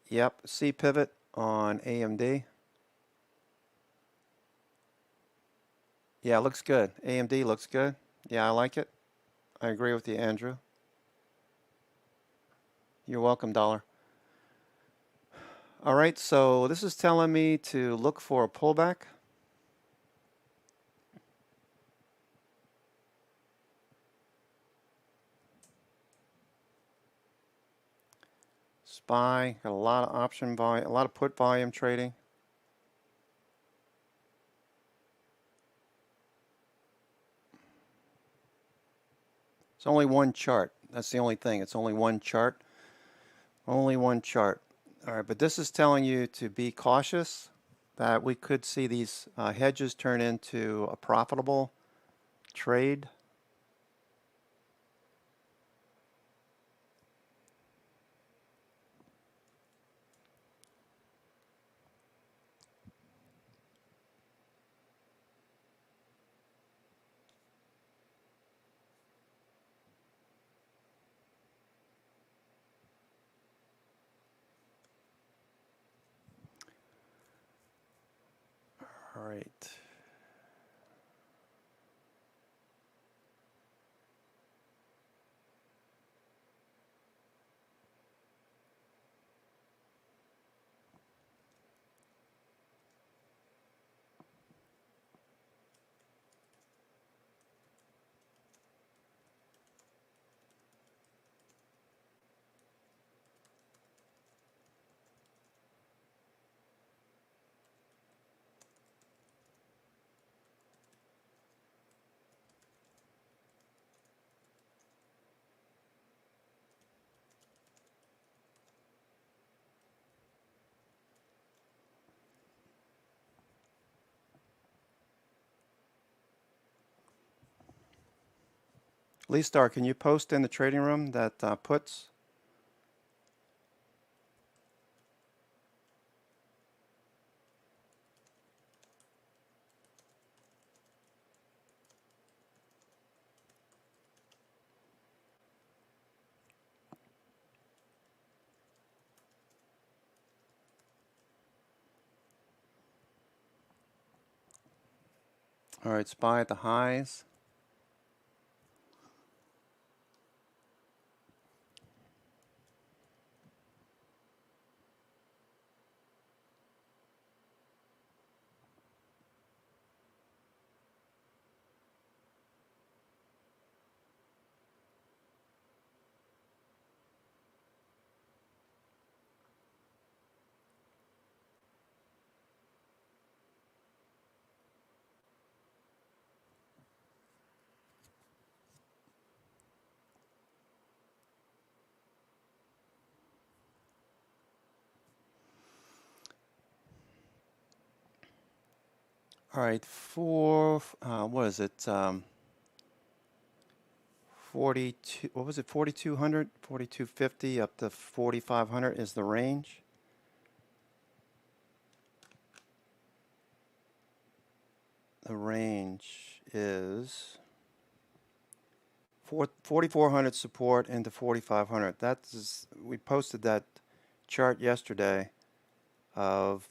Yep, C pivot on AMD. Yeah, it looks good. AMD looks good. Yeah, I like it. I agree with you, Andrew. You're welcome, Dollar. All right, so this is telling me to look for a pullback. SPY, got a lot of option volume, a lot of put volume trading. It's only one chart. That's the only thing. It's only one chart. Only one chart. All right, but this is telling you to be cautious that we could see these hedges turn into a profitable trade. All right. Lee Star, can you post in the trading room that puts? All right, SPY at the highs. All right, what is it? 42, what was it? 4,200, 4,250 up to 4,500 is the range. The range is 4,400 support into 4,500. That's, we posted that chart yesterday of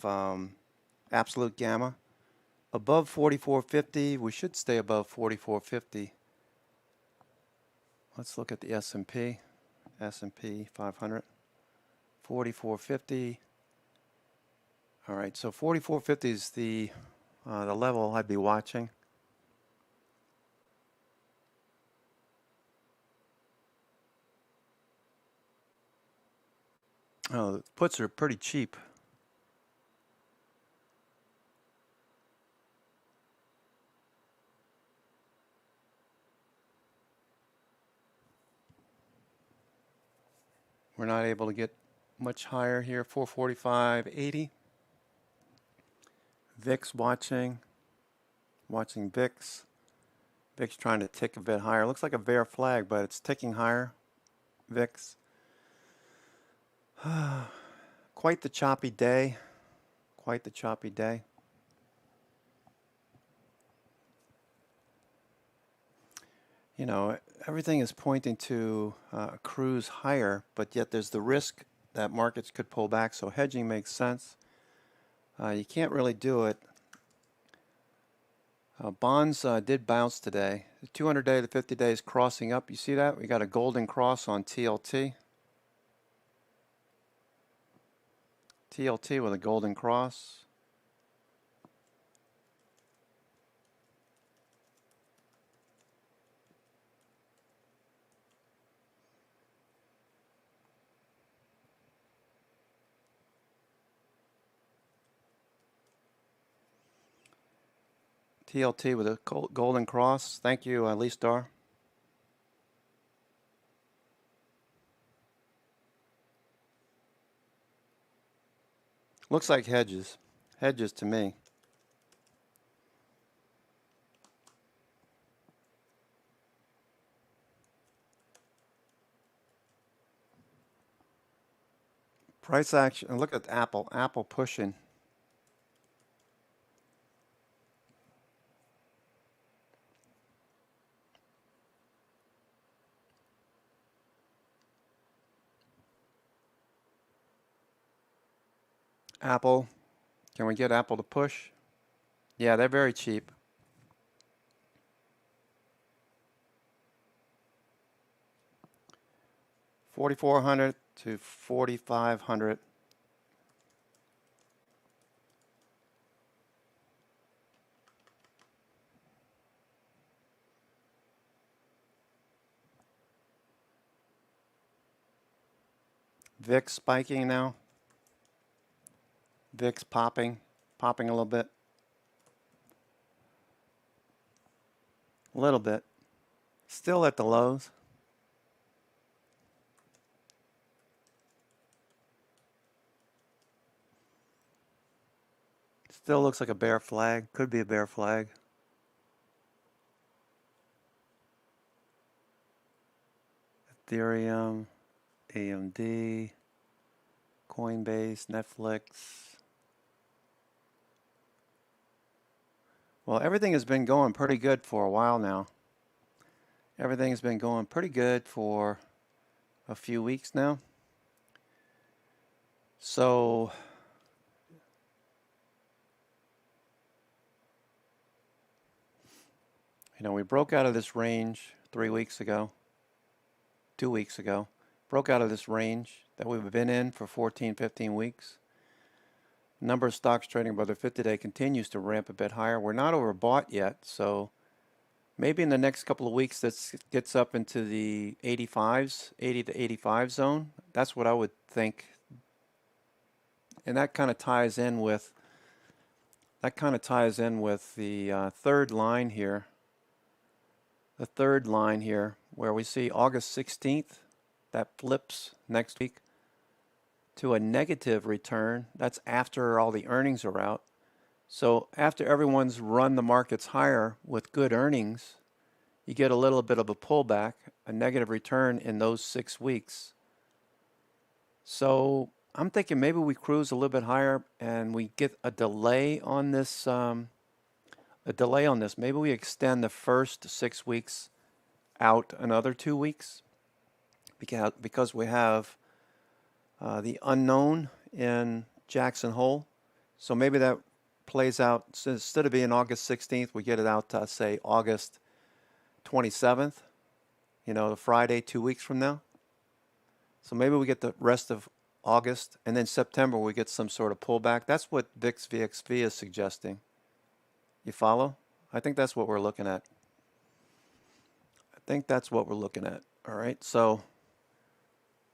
absolute gamma. Above 4450, we should stay above 4450. Let's look at the S&P 500. 4450. All right, so 4450 is the level I'd be watching. Oh, the puts are pretty cheap. We're not able to get much higher here. 445.80. VIX watching VIX. VIX trying to tick a bit higher. Looks like a bear flag, but it's ticking higher. VIX. Quite the choppy day. Quite the choppy day. You know, everything is pointing to a cruise higher, but yet there's the risk that markets could pull back, so hedging makes sense. You can't really do it. Bonds did bounce today. The 200-day, the 50-day is crossing up. You see that? We got a golden cross on TLT. TLT with a golden cross. TLT with a golden cross. Thank you, Lee Star. Looks like hedges. Hedges to me. Price action. Look at Apple. Apple pushing. Apple. Can we get Apple to push? Yeah, they're very cheap. $4,400 to $4,500. VIX spiking now. VIX popping a little bit. A little bit. Still at the lows. Still looks like a bear flag. Could be a bear flag. Ethereum, AMD, Coinbase, Netflix. Well, everything has been going pretty good for a while now. Everything has been going pretty good for a few weeks now. So, you know, we broke out of this range 3 weeks ago, 2 weeks ago. Broke out of this range that we've been in for 14, 15 weeks. Number of stocks trading above the 50-day continues to ramp a bit higher. We're not overbought yet, so maybe in the next couple of weeks this gets up into the 85s, 80 to 85 zone. That's what I would think. And that kind of ties in with the third line here. The third line here where we see August 16th, that flips next week to a negative return. That's after all the earnings are out. So after everyone's run the markets higher with good earnings, you get a little bit of a pullback, a negative return in those 6 weeks. So I'm thinking maybe we cruise a little bit higher and we get a delay on this. Maybe we extend the first 6 weeks out another 2 weeks because we have the unknown in Jackson Hole. So maybe that plays out. So instead of being August 16th, we get it out to, say, August 27th, the Friday 2 weeks from now. So maybe we get the rest of August, and then September we get some sort of pullback. That's what VIX VXV is suggesting. You follow? I think that's what we're looking at. All right, so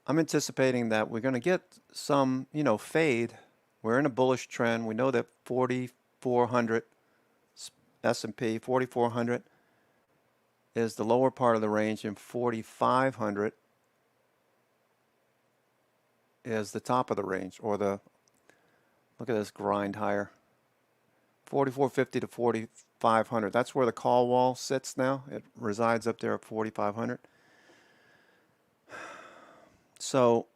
I'm anticipating that we're going to get some, fade. We're in a bullish trend. We know that 4,400 S&P 4,400 is the lower part of the range, and 4,500 is the top of the range, or look at this grind higher. 4,450 to 4,500. That's where the call wall sits now. It resides up there at 4,500. So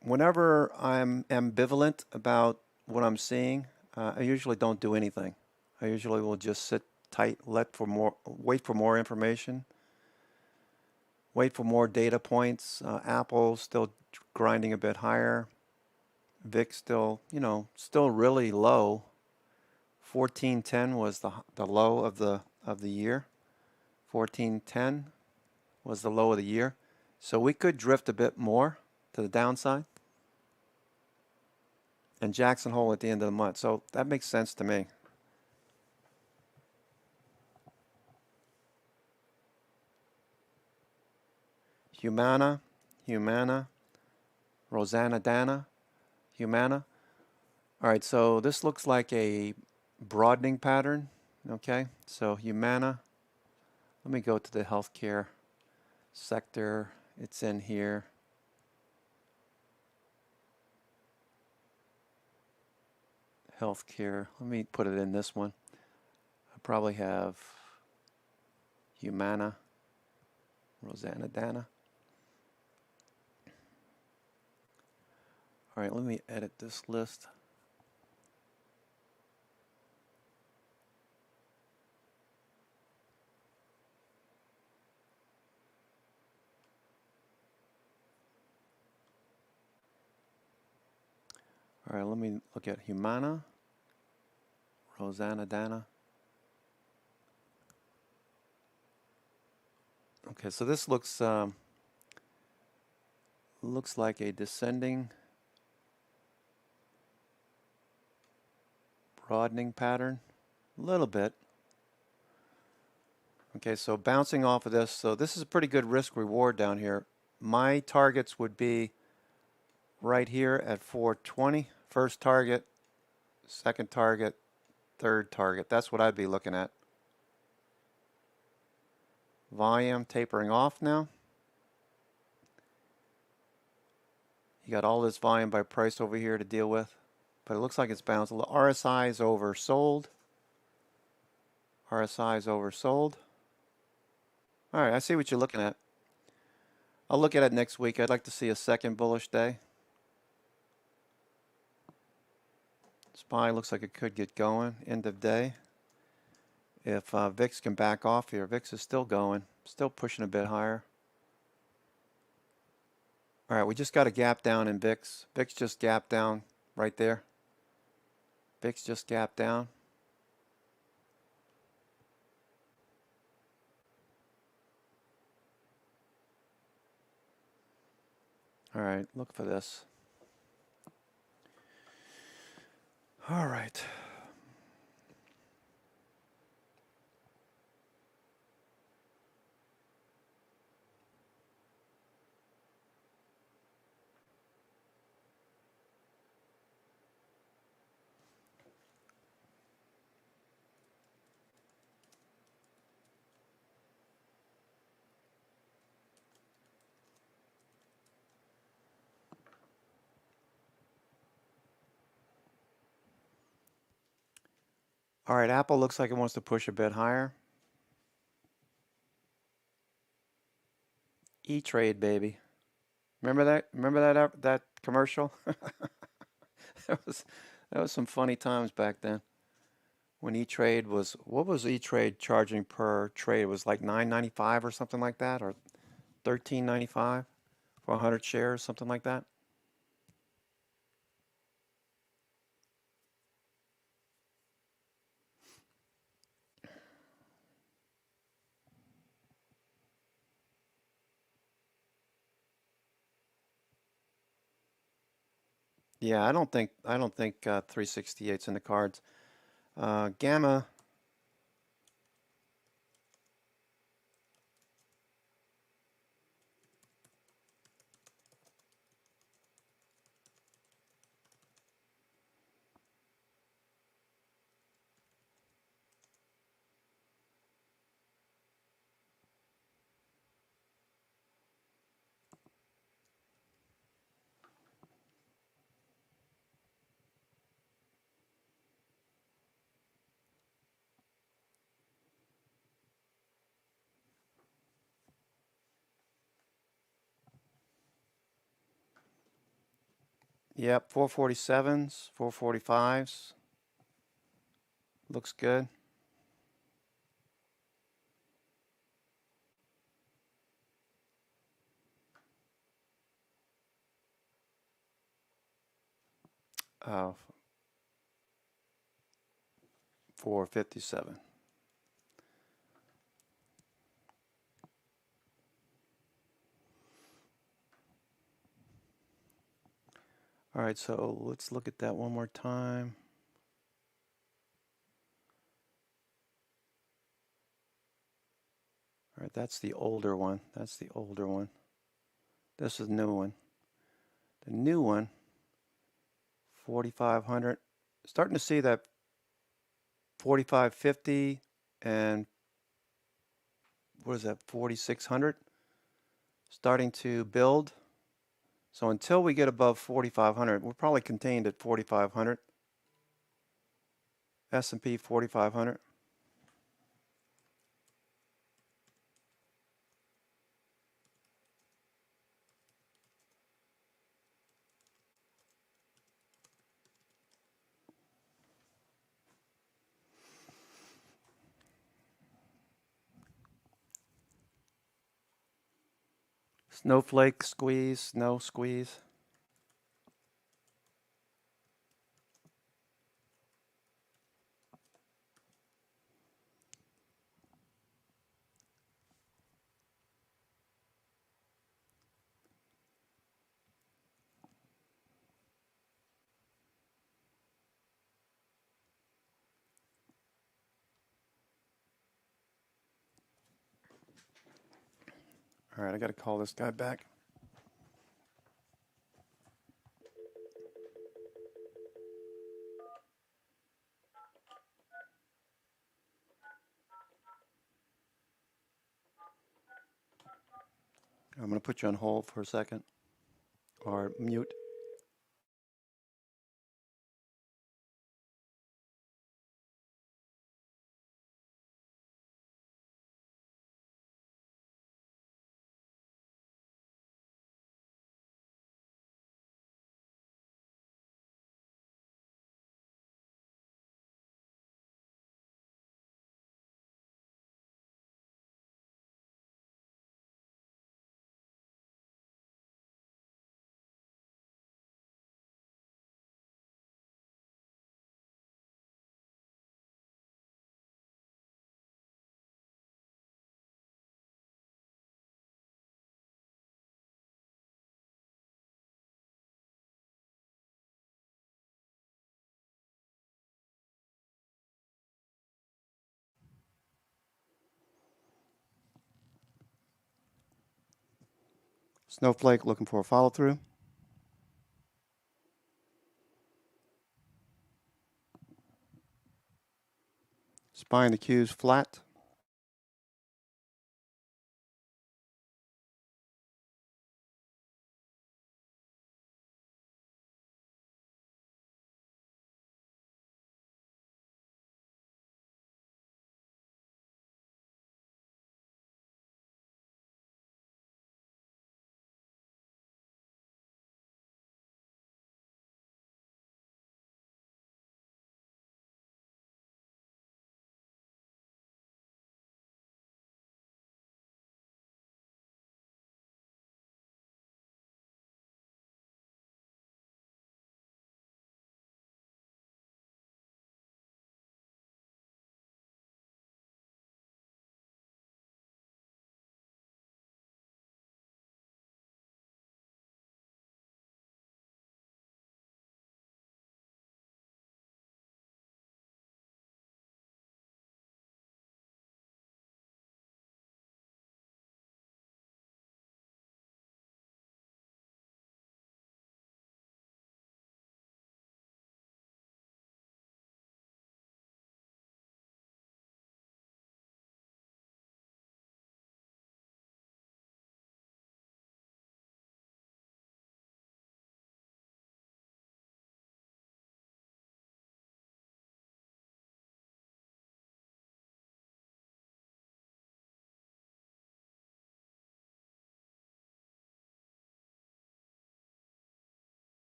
whenever I'm ambivalent about what I'm seeing, I usually don't do anything. I usually will just sit tight, wait for more information, wait for more data points. Apple still grinding a bit higher. VIX still really low. 1410 was the low of the year. 1410 was the low of the year. So we could drift a bit more to the downside. And Jackson Hole at the end of the month. So that makes sense to me. Humana, Rosanna Dana, Humana. All right, so this looks like a broadening pattern. Okay, so Humana. Let me go to the healthcare sector. It's in here. Healthcare. Let me put it in this one. I probably have Humana, Rosanna Dana. All right, let me edit this list. All right, let me look at Humana, Rosanna Dana. Okay, so this looks like a descending, broadening pattern, a little bit. Okay, so bouncing off of this, so this is a pretty good risk reward down here. My targets would be right here at 420. First target, second target, third target. That's what I'd be looking at. Volume tapering off now. You got all this volume by price over here to deal with, but it looks like it's bounced a little. RSI is oversold. RSI is oversold. All right, I see what you're looking at. I'll look at it next week. I'd like to see a second bullish day. SPY looks like it could get going end of day. If VIX can back off here, VIX is still going, still pushing a bit higher. All right, we just got a gap down in VIX. VIX just gapped down right there. VIX just gapped down. All right, look for this. All right. All right, Apple looks like it wants to push a bit higher. E-Trade, baby. Remember that? Remember that commercial? that was that was some funny times back then. When E-Trade was, what was E-Trade charging per trade? It was like $9.95 or something like that, or $13.95 for 100 shares, something like that. Yeah, I don't think 368's in the cards. Gamma, yep, 447s, 445s. Looks good. Uh, 457. All right, so let's look at that one more time. All right, that's the older one. That's the older one. This is the new one. The new one, 4,500. Starting to see that 4,550 and what is that, 4,600? Starting to build. So until we get above 4,500, we're probably contained at 4,500. S&P 4,500. Snowflake squeeze, snow squeeze. All right, I got to call this guy back. I'm going to put you on hold for a second, or mute. Snowflake looking for a follow through. Spine the Q's flat.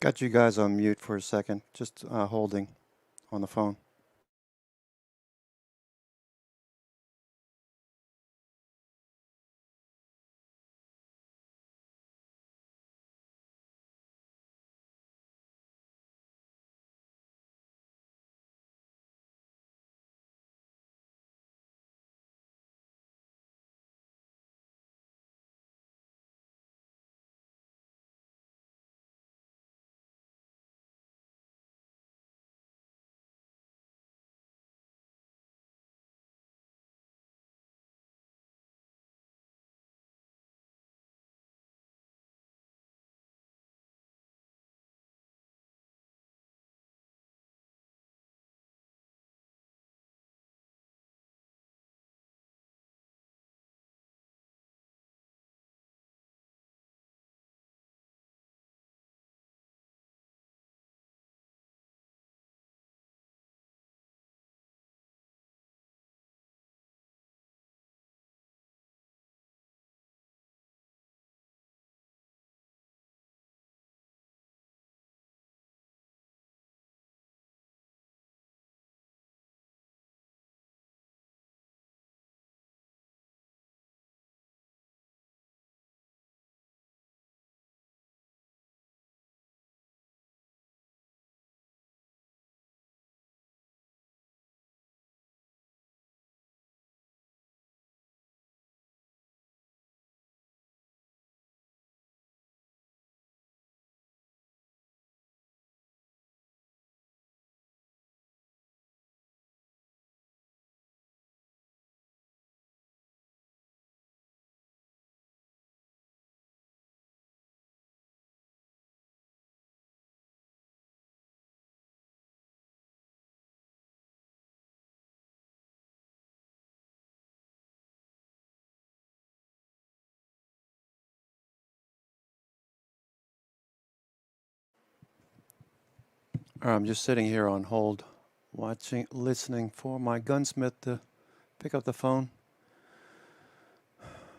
Got you guys on mute for a second, just holding on the phone. I'm just sitting here on hold, listening for my gunsmith to pick up the phone.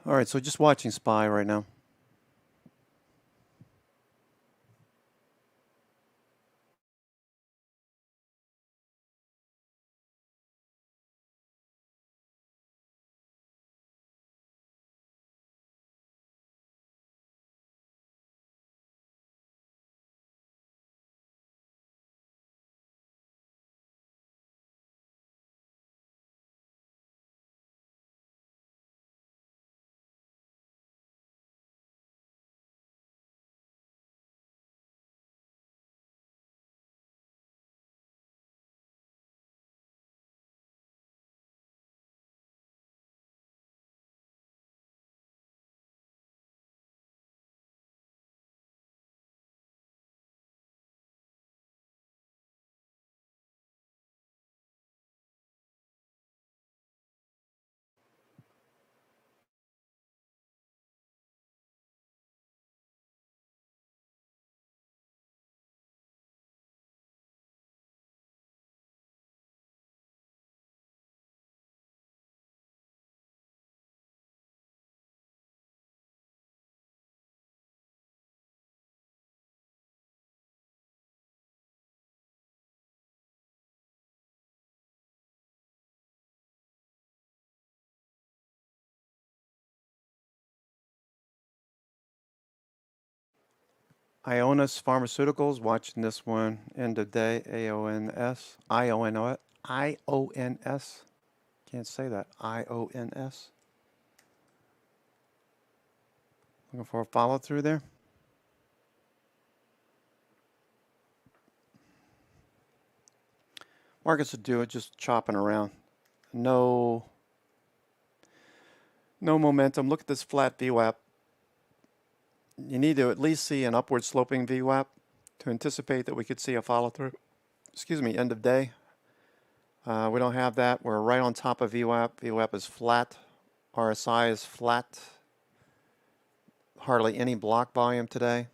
All right, so just watching Spy right now. Ionis Pharmaceuticals, watching this one, end of day, AONS, IONS, can't say that, IONS. Looking for a follow through there. Markets would do it, just chopping around. No momentum. Look at this flat VWAP. You need to at least see an upward sloping VWAP to anticipate that we could see a follow through. Excuse me, end of day. We don't have that. We're right on top of VWAP. VWAP is flat. RSI is flat. Hardly any block volume today.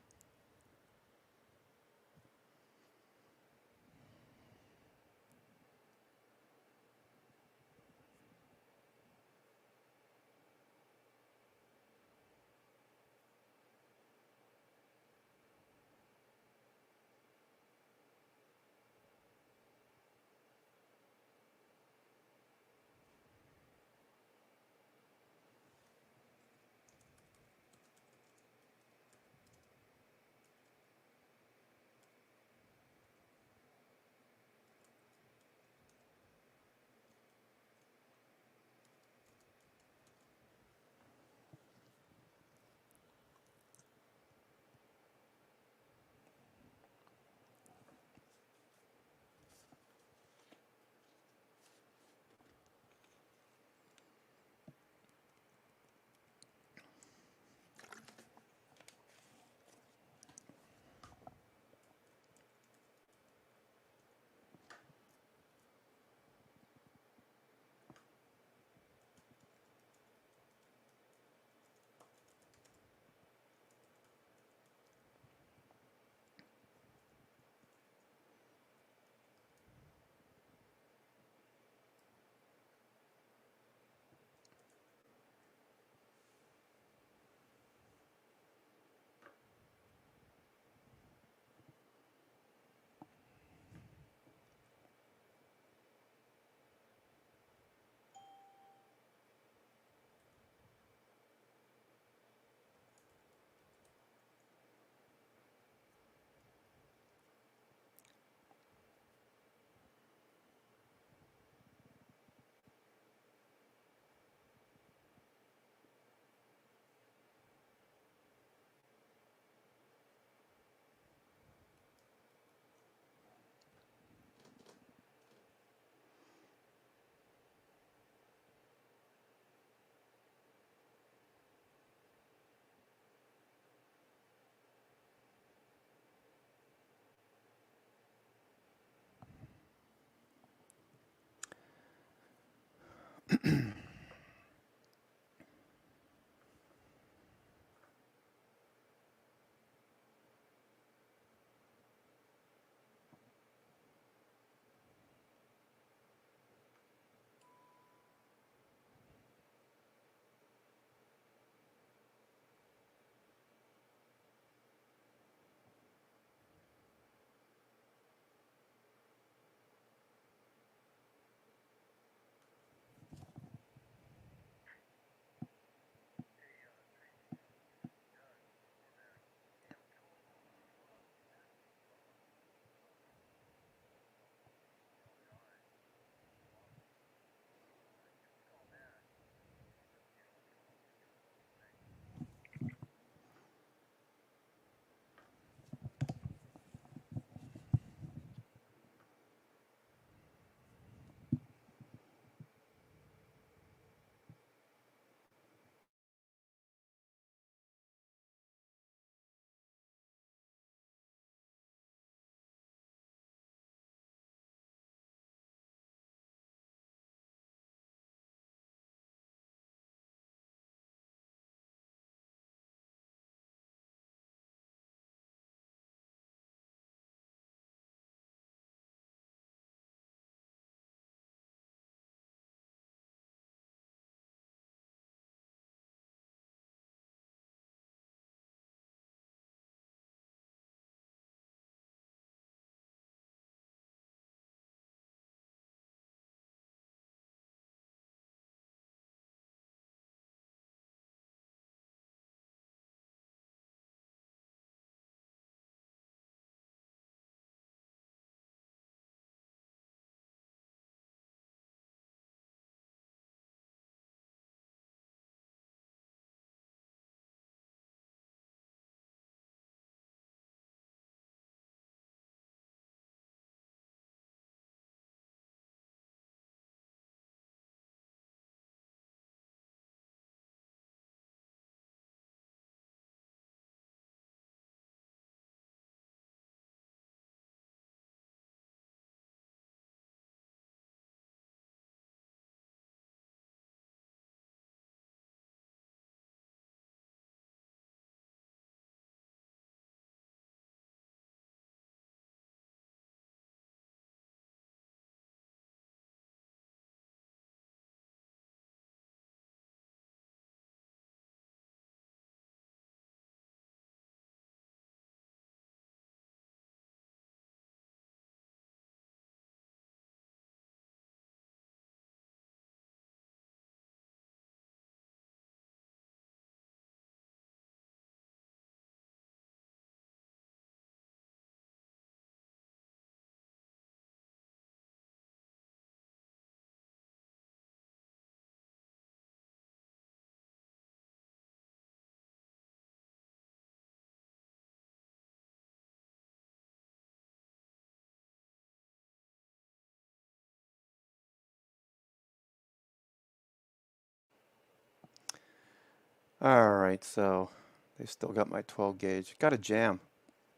All right, so they still got my 12 gauge. Got a jam.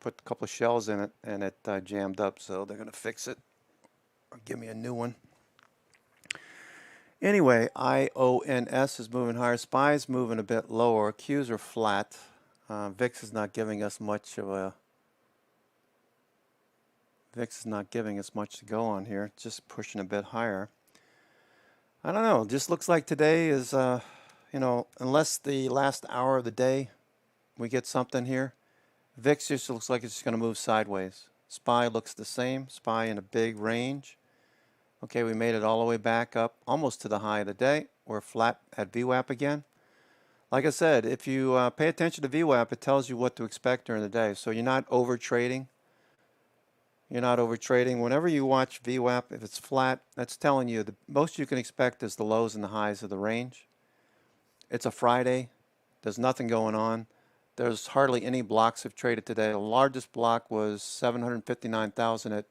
Put a couple of shells in it, and it jammed up, so they're going to fix it or give me a new one. Anyway, IONS is moving higher. SPY's moving a bit lower. Qs are flat. VIX is not giving us much of a... VIX is not giving us much to go on here. Just pushing a bit higher. I don't know. Just looks like today is, you know, unless the last hour of the day we get something here, VIX just looks like it's just going to move sideways. SPY looks the same. SPY in a big range. Okay, we made it all the way back up almost to the high of the day. We're flat at VWAP again. Like I said, if you pay attention to VWAP, it tells you what to expect during the day. So you're not over trading. You're not over trading. Whenever you watch VWAP, if it's flat, that's telling you the most you can expect is the lows and the highs of the range. It's a Friday. There's nothing going on. There's hardly any blocks have traded today. The largest block was 759,000 at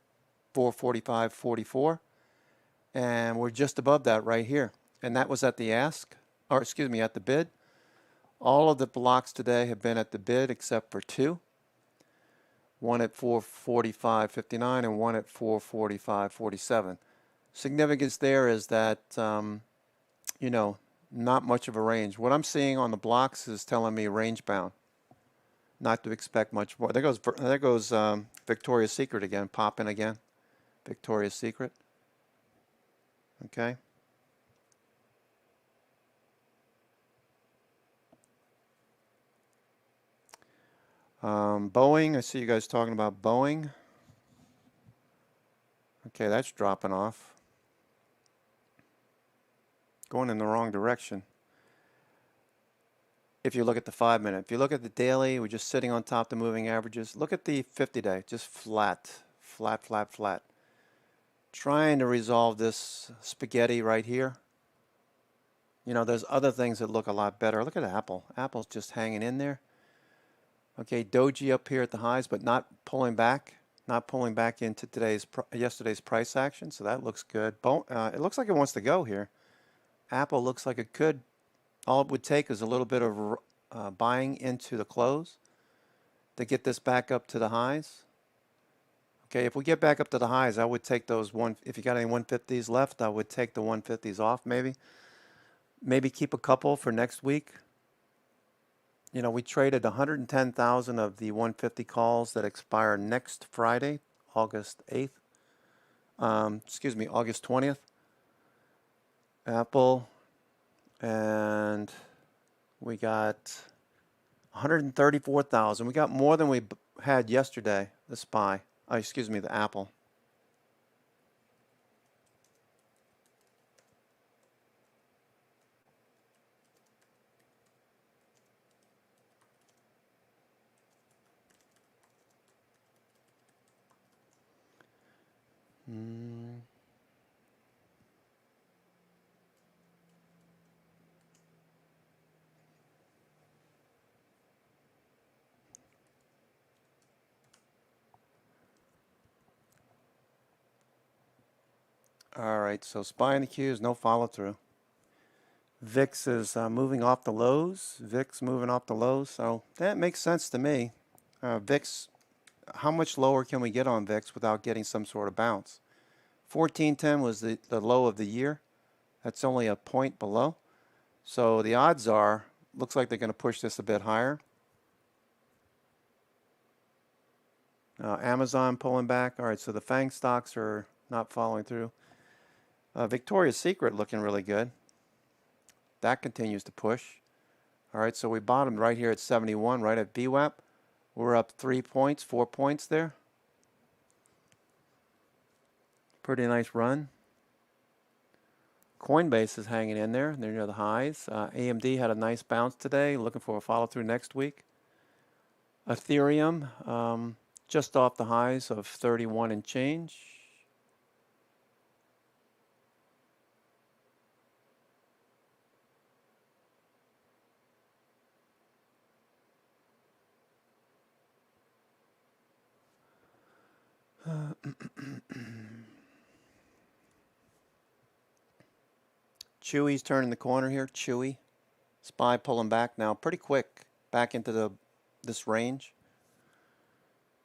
445.44. And we're just above that right here. And that was at the ask, or excuse me, at the bid. All of the blocks today have been at the bid except for two. One at 445.59 and one at 445.47. Significance there is that you know, not much of a range. What I'm seeing on the blocks is telling me range bound. Not to expect much more. There goes Victoria's Secret again, popping again. Victoria's Secret. Okay. Boeing, I see you guys talking about Boeing. Okay, that's dropping off. Going in the wrong direction. If you look at the 5 minute, if you look at the daily, we're just sitting on top of the moving averages. Look at the 50-day, just flat, flat, flat, flat. Trying to resolve this spaghetti right here. You know, there's other things that look a lot better. Look at Apple. Apple's just hanging in there. Okay, Doji up here at the highs, but not pulling back into yesterday's price action. So that looks good. It looks like it wants to go here. Apple looks like it could. All it would take is a little bit of buying into the close to get this back up to the highs. Okay, if we get back up to the highs, I would take those if you got any 150s left, I would take the 150s off maybe. Maybe keep a couple for next week. You know, we traded 110,000 of the 150 calls that expire next Friday, August 8th. August 20th. Apple. And we got 134,000. We got more than we had yesterday, the SPY. The Apple. All right, so SPY in the queues, no follow through. VIX is moving off the lows. VIX moving off the lows, so that makes sense to me. VIX, how much lower can we get on VIX without getting some sort of bounce? 1410 was the low of the year. That's only a point below. So the odds are, looks like they're going to push this a bit higher. Amazon pulling back. All right, so the FANG stocks are not following through. Victoria's Secret looking really good. That continues to push. All right, so we bottomed right here at 71, right at VWAP. We're up 3 points, 4 points there. Pretty nice run. Coinbase is hanging in there. They're near the highs. AMD had a nice bounce today. Looking for a follow through next week. Ethereum, just off the highs of 31 and change. Chewy's turning the corner here. Chewy. SPY pulling back now pretty quick back into this range.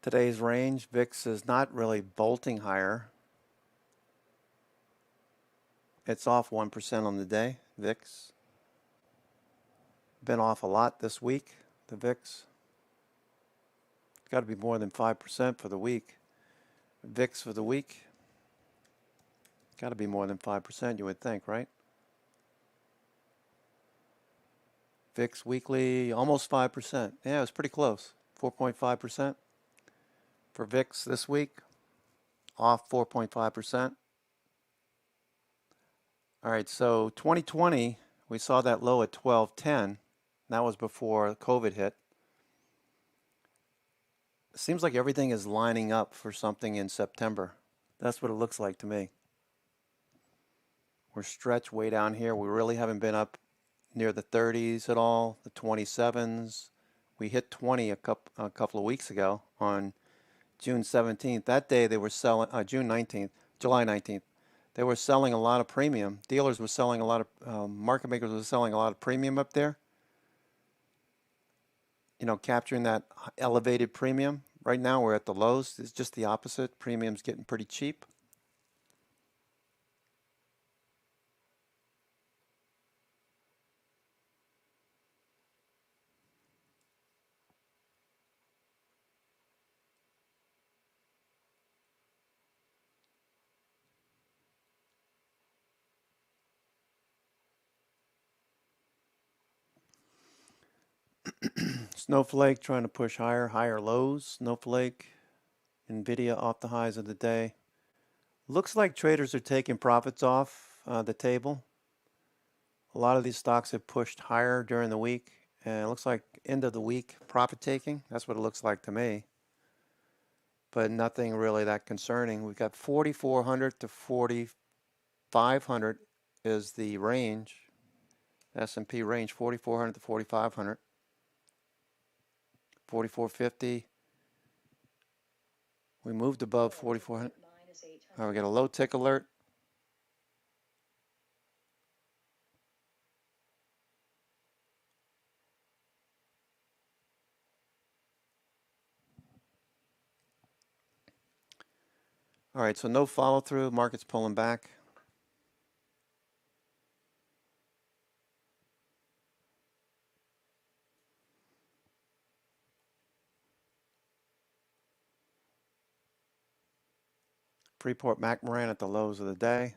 Today's range, VIX is not really bolting higher. It's off 1% on the day, VIX. Been off a lot this week, the VIX. It's got to be more than 5% for the week. VIX for the week. Got to be more than 5%, you would think, right? VIX weekly, almost 5%. Yeah, it was pretty close. 4.5% for VIX this week. Off 4.5%. All right, so 2020, we saw that low at 1210. That was before COVID hit. It seems like everything is lining up for something in September. That's what it looks like to me. We're stretched way down here. We really haven't been up near the 30s at all, the 27s. We hit 20 a couple of weeks ago on June 17th. That day they were selling, July 19th. They were selling a lot of premium. Dealers were selling a lot of, market makers were selling a lot of premium up there. You know, capturing that elevated premium. Right now we're at the lows. It's just the opposite. Premium's getting pretty cheap. Snowflake trying to push higher lows. Snowflake, Nvidia off the highs of the day. Looks like traders are taking profits off the table. A lot of these stocks have pushed higher during the week, and it looks like end of the week profit taking. That's what it looks like to me. But nothing really that concerning. We've got 4,400 to 4,500 is the range. S&P range 4,400 to 4,500. 4,450. We moved above 4,400. All right, we got a low tick alert. All right, so no follow through. Market's pulling back. Freeport-McMoRan at the lows of the day,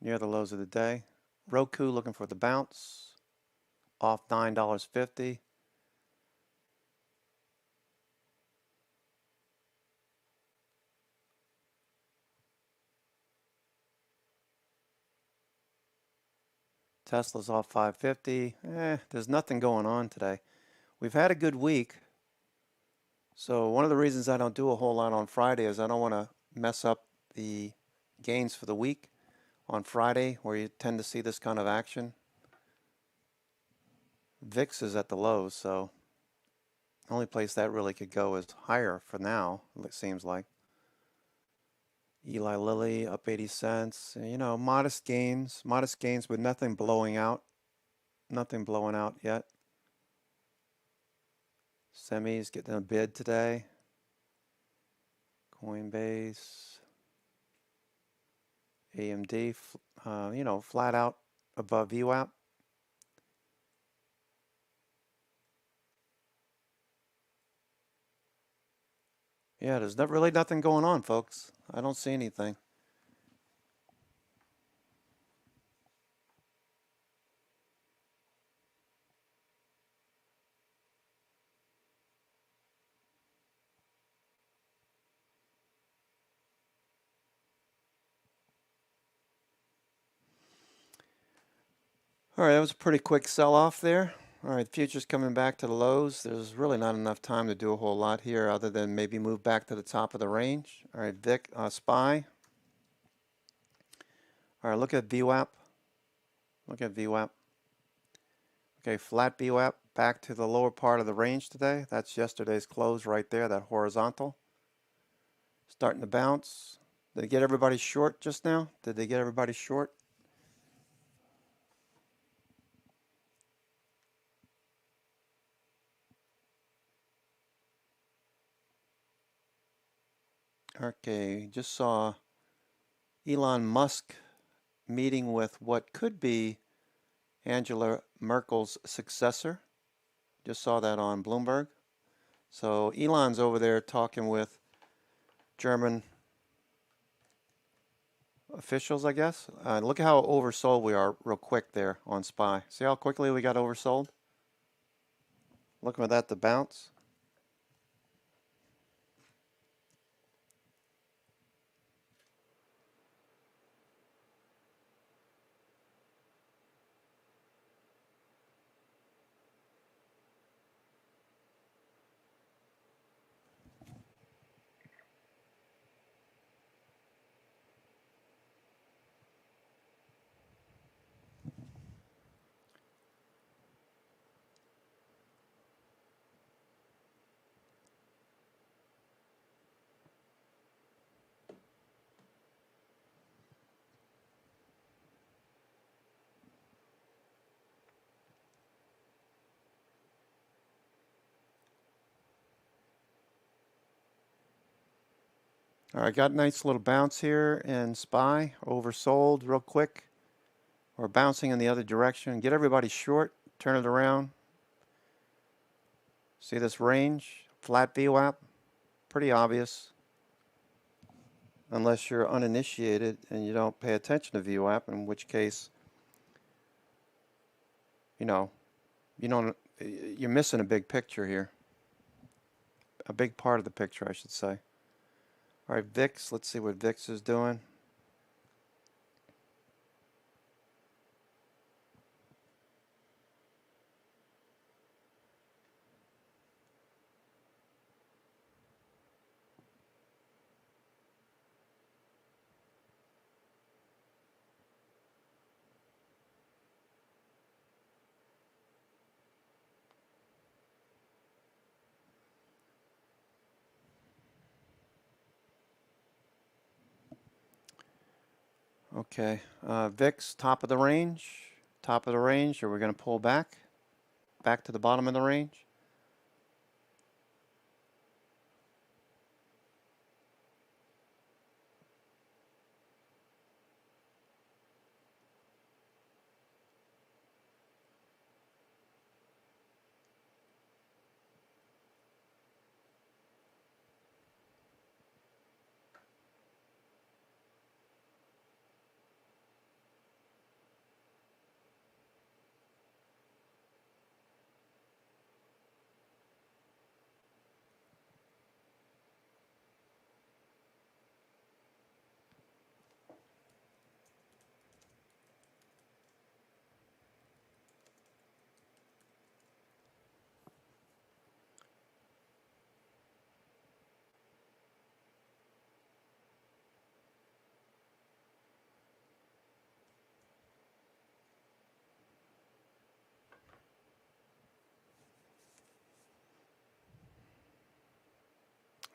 near the lows of the day. Roku looking for the bounce, off $9.50. Tesla's off 550. There's nothing going on today. We've had a good week. So one of the reasons I don't do a whole lot on Friday is I don't want to mess up the gains for the week on Friday, where you tend to see this kind of action. VIX is at the lows, so the only place that really could go is higher for now, it seems like. Eli Lilly up 80 cents. You know, modest gains, but nothing blowing out. Nothing blowing out yet. Semis getting a bid today. Coinbase. AMD, you know, flat out above VWAP. Yeah, there's really nothing going on, folks. I don't see anything. All right, that was a pretty quick sell-off there. All right, futures coming back to the lows. There's really not enough time to do a whole lot here other than maybe move back to the top of the range. All right, SPY. All right, look at VWAP. Look at VWAP. Okay, flat VWAP back to the lower part of the range today. That's yesterday's close right there, that horizontal. Starting to bounce. Did they get everybody short just now? Did they get everybody short? Okay, just saw Elon Musk meeting with what could be Angela Merkel's successor. Just saw that on Bloomberg. So Elon's over there talking with German officials, I guess. Look at how oversold we are real quick there on SPY. See how quickly we got oversold? Looking at that, the bounce. All right, got a nice little bounce here in SPY, oversold real quick. We're bouncing in the other direction. Get everybody short, turn it around. See this range, flat VWAP, pretty obvious. Unless you're uninitiated and you don't pay attention to VWAP, in which case, you know, you don't you're missing a big picture here. A big part of the picture, I should say. All right, VIX, let's see what VIX is doing. Okay, VIX, top of the range, or we're going to pull back to the bottom of the range.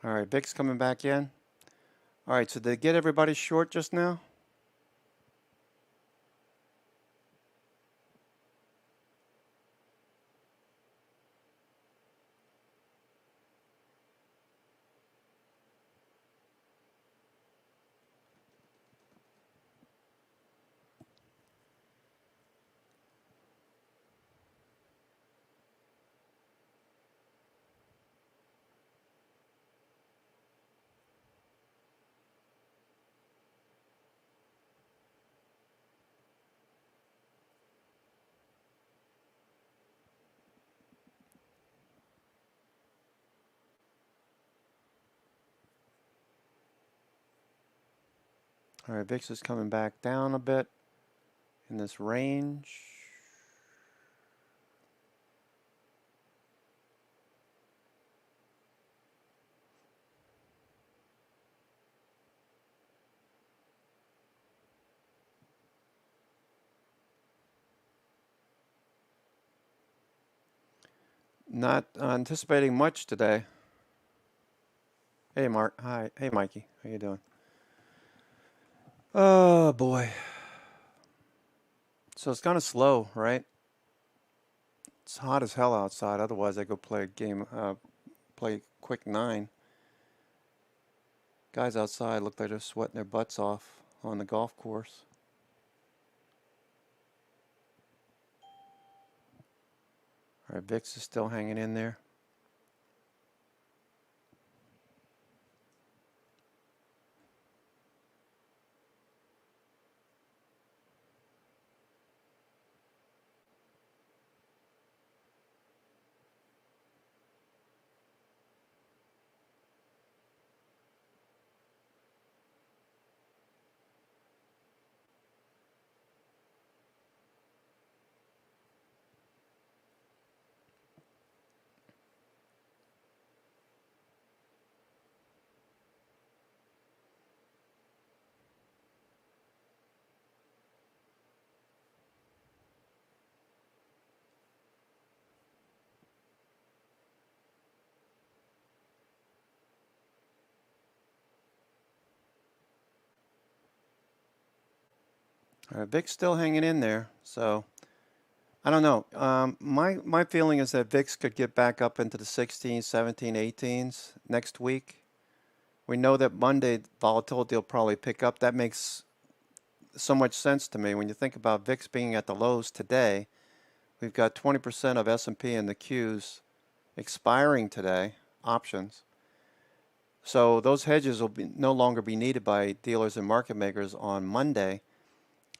All right, VIX coming back in. All right, so did they get everybody short just now? All right, VIX is coming back down a bit in this range. Not anticipating much today. Hey, Mark. Hi. Hey, Mikey. How you doing? Oh, boy. So it's kind of slow, right? It's hot as hell outside. Otherwise, I go play a game, play quick 9. Guys outside look like they're sweating their butts off on the golf course. All right, VIX is still hanging in there. All right, VIX still hanging in there, so I don't know. My feeling is that VIX could get back up into the 16s, 17, 18s next week. We know that Monday volatility will probably pick up. That makes so much sense to me when you think about VIX being at the lows today. We've got 20% of S&P and the Qs expiring today, options. So those hedges will no longer be needed by dealers and market makers on Monday.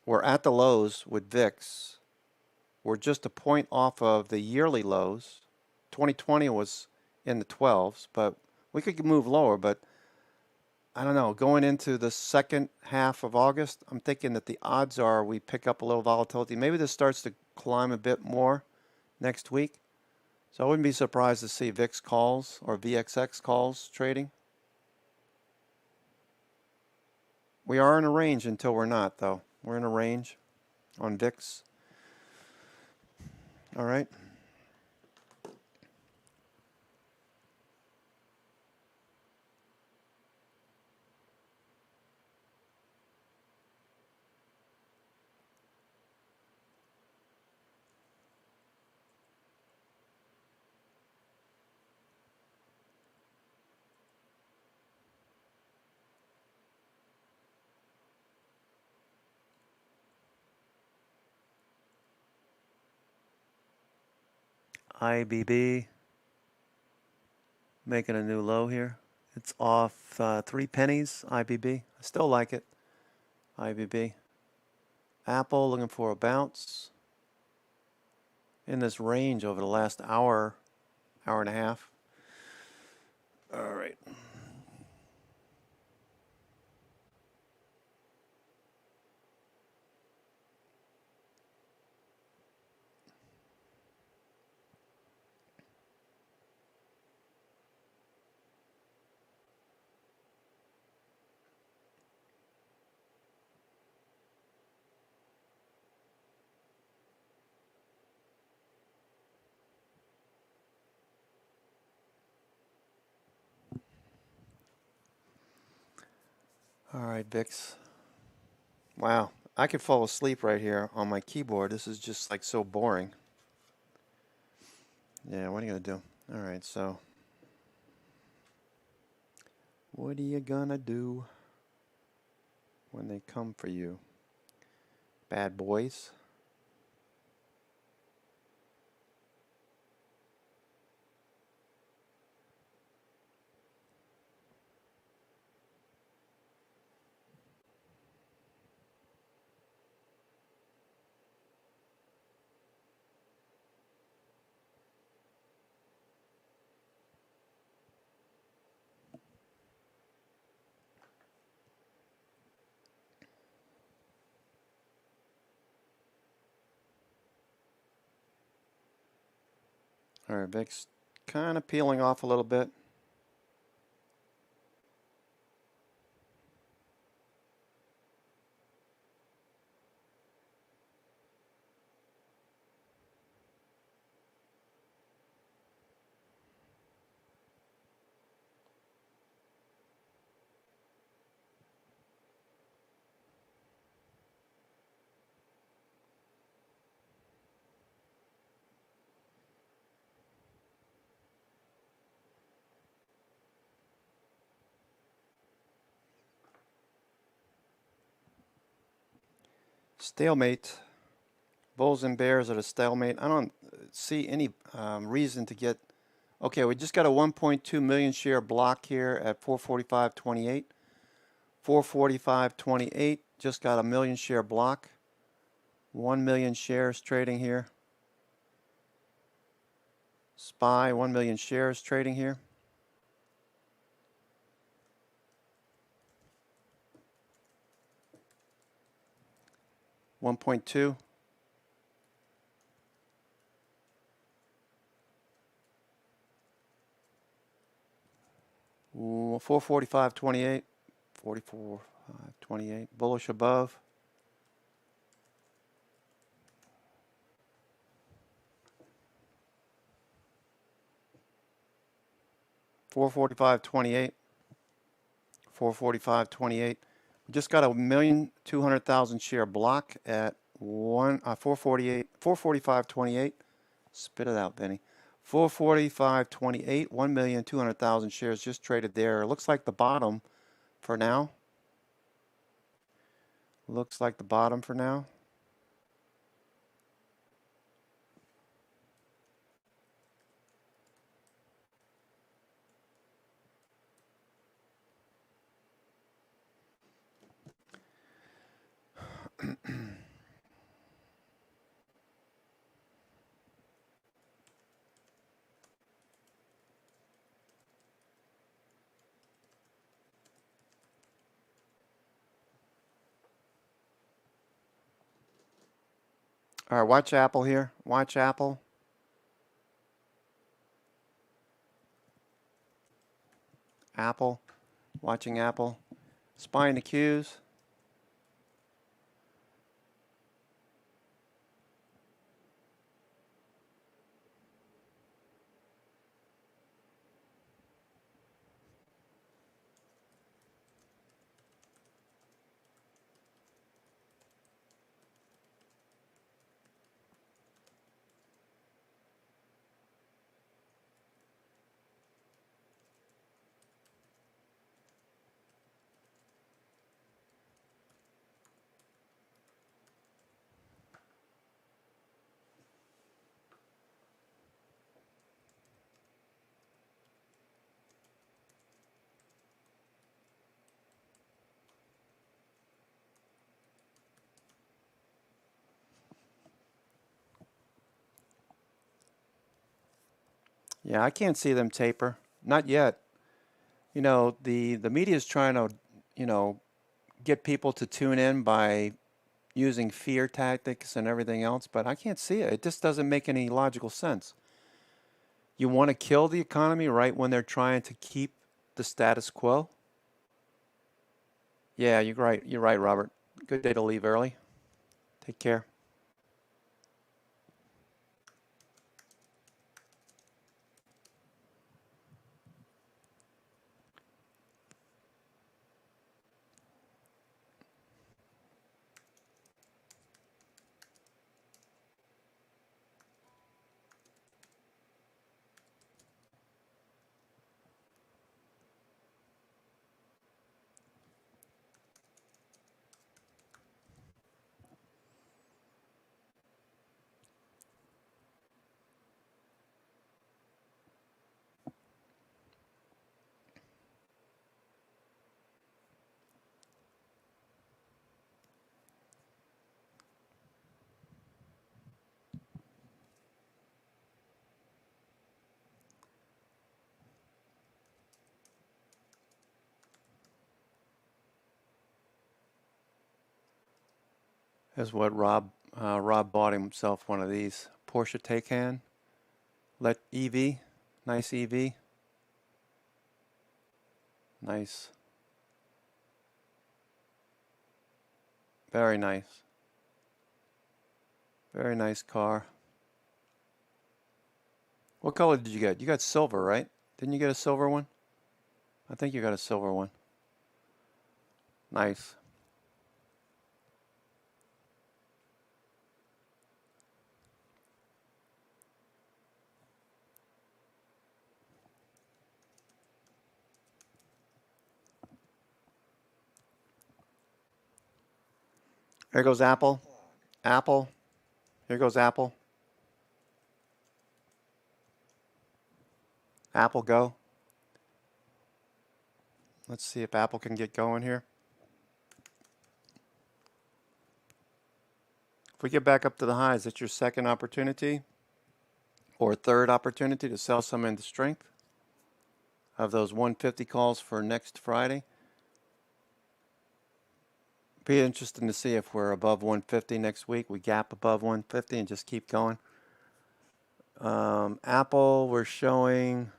We're at the lows with VIX. We're just a point off of the yearly lows. 2020 was in the 12s, but we could move lower. But I don't know. Going into the second half of August, I'm thinking that the odds are we pick up a little volatility. Maybe this starts to climb a bit more next week. So I wouldn't be surprised to see VIX calls or VXX calls trading. We are in a range until we're not, though. We're in a range on VIX. All right. IBB making a new low here. It's off 3 pennies, IBB. I still like it, IBB. Apple looking for a bounce in this range over the last hour, hour and a half. All right. All right, VIX. Wow, I could fall asleep right here on my keyboard. This is just like so boring. Yeah, what are you gonna do? All right, so what are you gonna do when they come for you? Bad boys. All right, VIX kind of peeling off a little bit. Stalemate. Bulls and bears at a stalemate. I don't see any reason to get. Okay, we just got a 1.2 million share block here at 445.28. 445.28. Just got a million share block. 1 million shares trading here. SPY, 1 million shares trading here. $1.2. Ooh, 445.28. 44.28. Bullish above. $445.28. 445.28. We just got a 1,200,000 share block at 445.28. Spit it out, Benny. 445.28. 1,200,000 shares just traded there. It looks like the bottom for now. Looks like the bottom for now. All right, watch Apple here. Watch Apple. Apple. Watching Apple. Spying the cues. Yeah, I can't see them taper. Not yet. You know, the media is trying to, you know, get people to tune in by using fear tactics and everything else, but I can't see it. It just doesn't make any logical sense. You want to kill the economy right when they're trying to keep the status quo? Yeah, you're right. You're right, Robert. Good day to leave early. Take care. Here's what Rob bought himself one of these Porsche Taycan. Let EV, nice EV, nice, very nice, very nice car. What color did you get? You got silver, right? Didn't you get a silver one? I think you got a silver one. Nice. Here goes Apple. Apple. Here goes Apple. Apple, go. Let's see if Apple can get going here. If we get back up to the highs, that's your second opportunity or third opportunity to sell some into strength of those 150 calls for next Friday. Be interesting to see if we're above 150 next week. We gap above 150 and just keep going. Apple, we're showing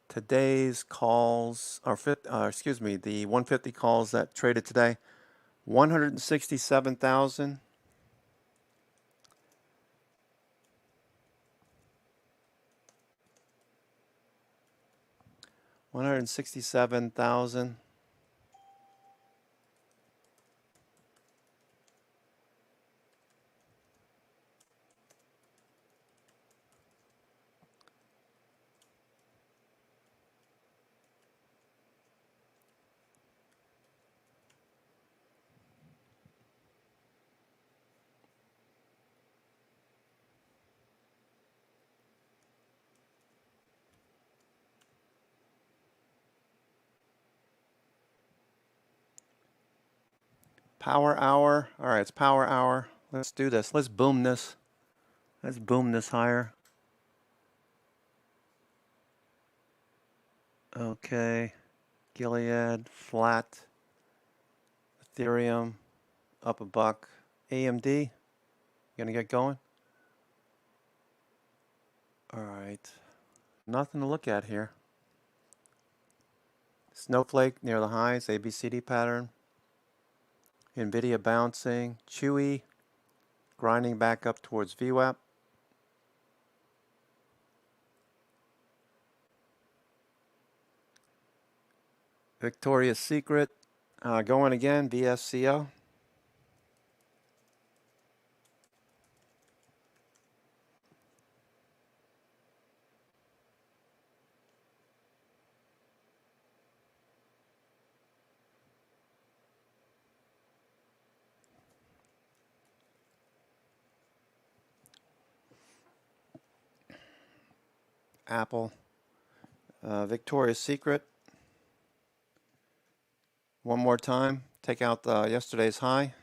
today's calls, or excuse me, the 150 calls that traded today, 167,000. 167,000. Power hour. All right, it's power hour. Let's do this. Let's boom this. Let's boom this higher. Okay. Gilead, flat. Ethereum, up a buck. AMD. Gonna get going? All right. Nothing to look at here. Snowflake near the highs, ABCD pattern. NVIDIA bouncing. Chewy grinding back up towards VWAP. Victoria's Secret going again, VSCO. Apple. Victoria's Secret. One more time. Take out yesterday's high.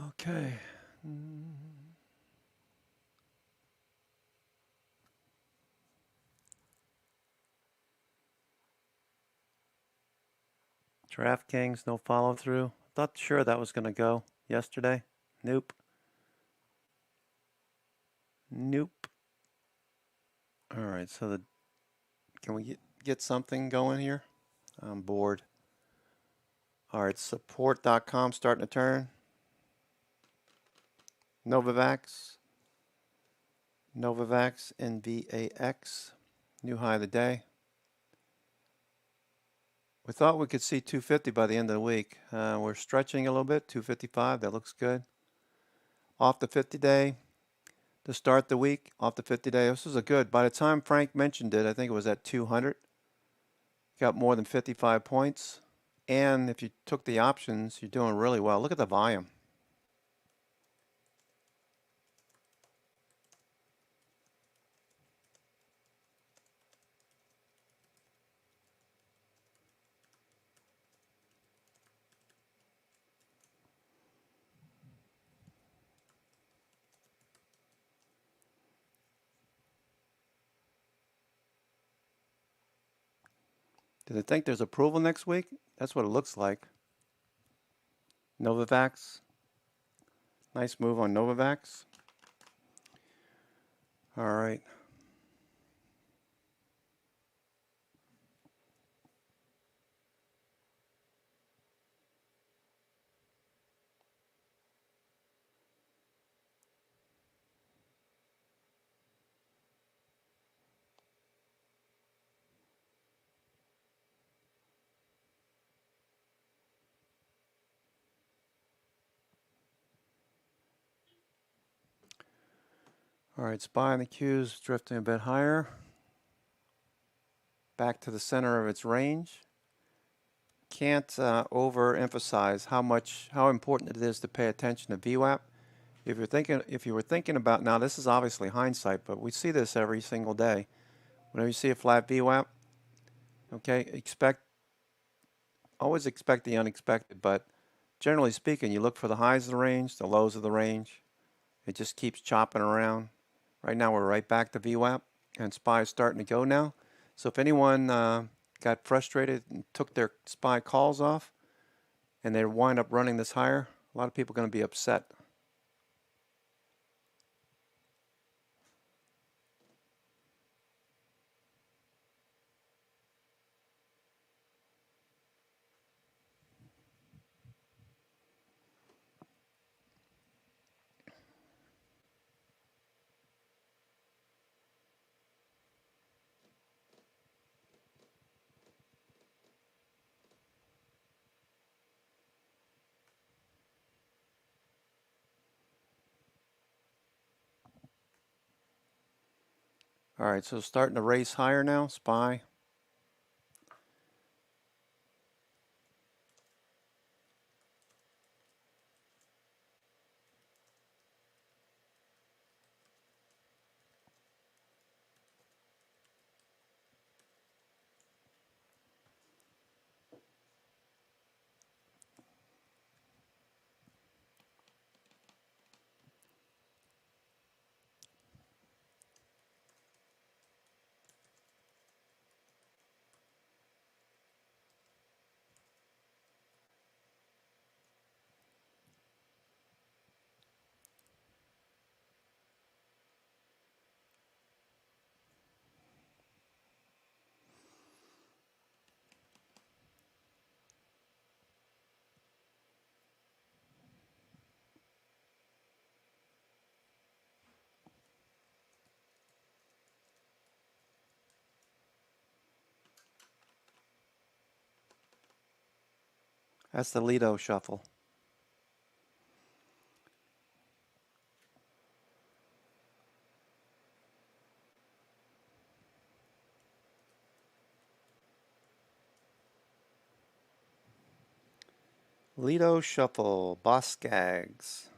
Okay. DraftKings, no follow through. Thought sure that was going to go yesterday. Nope. Nope. All right, so can we get something going here? I'm bored. All right, support.com starting to turn. Novavax. Novavax, NVAX. New high of the day. We thought we could see 250 by the end of the week. We're stretching a little bit, 255. That looks good. Off the 50-day to start the week. Off the 50-day. This was a good. By the time Frank mentioned it, I think it was at 200. Got more than 55 points. And if you took the options, you're doing really well. Look at the volume. Do they think there's approval next week? That's what it looks like. Novavax. Nice move on Novavax. All right. All right, SPY on the Q's drifting a bit higher. Back to the center of its range. Can't overemphasize how important it is to pay attention to VWAP. If you were thinking about, now this is obviously hindsight, but we see this every single day. Whenever you see a flat VWAP, okay, always expect the unexpected, but generally speaking, you look for the highs of the range, the lows of the range. It just keeps chopping around. Right now we're right back to VWAP, and SPY is starting to go now. So if anyone got frustrated and took their SPY calls off, and they wind up running this higher, a lot of people are going to be upset. All right, so starting to race higher now, SPY. That's the Lido shuffle. Lido shuffle, Boss Skaggs.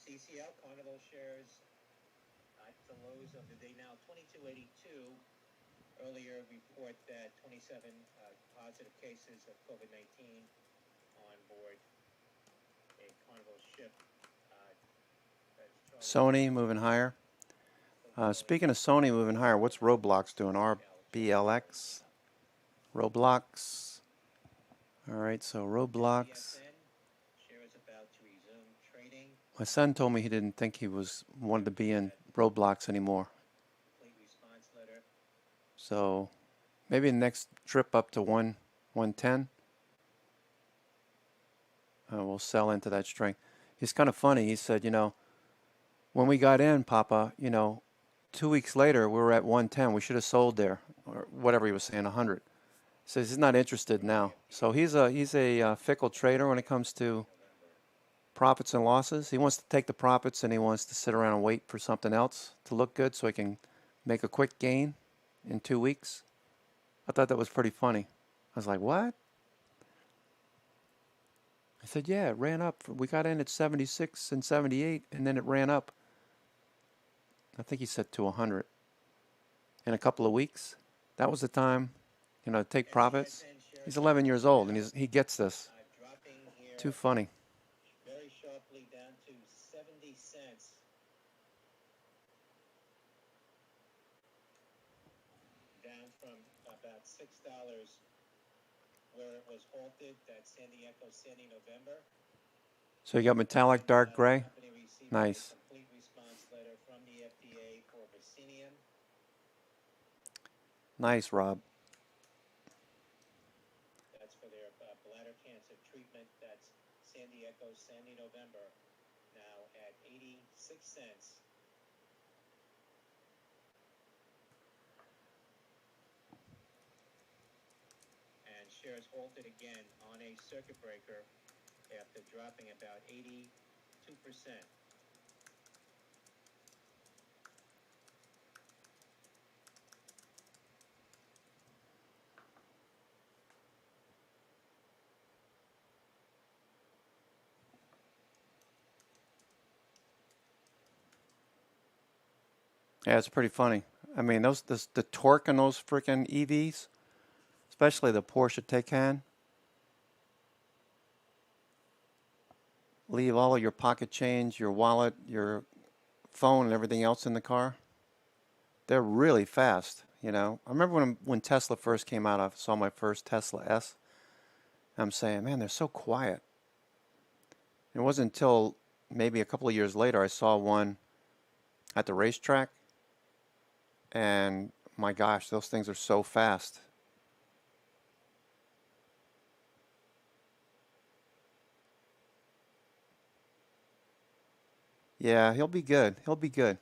CCL Carnival shares at the lows of the day now, 2282. Earlier report that 27 positive cases of COVID-19 on board a Carnival ship. Sony moving higher. Speaking of Sony moving higher, what's Roblox doing? RBLX. Roblox. All right, so Roblox. My son told me he didn't think he wanted to be in Roblox anymore. So maybe the next trip up to 110, we'll sell into that strength. He's kind of funny. He said, when we got in, Papa, 2 weeks later we were at 110. We should have sold there, or whatever he was saying, 100. He says he's not interested now. So he's a fickle trader when it comes to profits and losses. He wants to take the profits and he wants to sit around and wait for something else to look good so he can make a quick gain in 2 weeks. I thought that was pretty funny. I was like, what? I said, yeah, it ran up. We got in at 76 and 78 and then it ran up. I think he said to 100 in a couple of weeks. That was the time, to take profits. He's 11 years old and he gets this. Too funny. Very sharply down to 70 cents. Down from about $6 where it was halted, that Sandy Echo Sandy November. So you got metallic dark gray? Nice. Complete response letter from the FDA for Vicinium. Nice, Rob. That's for their bladder cancer treatment. That's Sandy Echo Sandy November, now at 86 cents. And shares halted again on a circuit breaker after dropping about 82%. Yeah, it's pretty funny. I mean, the torque on those freaking EVs, especially the Porsche Taycan. Leave all of your pocket change, your wallet, your phone, and everything else in the car. They're really fast, I remember when Tesla first came out, I saw my first Tesla S. I'm saying, man, they're so quiet. It wasn't until maybe a couple of years later I saw one at the racetrack. And my gosh, those things are so fast. Yeah, he'll be good. He'll be good.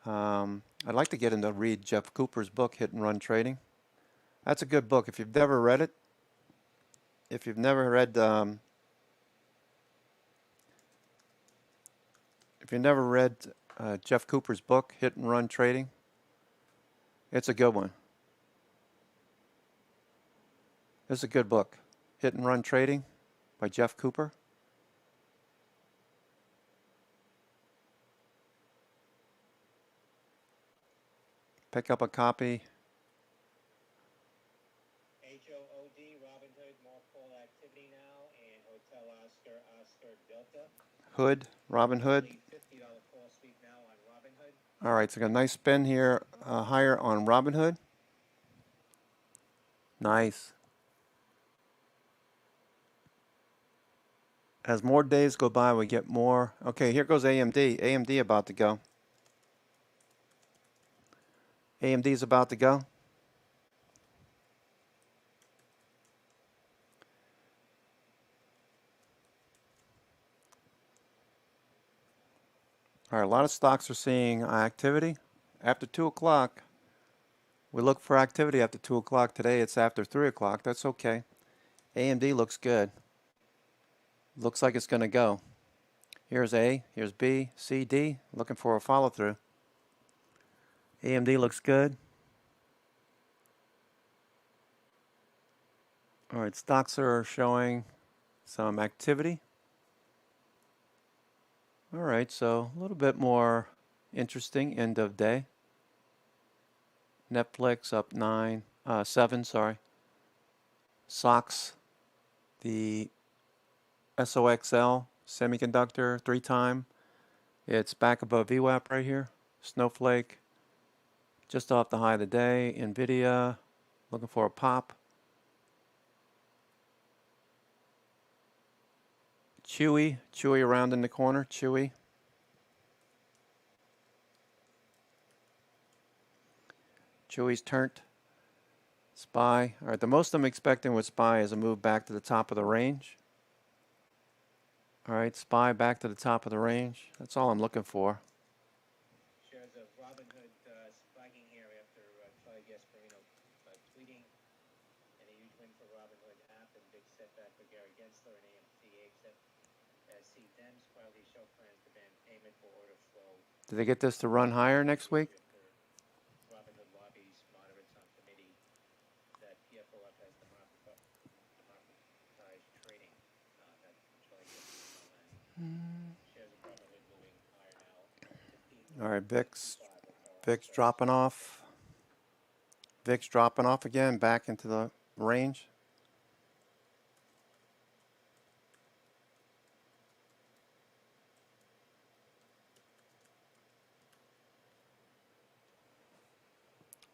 I'd like to get into read Jeff Cooper's book, Hit and Run Trading. That's a good book. If you've never read it, if you've never read Jeff Cooper's book, Hit and Run Trading, it's a good one. It's a good book, Hit and Run Trading by Jeff Cooper. Pick up a copy. HOOD, Robinhood, more call activity now, and Hotel Oscar Delta. Hood, Robinhood. $50 call sweep now on Robinhood. All right, so got a nice spin here, higher on Robinhood. Nice. As more days go by, we get more. Okay, here goes AMD. AMD about to go. AMD's about to go. All right, a lot of stocks are seeing activity after 2 o'clock. We look for activity after 2 o'clock. Today it's after 3 o'clock. That's okay. AMD looks good. Looks like it's going to go. Here's A, here's B, C, D. Looking for a follow through. AMD looks good. All right, stocks are showing some activity. All right, so a little bit more interesting end of day. Netflix up 7, sorry. SOX, the SOXL semiconductor 3-time. It's back above VWAP right here. Snowflake, just off the high of the day. NVIDIA, looking for a pop. Chewy around in the corner, Chewy. Chewy's turned. SPY. All right, the most I'm expecting with SPY is a move back to the top of the range. All right, SPY back to the top of the range. That's all I'm looking for. Shares of Robinhood spiking here after Charlie Gasparino tweeting, and a huge win for Robinhood app and big setback for Gary Gensler and AMC, except see Dems quietly show plans to ban payment for order flow. Do they get this to run higher next week? Robinhood lobbies moderates on committee that PFOF has democratized trading. That Charlie Gasparino shares of Robinhood moving higher now. All right, VIX dropping off. VIX dropping off again, back into the range.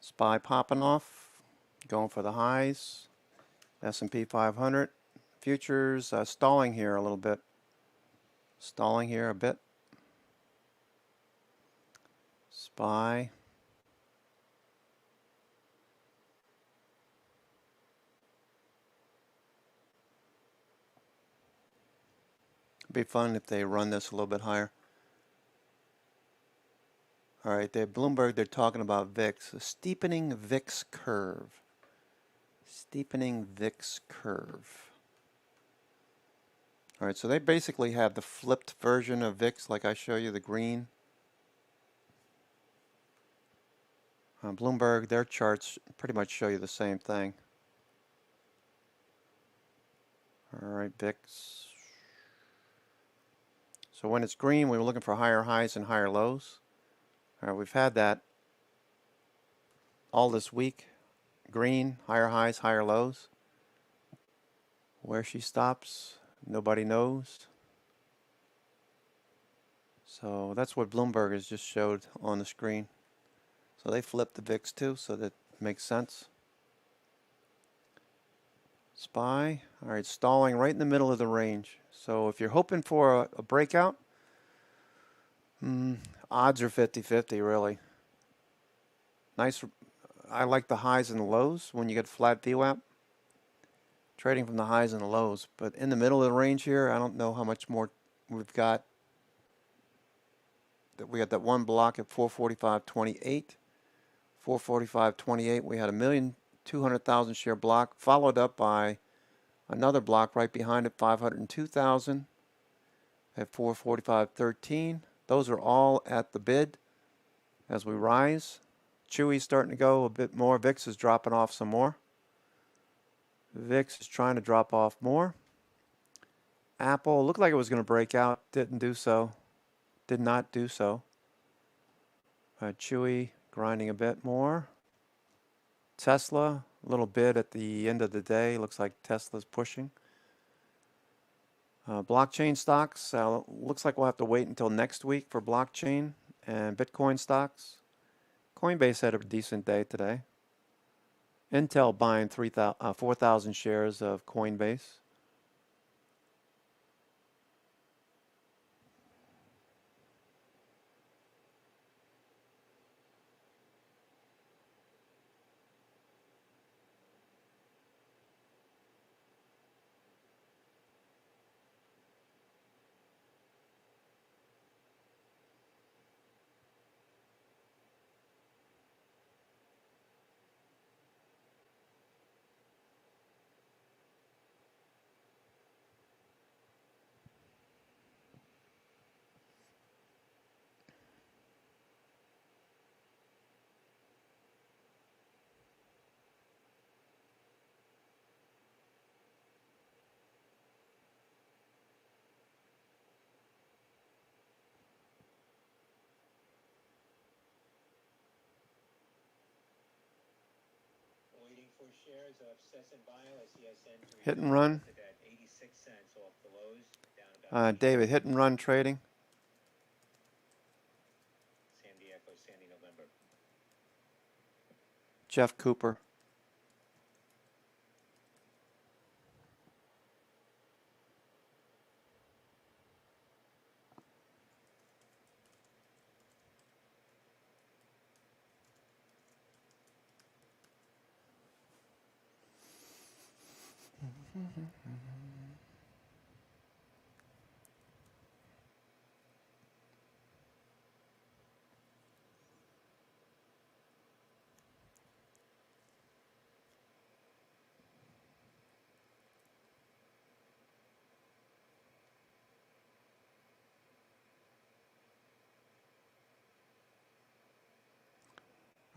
SPY popping off, going for the highs. S&P 500 futures stalling here a little bit. Stalling here a bit. SPY. It'd be fun if they run this a little bit higher. All right, Bloomberg, they're talking about VIX, a steepening VIX curve. Steepening VIX curve. All right, so they basically have the flipped version of VIX, like I show you, the green. Bloomberg, their charts pretty much show you the same thing. All right, VIX. So when it's green, we were looking for higher highs and higher lows. All right, we've had that all this week. Green, higher highs, higher lows. Where she stops, nobody knows. So that's what Bloomberg has just showed on the screen. So they flipped the VIX too, so that makes sense. SPY, all right, stalling right in the middle of the range. So if you're hoping for a breakout, odds are 50-50 really. Nice. I like the highs and the lows when you get flat VWAP. Trading from the highs and the lows. But in the middle of the range here, I don't know how much more we've got we had that one block at 445.28. 445.28. We had a 1,200,000 share block, followed up by another block right behind it, 502,000 at 445.13. Those are all at the bid as we rise. Chewy's starting to go a bit more. VIX is dropping off some more. VIX is trying to drop off more. Apple looked like it was going to break out. Didn't do so. Did not do so. Chewy grinding a bit more. Tesla, a little bit at the end of the day. Looks like Tesla's pushing. Blockchain stocks, looks like we'll have to wait until next week for blockchain and Bitcoin stocks. Coinbase had a decent day today. Intel buying 4,000 shares of Coinbase. Waiting for shares of Sesen Bio, SESN, to Hit and resume run. at 86 cents off the lows, down about David, hit and run trading. San Diego, Sandy November. Jeff Cooper.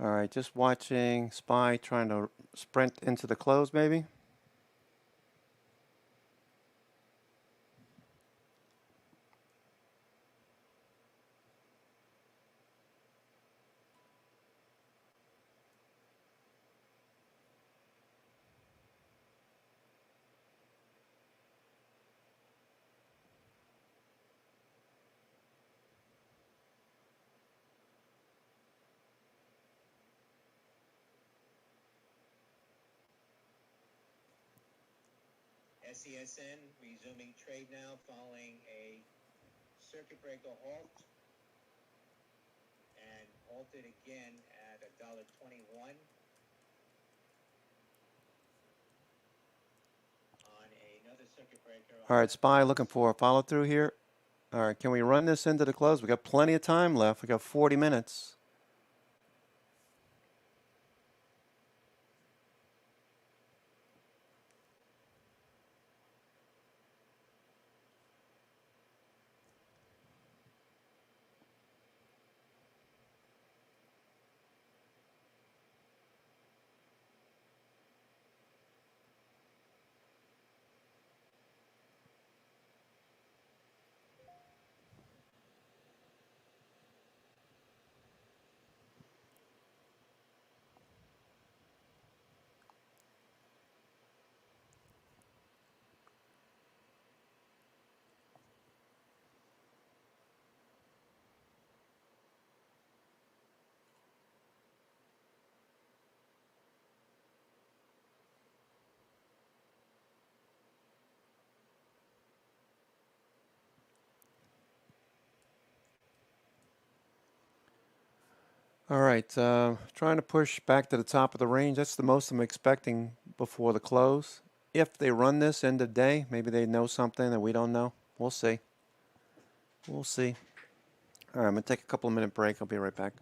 All right, just watching SPY trying to sprint into the close, maybe. SESN resuming trade now following a circuit breaker halt and halted again at $1.21 on another circuit breaker. All right, SPY looking for a follow through here. All right, can we run this into the close? We got plenty of time left. We got 40 minutes. All right, trying to push back to the top of the range. That's the most I'm expecting before the close. If they run this end of day, maybe they know something that we don't know. We'll see. We'll see. All right, I'm going to take a couple of minute break. I'll be right back.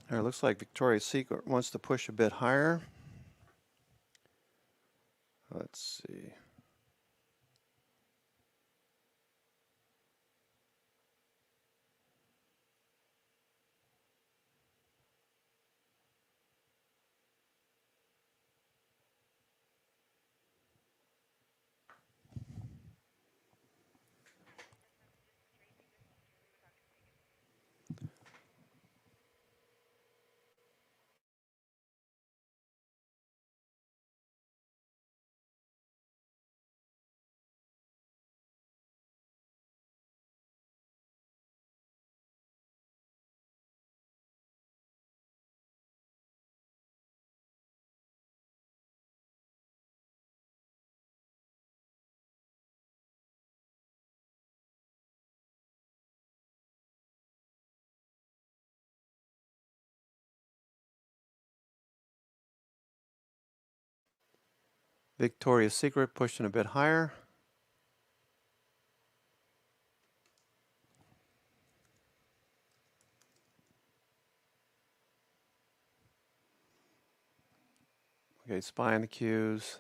All right, looks like Victoria's Secret wants to push a bit higher. Let's see. Victoria's Secret pushing a bit higher. Okay, SPY on the cues.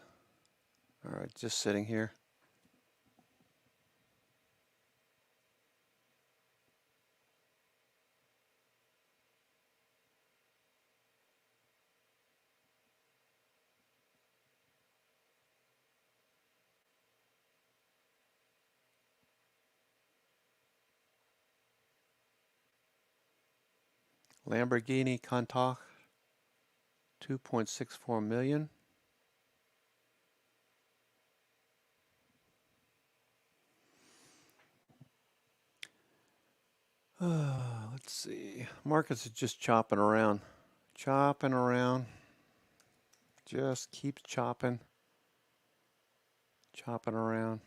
All right, just sitting here. Lamborghini Countach, 2.64 million. Let's see. Markets are just chopping around. Chopping around. Just keeps chopping. Chopping around.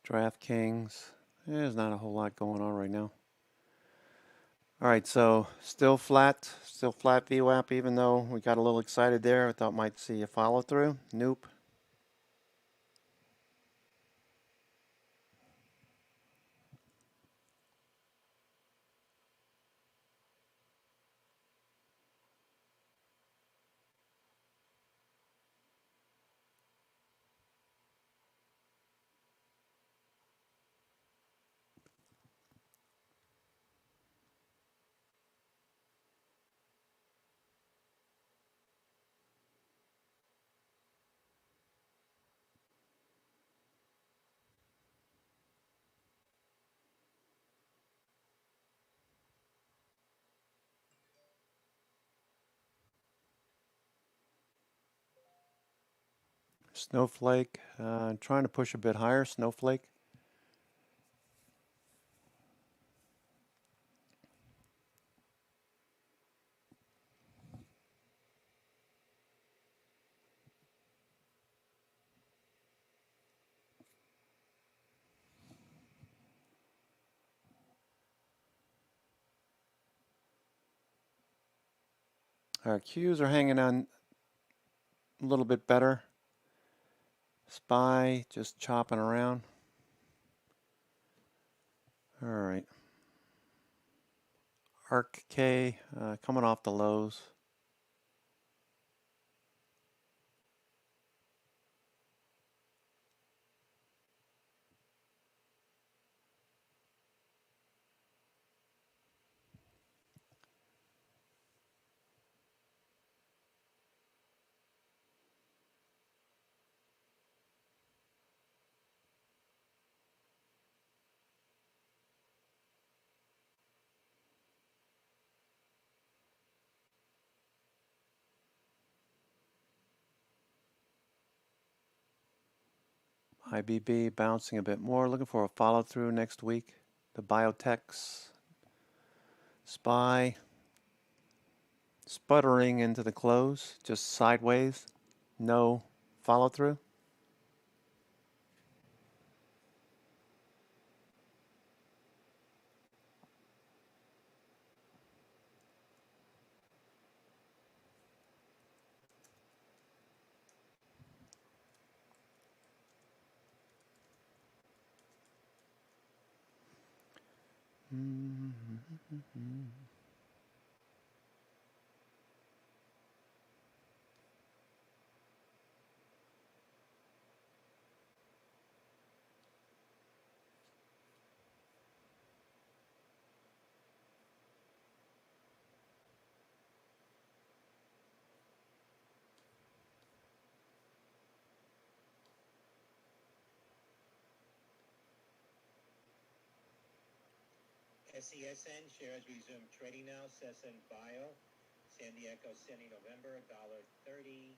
DraftKings. There's not a whole lot going on right now. All right, so still flat VWAP, even though we got a little excited there. I thought might see a follow through. Nope. Snowflake, trying to push a bit higher. Snowflake. Our Qs are hanging on a little bit better. SPY just chopping around. All right. ARKK coming off the lows. IBB bouncing a bit more, looking for a follow through next week. The biotechs, SPY sputtering into the close, just sideways, no follow through. SESN shares resume trading now. SESN Bio, San Diego City, November, $1.31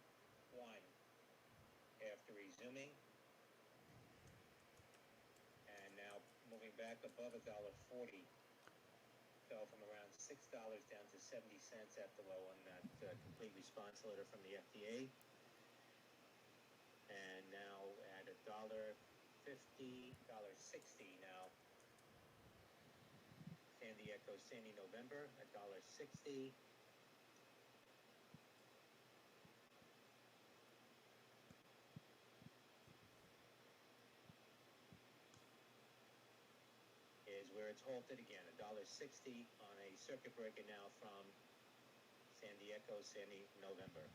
after resuming. And now moving back above $1.40. Fell from around $6 down to 70 cents after low on that complete response letter from the FDA. And now at $1.50, $1.60 now. San Diego City, November, $1.60. Is where it's halted again, $1.60 on a circuit breaker now from San Diego City, November.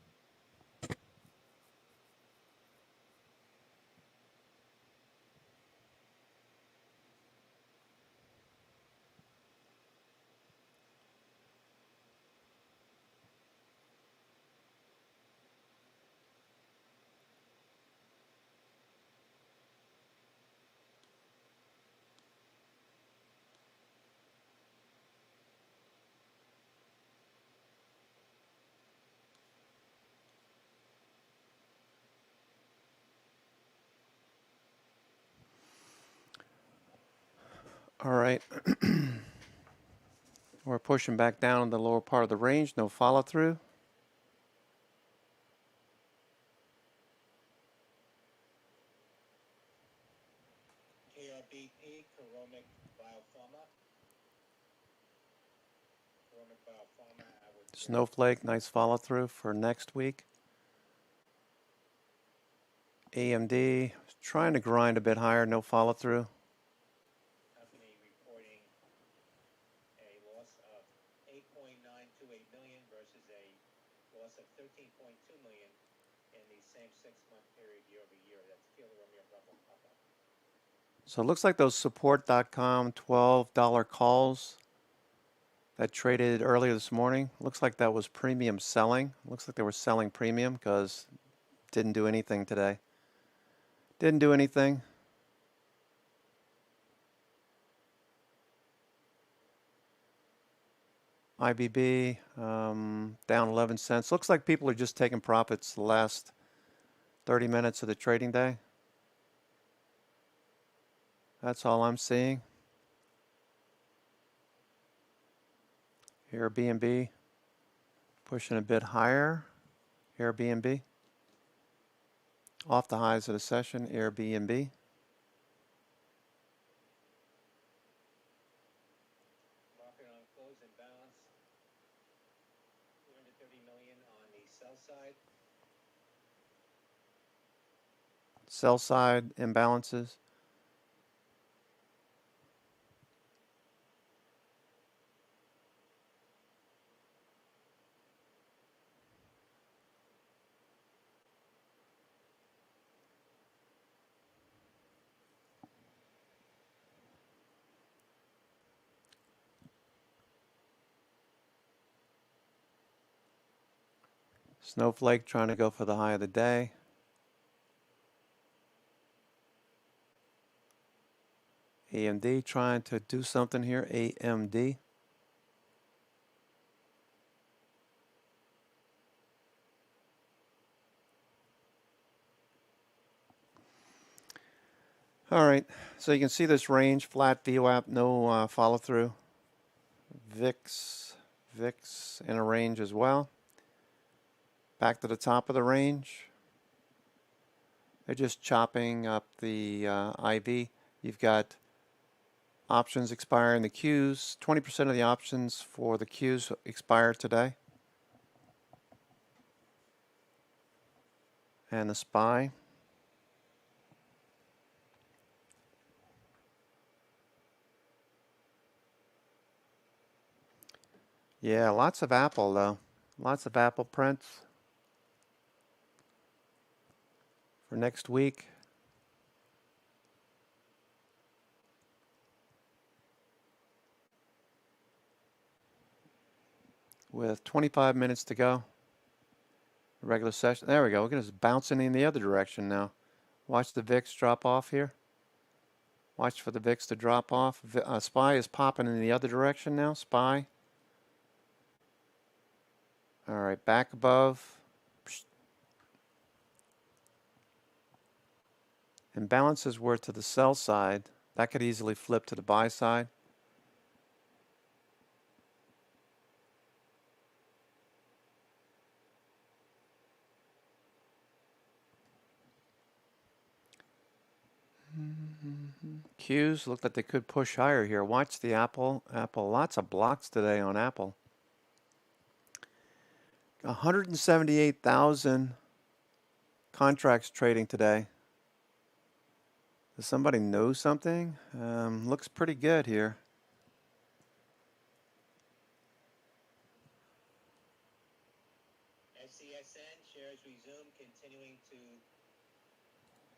All right. We're pushing back down in the lower part of the range, no follow through. Biopharma, I would say Snowflake, nice follow through for next week. AMD, trying to grind a bit higher, no follow through. company reporting a loss of 8.928 million versus a loss of 13.2 million in the same 6-month period year over year. That's Kilo Romeo Bravo Papa. So it looks like those support.com $12 calls that traded earlier this morning, looks like that was premium selling. Looks like they were selling premium because didn't do anything today. Didn't do anything. IBB down 11 cents. Looks like people are just taking profits the last 30 minutes of the trading day. That's all I'm seeing. Airbnb pushing a bit higher. Airbnb off the highs of the session. Airbnb. Market on close and balance, 230 million on the sell side. Sell side imbalances. Snowflake trying to go for the high of the day. AMD trying to do something here. AMD. All right, so you can see this range, flat VWAP, no follow through. VIX in a range as well. Back to the top of the range. They're just chopping up the IV. You've got options expiring the Qs. 20% of the options for the Qs expire today. And the SPY. Yeah, lots of Apple though. Lots of Apple prints for next week. With 25 minutes to go. Regular session. There we go. Look at us bouncing in the other direction now. Watch the VIX drop off here. Watch for the VIX to drop off. SPY is popping in the other direction now. SPY. All right, back above. Imbalances were to the sell side. That could easily flip to the buy side. Qs look like they could push higher here. Watch the Apple. Lots of blocks today on Apple. 178,000 contracts trading today. Does somebody know something? Looks pretty good here. SCSN shares resume, continuing to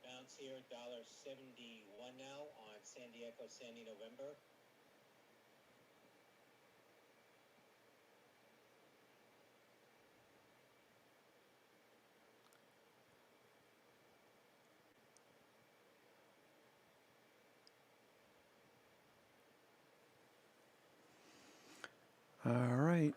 bounce here. $1.71 now on San Diego, Sandy, November. All right.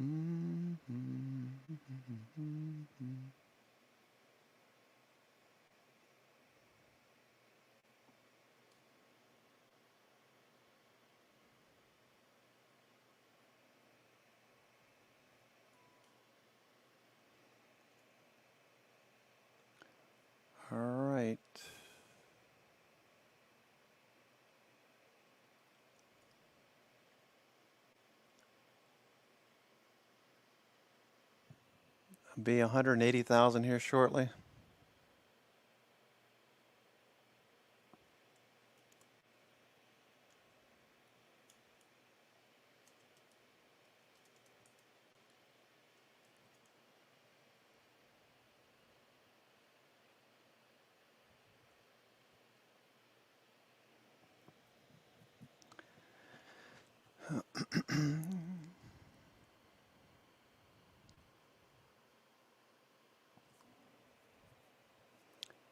Mm-hmm. All right. Be 180,000 here shortly.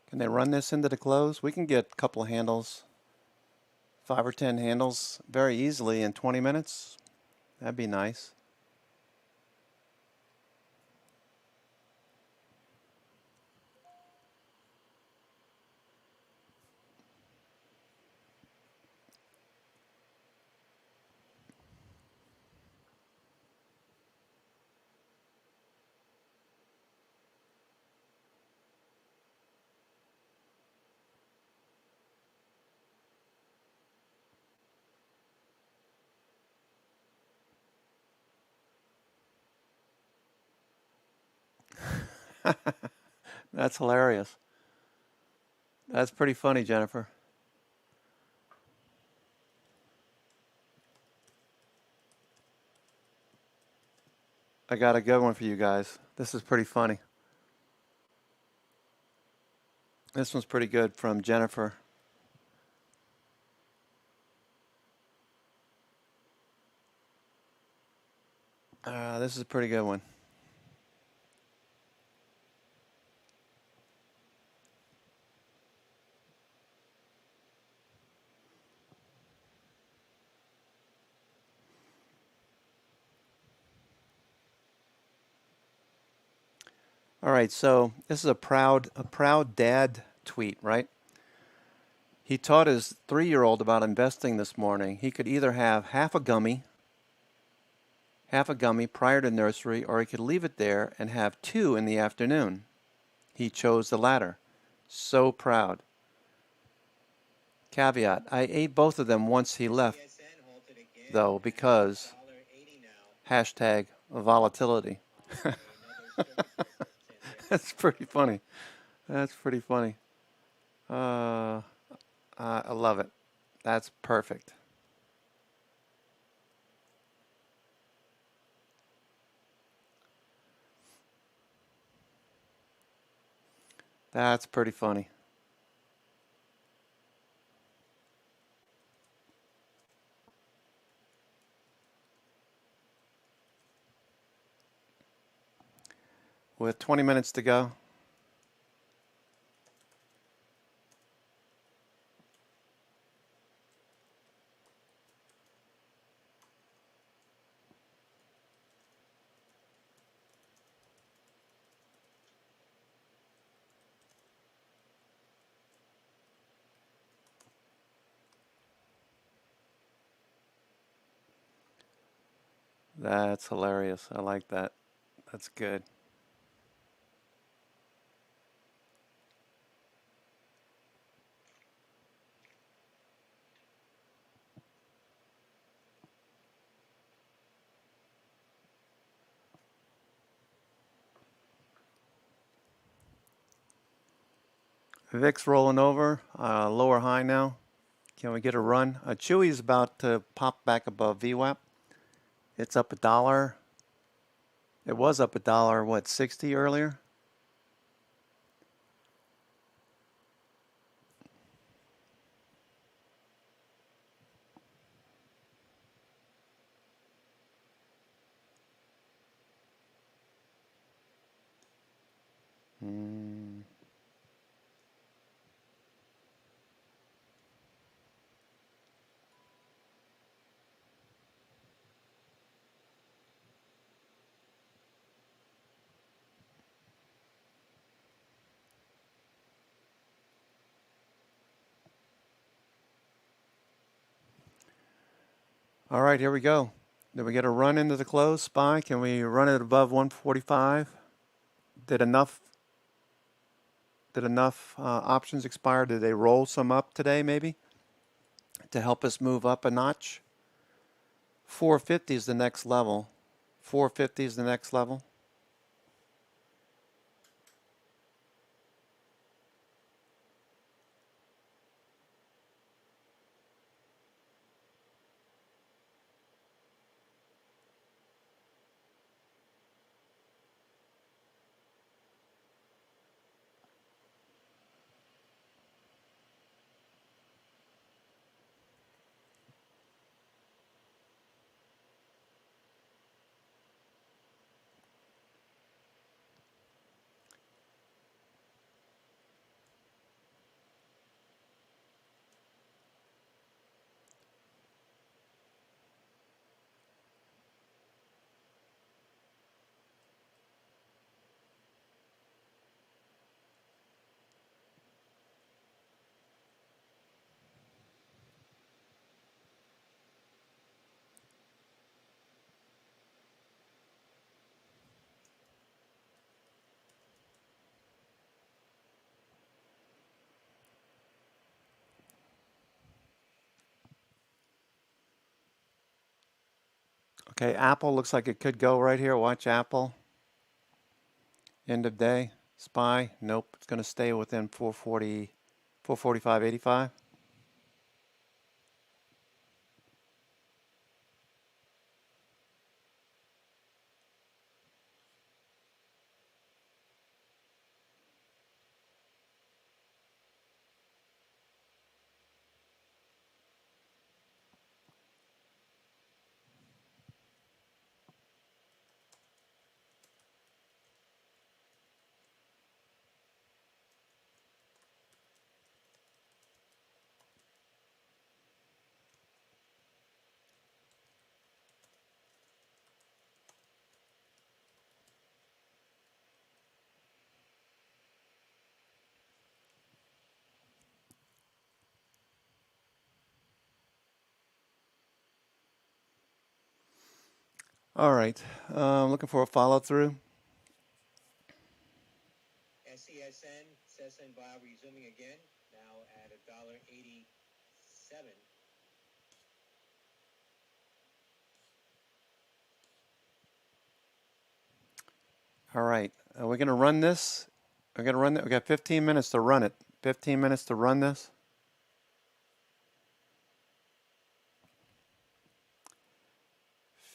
Can they run this into the close? We can get a couple of handles, 5 or 10 handles very easily in 20 minutes. That'd be nice. That's hilarious. That's pretty funny, Jennifer. I got a good one for you guys. This is pretty funny. This one's pretty good from Jennifer. This is a pretty good one. All right, so this is a proud dad tweet, right? He taught his 3-year-old about investing this morning. He could either have half a gummy prior to nursery, or he could leave it there and have 2 in the afternoon. He chose the latter. So proud. Caveat, I ate both of them once he left, though, because hashtag volatility. That's pretty funny. That's pretty funny. I love it. That's perfect. That's pretty funny. With 20 minutes to go. That's hilarious. I like that. That's good. VIX rolling over, lower high now. Can we get a run? Chewy's about to pop back above VWAP. It's up $1. It was up $1, what, 60 earlier? All right, here we go. Did we get a run into the close, SPY? Can we run it above 145? Did enough Did enough options expire? Did they roll some up today maybe to help us move up a notch? 450 is the next level. 450 is the next level. Okay, Apple looks like it could go right here. Watch Apple. End of day. SPY. Nope. It's going to stay within 440, 445.85. All right. Looking for a follow through. SCSN, Cessna Bob resuming again, now at $1.87. All right. We're going to run this. We're going to run it. We got 15 minutes to run it. 15 minutes to run this.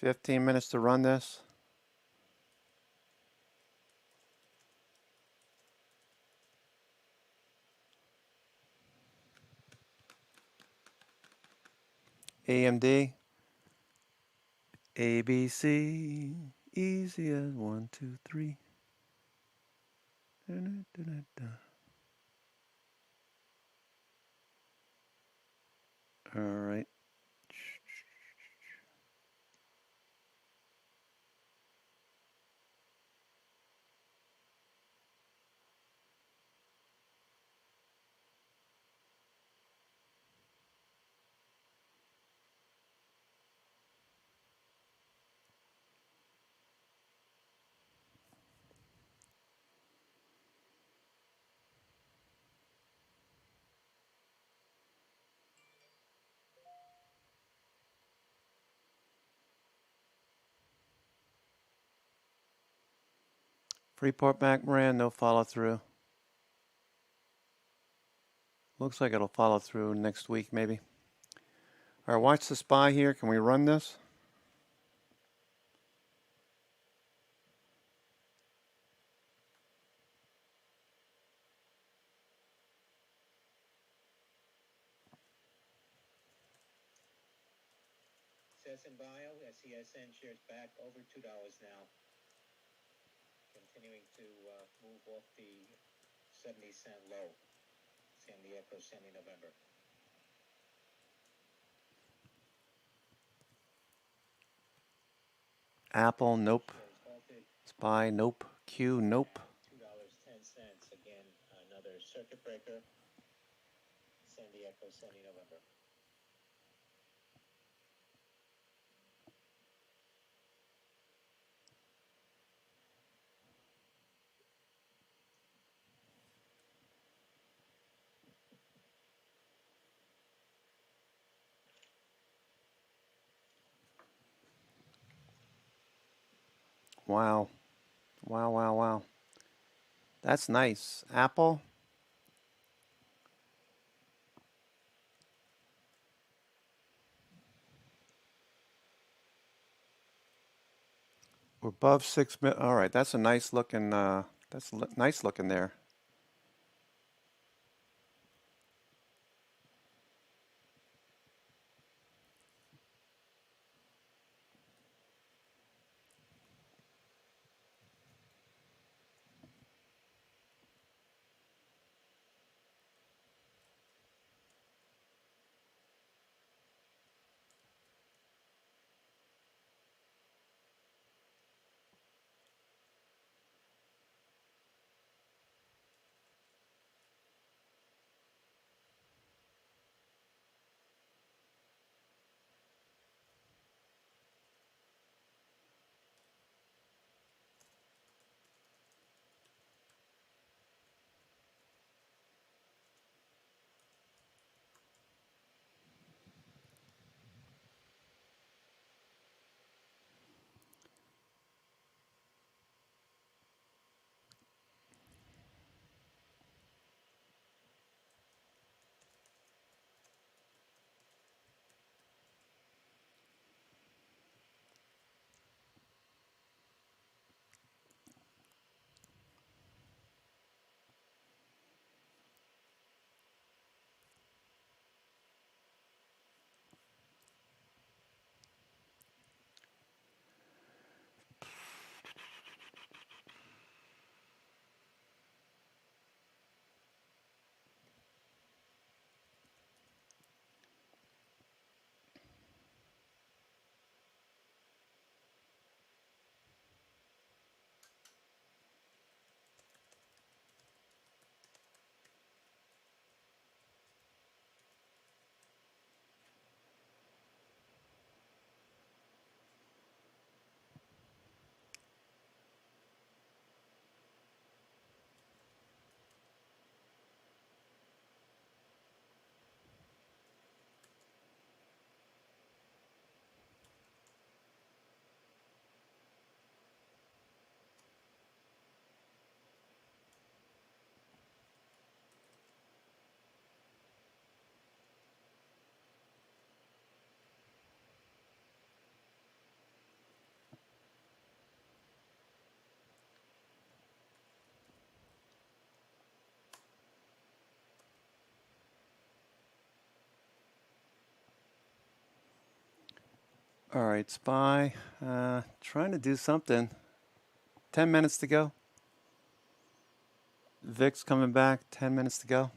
Fifteen minutes to run this. AMD. ABC. Easy as 1, 2, 3. All right. Freeport McMoran, no follow through. Looks like it'll follow through next week, maybe. All right, watch the SPY here. Can we run this? Cessna Bio, SCSN shares back over $2 now. Continuing to move off the 70-cent low. San Diego, semi-November. Apple, nope. SPY, nope. Q, nope. $2.10. Again, another circuit breaker. San Diego, semi-November. Wow. Wow, wow, wow. That's nice. Apple. We're above 6 minutes. All right, that's a nice looking. Nice looking there. All right, SPY. Trying to do something. 10 minutes to go. VIX coming back. 10 minutes to go.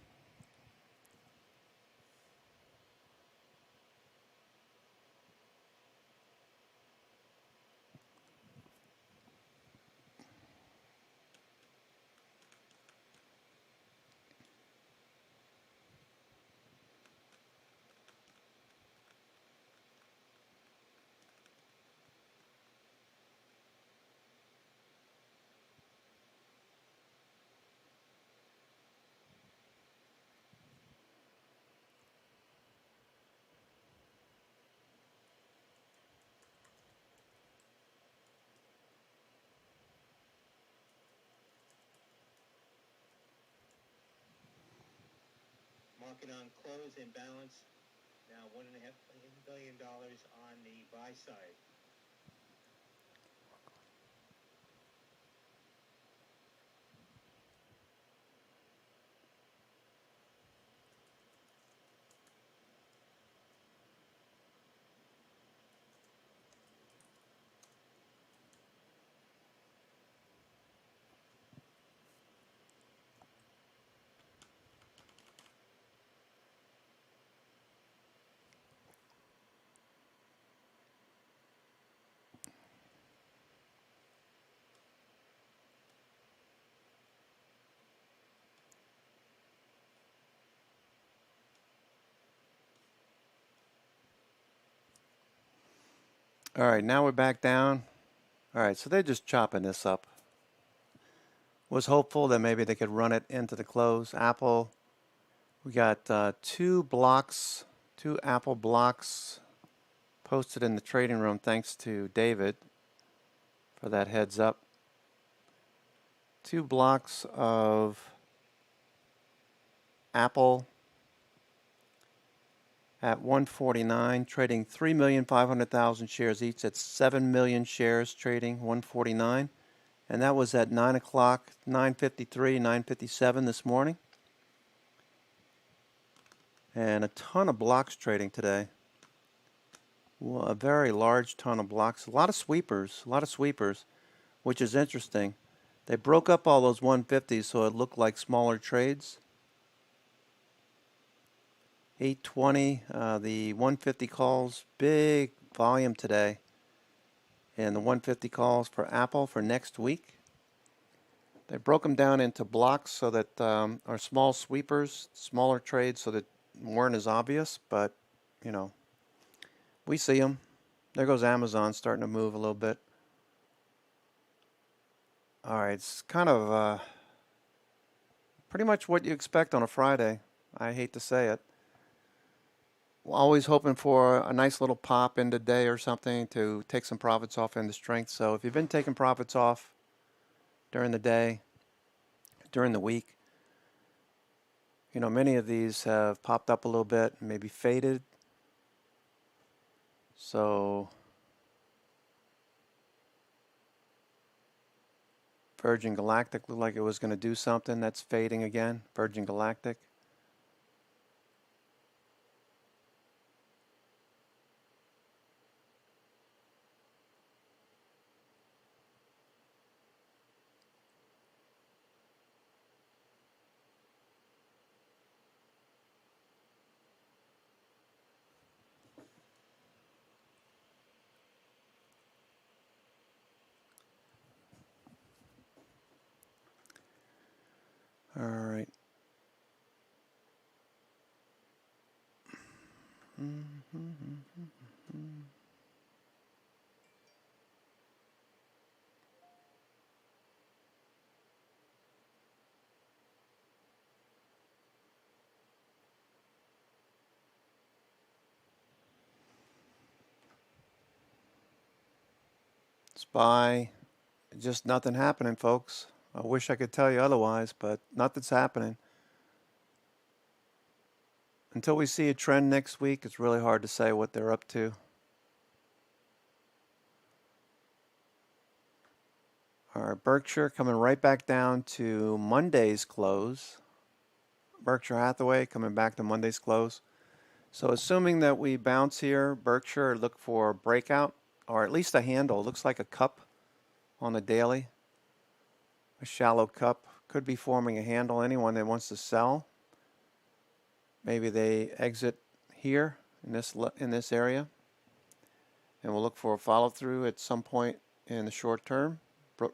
Market on close and balance. Now $1.5 billion on the buy side. All right, now we're back down. All right, so they're just chopping this up. Was hopeful that maybe they could run it into the close. Apple, we got two Apple blocks posted in the trading room thanks to David for that heads up. 2 blocks of Apple at 149, trading 3,500,000 shares each. That's 7 million shares trading 149. And that was at 9 o'clock, 9:53, 9:57 this morning. And a ton of blocks trading today. Well, a very large ton of blocks. A lot of sweepers, which is interesting. They broke up all those 150s so it looked like smaller trades. 820, the 150 calls, big volume today. And the 150 calls for Apple for next week. They broke them down into blocks so that are small sweepers, smaller trades so that weren't as obvious, but you know, we see them. There goes Amazon starting to move a little bit. All right, it's kind of pretty much what you expect on a Friday. I hate to say it. Always hoping for a nice little pop in the day or something to take some profits off into strength. So if you've been taking profits off during the day, during the week, you know, many of these have popped up a little bit, maybe faded. So Virgin Galactic looked like it was going to do something. That's fading again. Virgin Galactic. All right. SPY, just nothing happening, folks. I wish I could tell you otherwise, but nothing's happening. Until we see a trend next week, it's really hard to say what they're up to. All right, Berkshire coming right back down to Monday's close. Berkshire Hathaway coming back to Monday's close. So assuming that we bounce here, Berkshire, look for a breakout or at least a handle. It looks like a cup on the daily. A shallow cup could be forming a handle. Anyone that wants to sell, maybe they exit here in this area, and we'll look for a follow through at some point in the short term.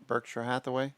Berkshire Hathaway.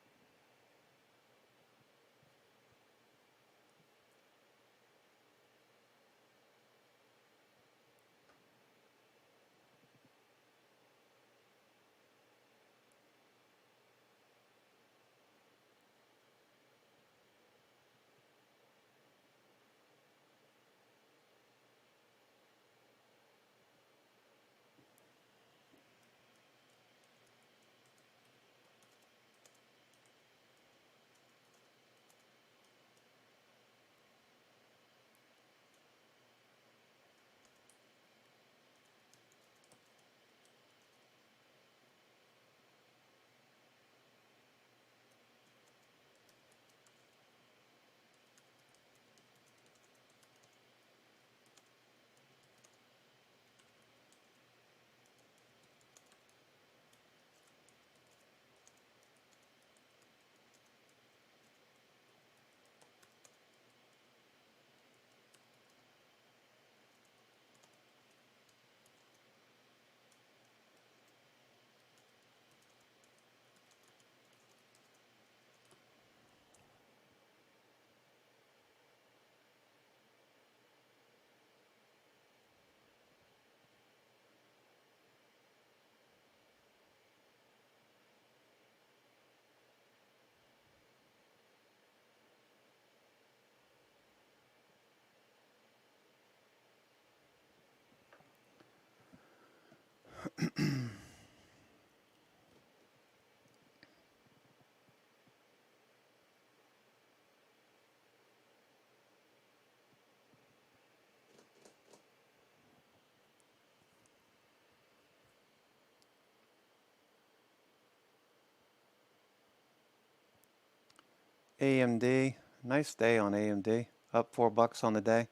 AMD. Nice day on AMD. Up $4 on the day.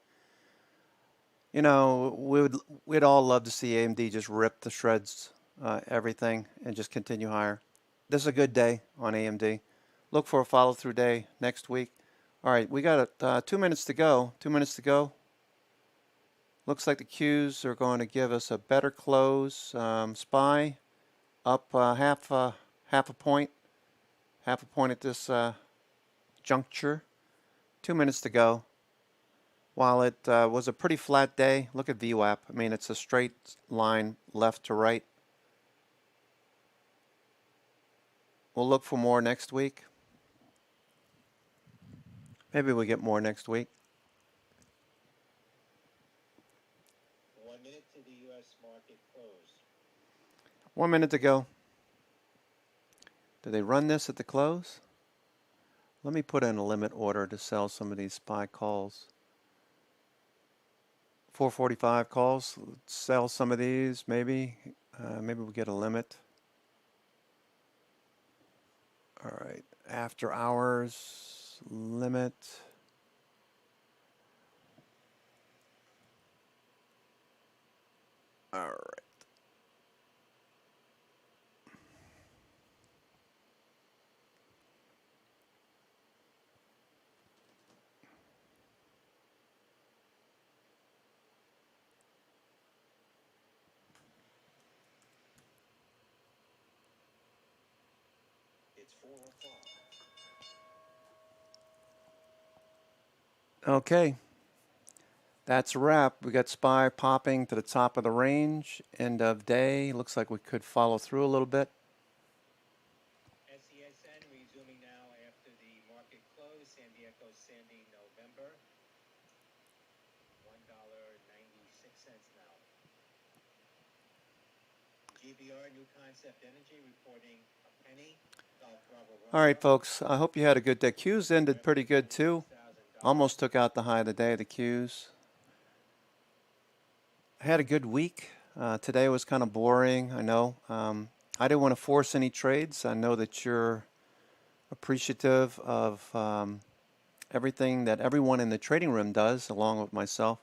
You know, we'd all love to see AMD just rip to shreds everything and just continue higher. This is a good day on AMD. Look for a follow-through day next week. All right, we got 2 minutes to go. 2 minutes to go. Looks like the Qs are going to give us a better close. SPY up half a point. Half a point at this juncture. 2 minutes to go. While it was a pretty flat day, look at VWAP. I mean, it's a straight line left to right. We'll look for more next week. Maybe we'll get more next week. 1 minute to the U.S. market close. 1 minute to go. Do they run this at the close? Let me put in a limit order to sell some of these SPY calls. 445 calls. Let's sell some of these, maybe. Maybe we'll get a limit. All right. After hours limit. All right. It's 4 o'clock. Okay. That's a wrap. We got SPY popping to the top of the range. End of day. Looks like we could follow through a little bit. SCSN resuming now after the market close. San Diego Sandy November. $1.96 now. GBR New Concept Energy reporting a penny. All right, folks. I hope you had a good day. Qs ended pretty good too. Almost took out the high of the day, the Qs. I had a good week. Today was kind of boring, I know. I didn't want to force any trades. I know that you're appreciative of everything that everyone in the trading room does, along with myself.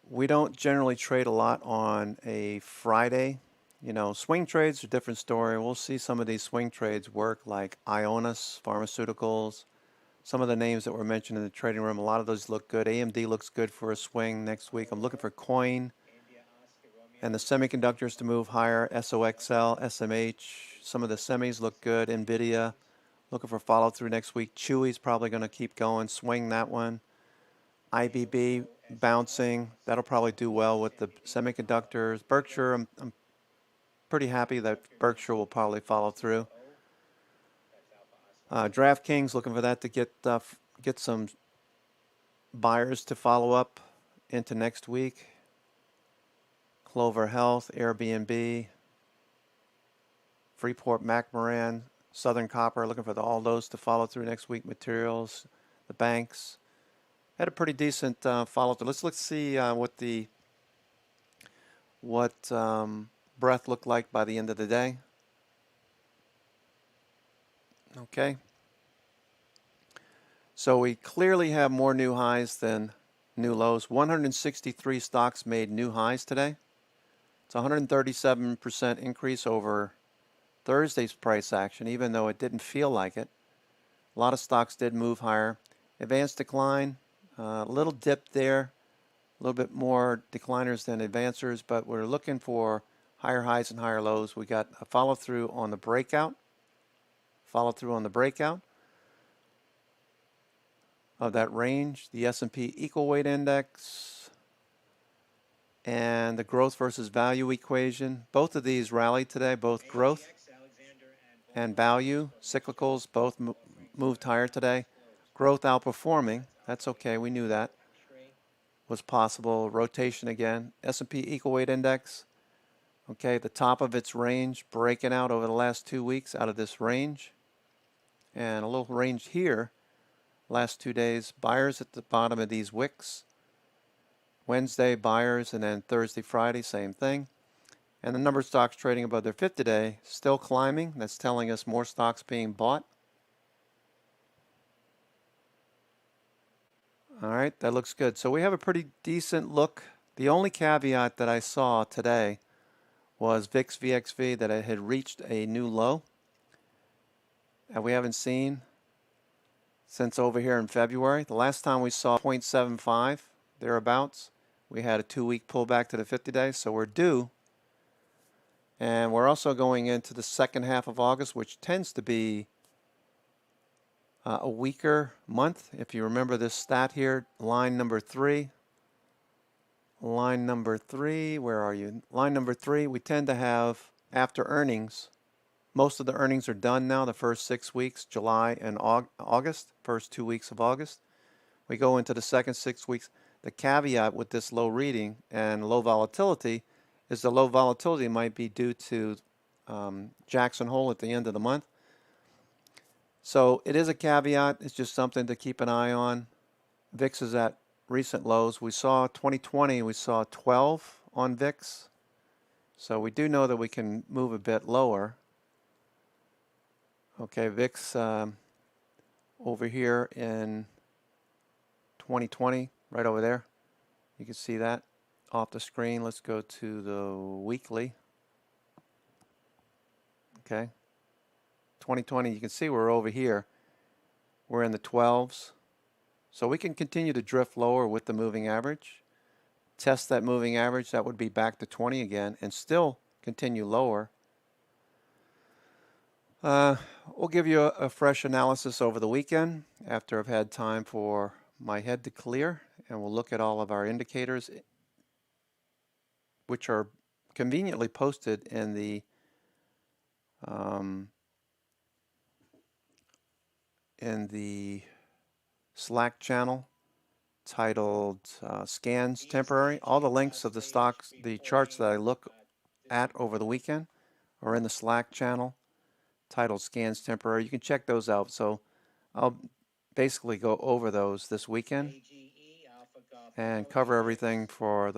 We don't generally trade a lot on a Friday. You know, swing trades are a different story. We'll see some of these swing trades work, like Ionis Pharmaceuticals. Some of the names that were mentioned in the trading room, a lot of those look good. AMD looks good for a swing next week. I'm looking for Coin and the semiconductors to move higher. SOXL, SMH, some of the semis look good. NVIDIA, looking for follow through next week. Chewy's probably going to keep going, swing that one. IBB bouncing, that'll probably do well with the semiconductors. Berkshire, I'm pretty happy that Berkshire will probably follow through. DraftKings, looking for that to get some buyers to follow up into next week. Clover Health, Airbnb, Freeport McMoran, Southern Copper, looking for all those to follow through next week. Materials, the banks. Had a pretty decent follow through. Let's see what breadth looked like by the end of the day. Okay. So we clearly have more new highs than new lows. 163 stocks made new highs today. It's a 137% increase over Thursday's price action, even though it didn't feel like it. A lot of stocks did move higher. Advanced decline, a little dip there, a little bit more decliners than advancers, but we're looking for higher highs and higher lows. We got a follow through on the breakout. Follow through on the breakout of that range, the S&P equal weight index, and the growth versus value equation. Both of these rallied today, both growth and value. Cyclicals both moved higher today. Growth outperforming, that's okay, we knew that was possible. Rotation again. S&P equal weight index, okay, the top of its range, breaking out over the last 2 weeks out of this range. And a little range here, last 2 days. Buyers at the bottom of these wicks. Wednesday, buyers, and then Thursday, Friday, same thing. And the number of stocks trading above their 50-day still climbing. That's telling us more stocks being bought. All right, that looks good. So we have a pretty decent look. The only caveat that I saw today was VIX VXV, that it had reached a new low that we haven't seen since over here in February. The last time we saw 0.75 thereabouts, we had a 2-week pullback to the 50-day, so we're due. And we're also going into the second half of August, which tends to be a weaker month. If you remember this stat here, line number 3. Line number 3, where are you? Line number 3, we tend to have, after earnings, most of the earnings are done now, the first 6 weeks, July and August, first 2 weeks of August. We go into the second 6 weeks. The caveat with this low reading and low volatility is the low volatility might be due to Jackson Hole at the end of the month. So it is a caveat. It's just something to keep an eye on. VIX is at recent lows. We saw 2020, we saw 12 on VIX. So we do know that we can move a bit lower. Okay, VIX over here in 2020, right over there. You can see that off the screen. Let's go to the weekly. Okay. 2020, you can see we're over here. We're in the 12s. So we can continue to drift lower with the moving average. Test that moving average, that would be back to 20 again, and still continue lower. We'll give you a fresh analysis over the weekend after I've had time for my head to clear, and we'll look at all of our indicators, which are conveniently posted in the Slack channel titled Scans Temporary. All the links of the stocks, the charts that I look at over the weekend are in the Slack channel titled Scans Temporary. You can check those out. So I'll basically go over those this weekend and cover everything for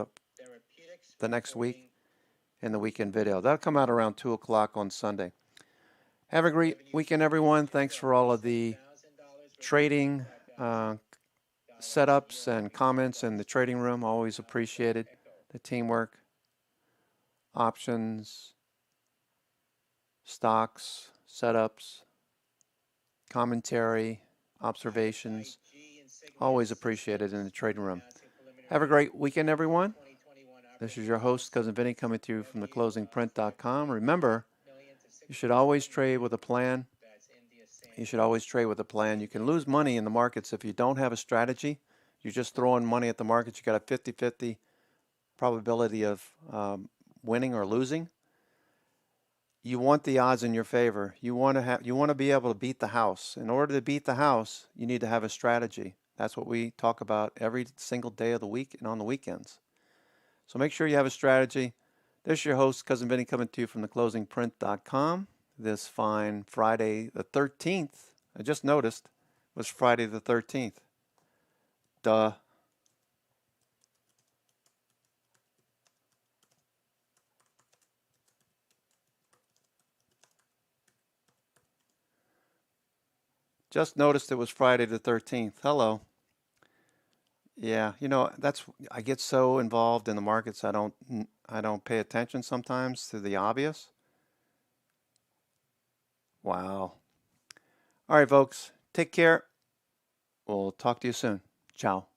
the next week in the weekend video. That'll come out around 2 o'clock on Sunday. Have a great weekend, everyone. Thanks for all of the trading setups and comments in the trading room. Always appreciated the teamwork, options, stocks, setups, commentary, observations. Always appreciated in the trading room. Have a great weekend, everyone. This is your host, Cousin Vinny, coming to you from theclosingprint.com. Remember, you should always trade with a plan. You should always trade with a plan. You can lose money in the markets if you don't have a strategy. You're just throwing money at the markets. You got a 50-50 probability of winning or losing. You want the odds in your favor. You want to be able to beat the house. In order to beat the house, you need to have a strategy. That's what we talk about every single day of the week and on the weekends. So make sure you have a strategy. This is your host, Cousin Vinny, coming to you from theclosingprint.com. This fine Friday the 13th, I just noticed, was Friday the 13th. Duh. Just noticed it was Friday the 13th. Hello. Yeah, you know, I get so involved in the markets I don't pay attention sometimes to the obvious. Wow. All right, folks. Take care. We'll talk to you soon. Ciao.